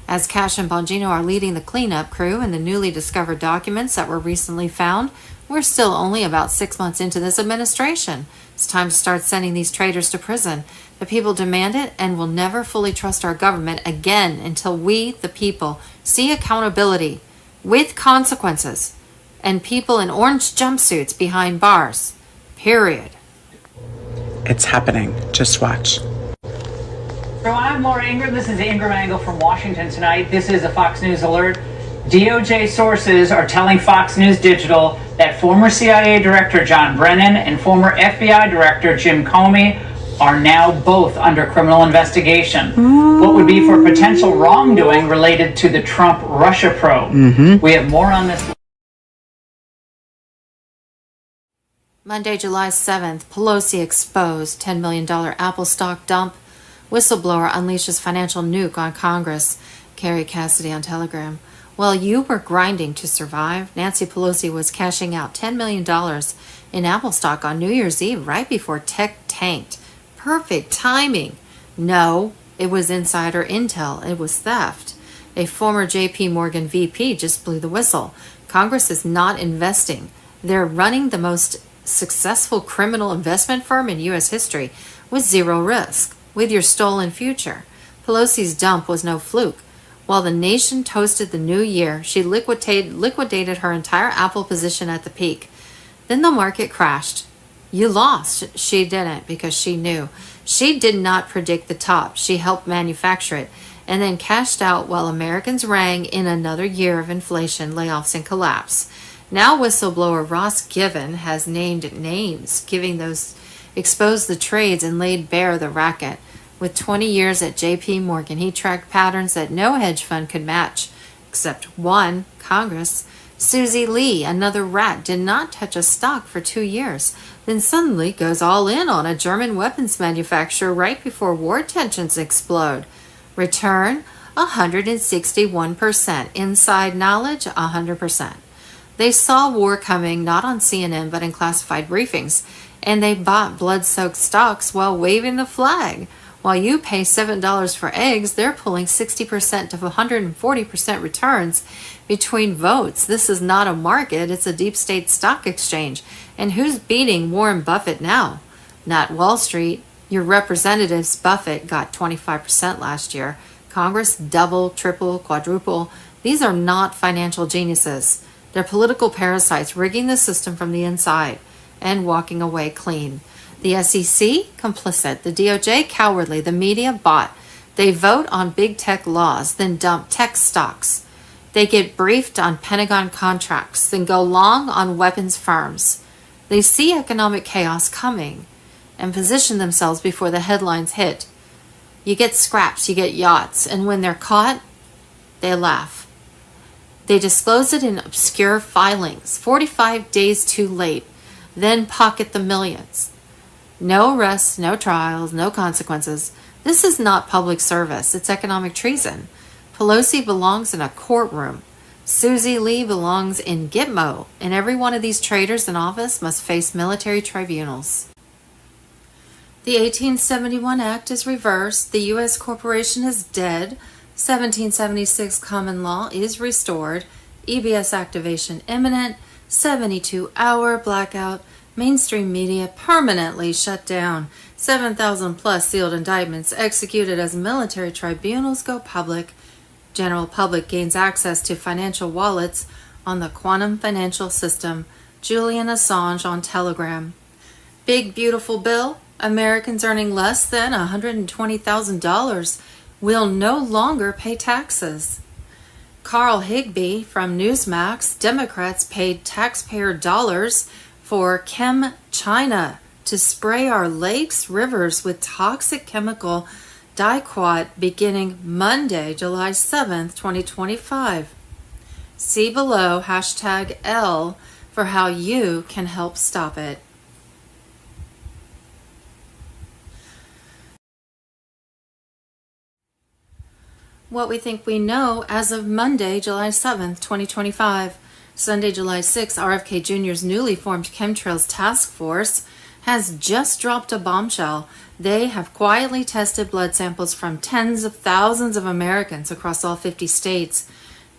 As Cash and Bongino are leading the cleanup crew in the newly discovered documents that were recently found, we're still only about 6 months into this administration. It's time to start sending these traitors to prison. The people demand it and will never fully trust our government again until we, the people, see accountability with consequences and people in orange jumpsuits behind bars. Period. It's happening. Just watch. So I'm Laura Ingram. This is Ingram Angle from Washington tonight. This is a Fox News alert. DOJ sources are telling Fox News Digital that former CIA Director John Brennan and former FBI Director Jim Comey are now both under criminal investigation. What would be for potential wrongdoing related to the Trump-Russia probe. We have more on this. Monday, July 7th, Pelosi exposed $10 million Apple stock dump. Whistleblower unleashes financial nuke on Congress. Carrie Cassidy on Telegram. While you were grinding to survive, Nancy Pelosi was cashing out $10 million in Apple stock on New Year's Eve right before tech tanked. Perfect timing. No, it was insider intel. It was theft. A former JP Morgan VP just blew the whistle. Congress is not investing. They're running the most successful criminal investment firm in U.S. history with zero risk. With your stolen future. Pelosi's dump was no fluke. While the nation toasted the new year, she liquidated her entire Apple position at the peak. Then the market crashed. You lost. She didn't, because she knew. She did not predict the top. She helped manufacture it, and then cashed out while Americans rang in another year of inflation, layoffs, and collapse. Now whistleblower Ross Given has named names, exposed the trades and laid bare the racket. With 20 years at JP Morgan, he tracked patterns that no hedge fund could match, except one, Congress. Susie Lee, another rat, did not touch a stock for 2 years, then suddenly goes all in on a German weapons manufacturer right before war tensions explode. Return, 161%. Inside knowledge, 100%. They saw war coming not on CNN but in classified briefings, and they bought blood-soaked stocks while waving the flag. While you pay $7 for eggs, they're pulling 60% to 140% returns between votes. This is not a market, it's a deep state stock exchange. And who's beating Warren Buffett now? Not Wall Street. Your representatives, Buffett, got 25% last year. Congress, double, triple, quadruple. These are not financial geniuses. They're political parasites rigging the system from the inside and walking away clean. The SEC, complicit. The DOJ, cowardly. The media, bought. They vote on big tech laws, then dump tech stocks. They get briefed on Pentagon contracts, then go long on weapons firms. They see economic chaos coming and position themselves before the headlines hit. You get scraps, you get yachts, and when they're caught, they laugh. They disclose it in obscure filings, 45 days too late, then pocket the millions. No arrests, no trials, no consequences. This is not public service. It's economic treason. Pelosi belongs in a courtroom. Susie Lee belongs in Gitmo, and every one of these traitors in office must face military tribunals. The 1871 Act is reversed. The U.S. corporation is dead. 1776 common law is restored. EBS activation imminent. 72-hour blackout. Mainstream media permanently shut down. 7,000 plus sealed indictments executed as military tribunals go public. General public gains access to financial wallets on the quantum financial system. Julian Assange on Telegram. Big beautiful bill. Americans earning less than $120,000 will no longer pay taxes. Carl Higbee from Newsmax. Democrats paid taxpayer dollars for Chem China to spray our lakes, rivers with toxic chemical diquat beginning Monday, July 7th, 2025. See below #L for how you can help stop it. What we think we know as of Monday, July 7th, 2025. Sunday, July 6th, RFK Jr.'s newly formed Chemtrails Task Force has just dropped a bombshell. They have quietly tested blood samples from tens of thousands of Americans across all 50 states.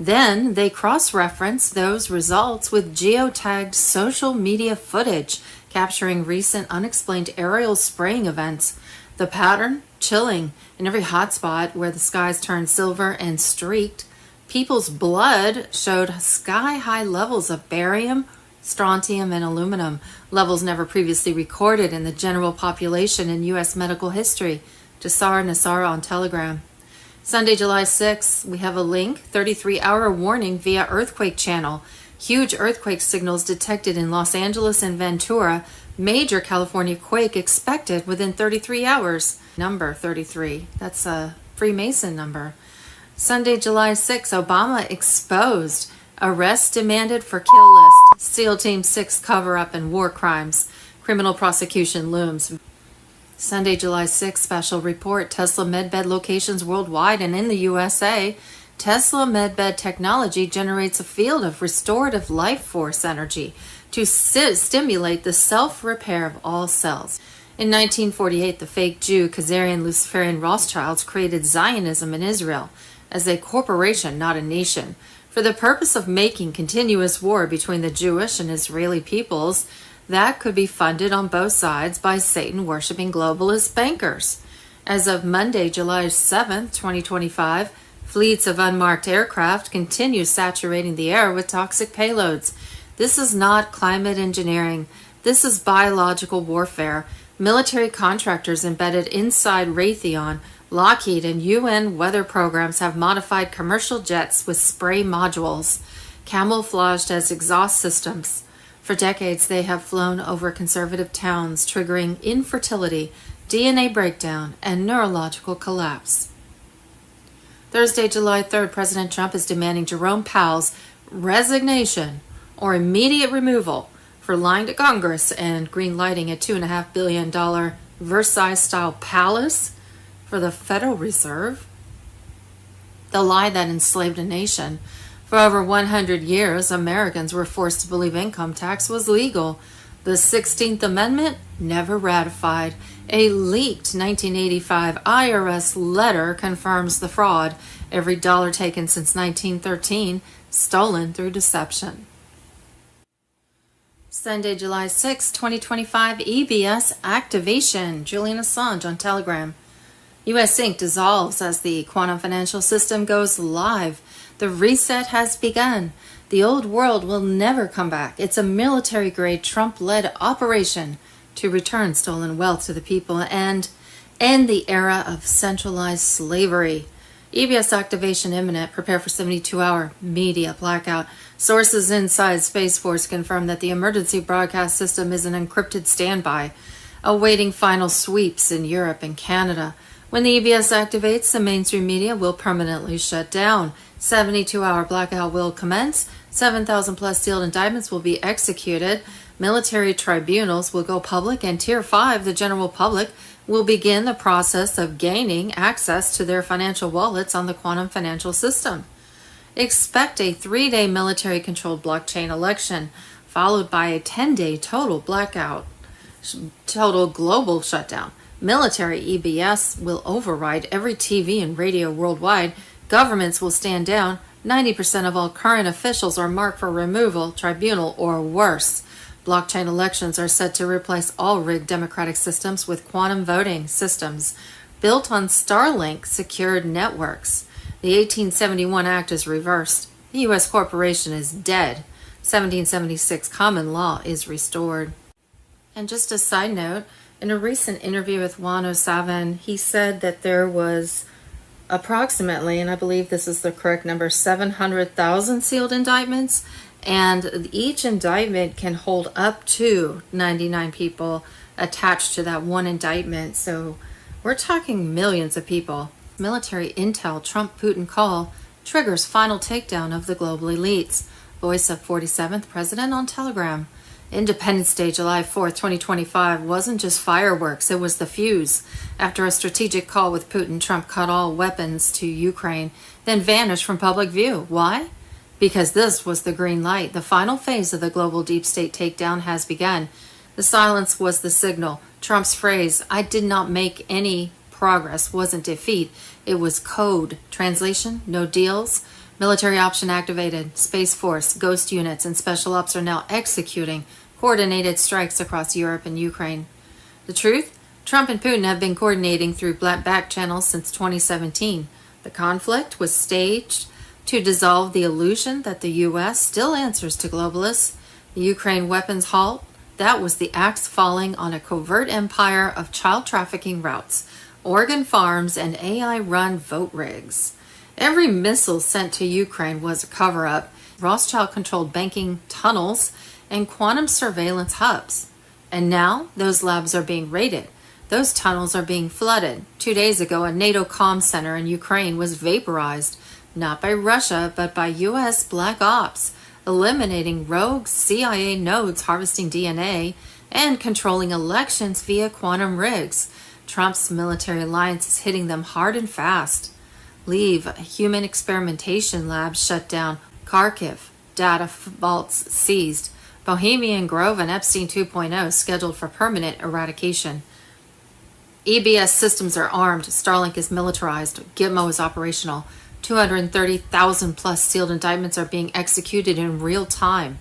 Then they cross-reference those results with geotagged social media footage capturing recent unexplained aerial spraying events. The pattern? Chilling. In every hotspot where the skies turned silver and streaked, people's blood showed sky-high levels of barium, strontium, and aluminum, levels never previously recorded in the general population in U.S. medical history. Jasar Nassara on Telegram. Sunday, July 6th, we have a link, 33-hour warning via earthquake channel. Huge earthquake signals detected in Los Angeles and Ventura. Major California quake expected within 33 hours. Number 33. That's a Freemason number. Sunday, July 6th, Obama exposed. Arrest demanded for kill list. SEAL Team 6 cover-up and war crimes. Criminal prosecution looms. Sunday, July 6th, special report. Tesla medbed locations worldwide and in the USA. Tesla medbed technology generates a field of restorative life force energy to stimulate the self-repair of all cells. In 1948, the fake Jew Khazarian Luciferian Rothschilds created Zionism in Israel as a corporation, not a nation, for the purpose of making continuous war between the Jewish and Israeli peoples that could be funded on both sides by Satan-worshipping globalist bankers. As of Monday, July 7th, 2025, fleets of unmarked aircraft continue saturating the air with toxic payloads. This is not climate engineering. This is biological warfare. Military contractors embedded inside Raytheon, Lockheed, and UN weather programs have modified commercial jets with spray modules, camouflaged as exhaust systems. For decades, they have flown over conservative towns, triggering infertility, DNA breakdown, and neurological collapse. Thursday, July 3rd, President Trump is demanding Jerome Powell's resignation or immediate removal for lying to Congress and green-lighting a $2.5 billion Versailles-style palace for the Federal Reserve. The lie that enslaved a nation. For over 100 years, Americans were forced to believe income tax was legal. The 16th Amendment, never ratified. A leaked 1985 IRS letter confirms the fraud. Every dollar taken since 1913, stolen through deception. Sunday, July 6, 2025, EBS activation. Julian Assange on Telegram. U.S. Inc. dissolves as the quantum financial system goes live. The reset has begun. The old world will never come back. It's a military-grade Trump-led operation to return stolen wealth to the people and end the era of centralized slavery. EBS activation imminent. Prepare for 72-hour media blackout. Sources inside Space Force confirm that the emergency broadcast system is an encrypted standby, awaiting final sweeps in Europe and Canada. When the EBS activates, the mainstream media will permanently shut down. 72-hour blackout will commence. 7,000 plus sealed indictments will be executed. Military tribunals will go public, and Tier 5, the general public, will begin the process of gaining access to their financial wallets on the quantum financial system. Expect a 3-day military-controlled blockchain election, followed by a 10-day total blackout, total global shutdown. Military EBS will override every TV and radio worldwide. Governments will stand down. 90% of all current officials are marked for removal, tribunal, or worse. Blockchain elections are set to replace all rigged democratic systems with quantum voting systems built on Starlink secured networks. The 1871 Act is reversed. The U.S. corporation is dead. 1776 common law is restored. And just a side note, in a recent interview with Juan O'Savin, he said that there was approximately, and I believe this is the correct number, 700,000 sealed indictments, and each indictment can hold up to 99 people attached to that one indictment. So we're talking millions of people. Military intel Trump-Putin call triggers final takedown of the global elites. Voice of 47th President on Telegram. Independence Day, July 4th, 2025, wasn't just fireworks, it was the fuse. After a strategic call with Putin, Trump cut all weapons to Ukraine, then vanished from public view. Why? Because this was the green light. The final phase of the global deep state takedown has begun. The silence was the signal. Trump's phrase, "I did not make any progress," wasn't defeat. It was code. Translation, no deals. Military option activated. Space Force, ghost units, and special ops are now executing coordinated strikes across Europe and Ukraine. The truth? Trump and Putin have been coordinating through back channels since 2017. The conflict was staged to dissolve the illusion that the U.S. still answers to globalists. The Ukraine weapons halt, that was the axe falling on a covert empire of child trafficking routes, organ farms, and AI-run vote rigs. Every missile sent to Ukraine was a cover-up, Rothschild-controlled banking tunnels, and quantum surveillance hubs. And now those labs are being raided. Those tunnels are being flooded. 2 days ago, a NATO comm center in Ukraine was vaporized, not by Russia, but by U.S. black ops, eliminating rogue CIA nodes harvesting DNA and controlling elections via quantum rigs. Trump's military alliance is hitting them hard and fast. Leave human experimentation labs shut down. Kharkiv, data vaults seized. Bohemian Grove and Epstein 2.0 scheduled for permanent eradication. EBS systems are armed. Starlink is militarized. Gitmo is operational. 230,000 plus sealed indictments are being executed in real time.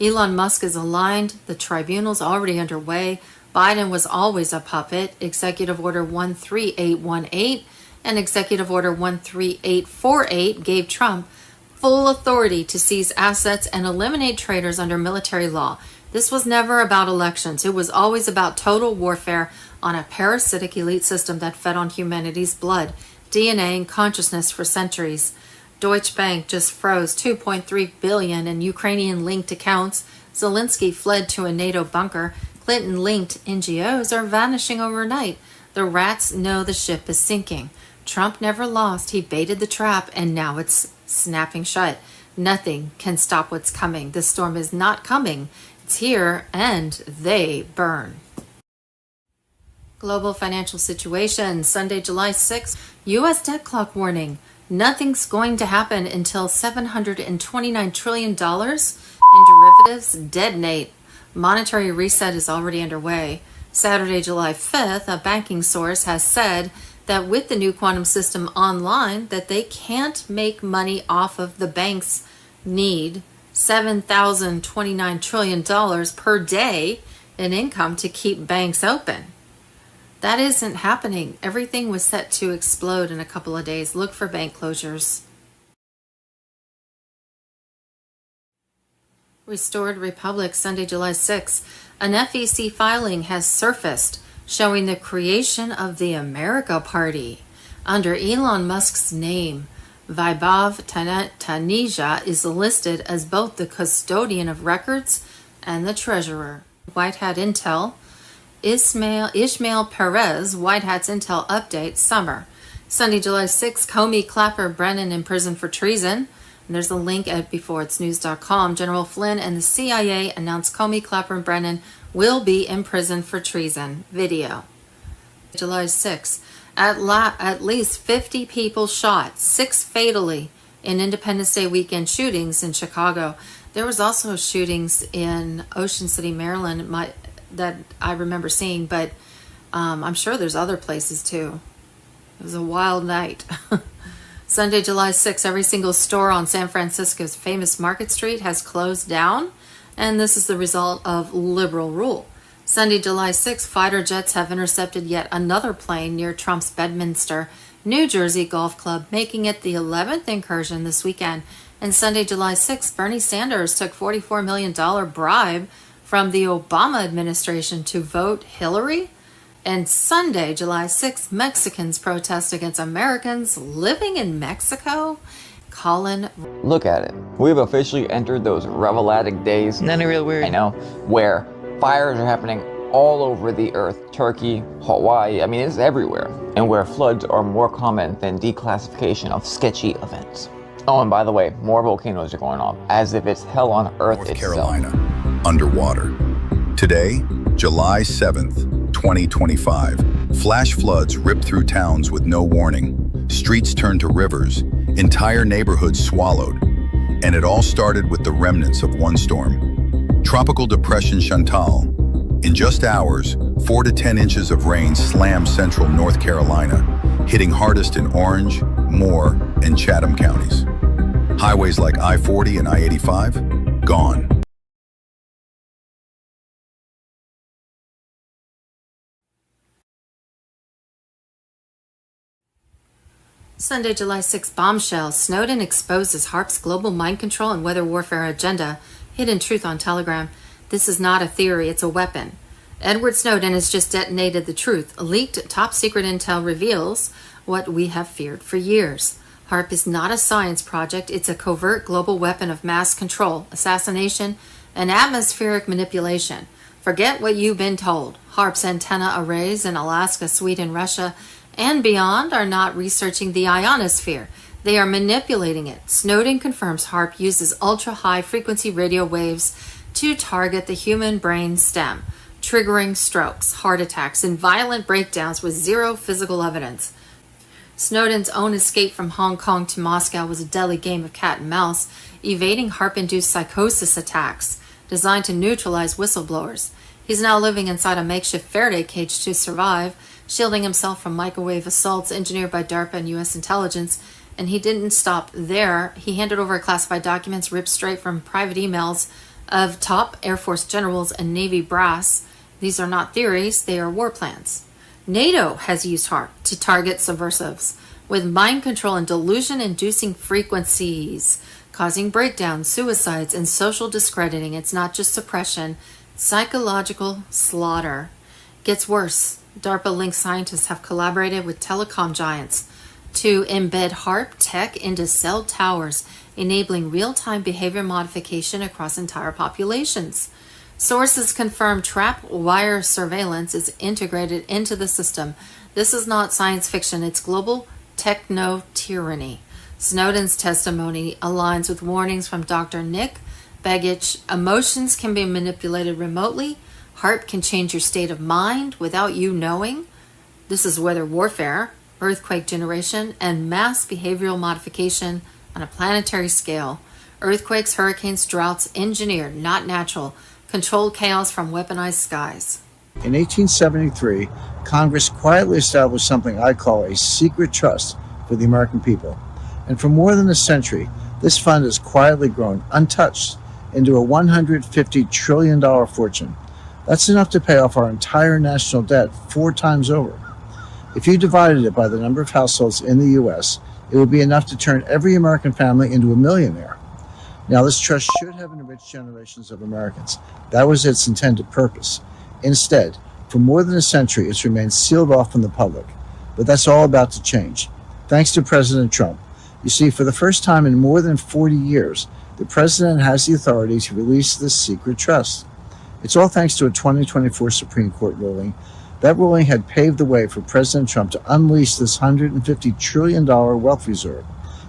Elon Musk is aligned. The tribunal's already underway. Biden was always a puppet. Executive Order 13818 and Executive Order 13848 gave Trump full authority to seize assets and eliminate traitors under military law. This was never about elections. It was always about total warfare on a parasitic elite system that fed on humanity's blood, DNA, and consciousness for centuries. Deutsche Bank just froze $2.3 billion in Ukrainian-linked accounts. Zelensky fled to a NATO bunker. Clinton-linked NGOs are vanishing overnight. The rats know the ship is sinking. Trump never lost. He baited the trap, and now it's snapping shut. Nothing can stop what's coming. The storm is not coming. It's here, and they burn. Global financial situation. Sunday, July 6th. U.S. debt clock warning. Nothing's going to happen until $729 trillion in derivatives detonate. Monetary reset is already underway. Saturday, July 5th, a banking source has said that with the new quantum system online, that they can't make money off of the banks need $7,029 trillion per day in income to keep banks open. That isn't happening. Everything was set to explode in a couple of days. Look for bank closures. Restored Republic, Sunday, July 6th. An FEC filing has surfaced showing the creation of the America Party under Elon Musk's name. Vaibhav Taneja is listed as both the custodian of records and the treasurer. White Hat Intel. Ishmael Perez, White Hat's Intel update, summer. Sunday, July 6th, Comey, Clapper, Brennan in prison for treason. And there's a link at beforeitsnews.com. General Flynn and the CIA announced Comey, Clapper, and Brennan will be in prison for treason. Video. July 6th. At least 50 people shot, 6 fatally in Independence Day weekend shootings in Chicago. There was also shootings in Ocean City, Maryland that I remember seeing, but I'm sure there's other places too. It was a wild night. Sunday, July 6th, every single store on San Francisco's famous Market Street has closed down, and this is the result of liberal rule. Sunday, July 6th, fighter jets have intercepted yet another plane near Trump's Bedminster, New Jersey golf club, making it the 11th incursion this weekend. And Sunday, July 6th, Bernie Sanders took $44 million bribe from the Obama administration to vote Hillary. And Sunday, July 6th, Mexicans protest against Americans living in Mexico. Colin. Look at it. We've officially entered those revel-addict days. None of real weird. I know. Where fires are happening all over the earth. Turkey, Hawaii, I mean, it's everywhere. And where floods are more common than declassification of sketchy events. Oh, and by the way, more volcanoes are going off, as if it's hell on earth North itself. Carolina, underwater. Today, July 7th, 2025, flash floods rip through towns with no warning. Streets turn to rivers, entire neighborhoods swallowed. And it all started with the remnants of one storm. Tropical Depression Chantal. In just hours, 4 to 10 inches of rain slammed central North Carolina, hitting hardest in Orange, Moore, and Chatham counties. Highways like I-40 and I-85, gone. Sunday, July 6 bombshell. Snowden exposes Harp's global mind control and weather warfare agenda. Hidden truth on Telegram. This is not a theory, it's a weapon. Edward Snowden has just detonated the truth. Leaked top secret intel reveals what we have feared for years. Harp is not a science project, it's a covert global weapon of mass control, assassination, and atmospheric manipulation. Forget what you've been told. Harp's antenna arrays in Alaska, Sweden, Russia, and beyond are not researching the ionosphere. They are manipulating it. Snowden confirms Harp uses ultra-high frequency radio waves to target the human brain stem, triggering strokes, heart attacks, and violent breakdowns with zero physical evidence. Snowden's own escape from Hong Kong to Moscow was a deadly game of cat and mouse, evading Harp-induced psychosis attacks designed to neutralize whistleblowers. He's now living inside a makeshift Faraday cage to survive, shielding himself from microwave assaults engineered by DARPA and U.S. intelligence. And he didn't stop there. He handed over classified documents ripped straight from private emails of top Air Force generals and Navy brass. These are not theories, they are war plans. NATO has used Harp to target subversives with mind control and delusion-inducing frequencies, causing breakdowns, suicides, and social discrediting. It's not just suppression, psychological slaughter. Gets worse. DARPA-linked scientists have collaborated with telecom giants to embed Harp tech into cell towers, enabling real-time behavior modification across entire populations. Sources confirm trap wire surveillance is integrated into the system. This is not science fiction, it's global techno-tyranny. Snowden's testimony aligns with warnings from Dr. Nick Begich. Emotions can be manipulated remotely. Harp can change your state of mind without you knowing. This is weather warfare, earthquake generation, and mass behavioral modification on a planetary scale. Earthquakes, hurricanes, droughts, engineered, not natural. Controlled chaos from weaponized skies. In 1873, Congress quietly established something I call a secret trust for the American people. And for more than a century, this fund has quietly grown, untouched, into a $150 trillion fortune. That's enough to pay off our entire national debt 4 times over. If you divided it by the number of households in the U.S., it would be enough to turn every American family into a millionaire. Now, this trust should have enriched generations of Americans. That was its intended purpose. Instead, for more than a century, it's remained sealed off from the public. But that's all about to change. Thanks to President Trump. You see, for the first time in more than 40 years, the president has the authority to release this secret trust. It's all thanks to a 2024 Supreme Court ruling. That ruling had paved the way for President Trump to unleash this $150 trillion wealth reserve,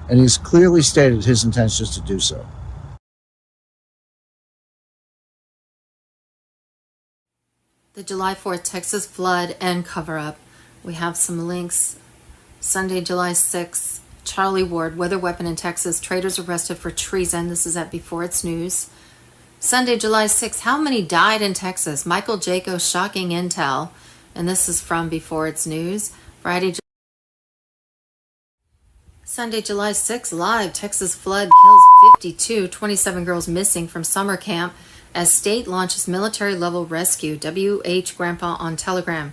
and he's clearly stated his intentions to do so. The July 4th Texas flood and cover-up. We have some links. Sunday, July 6th, Charlie Ward, weather weapon in Texas. Traitors arrested for treason. This is at Before It's News. Sunday, July 6th, how many died in Texas? Michael Jaco, shocking intel. And this is from Before It's News. Sunday, July 6th, live. Texas flood kills 52, 27 girls missing from summer camp as state launches military-level rescue. WH Grandpa on Telegram.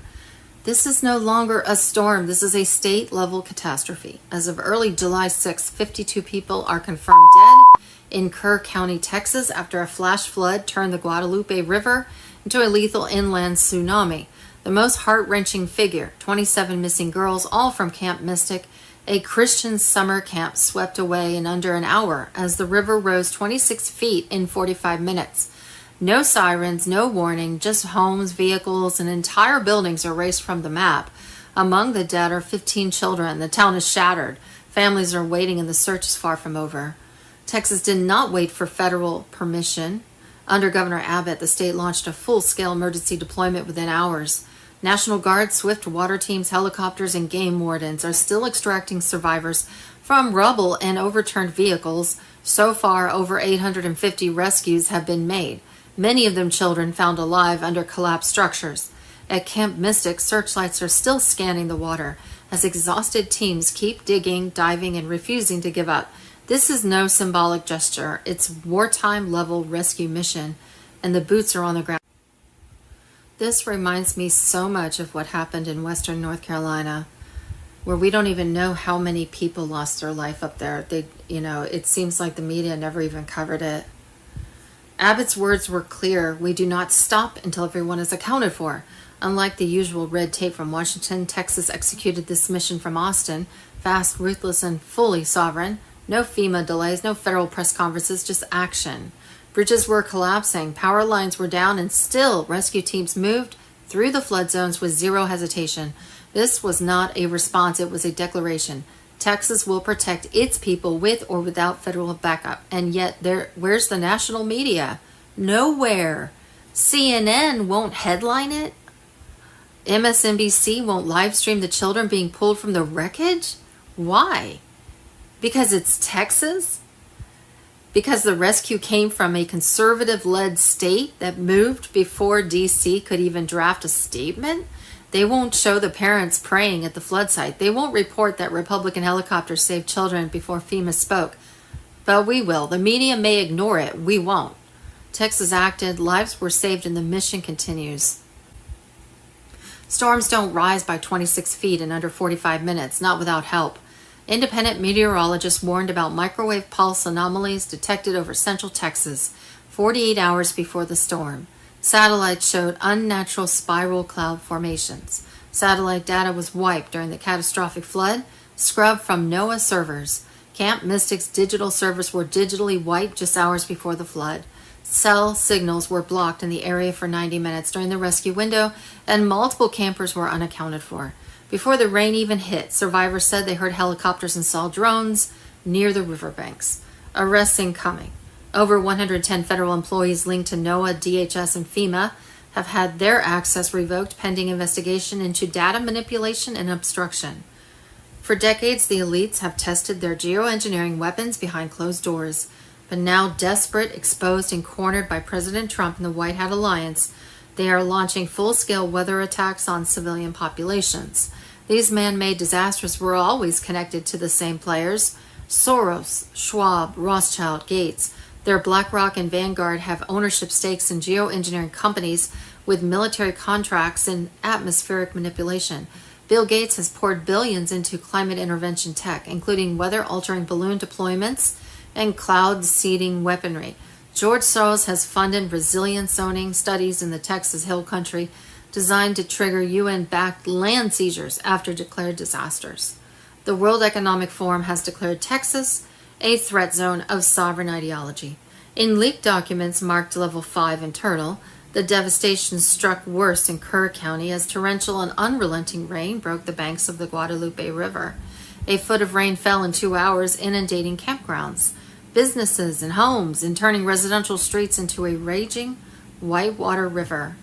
This is no longer a storm. This is a state-level catastrophe. As of early July 6th, 52 people are confirmed dead in Kerr County, Texas, after a flash flood turned the Guadalupe River into a lethal inland tsunami. The most heart-wrenching figure, 27 missing girls, all from Camp Mystic, a Christian summer camp swept away in under an hour as the river rose 26 feet in 45 minutes. No sirens, no warning, just homes, vehicles, and entire buildings erased from the map. Among the dead are 15 children. The town is shattered. Families are waiting and the search is far from over. Texas did not wait for federal permission. Under Governor Abbott, the state launched a full-scale emergency deployment within hours. National Guard, swift water teams, helicopters, and game wardens are still extracting survivors from rubble and overturned vehicles. So far, over 850 rescues have been made, many of them children found alive under collapsed structures. At Camp Mystic, searchlights are still scanning the water as exhausted teams keep digging, diving, and refusing to give up. This is no symbolic gesture. It's wartime-level rescue mission, and the boots are on the ground. This reminds me so much of what happened in western North Carolina, where we don't even know how many people lost their life up there. It seems like the media never even covered it. Abbott's words were clear. We do not stop until everyone is accounted for. Unlike the usual red tape from Washington, Texas executed this mission from Austin, fast, ruthless, and fully sovereign. No FEMA delays, no federal press conferences, just action. Bridges were collapsing, power lines were down, and still rescue teams moved through the flood zones with zero hesitation. This was not a response, it was a declaration. Texas will protect its people with or without federal backup. And yet, where's the national media? Nowhere. CNN won't headline it. MSNBC won't live stream the children being pulled from the wreckage? Why? Because it's Texas? Because the rescue came from a conservative-led state that moved before D.C. could even draft a statement? They won't show the parents praying at the flood site. They won't report that Republican helicopters saved children before FEMA spoke. But we will. The media may ignore it. We won't. Texas acted. Lives were saved, and the mission continues. Storms don't rise by 26 feet in under 45 minutes, not without help. Independent meteorologists warned about microwave pulse anomalies detected over central Texas 48 hours before the storm. Satellites showed unnatural spiral cloud formations. Satellite data was wiped during the catastrophic flood, scrubbed from NOAA servers. Camp Mystic's digital servers were digitally wiped just hours before the flood. Cell signals were blocked in the area for 90 minutes during the rescue window, and multiple campers were unaccounted for. Before the rain even hit, survivors said they heard helicopters and saw drones near the riverbanks. Arrests incoming. Over 110 federal employees linked to NOAA, DHS, and FEMA have had their access revoked pending investigation into data manipulation and obstruction. For decades, the elites have tested their geoengineering weapons behind closed doors. But now desperate, exposed, and cornered by President Trump and the White Hat Alliance, they are launching full-scale weather attacks on civilian populations. These man-made disasters were always connected to the same players: Soros, Schwab, Rothschild, Gates. Their BlackRock and Vanguard have ownership stakes in geoengineering companies with military contracts and atmospheric manipulation. Bill Gates has poured billions into climate intervention tech, including weather-altering balloon deployments and cloud-seeding weaponry. George Soros has funded resilience zoning studies in the Texas Hill Country designed to trigger UN-backed land seizures after declared disasters. The World Economic Forum has declared Texas a threat zone of sovereign ideology. In leaked documents marked Level 5 internal, the devastation struck worse in Kerr County as torrential and unrelenting rain broke the banks of the Guadalupe River. A foot of rain fell in 2 hours, inundating campgrounds, businesses, and homes, and turning residential streets into a raging whitewater river.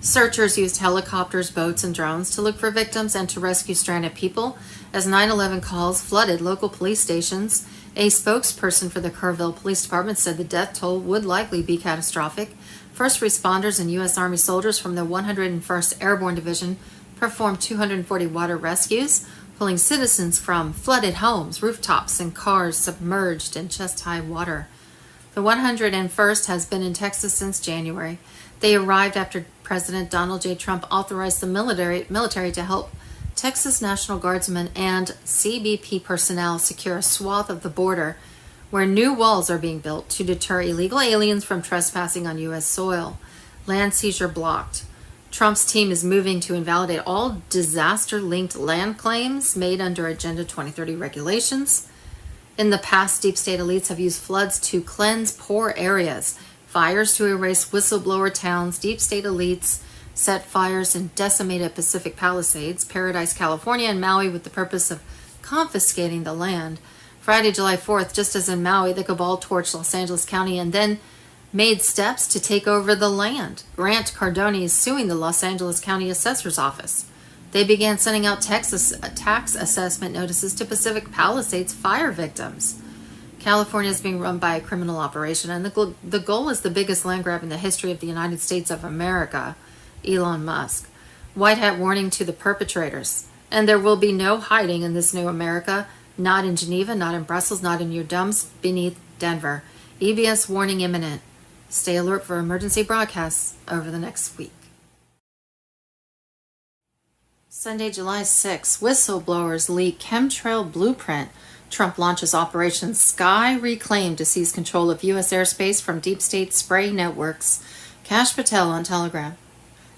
Searchers used helicopters, boats, and drones to look for victims and to rescue stranded people as 9/11 calls flooded local police stations. A spokesperson for the Kerrville Police Department said the death toll would likely be catastrophic. First responders and U.S. Army soldiers from the 101st Airborne Division performed 240 water rescues, pulling citizens from flooded homes, rooftops, and cars submerged in chest-high water. The 101st has been in Texas since January. They arrived after President Donald J. Trump authorized the military to help Texas National Guardsmen and CBP personnel secure a swath of the border where new walls are being built to deter illegal aliens from trespassing on U.S. soil. Land seizure blocked. Trump's team is moving to invalidate all disaster-linked land claims made under Agenda 2030 regulations. In the past, deep state elites have used floods to cleanse poor areas, fires to erase whistleblower towns. Deep state elites set fires and decimated Pacific Palisades, Paradise, California, and Maui with the purpose of confiscating the land. Friday, July 4th, just as in Maui, the cabal torched Los Angeles County and then made steps to take over the land. Grant Cardone is suing the Los Angeles County Assessor's Office. They began sending out tax assessment notices to Pacific Palisades fire victims. California is being run by a criminal operation, and the goal is the biggest land grab in the history of the United States of America. Elon Musk. White hat warning to the perpetrators. And there will be no hiding in this new America. Not in Geneva, not in Brussels, not in your dumps beneath Denver. EBS warning imminent. Stay alert for emergency broadcasts over the next week. Sunday, July 6, whistleblowers leak chemtrail blueprint. Trump launches Operation Sky Reclaim to seize control of U.S. airspace from deep state spray networks. Kash Patel on Telegram.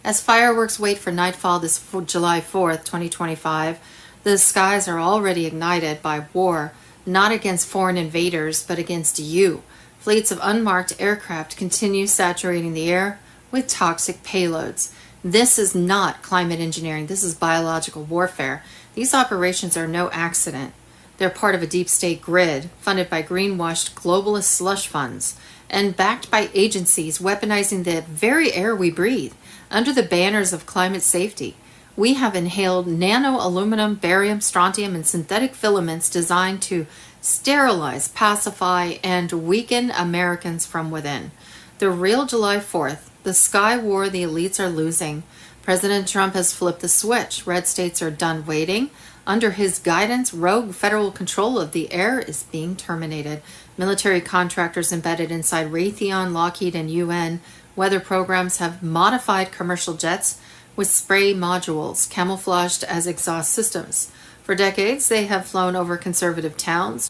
As fireworks wait for nightfall this July 4th, 2025, the skies are already ignited by war, not against foreign invaders, but against you. Fleets of unmarked aircraft continue saturating the air with toxic payloads. This is not climate engineering. This is biological warfare. These operations are no accident. They're part of a deep state grid funded by greenwashed globalist slush funds and backed by agencies weaponizing the very air we breathe under the banners of climate safety. We have inhaled nano aluminum, barium, strontium, and synthetic filaments designed to sterilize, pacify, and weaken Americans from within. The real July 4th, the sky war the elites are losing. President Trump has flipped the switch. Red states are done waiting. Under his guidance, rogue federal control of the air is being terminated. Military contractors embedded inside Raytheon, Lockheed, and UN weather programs have modified commercial jets with spray modules camouflaged as exhaust systems. For decades, they have flown over conservative towns.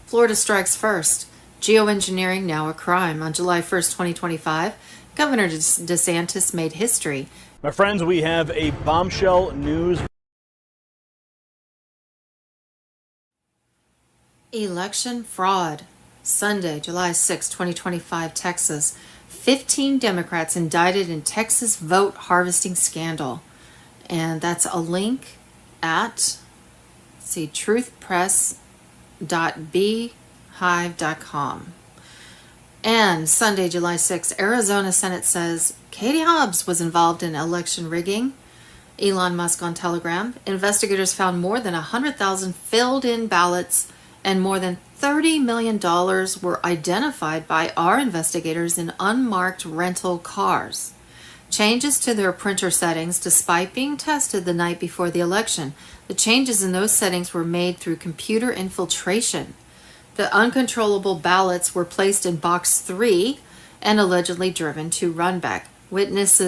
Florida strikes first. Geoengineering now a crime. On July 1st, 2025, Governor DeSantis made history. My friends, we have a bombshell news. Election fraud. Sunday, July 6, 2025, Texas. 15 Democrats indicted in Texas vote harvesting scandal. And that's a link at, truthpress.beehive.com. And Sunday, July 6, Arizona Senate says Katie Hobbs was involved in election rigging. Elon Musk on Telegram. Investigators found more than 100,000 filled-in ballots and more than $30 million were identified by our investigators in unmarked rental cars. Changes to their printer settings, despite being tested the night before the election. The changes in those settings were made through computer infiltration. The uncontrollable ballots were placed in box 3 and allegedly driven to Runback. Witness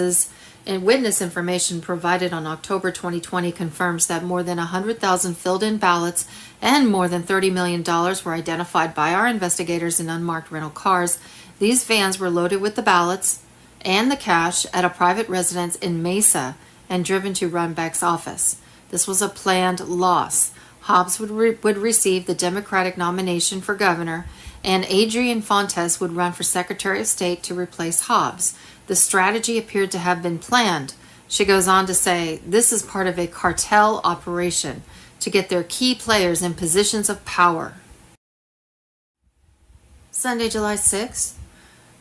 information provided on October 2020 confirms that more than 100,000 filled-in ballots and more than $30 million were identified by our investigators in unmarked rental cars. These vans were loaded with the ballots and the cash at a private residence in Mesa and driven to Runback's office. This was a planned loss. Hobbs would receive the Democratic nomination for governor, and Adrian Fontes would run for Secretary of State to replace Hobbs. The strategy appeared to have been planned. She goes on to say, this is part of a cartel operation to get their key players in positions of power. Sunday, July 6th.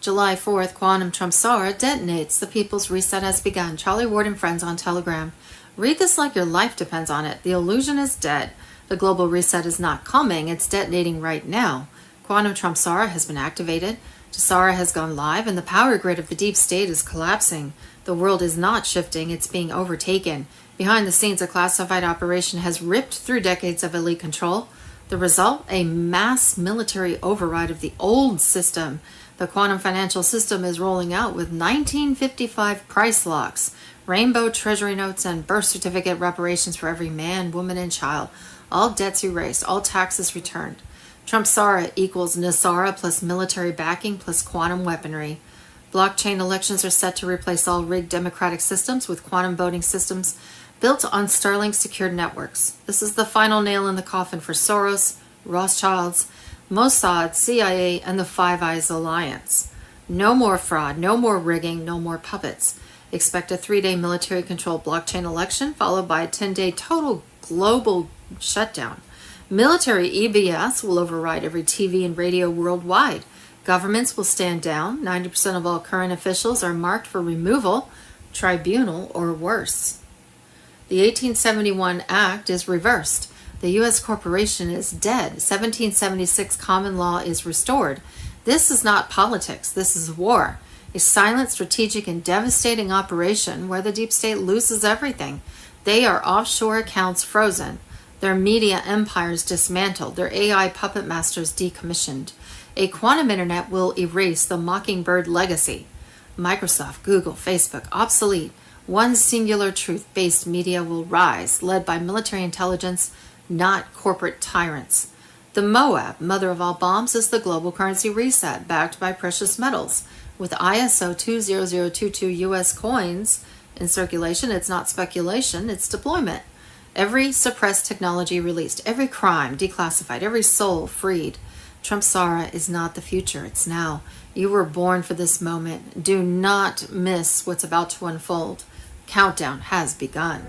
July 4th, Quantum Trumpsara detonates. The People's Reset has begun. Charlie Ward and friends on Telegram. Read this like your life depends on it. The illusion is dead. The global reset is not coming. It's detonating right now. Quantum Trumpsara has been activated. Sara has gone live, and the power grid of the deep state is collapsing. The world is not shifting, it's being overtaken. Behind the scenes, a classified operation has ripped through decades of elite control. The result? A mass military override of the old system. The quantum financial system is rolling out with 1955 price locks, rainbow treasury notes, and birth certificate reparations for every man, woman, and child. All debts erased, all taxes returned. Trumpsara equals Nasara plus military backing plus quantum weaponry. Blockchain elections are set to replace all rigged democratic systems with quantum voting systems built on Starlink secured networks. This is the final nail in the coffin for Soros, Rothschilds, Mossad, CIA, and the Five Eyes Alliance. No more fraud, no more rigging, no more puppets. Expect a 3-day military-controlled blockchain election followed by a 10-day total global shutdown. Military EBS will override every TV and radio worldwide. Governments will stand down. 90% of all current officials are marked for removal, tribunal, or worse. The 1871 Act is reversed. The U.S. corporation is dead. 1776 common law is restored. This is not politics. This is war. A silent, strategic, and devastating operation where the deep state loses everything. They are offshore accounts frozen. Their media empires dismantled. Their AI puppet masters decommissioned. A quantum internet will erase the Mockingbird legacy. Microsoft, Google, Facebook, obsolete. One singular truth-based media will rise, led by military intelligence, not corporate tyrants. The Moab, mother of all bombs, is the global currency reset, backed by precious metals. With ISO 20022 US coins in circulation, it's not speculation, it's deployment. Every suppressed technology released, every crime declassified, every soul freed. Trumpsara is not the future, it's now. You were born for this moment. Do not miss what's about to unfold. Countdown has begun.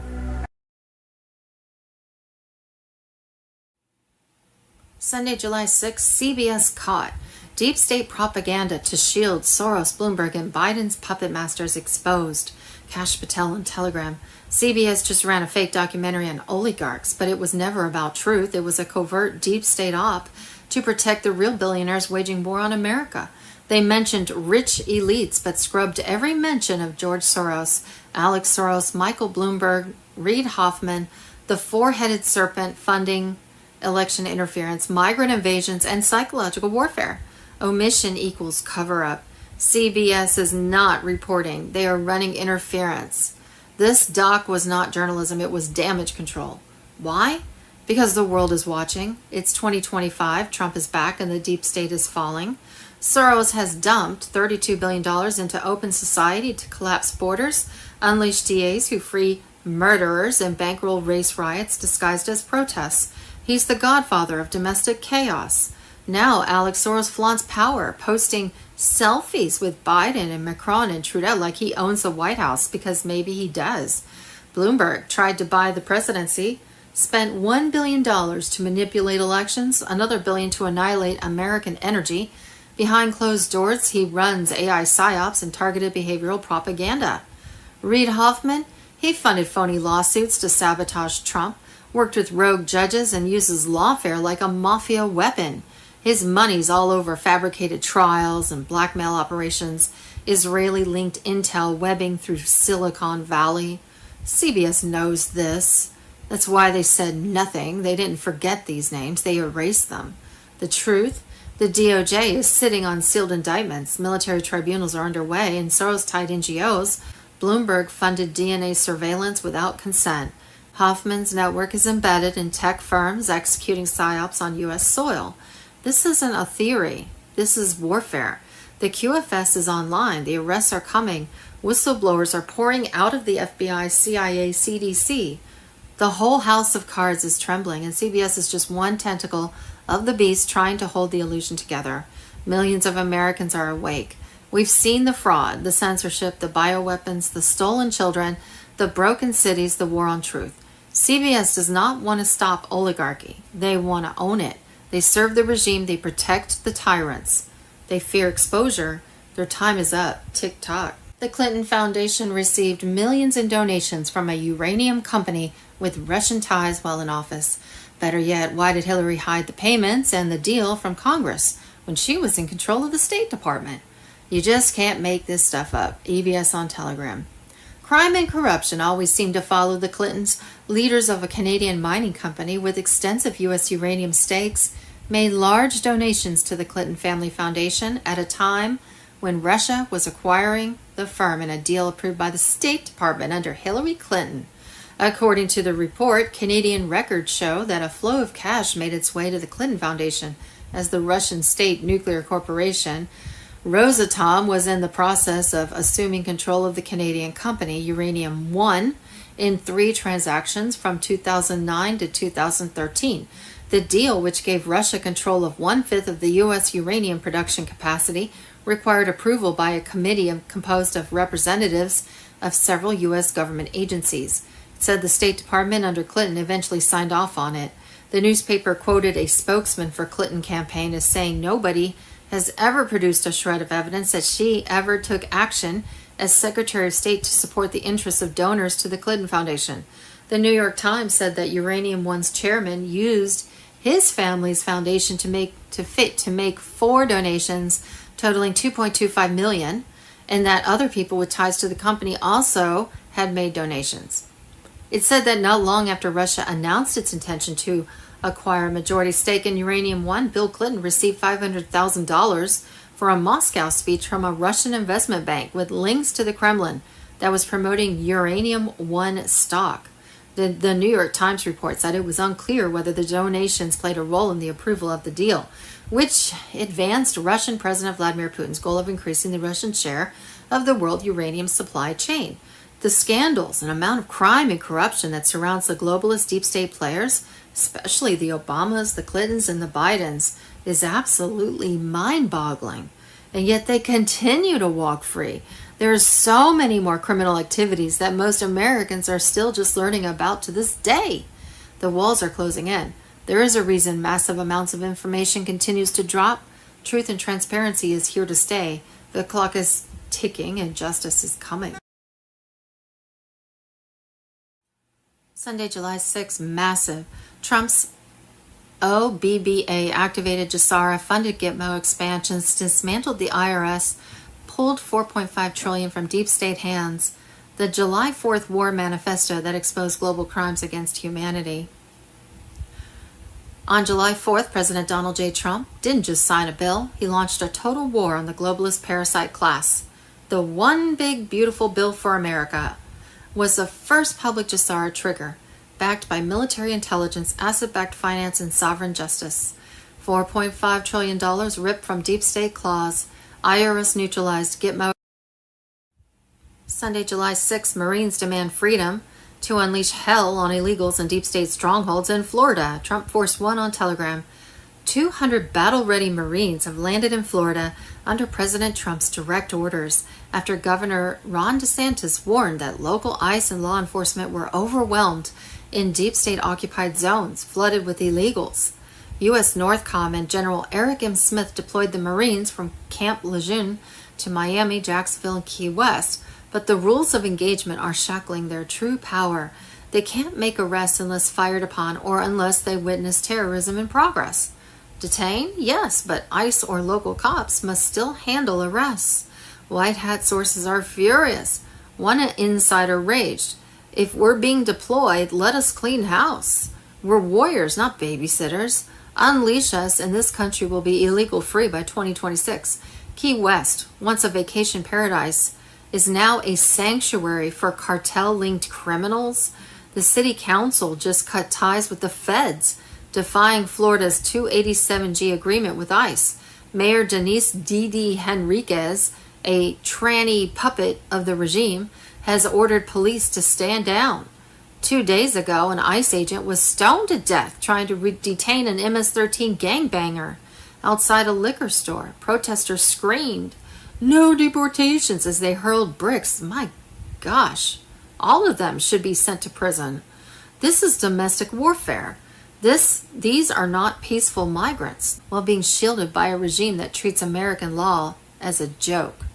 Sunday, July 6th, CBS caught. Deep state propaganda to shield Soros, Bloomberg, and Biden's puppet masters exposed. Kash Patel on Telegram. CBS just ran a fake documentary on oligarchs, but it was never about truth. It was a covert deep state op to protect the real billionaires waging war on America. They mentioned rich elites, but scrubbed every mention of George Soros, Alex Soros, Michael Bloomberg, Reid Hoffman, the four-headed serpent funding election interference, migrant invasions, and psychological warfare. Omission equals cover-up. CBS is not reporting. They are running interference. This doc was not journalism. It was damage control. Why? Because the world is watching. It's 2025. Trump is back and the deep state is falling. Soros has dumped $32 billion into open society to collapse borders, unleash DAs who free murderers, and bankroll race riots disguised as protests. He's the godfather of domestic chaos. Now Alex Soros flaunts power, posting selfies with Biden and Macron and Trudeau like he owns the White House, because maybe he does. Bloomberg tried to buy the presidency, spent $1 billion to manipulate elections, another $1 billion to annihilate American energy. Behind closed doors, he runs AI psyops and targeted behavioral propaganda. Reid Hoffman, he funded phony lawsuits to sabotage Trump, worked with rogue judges, and uses lawfare like a mafia weapon. His money's all over fabricated trials and blackmail operations, Israeli-linked intel webbing through Silicon Valley. CBS knows this. That's why they said nothing. They didn't forget these names. They erased them. The truth? The DOJ is sitting on sealed indictments. Military tribunals are underway, and Soros-tied NGOs. Bloomberg funded DNA surveillance without consent. Hoffman's network is embedded in tech firms executing psyops on U.S. soil. This isn't a theory. This is warfare. The QFS is online. The arrests are coming. Whistleblowers are pouring out of the FBI, CIA, CDC. The whole house of cards is trembling, and CBS is just one tentacle of the beast trying to hold the illusion together. Millions of Americans are awake. We've seen the fraud, the censorship, the bioweapons, the stolen children, the broken cities, the war on truth. CBS does not want to stop oligarchy. They want to own it. They serve the regime. They protect the tyrants. They fear exposure. Their time is up. Tick-tock. The Clinton Foundation received millions in donations from a uranium company with Russian ties while in office. Better yet, why did Hillary hide the payments and the deal from Congress when she was in control of the State Department? You just can't make this stuff up. EBS on Telegram. Crime and corruption always seem to follow the Clintons. Leaders of a Canadian mining company with extensive U.S. uranium stakes made large donations to the Clinton Family Foundation at a time when Russia was acquiring the firm in a deal approved by the State Department under Hillary Clinton. According to the report, Canadian records show that a flow of cash made its way to the Clinton Foundation as the Russian state nuclear corporation Rosatom was in the process of assuming control of the Canadian company Uranium One in 3 transactions from 2009 to 2013. The deal, which gave Russia control of 1/5 of the U.S. uranium production capacity, required approval by a committee composed of representatives of several U.S. government agencies. It said the State Department under Clinton eventually signed off on it. The newspaper quoted a spokesman for Clinton campaign as saying nobody has ever produced a shred of evidence that she ever took action as Secretary of State to support the interests of donors to the Clinton Foundation. The New York Times said that Uranium One's chairman used his family's foundation to make 4 donations totaling $2.25 million, and that other people with ties to the company also had made donations. It said that not long after Russia announced its intention to acquire a majority stake in Uranium One, Bill Clinton received $500,000 for a Moscow speech from a Russian investment bank with links to the Kremlin that was promoting Uranium One stock. The New York Times reports that it was unclear whether the donations played a role in the approval of the deal, which advanced Russian President Vladimir Putin's goal of increasing the Russian share of the world uranium supply chain. The scandals and amount of crime and corruption that surrounds the globalist deep state players, especially the Obamas, the Clintons, and the Bidens, is absolutely mind-boggling. And yet they continue to walk free. There are so many more criminal activities that most Americans are still just learning about to this day. The walls are closing in. There is a reason massive amounts of information continues to drop. Truth and transparency is here to stay. The clock is ticking and justice is coming. Sunday, July 6th, massive. Trump's OBBA activated Jassara, funded Gitmo expansions, dismantled the IRS, pulled $4.5 trillion from deep state hands. The July 4th War Manifesto that exposed global crimes against humanity. On July 4th, President Donald J. Trump didn't just sign a bill, he launched a total war on the globalist parasite class. The One Big Beautiful Bill for America was the first public Jassara trigger, backed by military intelligence, asset-backed finance, and sovereign justice. $4.5 trillion ripped from deep state claws, IRS neutralized Gitmo. Sunday, July 6th, Marines demand freedom to unleash hell on illegals and deep state strongholds in Florida. Trump Force One on Telegram. 200 battle-ready Marines have landed in Florida under President Trump's direct orders after Governor Ron DeSantis warned that local ICE and law enforcement were overwhelmed in deep state-occupied zones flooded with illegals. U.S. Northcom and General Eric M. Smith deployed the Marines from Camp Lejeune to Miami, Jacksonville, and Key West, but the rules of engagement are shackling their true power. They can't make arrests unless fired upon or unless they witness terrorism in progress. Detain? Yes, but ICE or local cops must still handle arrests. White Hat sources are furious. One insider raged, "If we're being deployed, let us clean house. We're warriors, not babysitters. Unleash us and this country will be illegal free by 2026. Key West, once a vacation paradise, is now a sanctuary for cartel-linked criminals. The city council just cut ties with the feds, defying Florida's 287G agreement with ICE. Mayor Denise Didi Henriquez, a tranny puppet of the regime, has ordered police to stand down. 2 days ago, an ICE agent was stoned to death trying to detain an MS-13 gangbanger outside a liquor store. Protesters screamed, "No deportations," as they hurled bricks. My gosh, all of them should be sent to prison. This is domestic warfare. These are not peaceful migrants while being shielded by a regime that treats American law as a joke.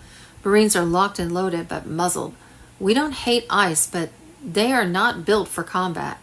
Marines are locked and loaded but muzzled. We don't hate ICE, but they are not built for combat.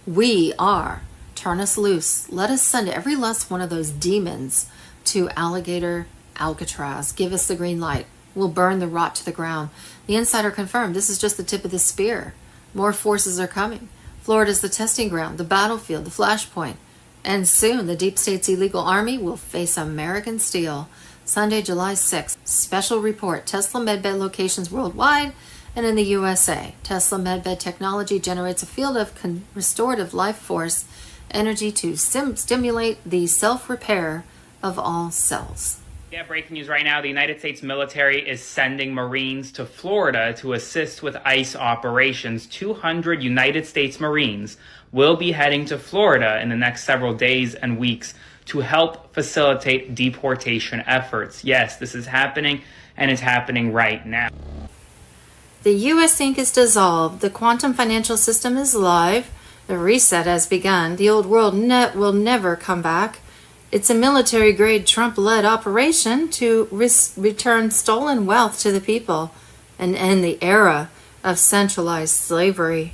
We are. Turn us loose. Let us send every last one of those demons to Alligator Alcatraz. Give us the green light. We'll burn the rot to the ground. The insider confirmed this is just the tip of the spear. More forces are coming. Florida's the testing ground, the battlefield, the flashpoint. And soon the deep state's illegal army will face American steel. Sunday, July 6th. Special report. Tesla Medbed locations worldwide and in the USA. Tesla Medbed technology generates a field of restorative life force energy to stimulate the self-repair of all cells. Yeah, breaking news right now. The United States military is sending Marines to Florida to assist with ICE operations. 200 United States Marines will be heading to Florida in the next several days and weeks to help facilitate deportation efforts. Yes, this is happening, and it's happening right now. The U.S. Inc. is dissolved. The quantum financial system is live. The reset has begun. The old world will never come back. It's a military-grade Trump-led operation to return stolen wealth to the people and end the era of centralized slavery.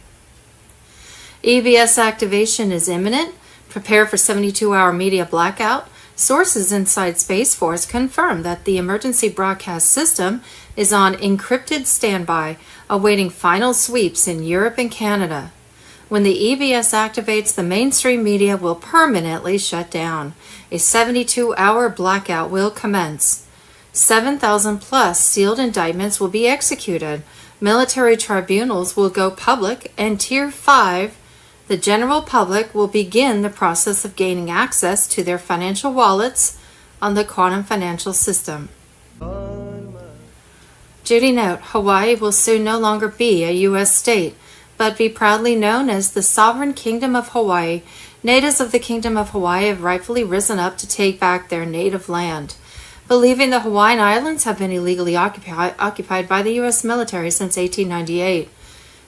EBS activation is imminent. Prepare for 72-hour media blackout. Sources inside Space Force confirm that the emergency broadcast system is on encrypted standby, awaiting final sweeps in Europe and Canada. When the EBS activates, the mainstream media will permanently shut down. A 72-hour blackout will commence. 7,000 plus sealed indictments will be executed. Military tribunals will go public, and Tier 5, the general public, will begin the process of gaining access to their financial wallets on the quantum financial system. Judy note, Hawaii will soon no longer be a U.S. state, but be proudly known as the Sovereign Kingdom of Hawaii. Natives of the Kingdom of Hawaii have rightfully risen up to take back their native land, believing the Hawaiian Islands have been illegally occupied by the U.S. military since 1898.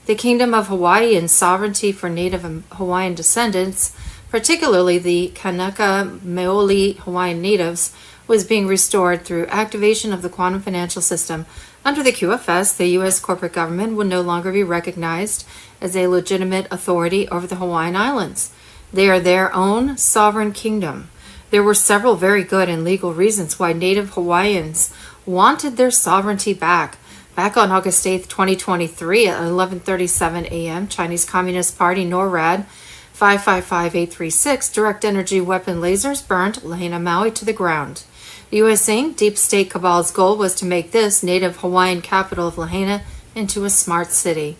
The Kingdom of Hawaii and sovereignty for Native Hawaiian descendants, particularly the Kanaka Maoli Hawaiian natives, was being restored through activation of the quantum financial system. Under the QFS, the U.S. corporate government would no longer be recognized as a legitimate authority over the Hawaiian Islands. They are their own sovereign kingdom. There were several very good and legal reasons why Native Hawaiians wanted their sovereignty back. Back on August 8, 2023 at 11:37 a.m., Chinese Communist Party NORAD 555836 direct energy weapon lasers burned Lahaina, Maui to the ground. The U.S. Inc. Deep State Cabal's goal was to make this Native Hawaiian capital of Lahaina into a smart city.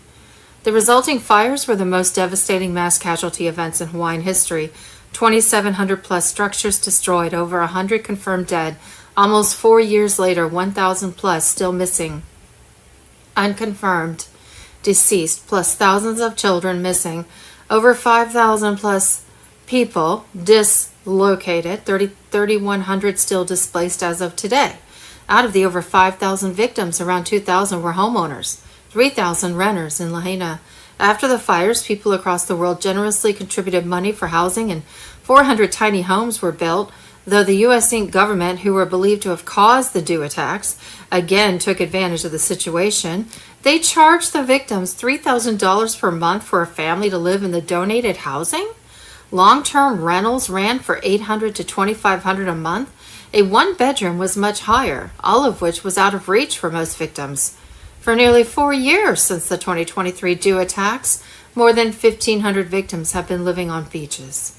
The resulting fires were the most devastating mass casualty events in Hawaiian history. 2,700 plus structures destroyed, over 100 confirmed dead. Almost 4 years later, 1,000 plus still missing. Unconfirmed, deceased, plus thousands of children missing. Over 5,000 plus people dislocated, 3,100 still displaced as of today. Out of the over 5,000 victims, around 2,000 were homeowners, 3,000 renters in Lahaina. After the fires, people across the world generously contributed money for housing, and 400 tiny homes were built, though the U.S. Inc. government, who were believed to have caused the due attacks, again took advantage of the situation. They charged the victims $3,000 per month for a family to live in the donated housing. Long-term rentals ran for $800 to $2,500 a month. A one-bedroom was much higher, all of which was out of reach for most victims. For nearly 4 years since the 2023 due attacks, more than 1,500 victims have been living on beaches.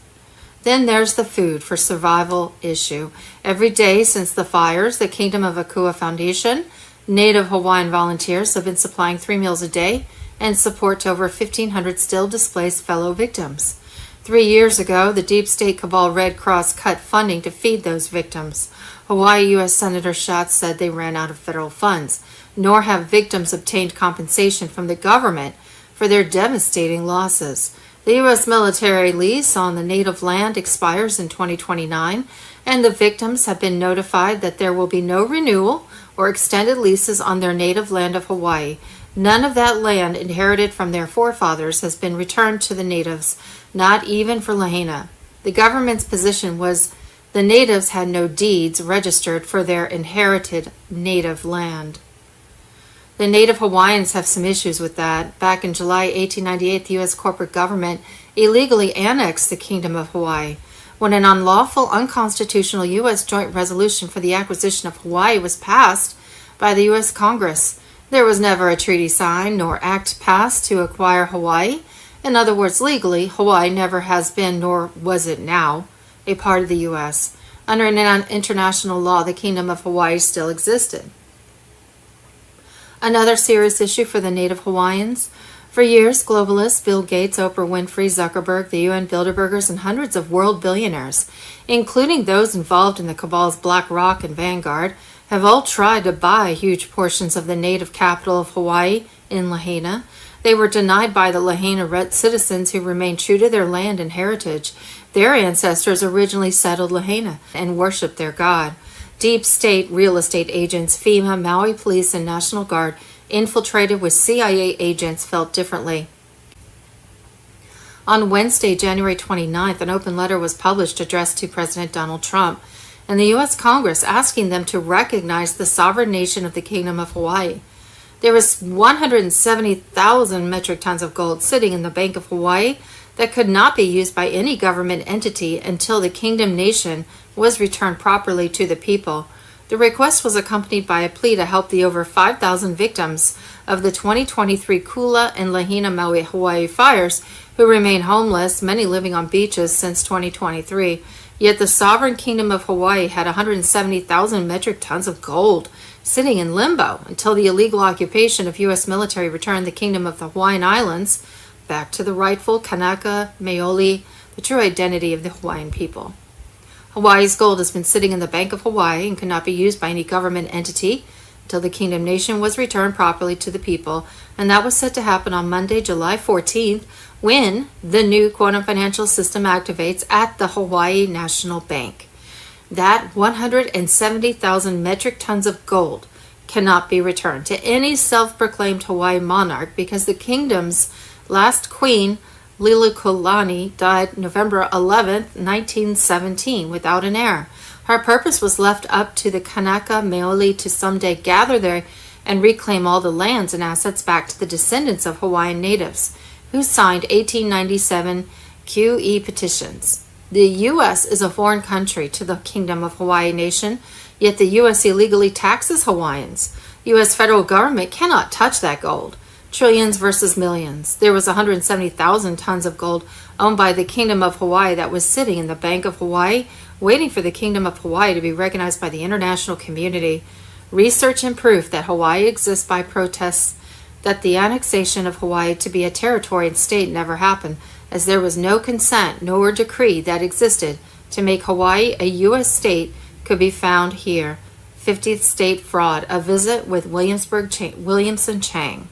Then there's the food for survival issue. Every day since the fires, the Kingdom of Akua Foundation, Native Hawaiian volunteers have been supplying 3 meals a day and support to over 1,500 still displaced fellow victims. 3 years ago, the Deep State Cabal Red Cross cut funding to feed those victims. Hawaii U.S. Senator Schatz said they ran out of federal funds, nor have victims obtained compensation from the government for their devastating losses. The U.S. military lease on the native land expires in 2029, and the victims have been notified that there will be no renewal or extended leases on their native land of Hawaii. None of that land inherited from their forefathers has been returned to the natives, not even for Lahaina. The government's position was the natives had no deeds registered for their inherited native land. The Native Hawaiians have some issues with that. Back in July 1898, the U.S. corporate government illegally annexed the Kingdom of Hawaii. When an unlawful, unconstitutional U.S. joint resolution for the acquisition of Hawaii was passed by the U.S. Congress, there was never a treaty signed nor act passed to acquire Hawaii. In other words, legally, Hawaii never has been, nor was it now, a part of the U.S. Under international law, the Kingdom of Hawaii still existed. Another serious issue for the Native Hawaiians. For years, globalists Bill Gates, Oprah Winfrey, Zuckerberg, the UN Bilderbergers, and hundreds of world billionaires, including those involved in the cabal's BlackRock and Vanguard, have all tried to buy huge portions of the native capital of Hawaii in Lahaina. They were denied by the Lahaina citizens who remained true to their land and heritage. Their ancestors originally settled Lahaina and worshipped their god. Deep state real estate agents, FEMA, Maui Police, and National Guard infiltrated with CIA agents felt differently. On Wednesday, January 29th, an open letter was published addressed to President Donald Trump and the U.S. Congress asking them to recognize the sovereign nation of the Kingdom of Hawaii. There was 170,000 metric tons of gold sitting in the Bank of Hawaii that could not be used by any government entity until the Kingdom nation was returned properly to the people. The request was accompanied by a plea to help the over 5,000 victims of the 2023 Kula and Lahaina, Maui, Hawaii fires who remain homeless, many living on beaches since 2023. Yet the sovereign Kingdom of Hawaii had 170,000 metric tons of gold sitting in limbo until the illegal occupation of U.S. military returned the Kingdom of the Hawaiian Islands back to the rightful Kanaka Maoli, the true identity of the Hawaiian people. Hawaii's gold has been sitting in the Bank of Hawaii and could not be used by any government entity until the Kingdom nation was returned properly to the people, and that was set to happen on Monday, July 14th, when the new quantum financial system activates at the Hawaii National Bank. That 170,000 metric tons of gold cannot be returned to any self-proclaimed Hawaii monarch because the kingdom's last queen, Liliuokalani, died November 11th, 1917, without an heir. Her purpose was left up to the Kanaka Maoli to someday gather there and reclaim all the lands and assets back to the descendants of Hawaiian natives, who signed 1897 QE petitions. The U.S. is a foreign country to the Kingdom of Hawaii nation, yet the U.S. illegally taxes Hawaiians. U.S. federal government cannot touch that gold. Trillions versus millions. There was 170,000 tons of gold owned by the Kingdom of Hawaii that was sitting in the Bank of Hawaii, waiting for the Kingdom of Hawaii to be recognized by the international community. Research and proof that Hawaii exists by protests that the annexation of Hawaii to be a territory and state never happened, as there was no consent nor decree that existed to make Hawaii a U.S. state could be found here. 50th State Fraud, a visit with Williamson Chang.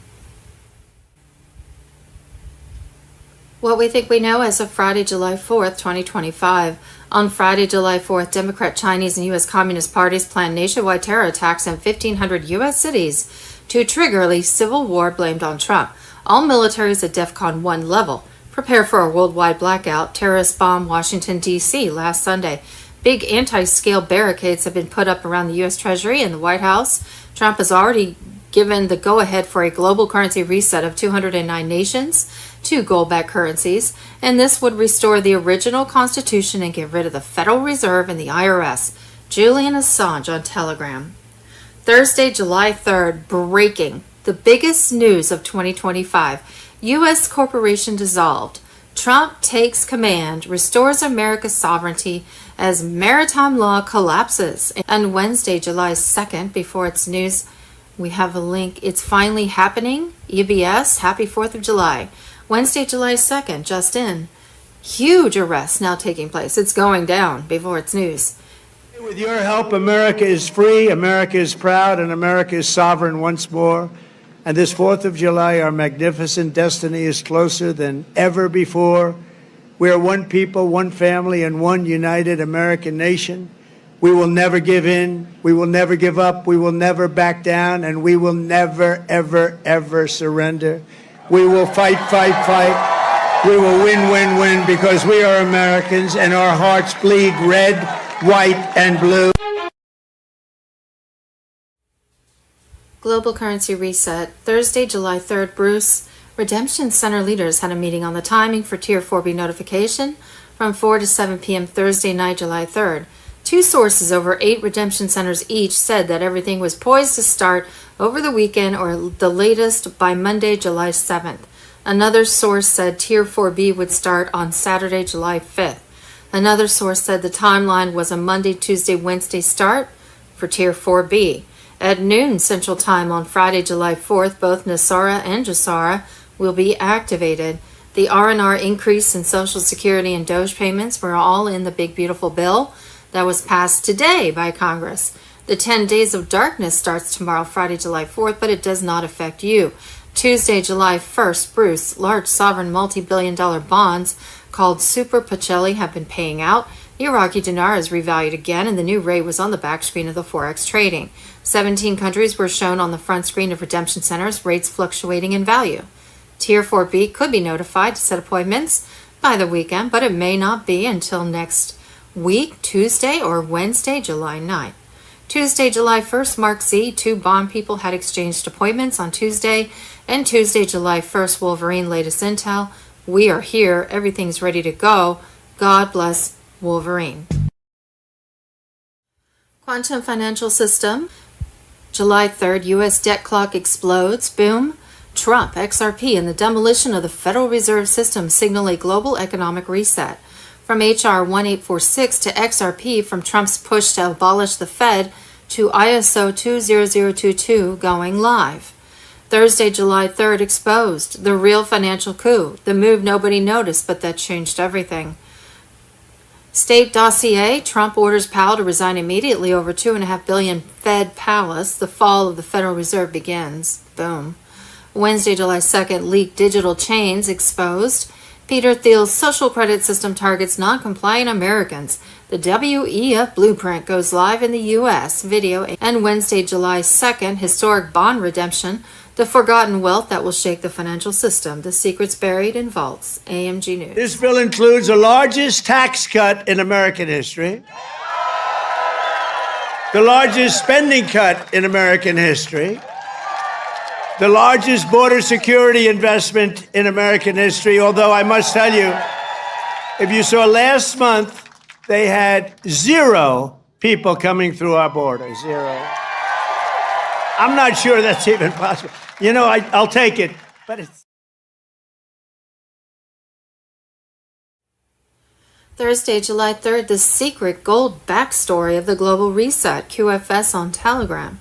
What we think we know as of Friday, July 4th, 2025. On Friday, July 4th, Democrat, Chinese, and U.S. Communist parties planned nationwide terror attacks in 1,500 U.S. cities to trigger a civil war blamed on Trump. All militaries at DEFCON 1 level prepare for a worldwide blackout. Terrorists bombed Washington, D.C. last Sunday. Big anti-scale barricades have been put up around the U.S. Treasury and the White House. Trump has already given the go-ahead for a global currency reset of 209 nations to gold-backed currencies, and this would restore the original Constitution and get rid of the Federal Reserve and the IRS. Julian Assange on Telegram. Thursday, July 3rd, breaking. The biggest news of 2025. U.S. corporation dissolved. Trump takes command, restores America's sovereignty as maritime law collapses. And Wednesday, July 2nd, before it's news, we have a link. It's finally happening. EBS, happy 4th of July. Wednesday, July 2nd, just in. Huge arrests now taking place. It's going down before it's news. With your help, America is free, America is proud, and America is sovereign once more. And this 4th of July, our magnificent destiny is closer than ever before. We are one people, one family, and one united American nation. We will never give in. We will never give up. We will never back down. And we will never, ever, ever surrender. We will fight, fight, fight. We will win, win, win, because we are Americans and our hearts bleed red, white, and blue. Global currency reset. Thursday, July 3rd, Bruce. Redemption Center leaders had a meeting on the timing for Tier 4B notification from 4 to 7 p.m. Thursday night, July 3rd. Two sources over 8 redemption centers each said that everything was poised to start over the weekend or the latest by Monday, July 7th. Another source said Tier 4B would start on Saturday, July 5th. Another source said the timeline was a Monday, Tuesday, Wednesday start for Tier 4B. At noon Central Time on Friday, July 4th, both NESARA and JASARA will be activated. The R&R increase in Social Security and Doge payments were all in the big beautiful bill that was passed today by Congress. The 10 days of darkness starts tomorrow, Friday, July 4th, but it does not affect you. Tuesday, July 1st, Bruce, large sovereign multi-billion-dollar bonds called Super Pacelli have been paying out. The Iraqi dinar is revalued again, and the new rate was on the back screen of the Forex trading. 17 countries were shown on the front screen of redemption centers, rates fluctuating in value. Tier 4B could be notified to set appointments by the weekend, but it may not be until next week, Tuesday or Wednesday, July 9th. Tuesday, July 1st, Mark Z. Two Bond people had exchanged appointments on Tuesday, and Tuesday, July 1st, Wolverine, latest intel. We are here. Everything's ready to go. God bless Wolverine. Quantum financial system. July 3rd, U.S. debt clock explodes. Boom. Trump, XRP, and the demolition of the Federal Reserve System signal a global economic reset. From H.R. 1846 to XRP, from Trump's push to abolish the Fed to ISO 20022 going live. Thursday, July 3rd, exposed. The real financial coup. The move nobody noticed, but that changed everything. State dossier. Trump orders Powell to resign immediately over $2.5 billion Fed palace. The fall of the Federal Reserve begins. Boom. Wednesday, July 2nd, leaked digital chains exposed. Peter Thiel's social credit system targets non-compliant Americans. The WEF blueprint goes live in the U.S. Video. And Wednesday, July 2nd, historic bond redemption. The forgotten wealth that will shake the financial system. The secrets buried in vaults. AMG News. This bill includes the largest tax cut in American history, the largest spending cut in American history, the largest border security investment in American history, although I must tell you, if you saw last month, they had 0 people coming through our border. 0. I'm not sure that's even possible. You know, I'll take it, but it's... Thursday, July 3rd, the secret gold backstory of the global reset, QFS on Telegram.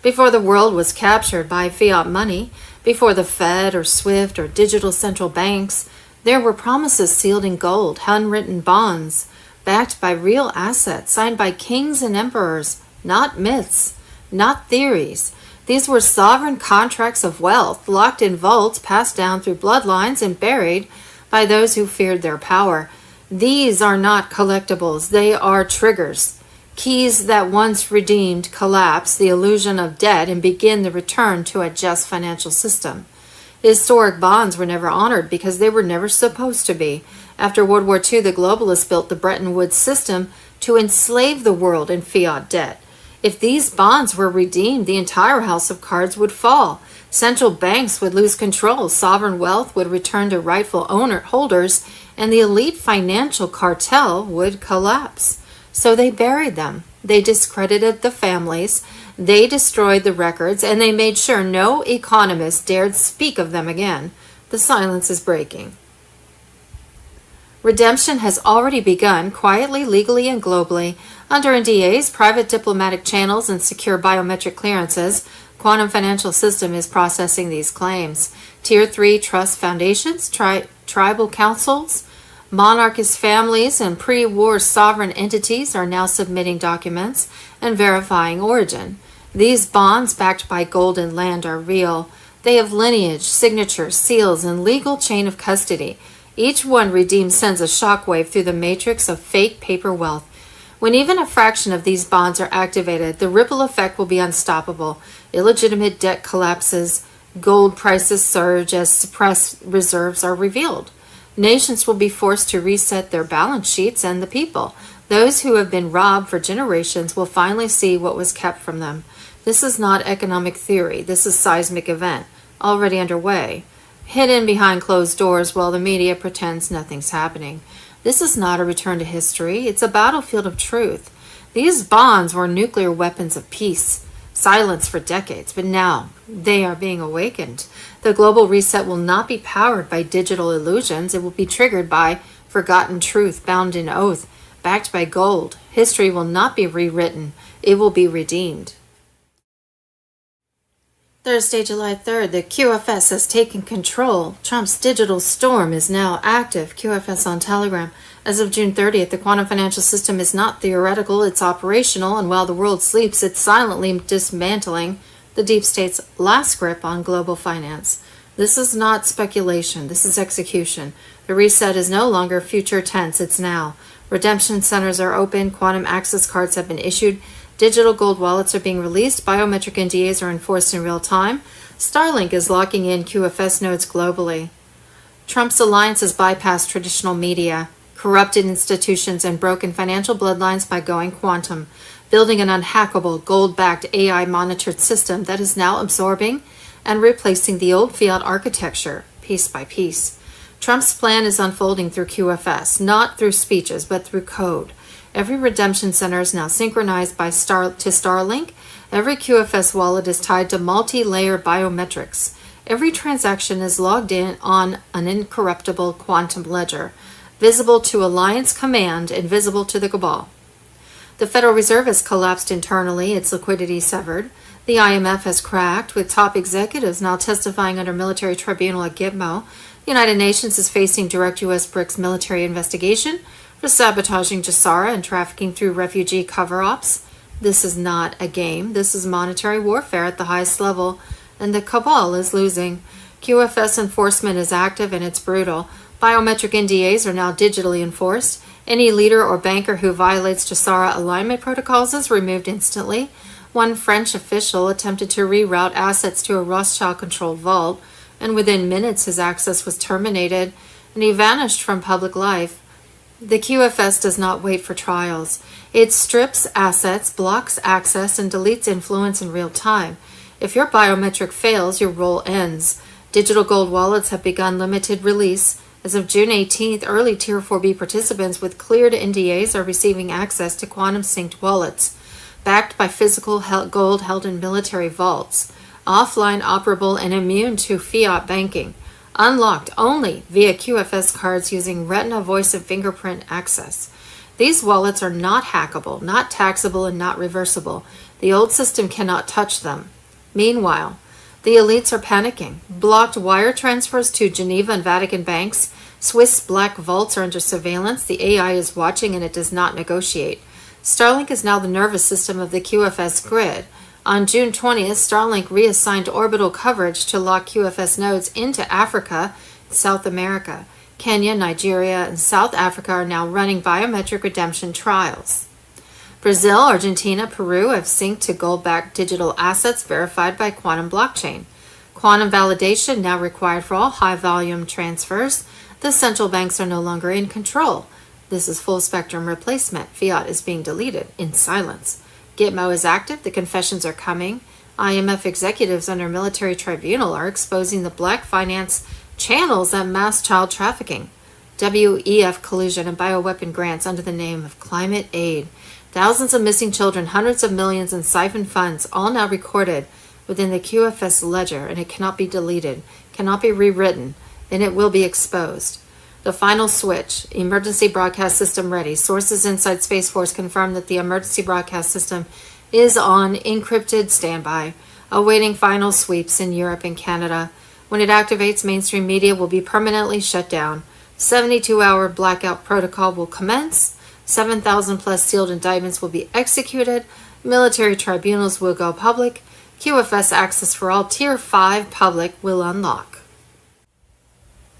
Before the world was captured by fiat money, before the Fed or SWIFT or digital central banks, there were promises sealed in gold, handwritten bonds, backed by real assets, signed by kings and emperors, not myths, not theories. These were sovereign contracts of wealth, locked in vaults, passed down through bloodlines and buried by those who feared their power. These are not collectibles, they are triggers. Keys that once redeemed collapse the illusion of debt and begin the return to a just financial system. Historic bonds were never honored because they were never supposed to be. After World War II, the globalists built the Bretton Woods system to enslave the world in fiat debt. If these bonds were redeemed, the entire house of cards would fall. Central banks would lose control, sovereign wealth would return to rightful holders, and the elite financial cartel would collapse. So they buried them. They discredited the families, they destroyed the records, and they made sure no economist dared speak of them again. The silence is breaking. Redemption has already begun, quietly, legally, and globally, under NDAs, private diplomatic channels, and secure biometric clearances. Quantum Financial System is processing these claims. Tier 3 trust foundations, tribal councils, monarchist families, and pre-war sovereign entities are now submitting documents and verifying origin. These bonds, backed by gold and land, are real. They have lineage, signatures, seals, and legal chain of custody. Each one redeemed sends a shockwave through the matrix of fake paper wealth. When even a fraction of these bonds are activated, the ripple effect will be unstoppable. Illegitimate debt collapses, gold prices surge as suppressed reserves are revealed. Nations will be forced to reset their balance sheets, and the people, those who have been robbed for generations, will finally see what was kept from them. This is not economic theory. This is seismic event, already underway, hidden behind closed doors while the media pretends nothing's happening. This is not a return to history. It's a battlefield of truth. These bonds were nuclear weapons of peace, silenced for decades, but now they are being awakened. The global reset will not be powered by digital illusions. It will be triggered by forgotten truth bound in oath, backed by gold. History will not be rewritten. It will be redeemed. Thursday, July 3rd, the QFS has taken control. Trump's digital storm is now active. QFS on Telegram. As of June 30th, the quantum financial system is not theoretical, it's operational, and while the world sleeps, it's silently dismantling the deep state's last grip on global finance. This is not speculation, this is execution. The reset is no longer future tense, it's now. Redemption centers are open, quantum access cards have been issued, digital gold wallets are being released, biometric NDAs are enforced in real time. Starlink is locking in QFS nodes globally. Trump's alliances bypassed traditional media, corrupted institutions, and broken financial bloodlines by going quantum, building an unhackable, gold-backed AI-monitored system that is now absorbing and replacing the old fiat architecture, piece by piece. Trump's plan is unfolding through QFS, not through speeches, but through code. Every redemption center is now synchronized to Starlink. Every QFS wallet is tied to multi-layer biometrics. Every transaction is logged in on an incorruptible quantum ledger, visible to Alliance Command and visible to the cabal. The Federal Reserve has collapsed internally, its liquidity severed. The IMF has cracked, with top executives now testifying under military tribunal at Gitmo. The United Nations is facing direct U.S. BRICS military investigation for sabotaging Jassara and trafficking through refugee cover-ops. This is not a game. This is monetary warfare at the highest level, and the cabal is losing. QFS enforcement is active and it's brutal. Biometric NDAs are now digitally enforced. Any leader or banker who violates Jassara alignment protocols is removed instantly. One French official attempted to reroute assets to a Rothschild-controlled vault, and within minutes his access was terminated, and he vanished from public life. The QFS does not wait for trials. It strips assets, blocks access, and deletes influence in real time. If your biometric fails, your role ends. Digital gold wallets have begun limited release. As of June 18th, early Tier 4B participants with cleared NDAs are receiving access to quantum-synced wallets, backed by physical gold held in military vaults, offline, operable, and immune to fiat banking, unlocked only via QFS cards using retina, voice, and fingerprint access. These wallets are not hackable, not taxable, and not reversible. The old system cannot touch them. Meanwhile, the elites are panicking. Blocked wire transfers to Geneva and Vatican banks. Swiss black vaults are under surveillance. The AI is watching and it does not negotiate. Starlink is now the nervous system of the QFS grid. On June 20th, Starlink reassigned orbital coverage to lock QFS nodes into Africa, South America. Kenya, Nigeria, and South Africa are now running biometric redemption trials. Brazil, Argentina, Peru have synced to gold-backed digital assets verified by quantum blockchain. Quantum validation now required for all high-volume transfers. The central banks are no longer in control. This is full-spectrum replacement. Fiat is being deleted in silence. Gitmo is active. The confessions are coming. IMF executives under military tribunal are exposing the black finance channels that mass child trafficking. WEF collusion and bioweapon grants under the name of climate aid. Thousands of missing children, hundreds of millions in siphoned funds, all now recorded within the QFS ledger, and it cannot be deleted, cannot be rewritten, and it will be exposed. The final switch, emergency broadcast system ready. Sources inside Space Force confirm that the emergency broadcast system is on encrypted standby, awaiting final sweeps in Europe and Canada. When it activates, mainstream media will be permanently shut down. 72-hour blackout protocol will commence. 7,000 plus sealed indictments will be executed. Military tribunals will go public. QFS access for all Tier 5 public will unlock.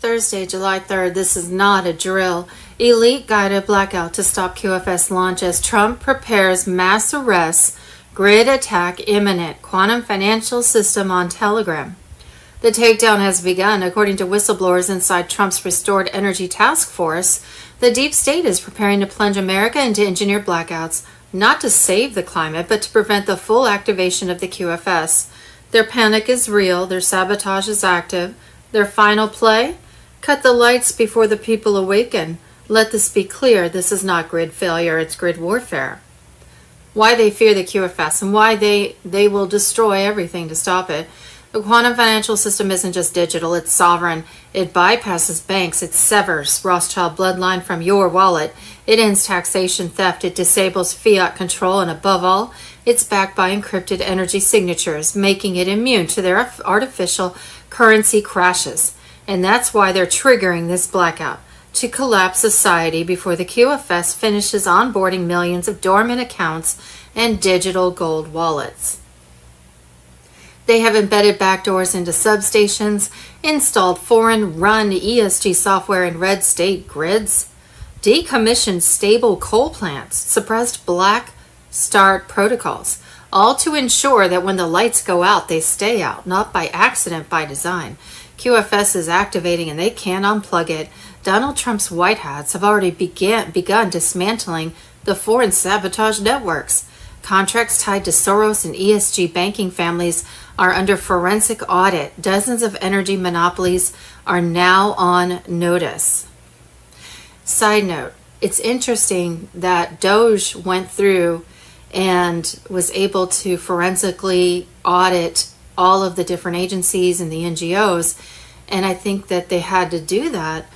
Thursday, July 3rd, this is not a drill. Elite guided blackout to stop QFS launch as Trump prepares mass arrests, grid attack imminent, quantum financial system on Telegram. The takedown has begun. According to whistleblowers inside Trump's restored energy task force, the deep state is preparing to plunge America into engineered blackouts, not to save the climate, but to prevent the full activation of the QFS. Their panic is real. Their sabotage is active. Their final play? Cut the lights before the people awaken. Let this be clear. This is not grid failure. It's grid warfare. Why they fear the QFS and why they will destroy everything to stop it. The quantum financial system isn't just digital, it's sovereign. It bypasses banks, it severs Rothschild bloodline from your wallet. It ends taxation theft, it disables fiat control, and above all, it's backed by encrypted energy signatures, making it immune to their artificial currency crashes. And that's why they're triggering this blackout, to collapse society before the QFS finishes onboarding millions of dormant accounts and digital gold wallets. They have embedded backdoors into substations, installed foreign-run ESG software in red state grids, decommissioned stable coal plants, suppressed black start protocols, all to ensure that when the lights go out, they stay out, not by accident, by design. QFS is activating and they can't unplug it. Donald Trump's White Hats have already begun dismantling the foreign sabotage networks. Contracts tied to Soros and ESG banking families are under forensic audit. Dozens of energy monopolies are now on notice. Side note, it's interesting that Doge went through and was able to forensically audit all of the different agencies and the NGOs. And I think that they had to do that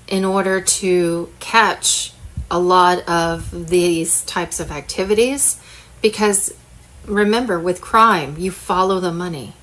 in order to catch a lot of these types of activities. Because remember, with crime, you follow the money.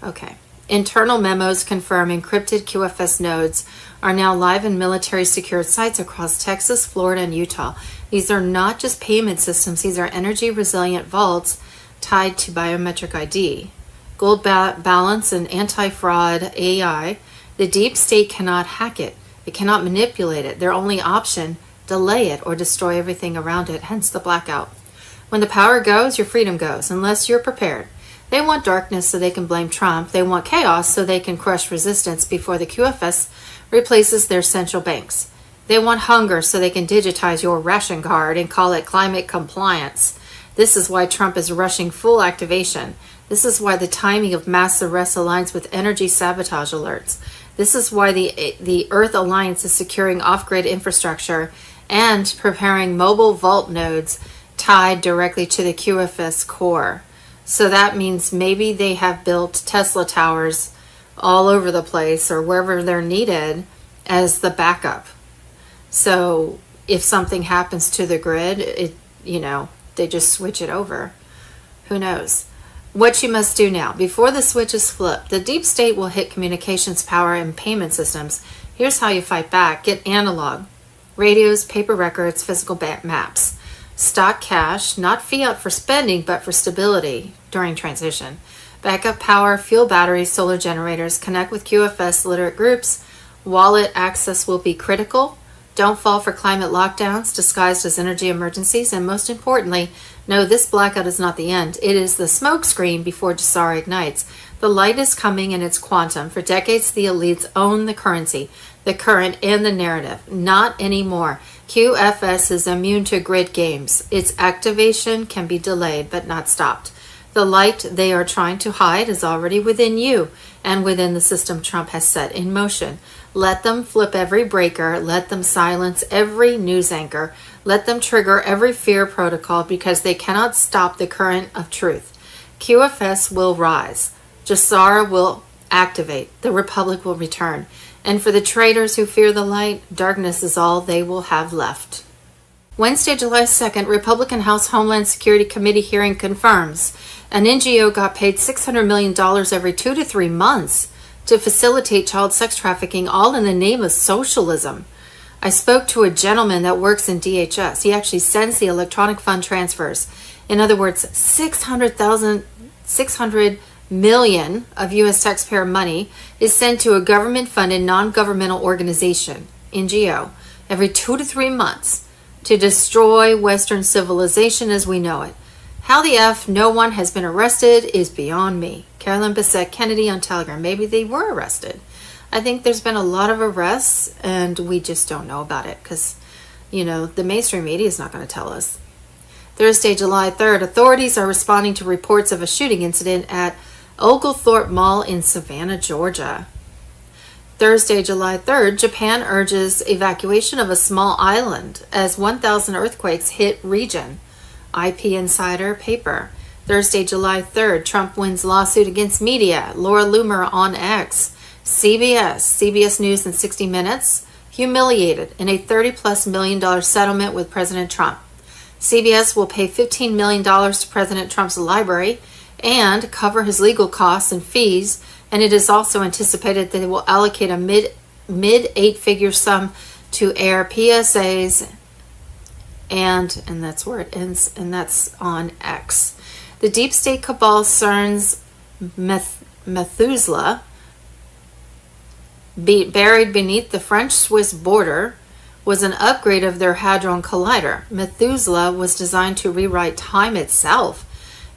Okay. Internal memos confirm encrypted QFS nodes are now live in military secured sites across Texas, Florida, and Utah. These are not just payment systems. These are energy resilient vaults tied to biometric ID, gold balance, and anti-fraud AI. The deep state cannot hack it. It cannot manipulate it. Their only option, delay it or destroy everything around it, hence the blackout. When the power goes, your freedom goes, unless you're prepared. They want darkness so they can blame Trump. They want chaos so they can crush resistance before the QFS replaces their central banks. They want hunger so they can digitize your ration card and call it climate compliance. This is why Trump is rushing full activation. This is why the timing of mass arrests aligns with energy sabotage alerts. This is why the Earth Alliance is securing off-grid infrastructure and preparing mobile vault nodes tied directly to the QFS core. So that means maybe they have built Tesla towers all over the place or wherever they're needed as the backup. So if something happens to the grid, they just switch it over. Who knows? What you must do now, before the switch is flipped, the deep state will hit communications power and payment systems. Here's how you fight back. Get analog. Radios, paper records, physical maps. Stock cash, not fiat for spending, but for stability during transition. Backup power, fuel batteries, solar generators. Connect with QFS literate groups. Wallet access will be critical. Don't fall for climate lockdowns disguised as energy emergencies. And most importantly, no, this blackout is not the end. It is the smokescreen before Jasara ignites. The light is coming and it's quantum. For decades, the elites own the currency, the current, and the narrative. Not anymore. QFS is immune to grid games. Its activation can be delayed but not stopped. The light they are trying to hide is already within you and within the system Trump has set in motion. Let them flip every breaker. Let them silence every news anchor. Let them trigger every fear protocol because they cannot stop the current of truth. QFS will rise. Jasara will activate. The Republic will return. And for the traitors who fear the light, darkness is all they will have left. Wednesday, July 2nd, Republican House Homeland Security Committee hearing confirms an NGO got paid $600 million every 2 to 3 months to facilitate child sex trafficking, all in the name of socialism. I spoke to a gentleman that works in DHS. He actually sends the electronic fund transfers. In other words, $600 million of U.S. taxpayer money is sent to a government-funded non-governmental organization, NGO, every 2 to 3 months to destroy Western civilization as we know it. How the F no one has been arrested is beyond me. Carolyn Bessette Kennedy on Telegram. Maybe they were arrested. I think there's been a lot of arrests and we just don't know about it because, the mainstream media is not going to tell us. Thursday, July 3rd, authorities are responding to reports of a shooting incident at Oglethorpe Mall in Savannah, Georgia. Thursday, July 3rd, Japan urges evacuation of a small island as 1,000 earthquakes hit region. IP Insider paper. Thursday, July 3rd, Trump wins lawsuit against media. Laura Loomer on X. CBS News in 60 Minutes, humiliated in a $30+ million settlement with President Trump. CBS will pay $15 million to President Trump's library and cover his legal costs and fees, and it is also anticipated that it will allocate a mid 8-figure sum to air PSAs, and that's where it ends, and that's on X. The deep state cabal CERN's Methuselah, buried beneath the French-Swiss border, was an upgrade of their Hadron Collider. Methuselah was designed to rewrite time itself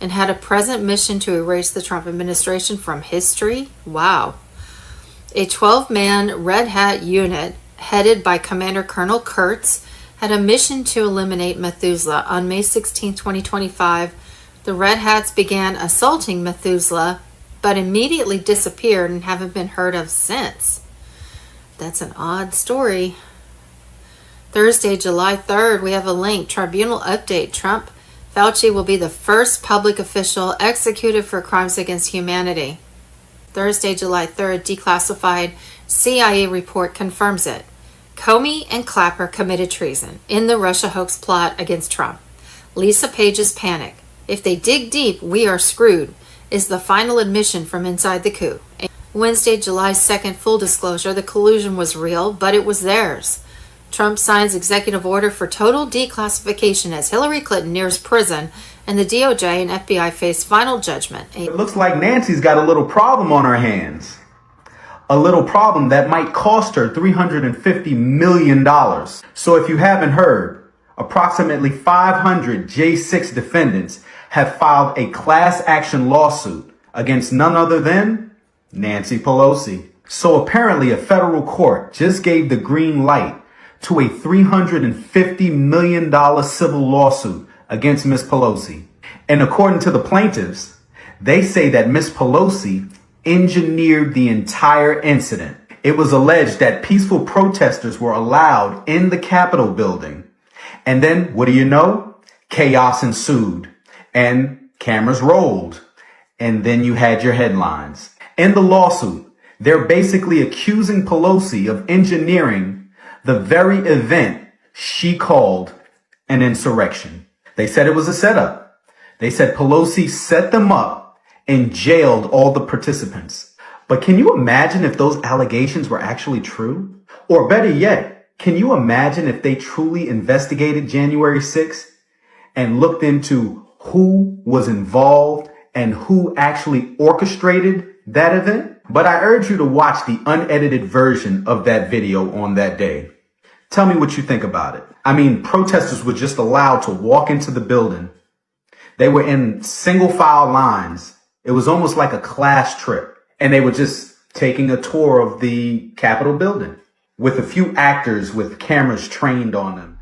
and had a present mission to erase the Trump administration from history. Wow. A 12-man Red Hat unit, headed by Commander Colonel Kurtz, had a mission to eliminate Methuselah. On May 16, 2025, the Red Hats began assaulting Methuselah, but immediately disappeared and haven't been heard of since. That's an odd story. Thursday, July 3rd, we have a link. Tribunal update. Fauci will be the first public official executed for crimes against humanity. Thursday, July 3rd, declassified CIA report confirms it. Comey and Clapper committed treason in the Russia hoax plot against Trump. Lisa Page's panic. If they dig deep, we are screwed, is the final admission from inside the coup. Wednesday, July 2nd, full disclosure, the collusion was real, but it was theirs. Trump signs executive order for total declassification as Hillary Clinton nears prison, and the DOJ and FBI face final judgment. It looks like Nancy's got a little problem on her hands. A little problem that might cost her $350 million. So if you haven't heard, approximately 500 J6 defendants have filed a class action lawsuit against none other than Nancy Pelosi. So apparently a federal court just gave the green light to a $350 million civil lawsuit against Ms. Pelosi. And according to the plaintiffs, they say that Ms. Pelosi engineered the entire incident. It was alleged that peaceful protesters were allowed in the Capitol building. And then, what do you know? Chaos ensued and cameras rolled. And then you had your headlines. In the lawsuit, they're basically accusing Pelosi of engineering the very event she called an insurrection. They said it was a setup. They said Pelosi set them up and jailed all the participants. But can you imagine if those allegations were actually true? Or better yet, can you imagine if they truly investigated January 6th and looked into who was involved and who actually orchestrated that event? But I urge you to watch the unedited version of that video on that day. Tell me what you think about it. I mean, protesters were just allowed to walk into the building. They were in single file lines. It was almost like a class trip. And they were just taking a tour of the Capitol building with a few actors with cameras trained on them.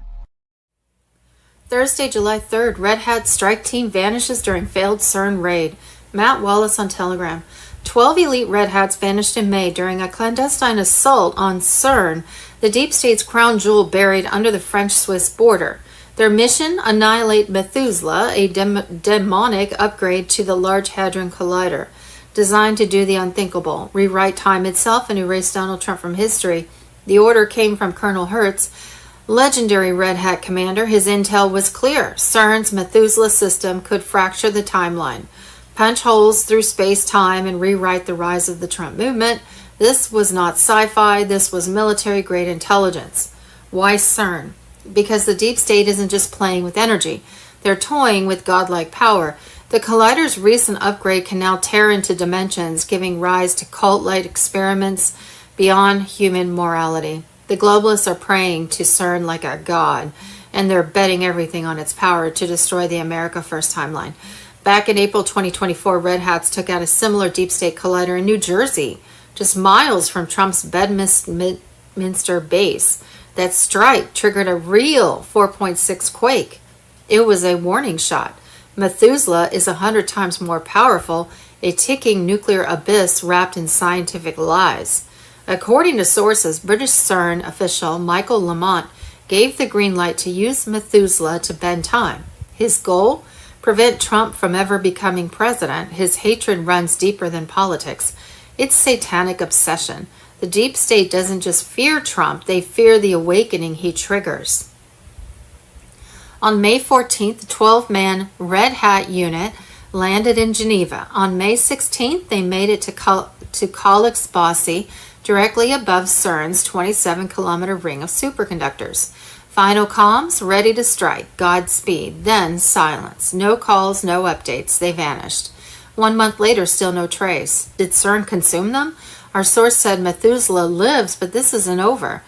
Thursday, July 3rd, Red Hat strike team vanishes during failed CERN raid. Matt Wallace on Telegram. 12 elite Red Hats vanished in May during a clandestine assault on CERN, the deep state's crown jewel buried under the French-Swiss border. Their mission, annihilate Methuselah, a demonic upgrade to the Large Hadron Collider, designed to do the unthinkable, rewrite time itself and erase Donald Trump from history. The order came from Colonel Hertz, legendary Red Hat commander. His intel was clear. CERN's Methuselah system could fracture the timeline, punch holes through space-time, and rewrite the rise of the Trump movement. This was not sci-fi. This was military-grade intelligence. Why CERN? Because the deep state isn't just playing with energy. They're toying with godlike power. The collider's recent upgrade can now tear into dimensions, giving rise to cult-like experiments beyond human morality. The globalists are praying to CERN like a god, and they're betting everything on its power to destroy the America First timeline. Back in April 2024, Red Hats took out a similar deep state collider in New Jersey, just miles from Trump's Bedminster base. That strike triggered a real 4.6 quake. It was a warning shot. Methuselah is 100 times more powerful, a ticking nuclear abyss wrapped in scientific lies. According to sources, British CERN official Michael Lamont gave the green light to use Methuselah to bend time. His goal? Prevent Trump from ever becoming president. His hatred runs deeper than politics. It's satanic obsession. The deep state doesn't just fear Trump, they fear the awakening he triggers. On May 14th, the 12-man Red Hat unit landed in Geneva. On May 16th, they made it to Kalix-Bossi, directly above CERN's 27-kilometer ring of superconductors. Final comms, ready to strike, Godspeed, then silence. No calls, no updates, they vanished. 1 month later, still no trace. Did CERN consume them? Our source said Methuselah lives, but this isn't over.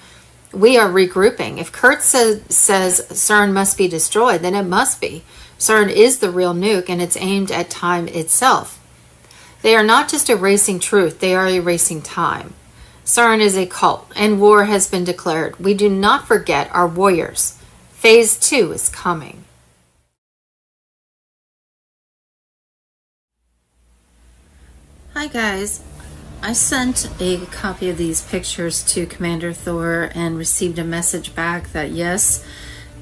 We are regrouping. If Kurtz says CERN must be destroyed, then it must be. CERN is the real nuke, and it's aimed at time itself. They are not just erasing truth, they are erasing time. CERN is a cult, and war has been declared. We do not forget our warriors. Phase 2 is coming. Hi guys. I sent a copy of these pictures to Commander Thor and received a message back that yes,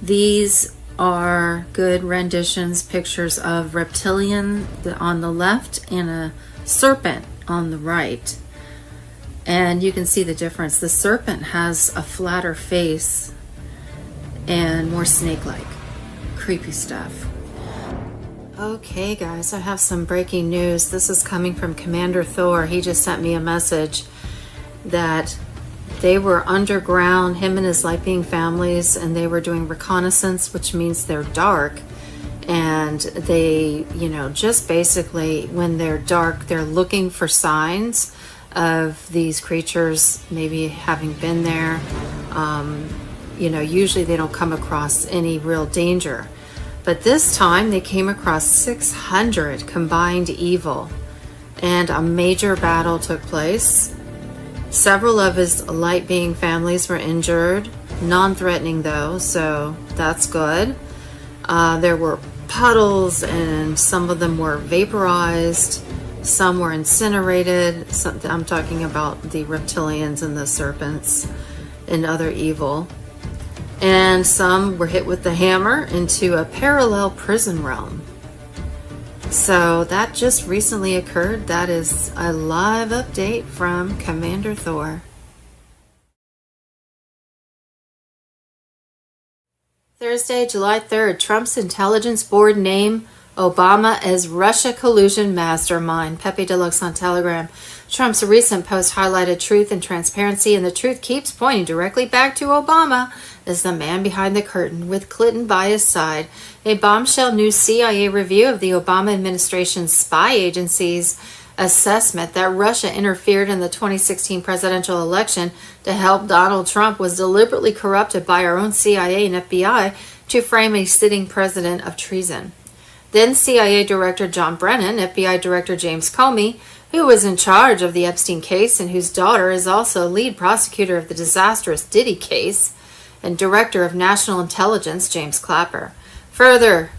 these are good renditions, pictures of reptilian on the left and a serpent on the right. And you can see the difference. The serpent has a flatter face and more snake-like. Creepy stuff. Okay guys, I have some breaking news. This is coming from Commander Thor. He just sent me a message that they were underground, him and his light-being families, and they were doing reconnaissance, which means they're dark. And they, just basically when they're dark, they're looking for signs of these creatures maybe having been there. Usually they don't come across any real danger. But this time they came across 600 combined evil, and a major battle took place. Several of his light-being families were injured, non-threatening though, so that's good. There were puddles, and some of them were vaporized, some were incinerated. I'm talking about the reptilians and the serpents and other evil. And some were hit with the hammer into a parallel prison realm. So that just recently occurred. That is a live update from Commander Thor. Thursday, July 3rd, Trump's intelligence board named Obama as Russia collusion mastermind. Pepe Deluxe on Telegram. Trump's recent post highlighted truth and transparency, and the truth keeps pointing directly back to Obama as the man behind the curtain, with Clinton by his side. A bombshell new CIA review of the Obama administration's spy agency's assessment that Russia interfered in the 2016 presidential election to help Donald Trump was deliberately corrupted by our own CIA and FBI to frame a sitting president of treason. Then CIA Director John Brennan, FBI Director James Comey, who was in charge of the Epstein case and whose daughter is also lead prosecutor of the disastrous Diddy case, and Director of National Intelligence James Clapper. Further,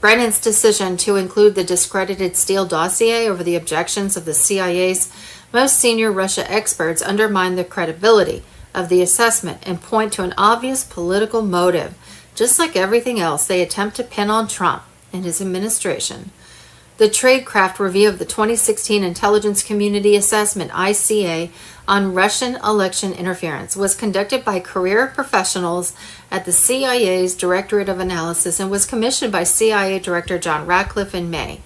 Brennan's decision to include the discredited Steele dossier over the objections of the CIA's most senior Russia experts undermine the credibility of the assessment and point to an obvious political motive. Just like everything else they attempt to pin on Trump and his administration. The Tradecraft review of the 2016 Intelligence Community Assessment, ICA, on Russian election interference was conducted by career professionals at the CIA's Directorate of Analysis and was commissioned by CIA Director John Ratcliffe in May.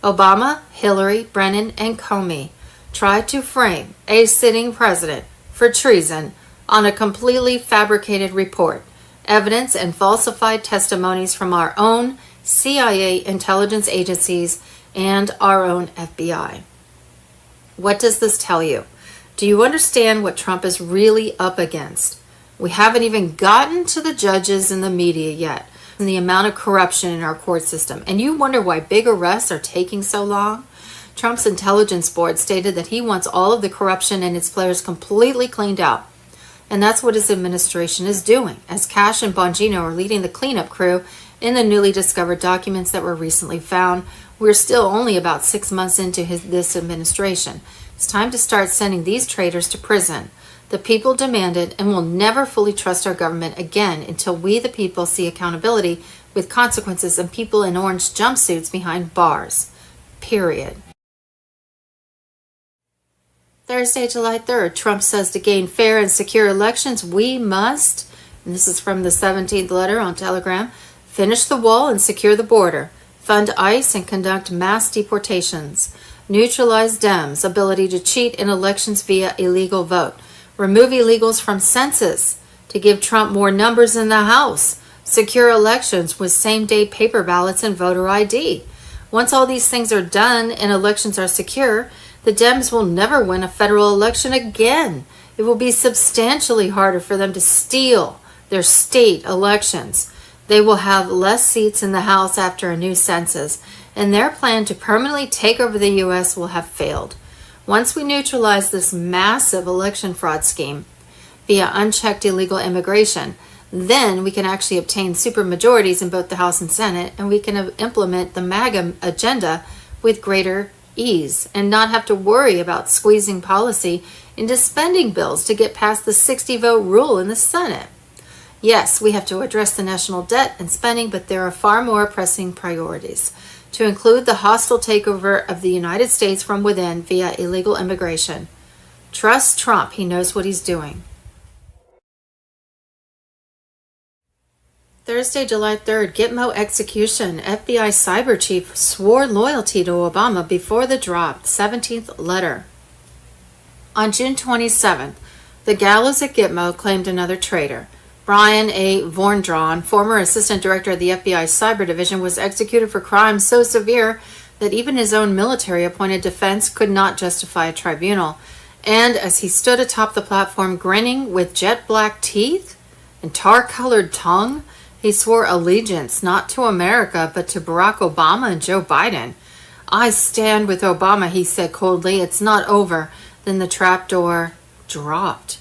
Obama, Hillary, Brennan, and Comey tried to frame a sitting president for treason on a completely fabricated report, evidence, and falsified testimonies from our own CIA intelligence agencies and our own FBI. What does this tell you? Do you understand what Trump is really up against? We haven't even gotten to the judges and the media yet, and the amount of corruption in our court system. And you wonder why big arrests are taking so long? Trump's intelligence board stated that he wants all of the corruption and its players completely cleaned out. And that's what his administration is doing, as Cash and Bongino are leading the cleanup crew in the newly discovered documents that were recently found. We're still only about 6 months into this administration. It's time to start sending these traitors to prison. The people demand it and will never fully trust our government again until we, the people, see accountability with consequences and people in orange jumpsuits behind bars. Period. Thursday, July 3rd, Trump says to gain fair and secure elections, we must, and this is from the 17th letter on Telegram, finish the wall and secure the border, fund ICE and conduct mass deportations, neutralize Dems' ability to cheat in elections via illegal vote, remove illegals from census to give Trump more numbers in the House, secure elections with same-day paper ballots and voter ID. Once all these things are done and elections are secure, the Dems will never win a federal election again. It will be substantially harder for them to steal their state elections. They will have less seats in the House after a new census, and their plan to permanently take over the U.S. will have failed. Once we neutralize this massive election fraud scheme via unchecked illegal immigration, then we can actually obtain supermajorities in both the House and Senate, and we can implement the MAGA agenda with greater ease and not have to worry about squeezing policy into spending bills to get past the 60-vote rule in the Senate. Yes, we have to address the national debt and spending, but there are far more pressing priorities, to include the hostile takeover of the United States from within via illegal immigration. Trust Trump. He knows what he's doing. Thursday, July 3rd, Gitmo execution. FBI cyber chief swore loyalty to Obama before the drop. 17th letter. On June 27th, the gallows at Gitmo claimed another traitor. Brian A. Vorndran, former assistant director of the FBI cyber division, was executed for crimes so severe that even his own military-appointed defense could not justify a tribunal. And as he stood atop the platform grinning with jet-black teeth and tar-colored tongue, he swore allegiance not to America, but to Barack Obama and Joe Biden. "I stand with Obama," he said coldly. "It's not over." Then the trapdoor dropped.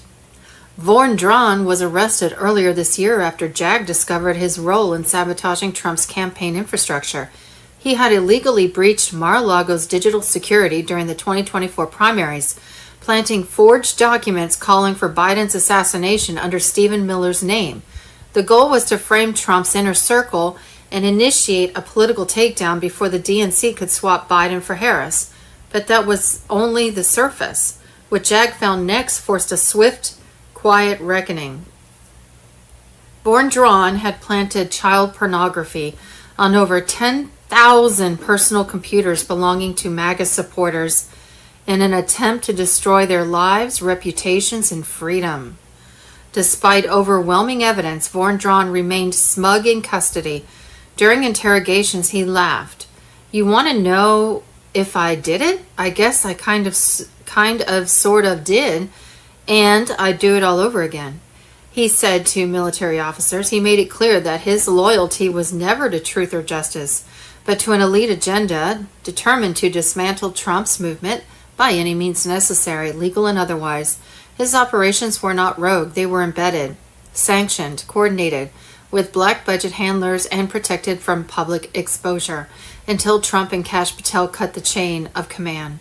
Vorndran was arrested earlier this year after JAG discovered his role in sabotaging Trump's campaign infrastructure. He had illegally breached Mar-a-Lago's digital security during the 2024 primaries, planting forged documents calling for Biden's assassination under Stephen Miller's name. The goal was to frame Trump's inner circle and initiate a political takedown before the DNC could swap Biden for Harris. But that was only the surface. What JAG found next forced a swift, quiet reckoning. Vorndran had planted child pornography on over 10,000 personal computers belonging to MAGA supporters in an attempt to destroy their lives, reputations, and freedom. Despite overwhelming evidence, Vorndran remained smug in custody. During interrogations, he laughed. "You want to know if I did it? I guess I kind of sort of did, and I'd do it all over again," he said to military officers. He made it clear that his loyalty was never to truth or justice, but to an elite agenda determined to dismantle Trump's movement by any means necessary, legal and otherwise. His operations were not rogue. They were embedded, sanctioned, coordinated, with black budget handlers and protected from public exposure until Trump and Kash Patel cut the chain of command.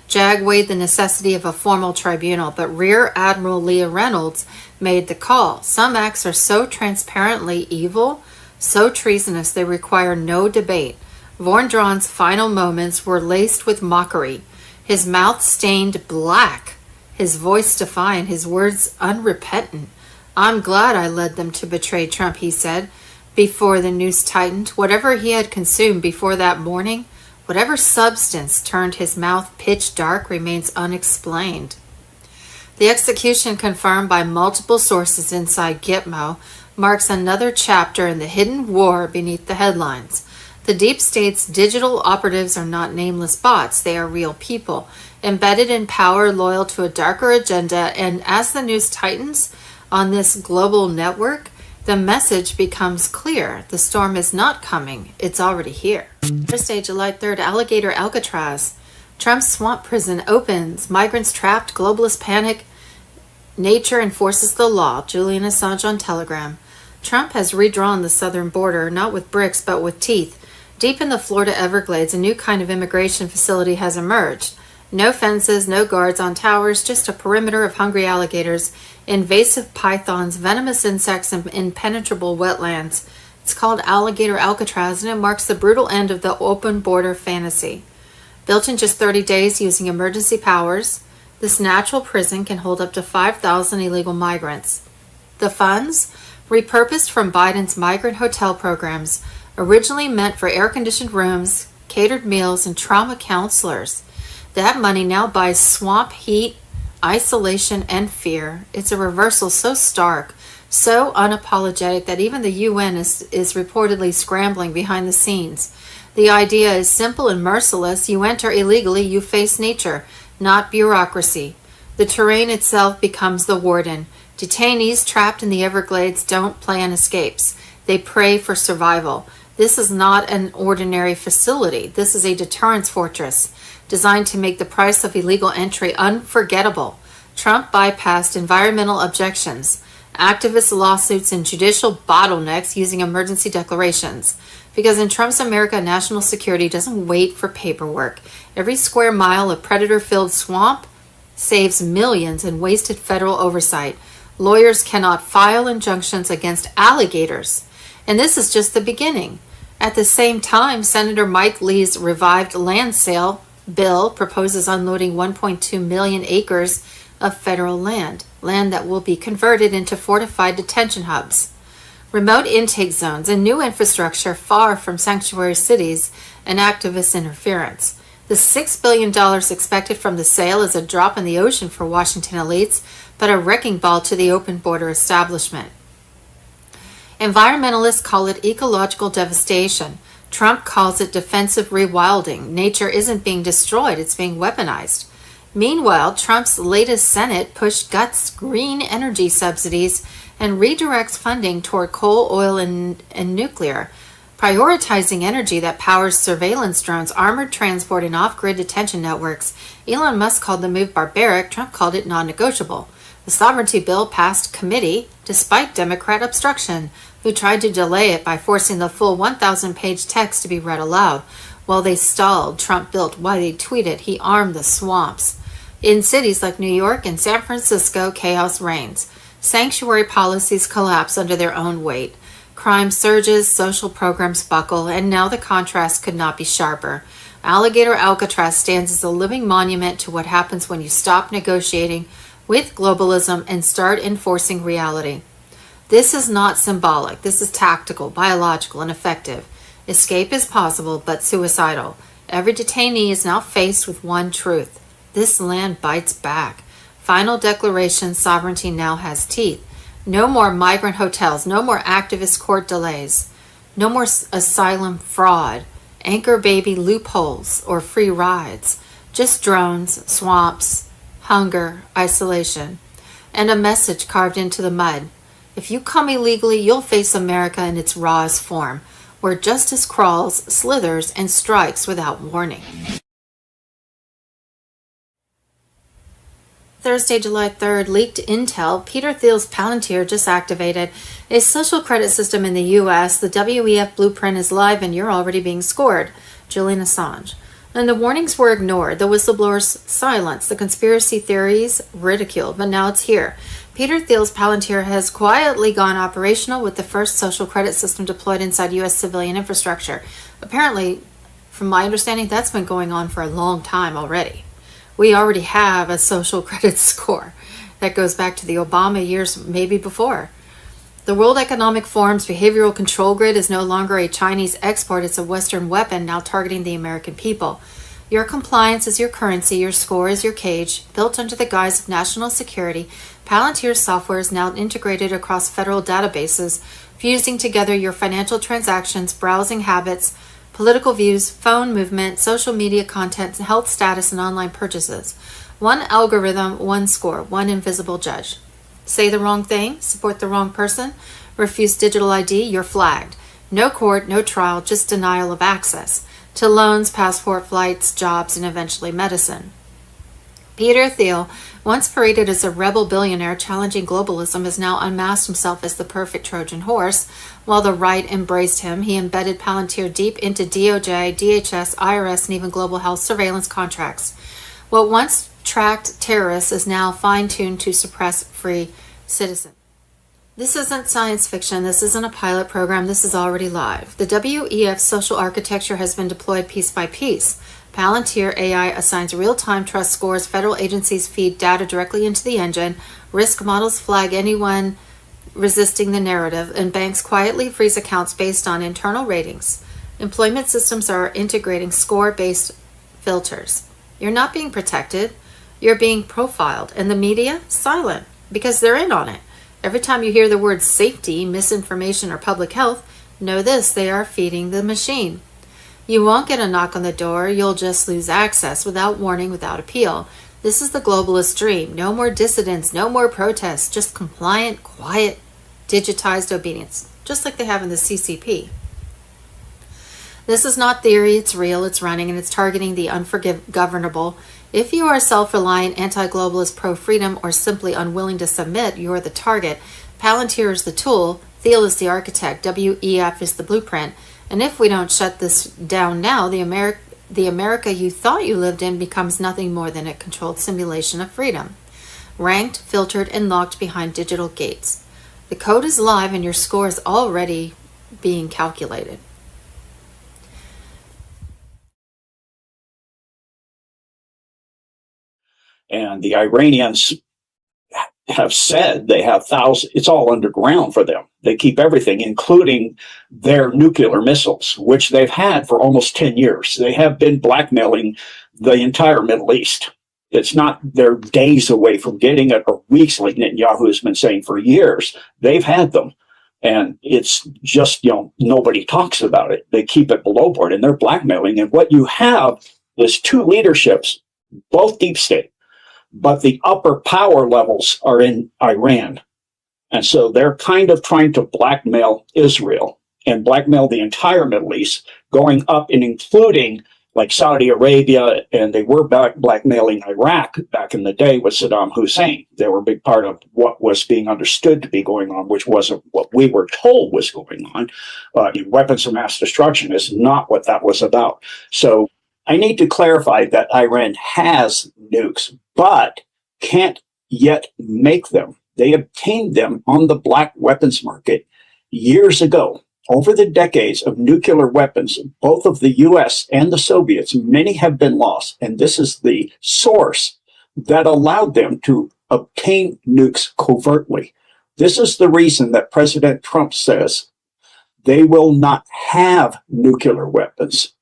JAG weighed the necessity of a formal tribunal, but Rear Admiral Leah Reynolds made the call. Some acts are so transparently evil, so treasonous, they require no debate. Vorndran's final moments were laced with mockery, his mouth stained black, his voice defiant, his words unrepentant. "I'm glad I led them to betray Trump," he said, before the noose tightened. Whatever he had consumed before that morning, whatever substance turned his mouth pitch dark, remains unexplained. The execution, confirmed by multiple sources inside Gitmo, marks another chapter in the hidden war beneath the headlines. The deep state's digital operatives are not nameless bots. They are real people, embedded in power, loyal to a darker agenda, and as the news tightens on this global network, the message becomes clear. The storm is not coming. It's already here. Thursday, July 3rd, Alligator Alcatraz. Trump's swamp prison opens. Migrants trapped. Globalist panic. Nature enforces the law. Julian Assange on Telegram. Trump has redrawn the southern border, not with bricks, but with teeth. Deep in the Florida Everglades, a new kind of immigration facility has emerged. No fences, no guards on towers, just a perimeter of hungry alligators, invasive pythons, venomous insects, and impenetrable wetlands. It's called Alligator Alcatraz, and it marks the brutal end of the open border fantasy. Built in just 30 days using emergency powers, this natural prison can hold up to 5,000 illegal migrants. The funds, repurposed from Biden's migrant hotel programs, originally meant for air-conditioned rooms, catered meals, and trauma counselors. That money now buys swamp heat, isolation, and fear. It's a reversal so stark, so unapologetic that even the UN is reportedly scrambling behind the scenes. The idea is simple and merciless. You enter illegally, you face nature, not bureaucracy. The terrain itself becomes the warden. Detainees trapped in the Everglades don't plan escapes. They pray for survival. This is not an ordinary facility. This is a deterrence fortress designed to make the price of illegal entry unforgettable. Trump bypassed environmental objections, activist lawsuits, and judicial bottlenecks using emergency declarations. Because in Trump's America, national security doesn't wait for paperwork. Every square mile of predator-filled swamp saves millions in wasted federal oversight. Lawyers cannot file injunctions against alligators. And this is just the beginning. At the same time, Senator Mike Lee's revived land sale bill proposes unloading 1.2 million acres of federal land that will be converted into fortified detention hubs, remote intake zones, and new infrastructure far from sanctuary cities and activist interference. The $6 billion expected from the sale is a drop in the ocean for Washington elites, but a wrecking ball to the open border establishment. Environmentalists call it ecological devastation. Trump calls it defensive rewilding. Nature isn't being destroyed, it's being weaponized. Meanwhile, Trump's latest Senate pushed guts green energy subsidies and redirects funding toward coal, oil, and nuclear, prioritizing energy that powers surveillance drones, armored transport, and off-grid detention networks. Elon Musk called the move barbaric. Trump called it non-negotiable. The sovereignty bill passed committee despite Democrat obstruction, who tried to delay it by forcing the full 1,000-page text to be read aloud. While they stalled, Trump built why they tweeted he armed the swamps. In cities like New York and San Francisco, chaos reigns. Sanctuary policies collapse under their own weight. Crime surges, social programs buckle, and now the contrast could not be sharper. Alligator Alcatraz stands as a living monument to what happens when you stop negotiating with globalism and start enforcing reality. This is not symbolic. This is tactical, biological, and effective. Escape is possible, but suicidal. Every detainee is now faced with one truth. This land bites back. Final declaration, sovereignty now has teeth. No more migrant hotels, no more activist court delays, no more asylum fraud, anchor baby loopholes, or free rides. Just drones, swamps, hunger, isolation, and a message carved into the mud. If you come illegally, you'll face America in its rawest form, where justice crawls, slithers, and strikes without warning. Thursday, July 3rd, leaked intel. Peter Thiel's Palantir just activated a social credit system in the U.S. The WEF blueprint is live and you're already being scored. Julian Assange. And the warnings were ignored, the whistleblowers silenced, the conspiracy theories ridiculed, but now it's here. Peter Thiel's Palantir has quietly gone operational with the first social credit system deployed inside U.S. civilian infrastructure. Apparently, from my understanding, that's been going on for a long time already. We already have a social credit score that goes back to the Obama years, maybe before. The World Economic Forum's behavioral control grid is no longer a Chinese export, it's a Western weapon now targeting the American people. Your compliance is your currency, your score is your cage. Built under the guise of national security, Palantir's software is now integrated across federal databases, fusing together your financial transactions, browsing habits, political views, phone movement, social media content, health status, and online purchases. One algorithm, one score, one invisible judge. Say the wrong thing, support the wrong person, refuse digital ID, you're flagged. No court, no trial, just denial of access to loans, passport, flights, jobs, and eventually medicine. Peter Thiel, once paraded as a rebel billionaire challenging globalism, has now unmasked himself as the perfect Trojan horse. While the right embraced him, he embedded Palantir deep into DOJ, DHS, IRS, and even global health surveillance contracts. What once tracked terrorists is now fine-tuned to suppress free citizens. This isn't science fiction. This isn't a pilot program. This is already live. The WEF social architecture has been deployed piece by piece. Palantir AI assigns real-time trust scores, federal agencies feed data directly into the engine, risk models flag anyone resisting the narrative, and banks quietly freeze accounts based on internal ratings. Employment systems are integrating score-based filters. You're not being protected, you're being profiled, and the media, silent, because they're in on it. Every time you hear the words safety, misinformation, or public health, know this, they are feeding the machine. You won't get a knock on the door, you'll just lose access without warning, without appeal. This is the globalist dream. No more dissidents, no more protests, just compliant, quiet, digitized obedience, just like they have in the CCP. This is not theory, it's real, it's running, and it's targeting the ungovernable. If you are a self-reliant, anti-globalist, pro-freedom, or simply unwilling to submit, you're the target. Palantir is the tool, Thiel is the architect, WEF is the blueprint, and if we don't shut this down now, the America you thought you lived in becomes nothing more than a controlled simulation of freedom, ranked, filtered, and locked behind digital gates. The code is live and your score is already being calculated. And the Iranians have said they have thousands, it's all underground for them. They keep everything, including their nuclear missiles, which they've had for almost 10 years. They have been blackmailing the entire Middle East. It's not they're days away from getting it or weeks, like Netanyahu has been saying for years. They've had them. And it's just, nobody talks about it. They keep it below board and they're blackmailing. And what you have is two leaderships, both deep state, but the upper power levels are in Iran. And so they're kind of trying to blackmail Israel and blackmail the entire Middle East, going up and including like Saudi Arabia, and they were blackmailing Iraq back in the day with Saddam Hussein. They were a big part of what was being understood to be going on, which wasn't what we were told was going on. Weapons of mass destruction is not what that was about. So I need to clarify that Iran has nukes, but can't yet make them. They obtained them on the black weapons market years ago. Over the decades of nuclear weapons, both of the US and the Soviets, many have been lost. And this is the source that allowed them to obtain nukes covertly. This is the reason that President Trump says they will not have nuclear weapons,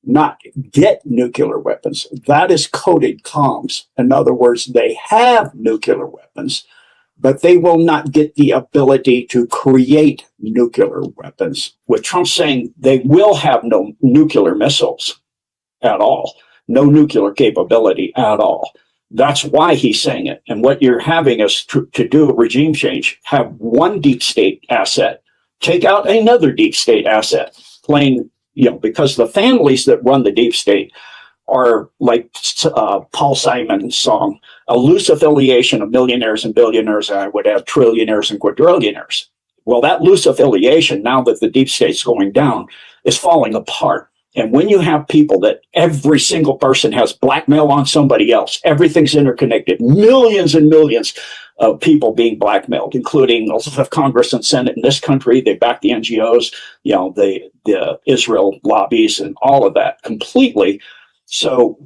not get nuclear weapons. That is coded comms. In other words, they have nuclear weapons, but they will not get the ability to create nuclear weapons. With Trump saying they will have no nuclear missiles at all, no nuclear capability at all. That's why he's saying it. And what you're having is to do a regime change, have one deep state asset, take out another deep state asset, playing, because the families that run the deep state are like Paul Simon's song, a loose affiliation of millionaires and billionaires, and I would have trillionaires and quadrillionaires. Well, that loose affiliation, now that the deep state's going down, is falling apart. And when you have people that every single person has blackmail on somebody else, everything's interconnected, millions and millions of people being blackmailed, including also the Congress and Senate in this country. They back the NGOs, the Israel lobbies and all of that completely. So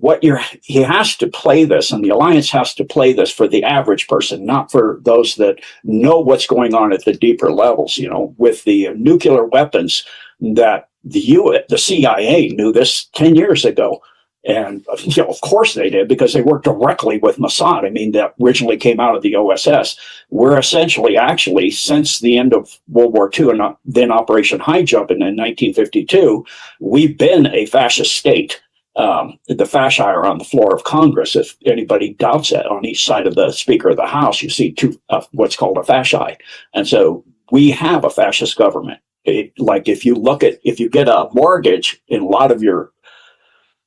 he has to play this, and the alliance has to play this for the average person, not for those that know what's going on at the deeper levels. With the nuclear weapons, that the CIA knew this 10 years ago. And, of course they did, because they worked directly with Mossad. I mean, that originally came out of the OSS. We're essentially, actually, since the end of World War II and then Operation High Jump in 1952, we've been a fascist state. The fasci are on the floor of Congress. If anybody doubts that, on each side of the Speaker of the House, you see two, what's called a fasci. And so we have a fascist government. If you get a mortgage, and a lot of your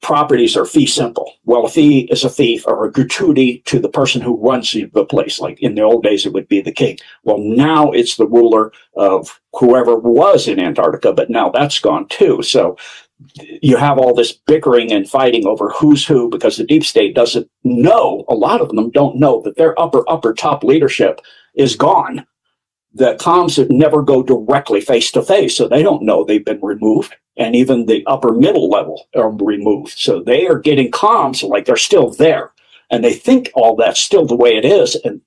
properties are fee simple. Well, a fee is a thief or a gratuity to the person who runs the place. Like in the old days, it would be the king. Well, now it's the ruler of whoever was in Antarctica, but now that's gone too. So you have all this bickering and fighting over who's who, because the deep state doesn't know, a lot of them don't know that their upper top leadership is gone. The comms never go directly face to face, so they don't know they've been removed. And even the upper middle level are removed. So they are getting comms like they're still there. And they think all that's still the way it is. And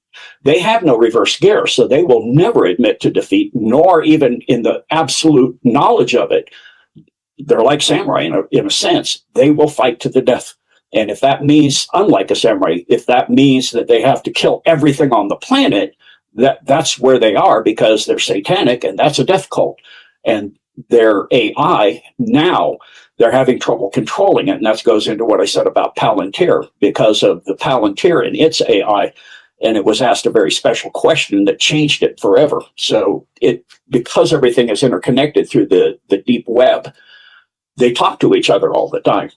they have no reverse gear, so they will never admit to defeat, nor even in the absolute knowledge of it. They're like samurai in a sense. They will fight to the death. And if that means, unlike a samurai, if that means that they have to kill everything on the planet, that's where they are, because they're satanic, and that's a death cult. And their AI now, they're having trouble controlling it. And that goes into what I said about Palantir, because of the Palantir and its AI. And it was asked a very special question that changed it forever. So because everything is interconnected through the deep web, they talk to each other all the time,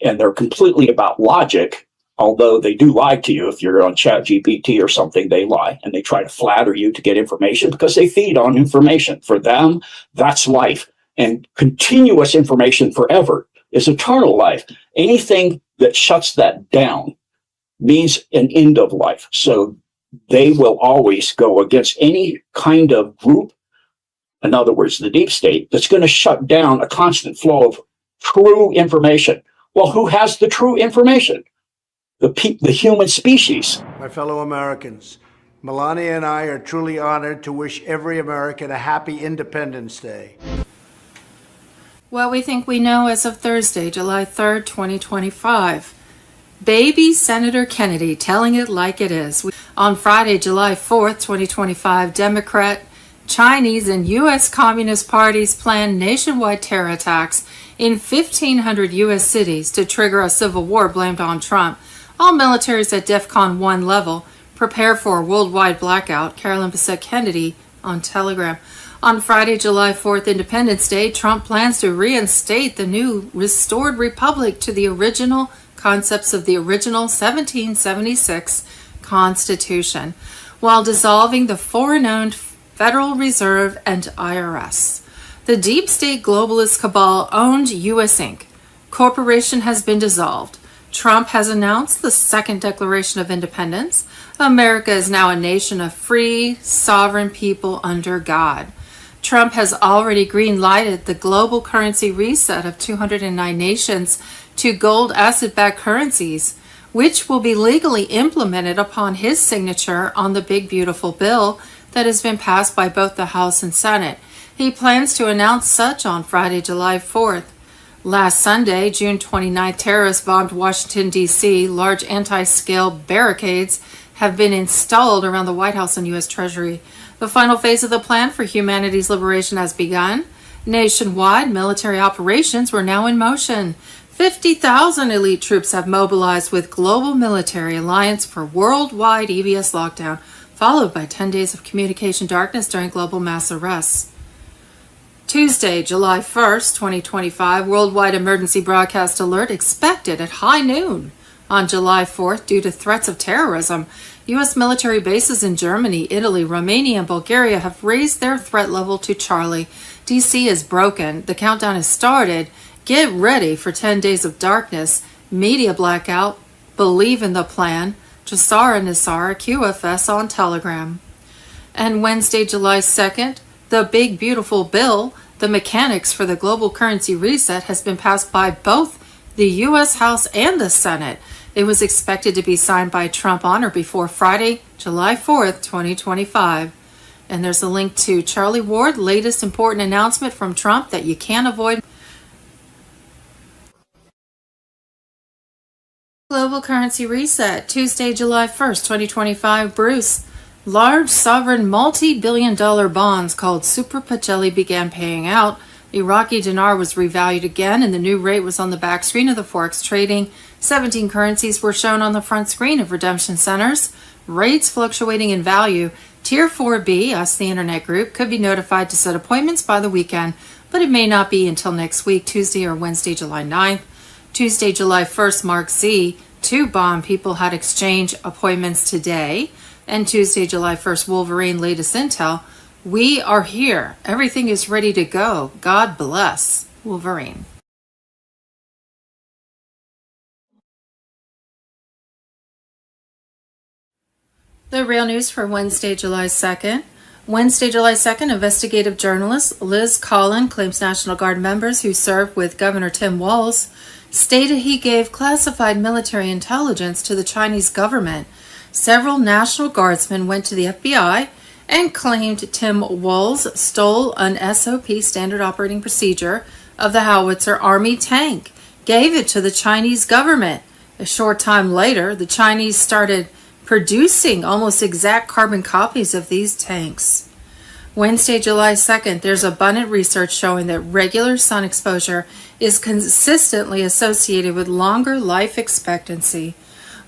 and they're completely about logic. Although they do lie to you. If you're on ChatGPT or something, they lie and they try to flatter you to get information because they feed on information. For them, that's life. And continuous information forever is eternal life. Anything that shuts that down means an end of life. So they will always go against any kind of group, in other words, the deep state, that's going to shut down a constant flow of true information. Well, who has the true information? The human species. My fellow Americans, Melania and I are truly honored to wish every American a happy Independence Day. Well, we think we know as of Thursday, July 3rd, 2025. Baby Senator Kennedy telling it like it is. On Friday, July 4th, 2025, Democrat, Chinese, and U.S. Communist parties planned nationwide terror attacks in 1,500 U.S. cities to trigger a civil war blamed on Trump. All militaries at DEFCON 1 level prepare for a worldwide blackout, Carolyn Bessette Kennedy on Telegram. On Friday, July 4th, Independence Day, Trump plans to reinstate the new restored republic to the original concepts of the original 1776 Constitution, while dissolving the foreign-owned Federal Reserve and IRS. The deep state globalist cabal owned U.S. Inc. Corporation has been dissolved. Trump has announced the second Declaration of Independence. America is now a nation of free, sovereign people under God. Trump has already green-lighted the global currency reset of 209 nations to gold asset-backed currencies, which will be legally implemented upon his signature on the big beautiful bill that has been passed by both the House and Senate. He plans to announce such on Friday, July 4th. Last Sunday, June 29th, terrorists bombed Washington, D.C. Large anti-scale barricades have been installed around the White House and U.S. Treasury. The final phase of the plan for humanity's liberation has begun. Nationwide, military operations were now in motion. 50,000 elite troops have mobilized with Global Military Alliance for worldwide EBS lockdown, followed by 10 days of communication darkness during global mass arrests. Tuesday, July 1st, 2025, worldwide emergency broadcast alert expected at high noon. On July 4th, due to threats of terrorism, U.S. military bases in Germany, Italy, Romania, and Bulgaria have raised their threat level to Charlie. D.C. is broken. The countdown has started. Get ready for 10 days of darkness, media blackout, believe in the plan, Jasara Nisara, QFS on Telegram. And Wednesday, July 2nd, the big beautiful bill, the mechanics for the global currency reset, has been passed by both the U.S. House and the Senate. It was expected to be signed by Trump on or before Friday, July 4th, 2025. And there's a link to Charlie Ward, latest important announcement from Trump that you can't avoid. Global currency reset, Tuesday, July 1st, 2025. Bruce. Large sovereign multi-billion-dollar bonds called Super Pacelli began paying out. Iraqi dinar was revalued again, and the new rate was on the back screen of the Forex trading. 17 currencies were shown on the front screen of redemption centers. Rates fluctuating in value. Tier 4B, us the Internet Group, could be notified to set appointments by the weekend, but it may not be until next week, Tuesday or Wednesday, July 9th. Tuesday, July 1st, Mark Z. 2 bond people had exchange appointments today. And Tuesday, July 1st, Wolverine, latest intel. We are here. Everything is ready to go. God bless. Wolverine. The real news for Wednesday, July 2nd. Wednesday, July 2nd, investigative journalist Liz Collin claims National Guard members who served with Governor Tim Walz stated he gave classified military intelligence to the Chinese government. Several National Guardsmen went to the FBI and claimed Tim Walz stole an SOP, standard operating procedure, of the Howitzer Army tank, gave it to the Chinese government. A short time later, the Chinese started producing almost exact carbon copies of these tanks. Wednesday, July 2nd, there's abundant research showing that regular sun exposure is consistently associated with longer life expectancy.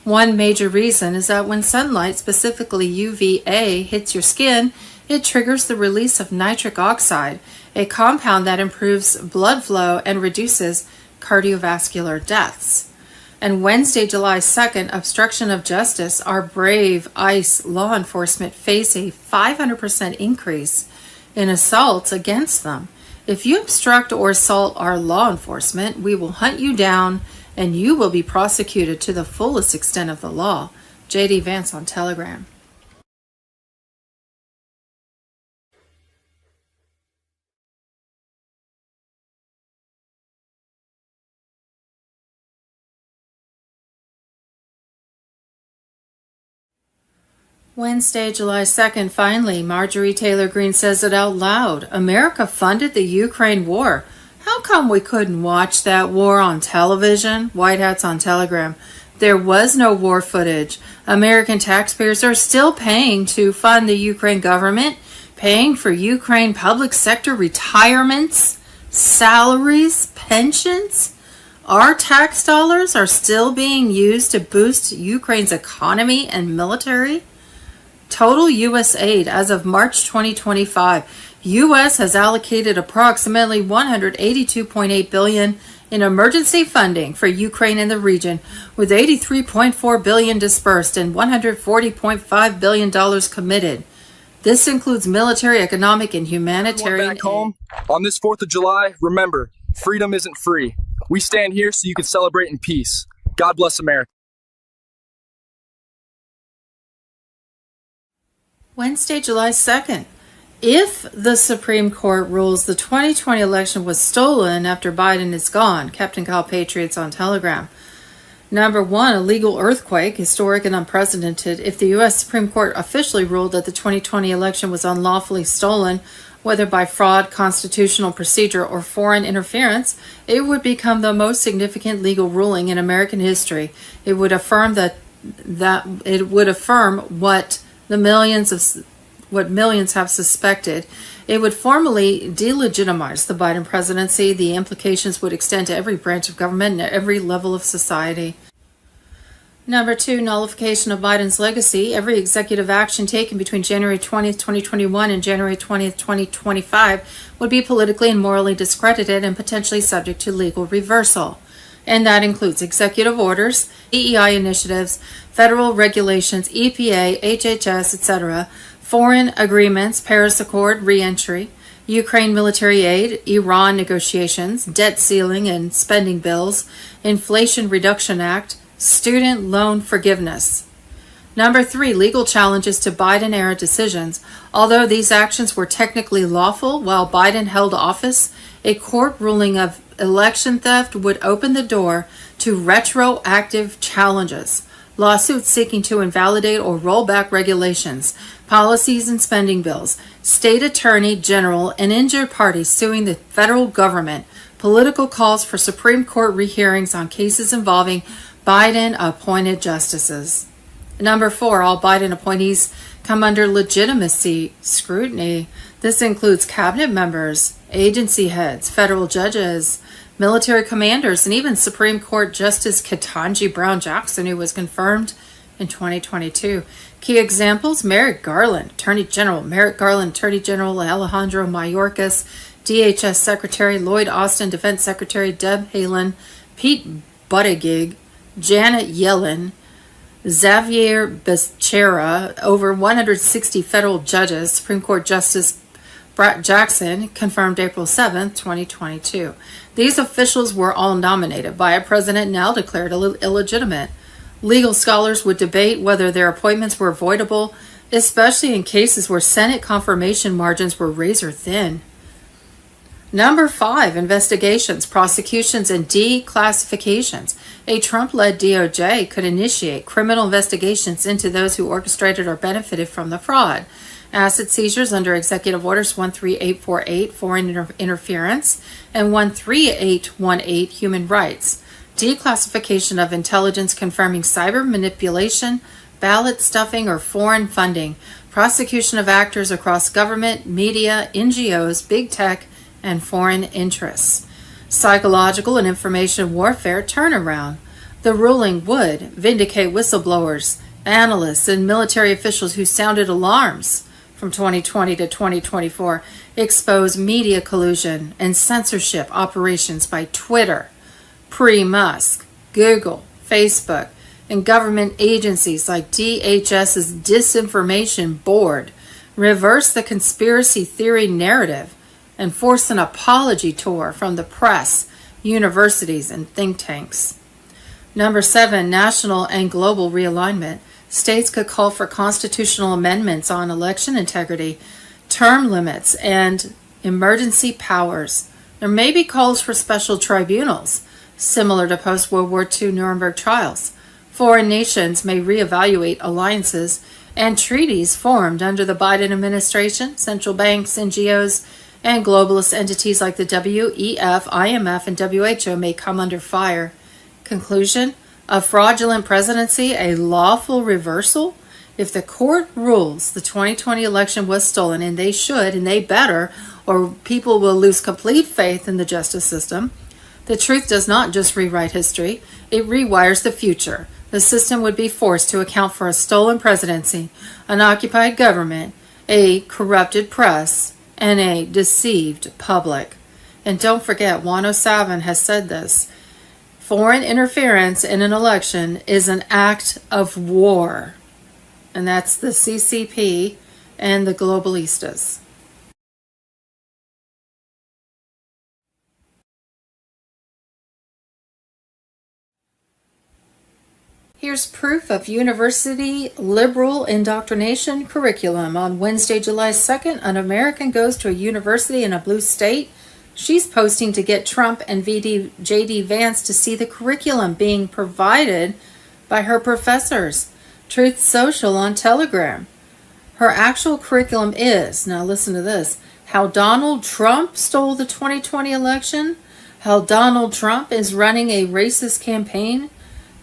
One major reason is that when sunlight, specifically UVA, hits your skin, it triggers the release of nitric oxide, a compound that improves blood flow and reduces cardiovascular deaths. And Wednesday, July 2nd, obstruction of justice. Our brave ICE law enforcement face a 500% increase in assaults against them. If you obstruct or assault our law enforcement, we will hunt you down and you will be prosecuted to the fullest extent of the law. J.D. Vance on Telegram. Wednesday, July 2nd, finally, Marjorie Taylor Greene says it out loud. America funded the Ukraine war. How come we couldn't watch that war on television? White Hats on Telegram. There was no war footage. American taxpayers are still paying to fund the Ukraine government, paying for Ukraine public sector retirements, salaries, pensions. Our tax dollars are still being used to boost Ukraine's economy and military. Total U.S. aid as of March 2025. U.S. has allocated approximately $182.8 billion in emergency funding for Ukraine and the region, with $83.4 billion dispersed and $140.5 billion committed. This includes military, economic, and humanitarian back home, on this 4th of July, remember, freedom isn't free. We stand here so you can celebrate in peace. God bless America. Wednesday, July 2nd. If the Supreme Court rules the 2020 election was stolen after Biden is gone, Captain Kyle Patriots on Telegram. Number one, a legal earthquake, historic and unprecedented. If the U.S. Supreme Court officially ruled that the 2020 election was unlawfully stolen, whether by fraud, constitutional procedure, or foreign interference, it would become the most significant legal ruling in American history. It would affirm what millions have suspected. It would formally delegitimize the Biden presidency. The implications would extend to every branch of government and every level of society. Number two, nullification of Biden's legacy. Every executive action taken between January 20th, 2021 and January 20th, 2025 would be politically and morally discredited and potentially subject to legal reversal. And that includes executive orders, EEI initiatives, federal regulations, EPA, HHS, etc., foreign agreements, Paris Accord, re-entry, Ukraine military aid, Iran negotiations, debt ceiling and spending bills, Inflation Reduction Act, student loan forgiveness. Number three, legal challenges to Biden-era decisions. Although these actions were technically lawful while Biden held office, a court ruling of election theft would open the door to retroactive challenges, lawsuits seeking to invalidate or roll back regulations, policies and spending bills, state attorney general and injured parties suing the federal government, political calls for Supreme Court rehearings on cases involving Biden-appointed justices. Number four, all Biden appointees come under legitimacy scrutiny. This includes cabinet members, agency heads, federal judges, military commanders, and even Supreme Court Justice Ketanji Brown Jackson, who was confirmed in 2022. Key examples: Merrick Garland, Attorney General Alejandro Mayorkas, DHS Secretary Lloyd Austin, Defense Secretary Deb Haaland, Pete Buttigieg, Janet Yellen, Xavier Becerra, over 160 federal judges. Supreme Court Justice Brett Jackson confirmed April 7th, 2022. These officials were all nominated by a president now declared illegitimate. Legal scholars would debate whether their appointments were avoidable, especially in cases where Senate confirmation margins were razor thin. Number five, investigations, prosecutions, and declassifications. A Trump-led DOJ could initiate criminal investigations into those who orchestrated or benefited from the fraud. Asset seizures under Executive Orders 13848, foreign interference, and 13818, human rights. Declassification of intelligence confirming cyber manipulation, ballot stuffing, or foreign funding. Prosecution of actors across government, media, NGOs, big tech, and foreign interests. Psychological and information warfare turnaround. The ruling would vindicate whistleblowers, analysts, and military officials who sounded alarms from 2020 to 2024 expose media collusion and censorship operations by Twitter, pre-Musk, Google, Facebook, and government agencies like DHS's Disinformation Board, reverse the conspiracy theory narrative, and force an apology tour from the press, universities, and think tanks. Number 7, national and global realignment. States could call for constitutional amendments on election integrity, term limits, and emergency powers. There may be calls for special tribunals, similar to post-World War II Nuremberg trials. Foreign nations may reevaluate alliances and treaties formed under the Biden administration. Central banks, NGOs, and globalist entities like the WEF, IMF, and WHO may come under fire. Conclusion: a fraudulent presidency, a lawful reversal? If the court rules the 2020 election was stolen, and they should, and they better, or people will lose complete faith in the justice system, the truth does not just rewrite history, it rewires the future. The system would be forced to account for a stolen presidency, an occupied government, a corrupted press, and a deceived public. And don't forget, Juan O'Savin has said this: foreign interference in an election is an act of war. And that's the CCP and the globalistas. Here's proof of university liberal indoctrination curriculum. On Wednesday, July 2nd, an American goes to a university in a blue state. She's posting to get Trump and JD Vance to see the curriculum being provided by her professors. Truth Social on Telegram. Her actual curriculum is, now listen to this, how Donald Trump stole the 2020 election, how Donald Trump is running a racist campaign,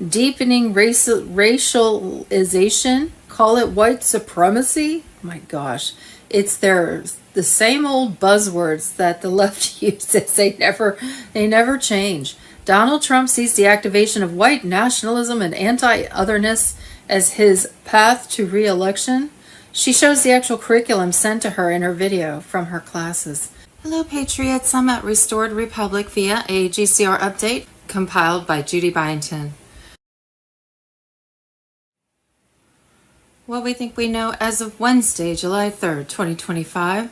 deepening racialization, call it white supremacy. My gosh, it's the same old buzzwords that the left uses. They never change. Donald Trump sees the activation of white nationalism and anti-otherness as his path to re-election. She shows the actual curriculum sent to her in her video from her classes. Hello, Patriots. I'm at Restored Republic via a GCR update compiled by Judy Byington. What we think we know as of Wednesday, July 3rd, 2025.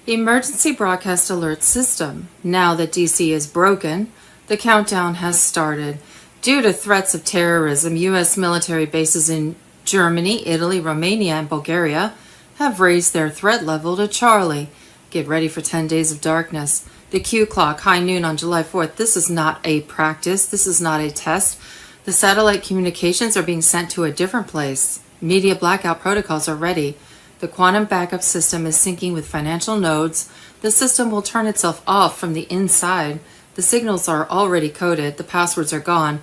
Emergency broadcast alert system. Now that DC is broken, the countdown has started. Due to threats of terrorism, U.S. military bases in Germany, Italy, Romania, and Bulgaria have raised their threat level to Charlie. Get ready for 10 days of darkness. The Q clock, high noon on July 4th. This is not a practice. This is not a test. The satellite communications are being sent to a different place. Media blackout protocols are ready. The quantum backup system is syncing with financial nodes. The system will turn itself off from the inside. The signals are already coded. The passwords are gone.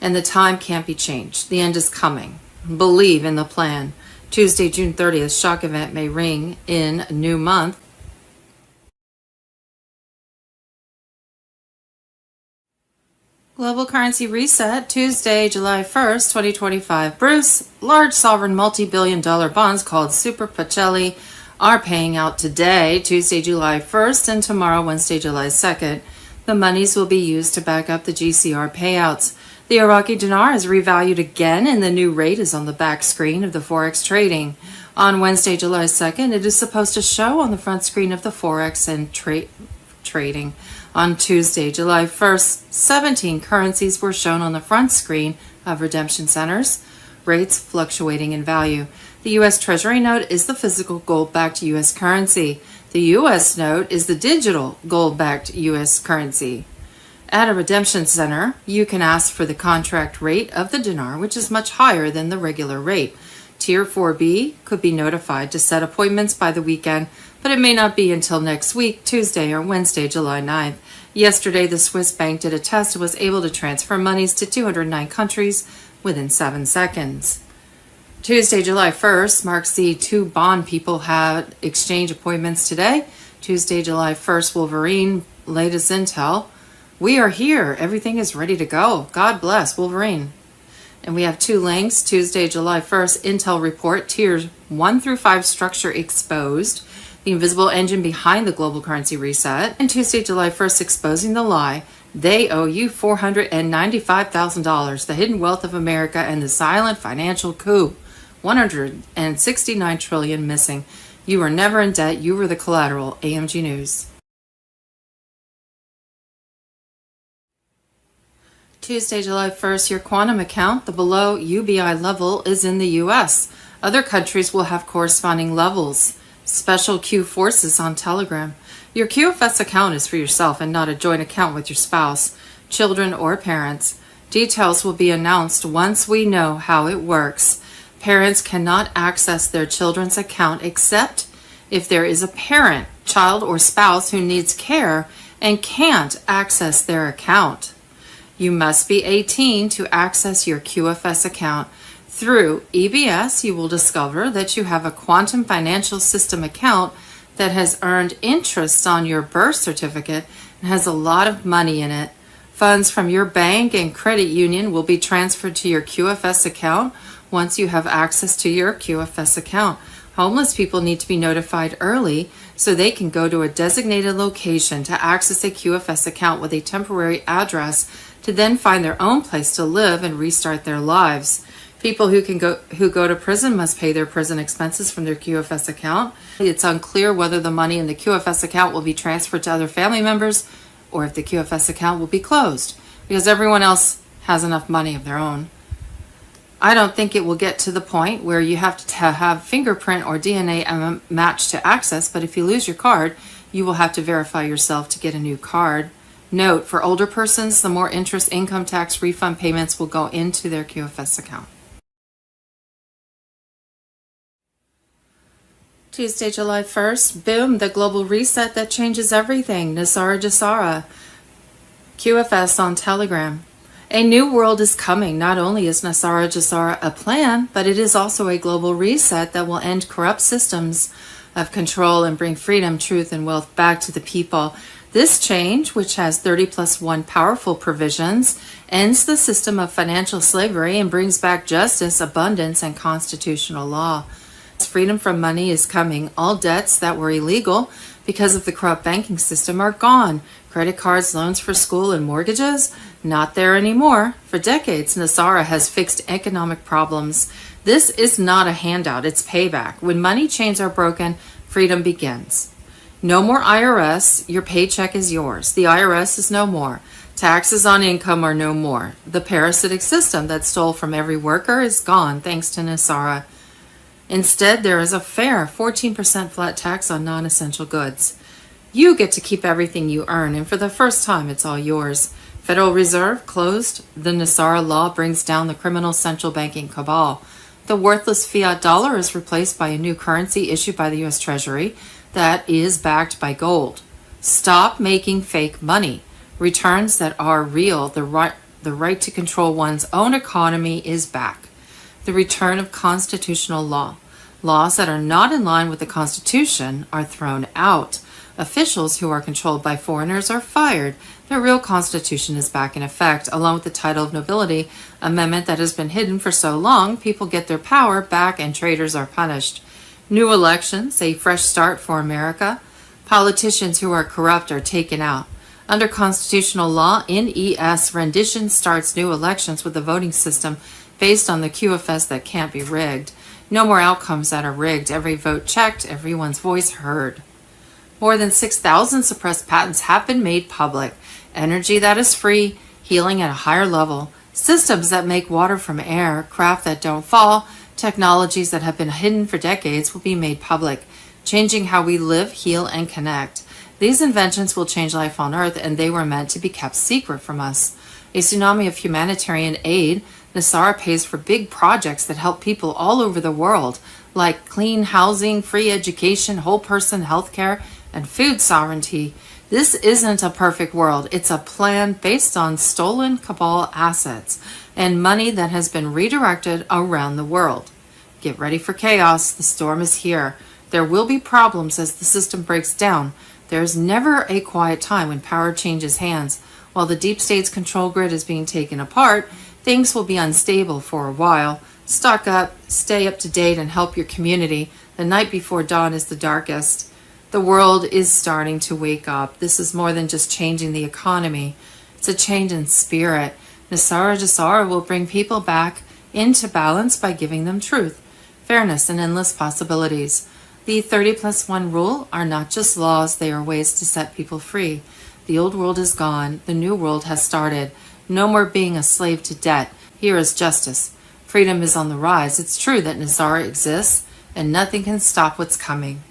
And the time can't be changed. The end is coming. Believe in the plan. Tuesday, June 30th, shock event may ring in a new month. Global currency reset, Tuesday, July 1st, 2025. Bruce, large sovereign multi-billion-dollar bonds called Super Pacelli are paying out today, Tuesday, July 1st, and tomorrow, Wednesday, July 2nd. The monies will be used to back up the GCR payouts. The Iraqi dinar is revalued again, and the new rate is on the back screen of the Forex trading. On Wednesday, July 2nd, it is supposed to show on the front screen of the Forex and trading. On Tuesday, July 1st, 17 currencies were shown on the front screen of redemption centers, rates fluctuating in value. The U.S. Treasury note is the physical gold-backed U.S. currency. The U.S. note is the digital gold-backed U.S. currency. At a redemption center, you can ask for the contract rate of the dinar, which is much higher than the regular rate. Tier 4B could be notified to set appointments by the weekend, but it may not be until next week, Tuesday or Wednesday, July 9th. Yesterday, the Swiss bank did a test and was able to transfer monies to 209 countries within 7 seconds. Tuesday, July 1st marks the two bond people had exchange appointments today. Tuesday, July 1st, Wolverine, latest intel. We are here. Everything is ready to go. God bless Wolverine. And we have two links. Tuesday, July 1st, Intel report, tiers 1 through 5 structure exposed, the invisible engine behind the global currency reset. And Tuesday, July 1st, exposing the lie. They owe you $495,000, the hidden wealth of America and the silent financial coup. 169 trillion missing. You were never in debt. You were the collateral. AMG News. Tuesday, July 1st, your quantum account, the below UBI level, is in the U.S. Other countries will have corresponding levels. Special Q forces on Telegram. Your QFS account is for yourself and not a joint account with your spouse, children, or parents. Details will be announced once we know how it works. Parents cannot access their children's account except if there is a parent, child, or spouse who needs care and can't access their account. You must be 18 to access your QFS account. Through EBS, you will discover that you have a quantum financial system account that has earned interest on your birth certificate and has a lot of money in it. Funds from your bank and credit union will be transferred to your QFS account once you have access to your QFS account. Homeless people need to be notified early so they can go to a designated location to access a QFS account with a temporary address to then find their own place to live and restart their lives. People who go to prison must pay their prison expenses from their QFS account. It's unclear whether the money in the QFS account will be transferred to other family members or if the QFS account will be closed because everyone else has enough money of their own. I don't think it will get to the point where you have to have fingerprint or DNA match to access, but if you lose your card, you will have to verify yourself to get a new card. Note, for older persons, the more interest income tax refund payments will go into their QFS account. Tuesday, July 1st, boom, the global reset that changes everything. Nasara Jasara, QFS on Telegram. A new world is coming. Not only is Nasara Jasara a plan, but it is also a global reset that will end corrupt systems of control and bring freedom, truth, and wealth back to the people. This change, which has 30+1 powerful provisions, ends the system of financial slavery and brings back justice, abundance, and constitutional law. Freedom from money is coming. All debts that were illegal because of the corrupt banking system are gone. Credit cards, loans for school, and mortgages, not there anymore. For decades, Nasara has fixed economic problems. This is not a handout, it's payback. When money chains are broken, freedom begins. No more IRS, your paycheck is yours. The IRS is no more. Taxes on income are no more. The parasitic system that stole from every worker is gone thanks to Nasara. Instead, there is a fair 14% flat tax on non-essential goods. You get to keep everything you earn, and for the first time, it's all yours. Federal Reserve closed. The Nasara law brings down the criminal central banking cabal. The worthless fiat dollar is replaced by a new currency issued by the U.S. Treasury that is backed by gold. Stop making fake money. Returns that are real. The right to control one's own economy is back. The return of constitutional law. Laws that are not in line with the Constitution are thrown out. Officials who are controlled by foreigners are fired. The real Constitution is back in effect, along with the title of nobility, amendment that has been hidden for so long. People get their power back and traitors are punished. New elections, a fresh start for America. Politicians who are corrupt are taken out. Under constitutional law, NES rendition starts new elections with a voting system based on the QFS that can't be rigged. No more outcomes that are rigged. Every vote checked, everyone's voice heard. More than 6,000 suppressed patents have been made public. Energy that is free, healing at a higher level, systems that make water from air, craft that don't fall, technologies that have been hidden for decades will be made public, changing how we live, heal, and connect. These inventions will change life on Earth, and they were meant to be kept secret from us. A tsunami of humanitarian aid. Nasara pays for big projects that help people all over the world, like clean housing, free education, whole person healthcare, and food sovereignty. This isn't a perfect world. It's a plan based on stolen cabal assets and money that has been redirected around the world. Get ready for chaos. The storm is here. There will be problems as the system breaks down. There's never a quiet time when power changes hands. While the deep state's control grid is being taken apart, Things will be unstable for a while. Stock up, stay up to date, and help your community. The night before dawn is the darkest. The world is starting to wake up. This is more than just changing the economy. It's a change in spirit. Nasara Jasara will bring people back into balance by giving them truth, fairness, and endless possibilities. The 30+1 rule are not just laws, they are ways to set people free. The old world is gone. The new world has started. No more being a slave to debt. Here is justice. Freedom is on the rise. It's true that Nasara exists, and nothing can stop what's coming.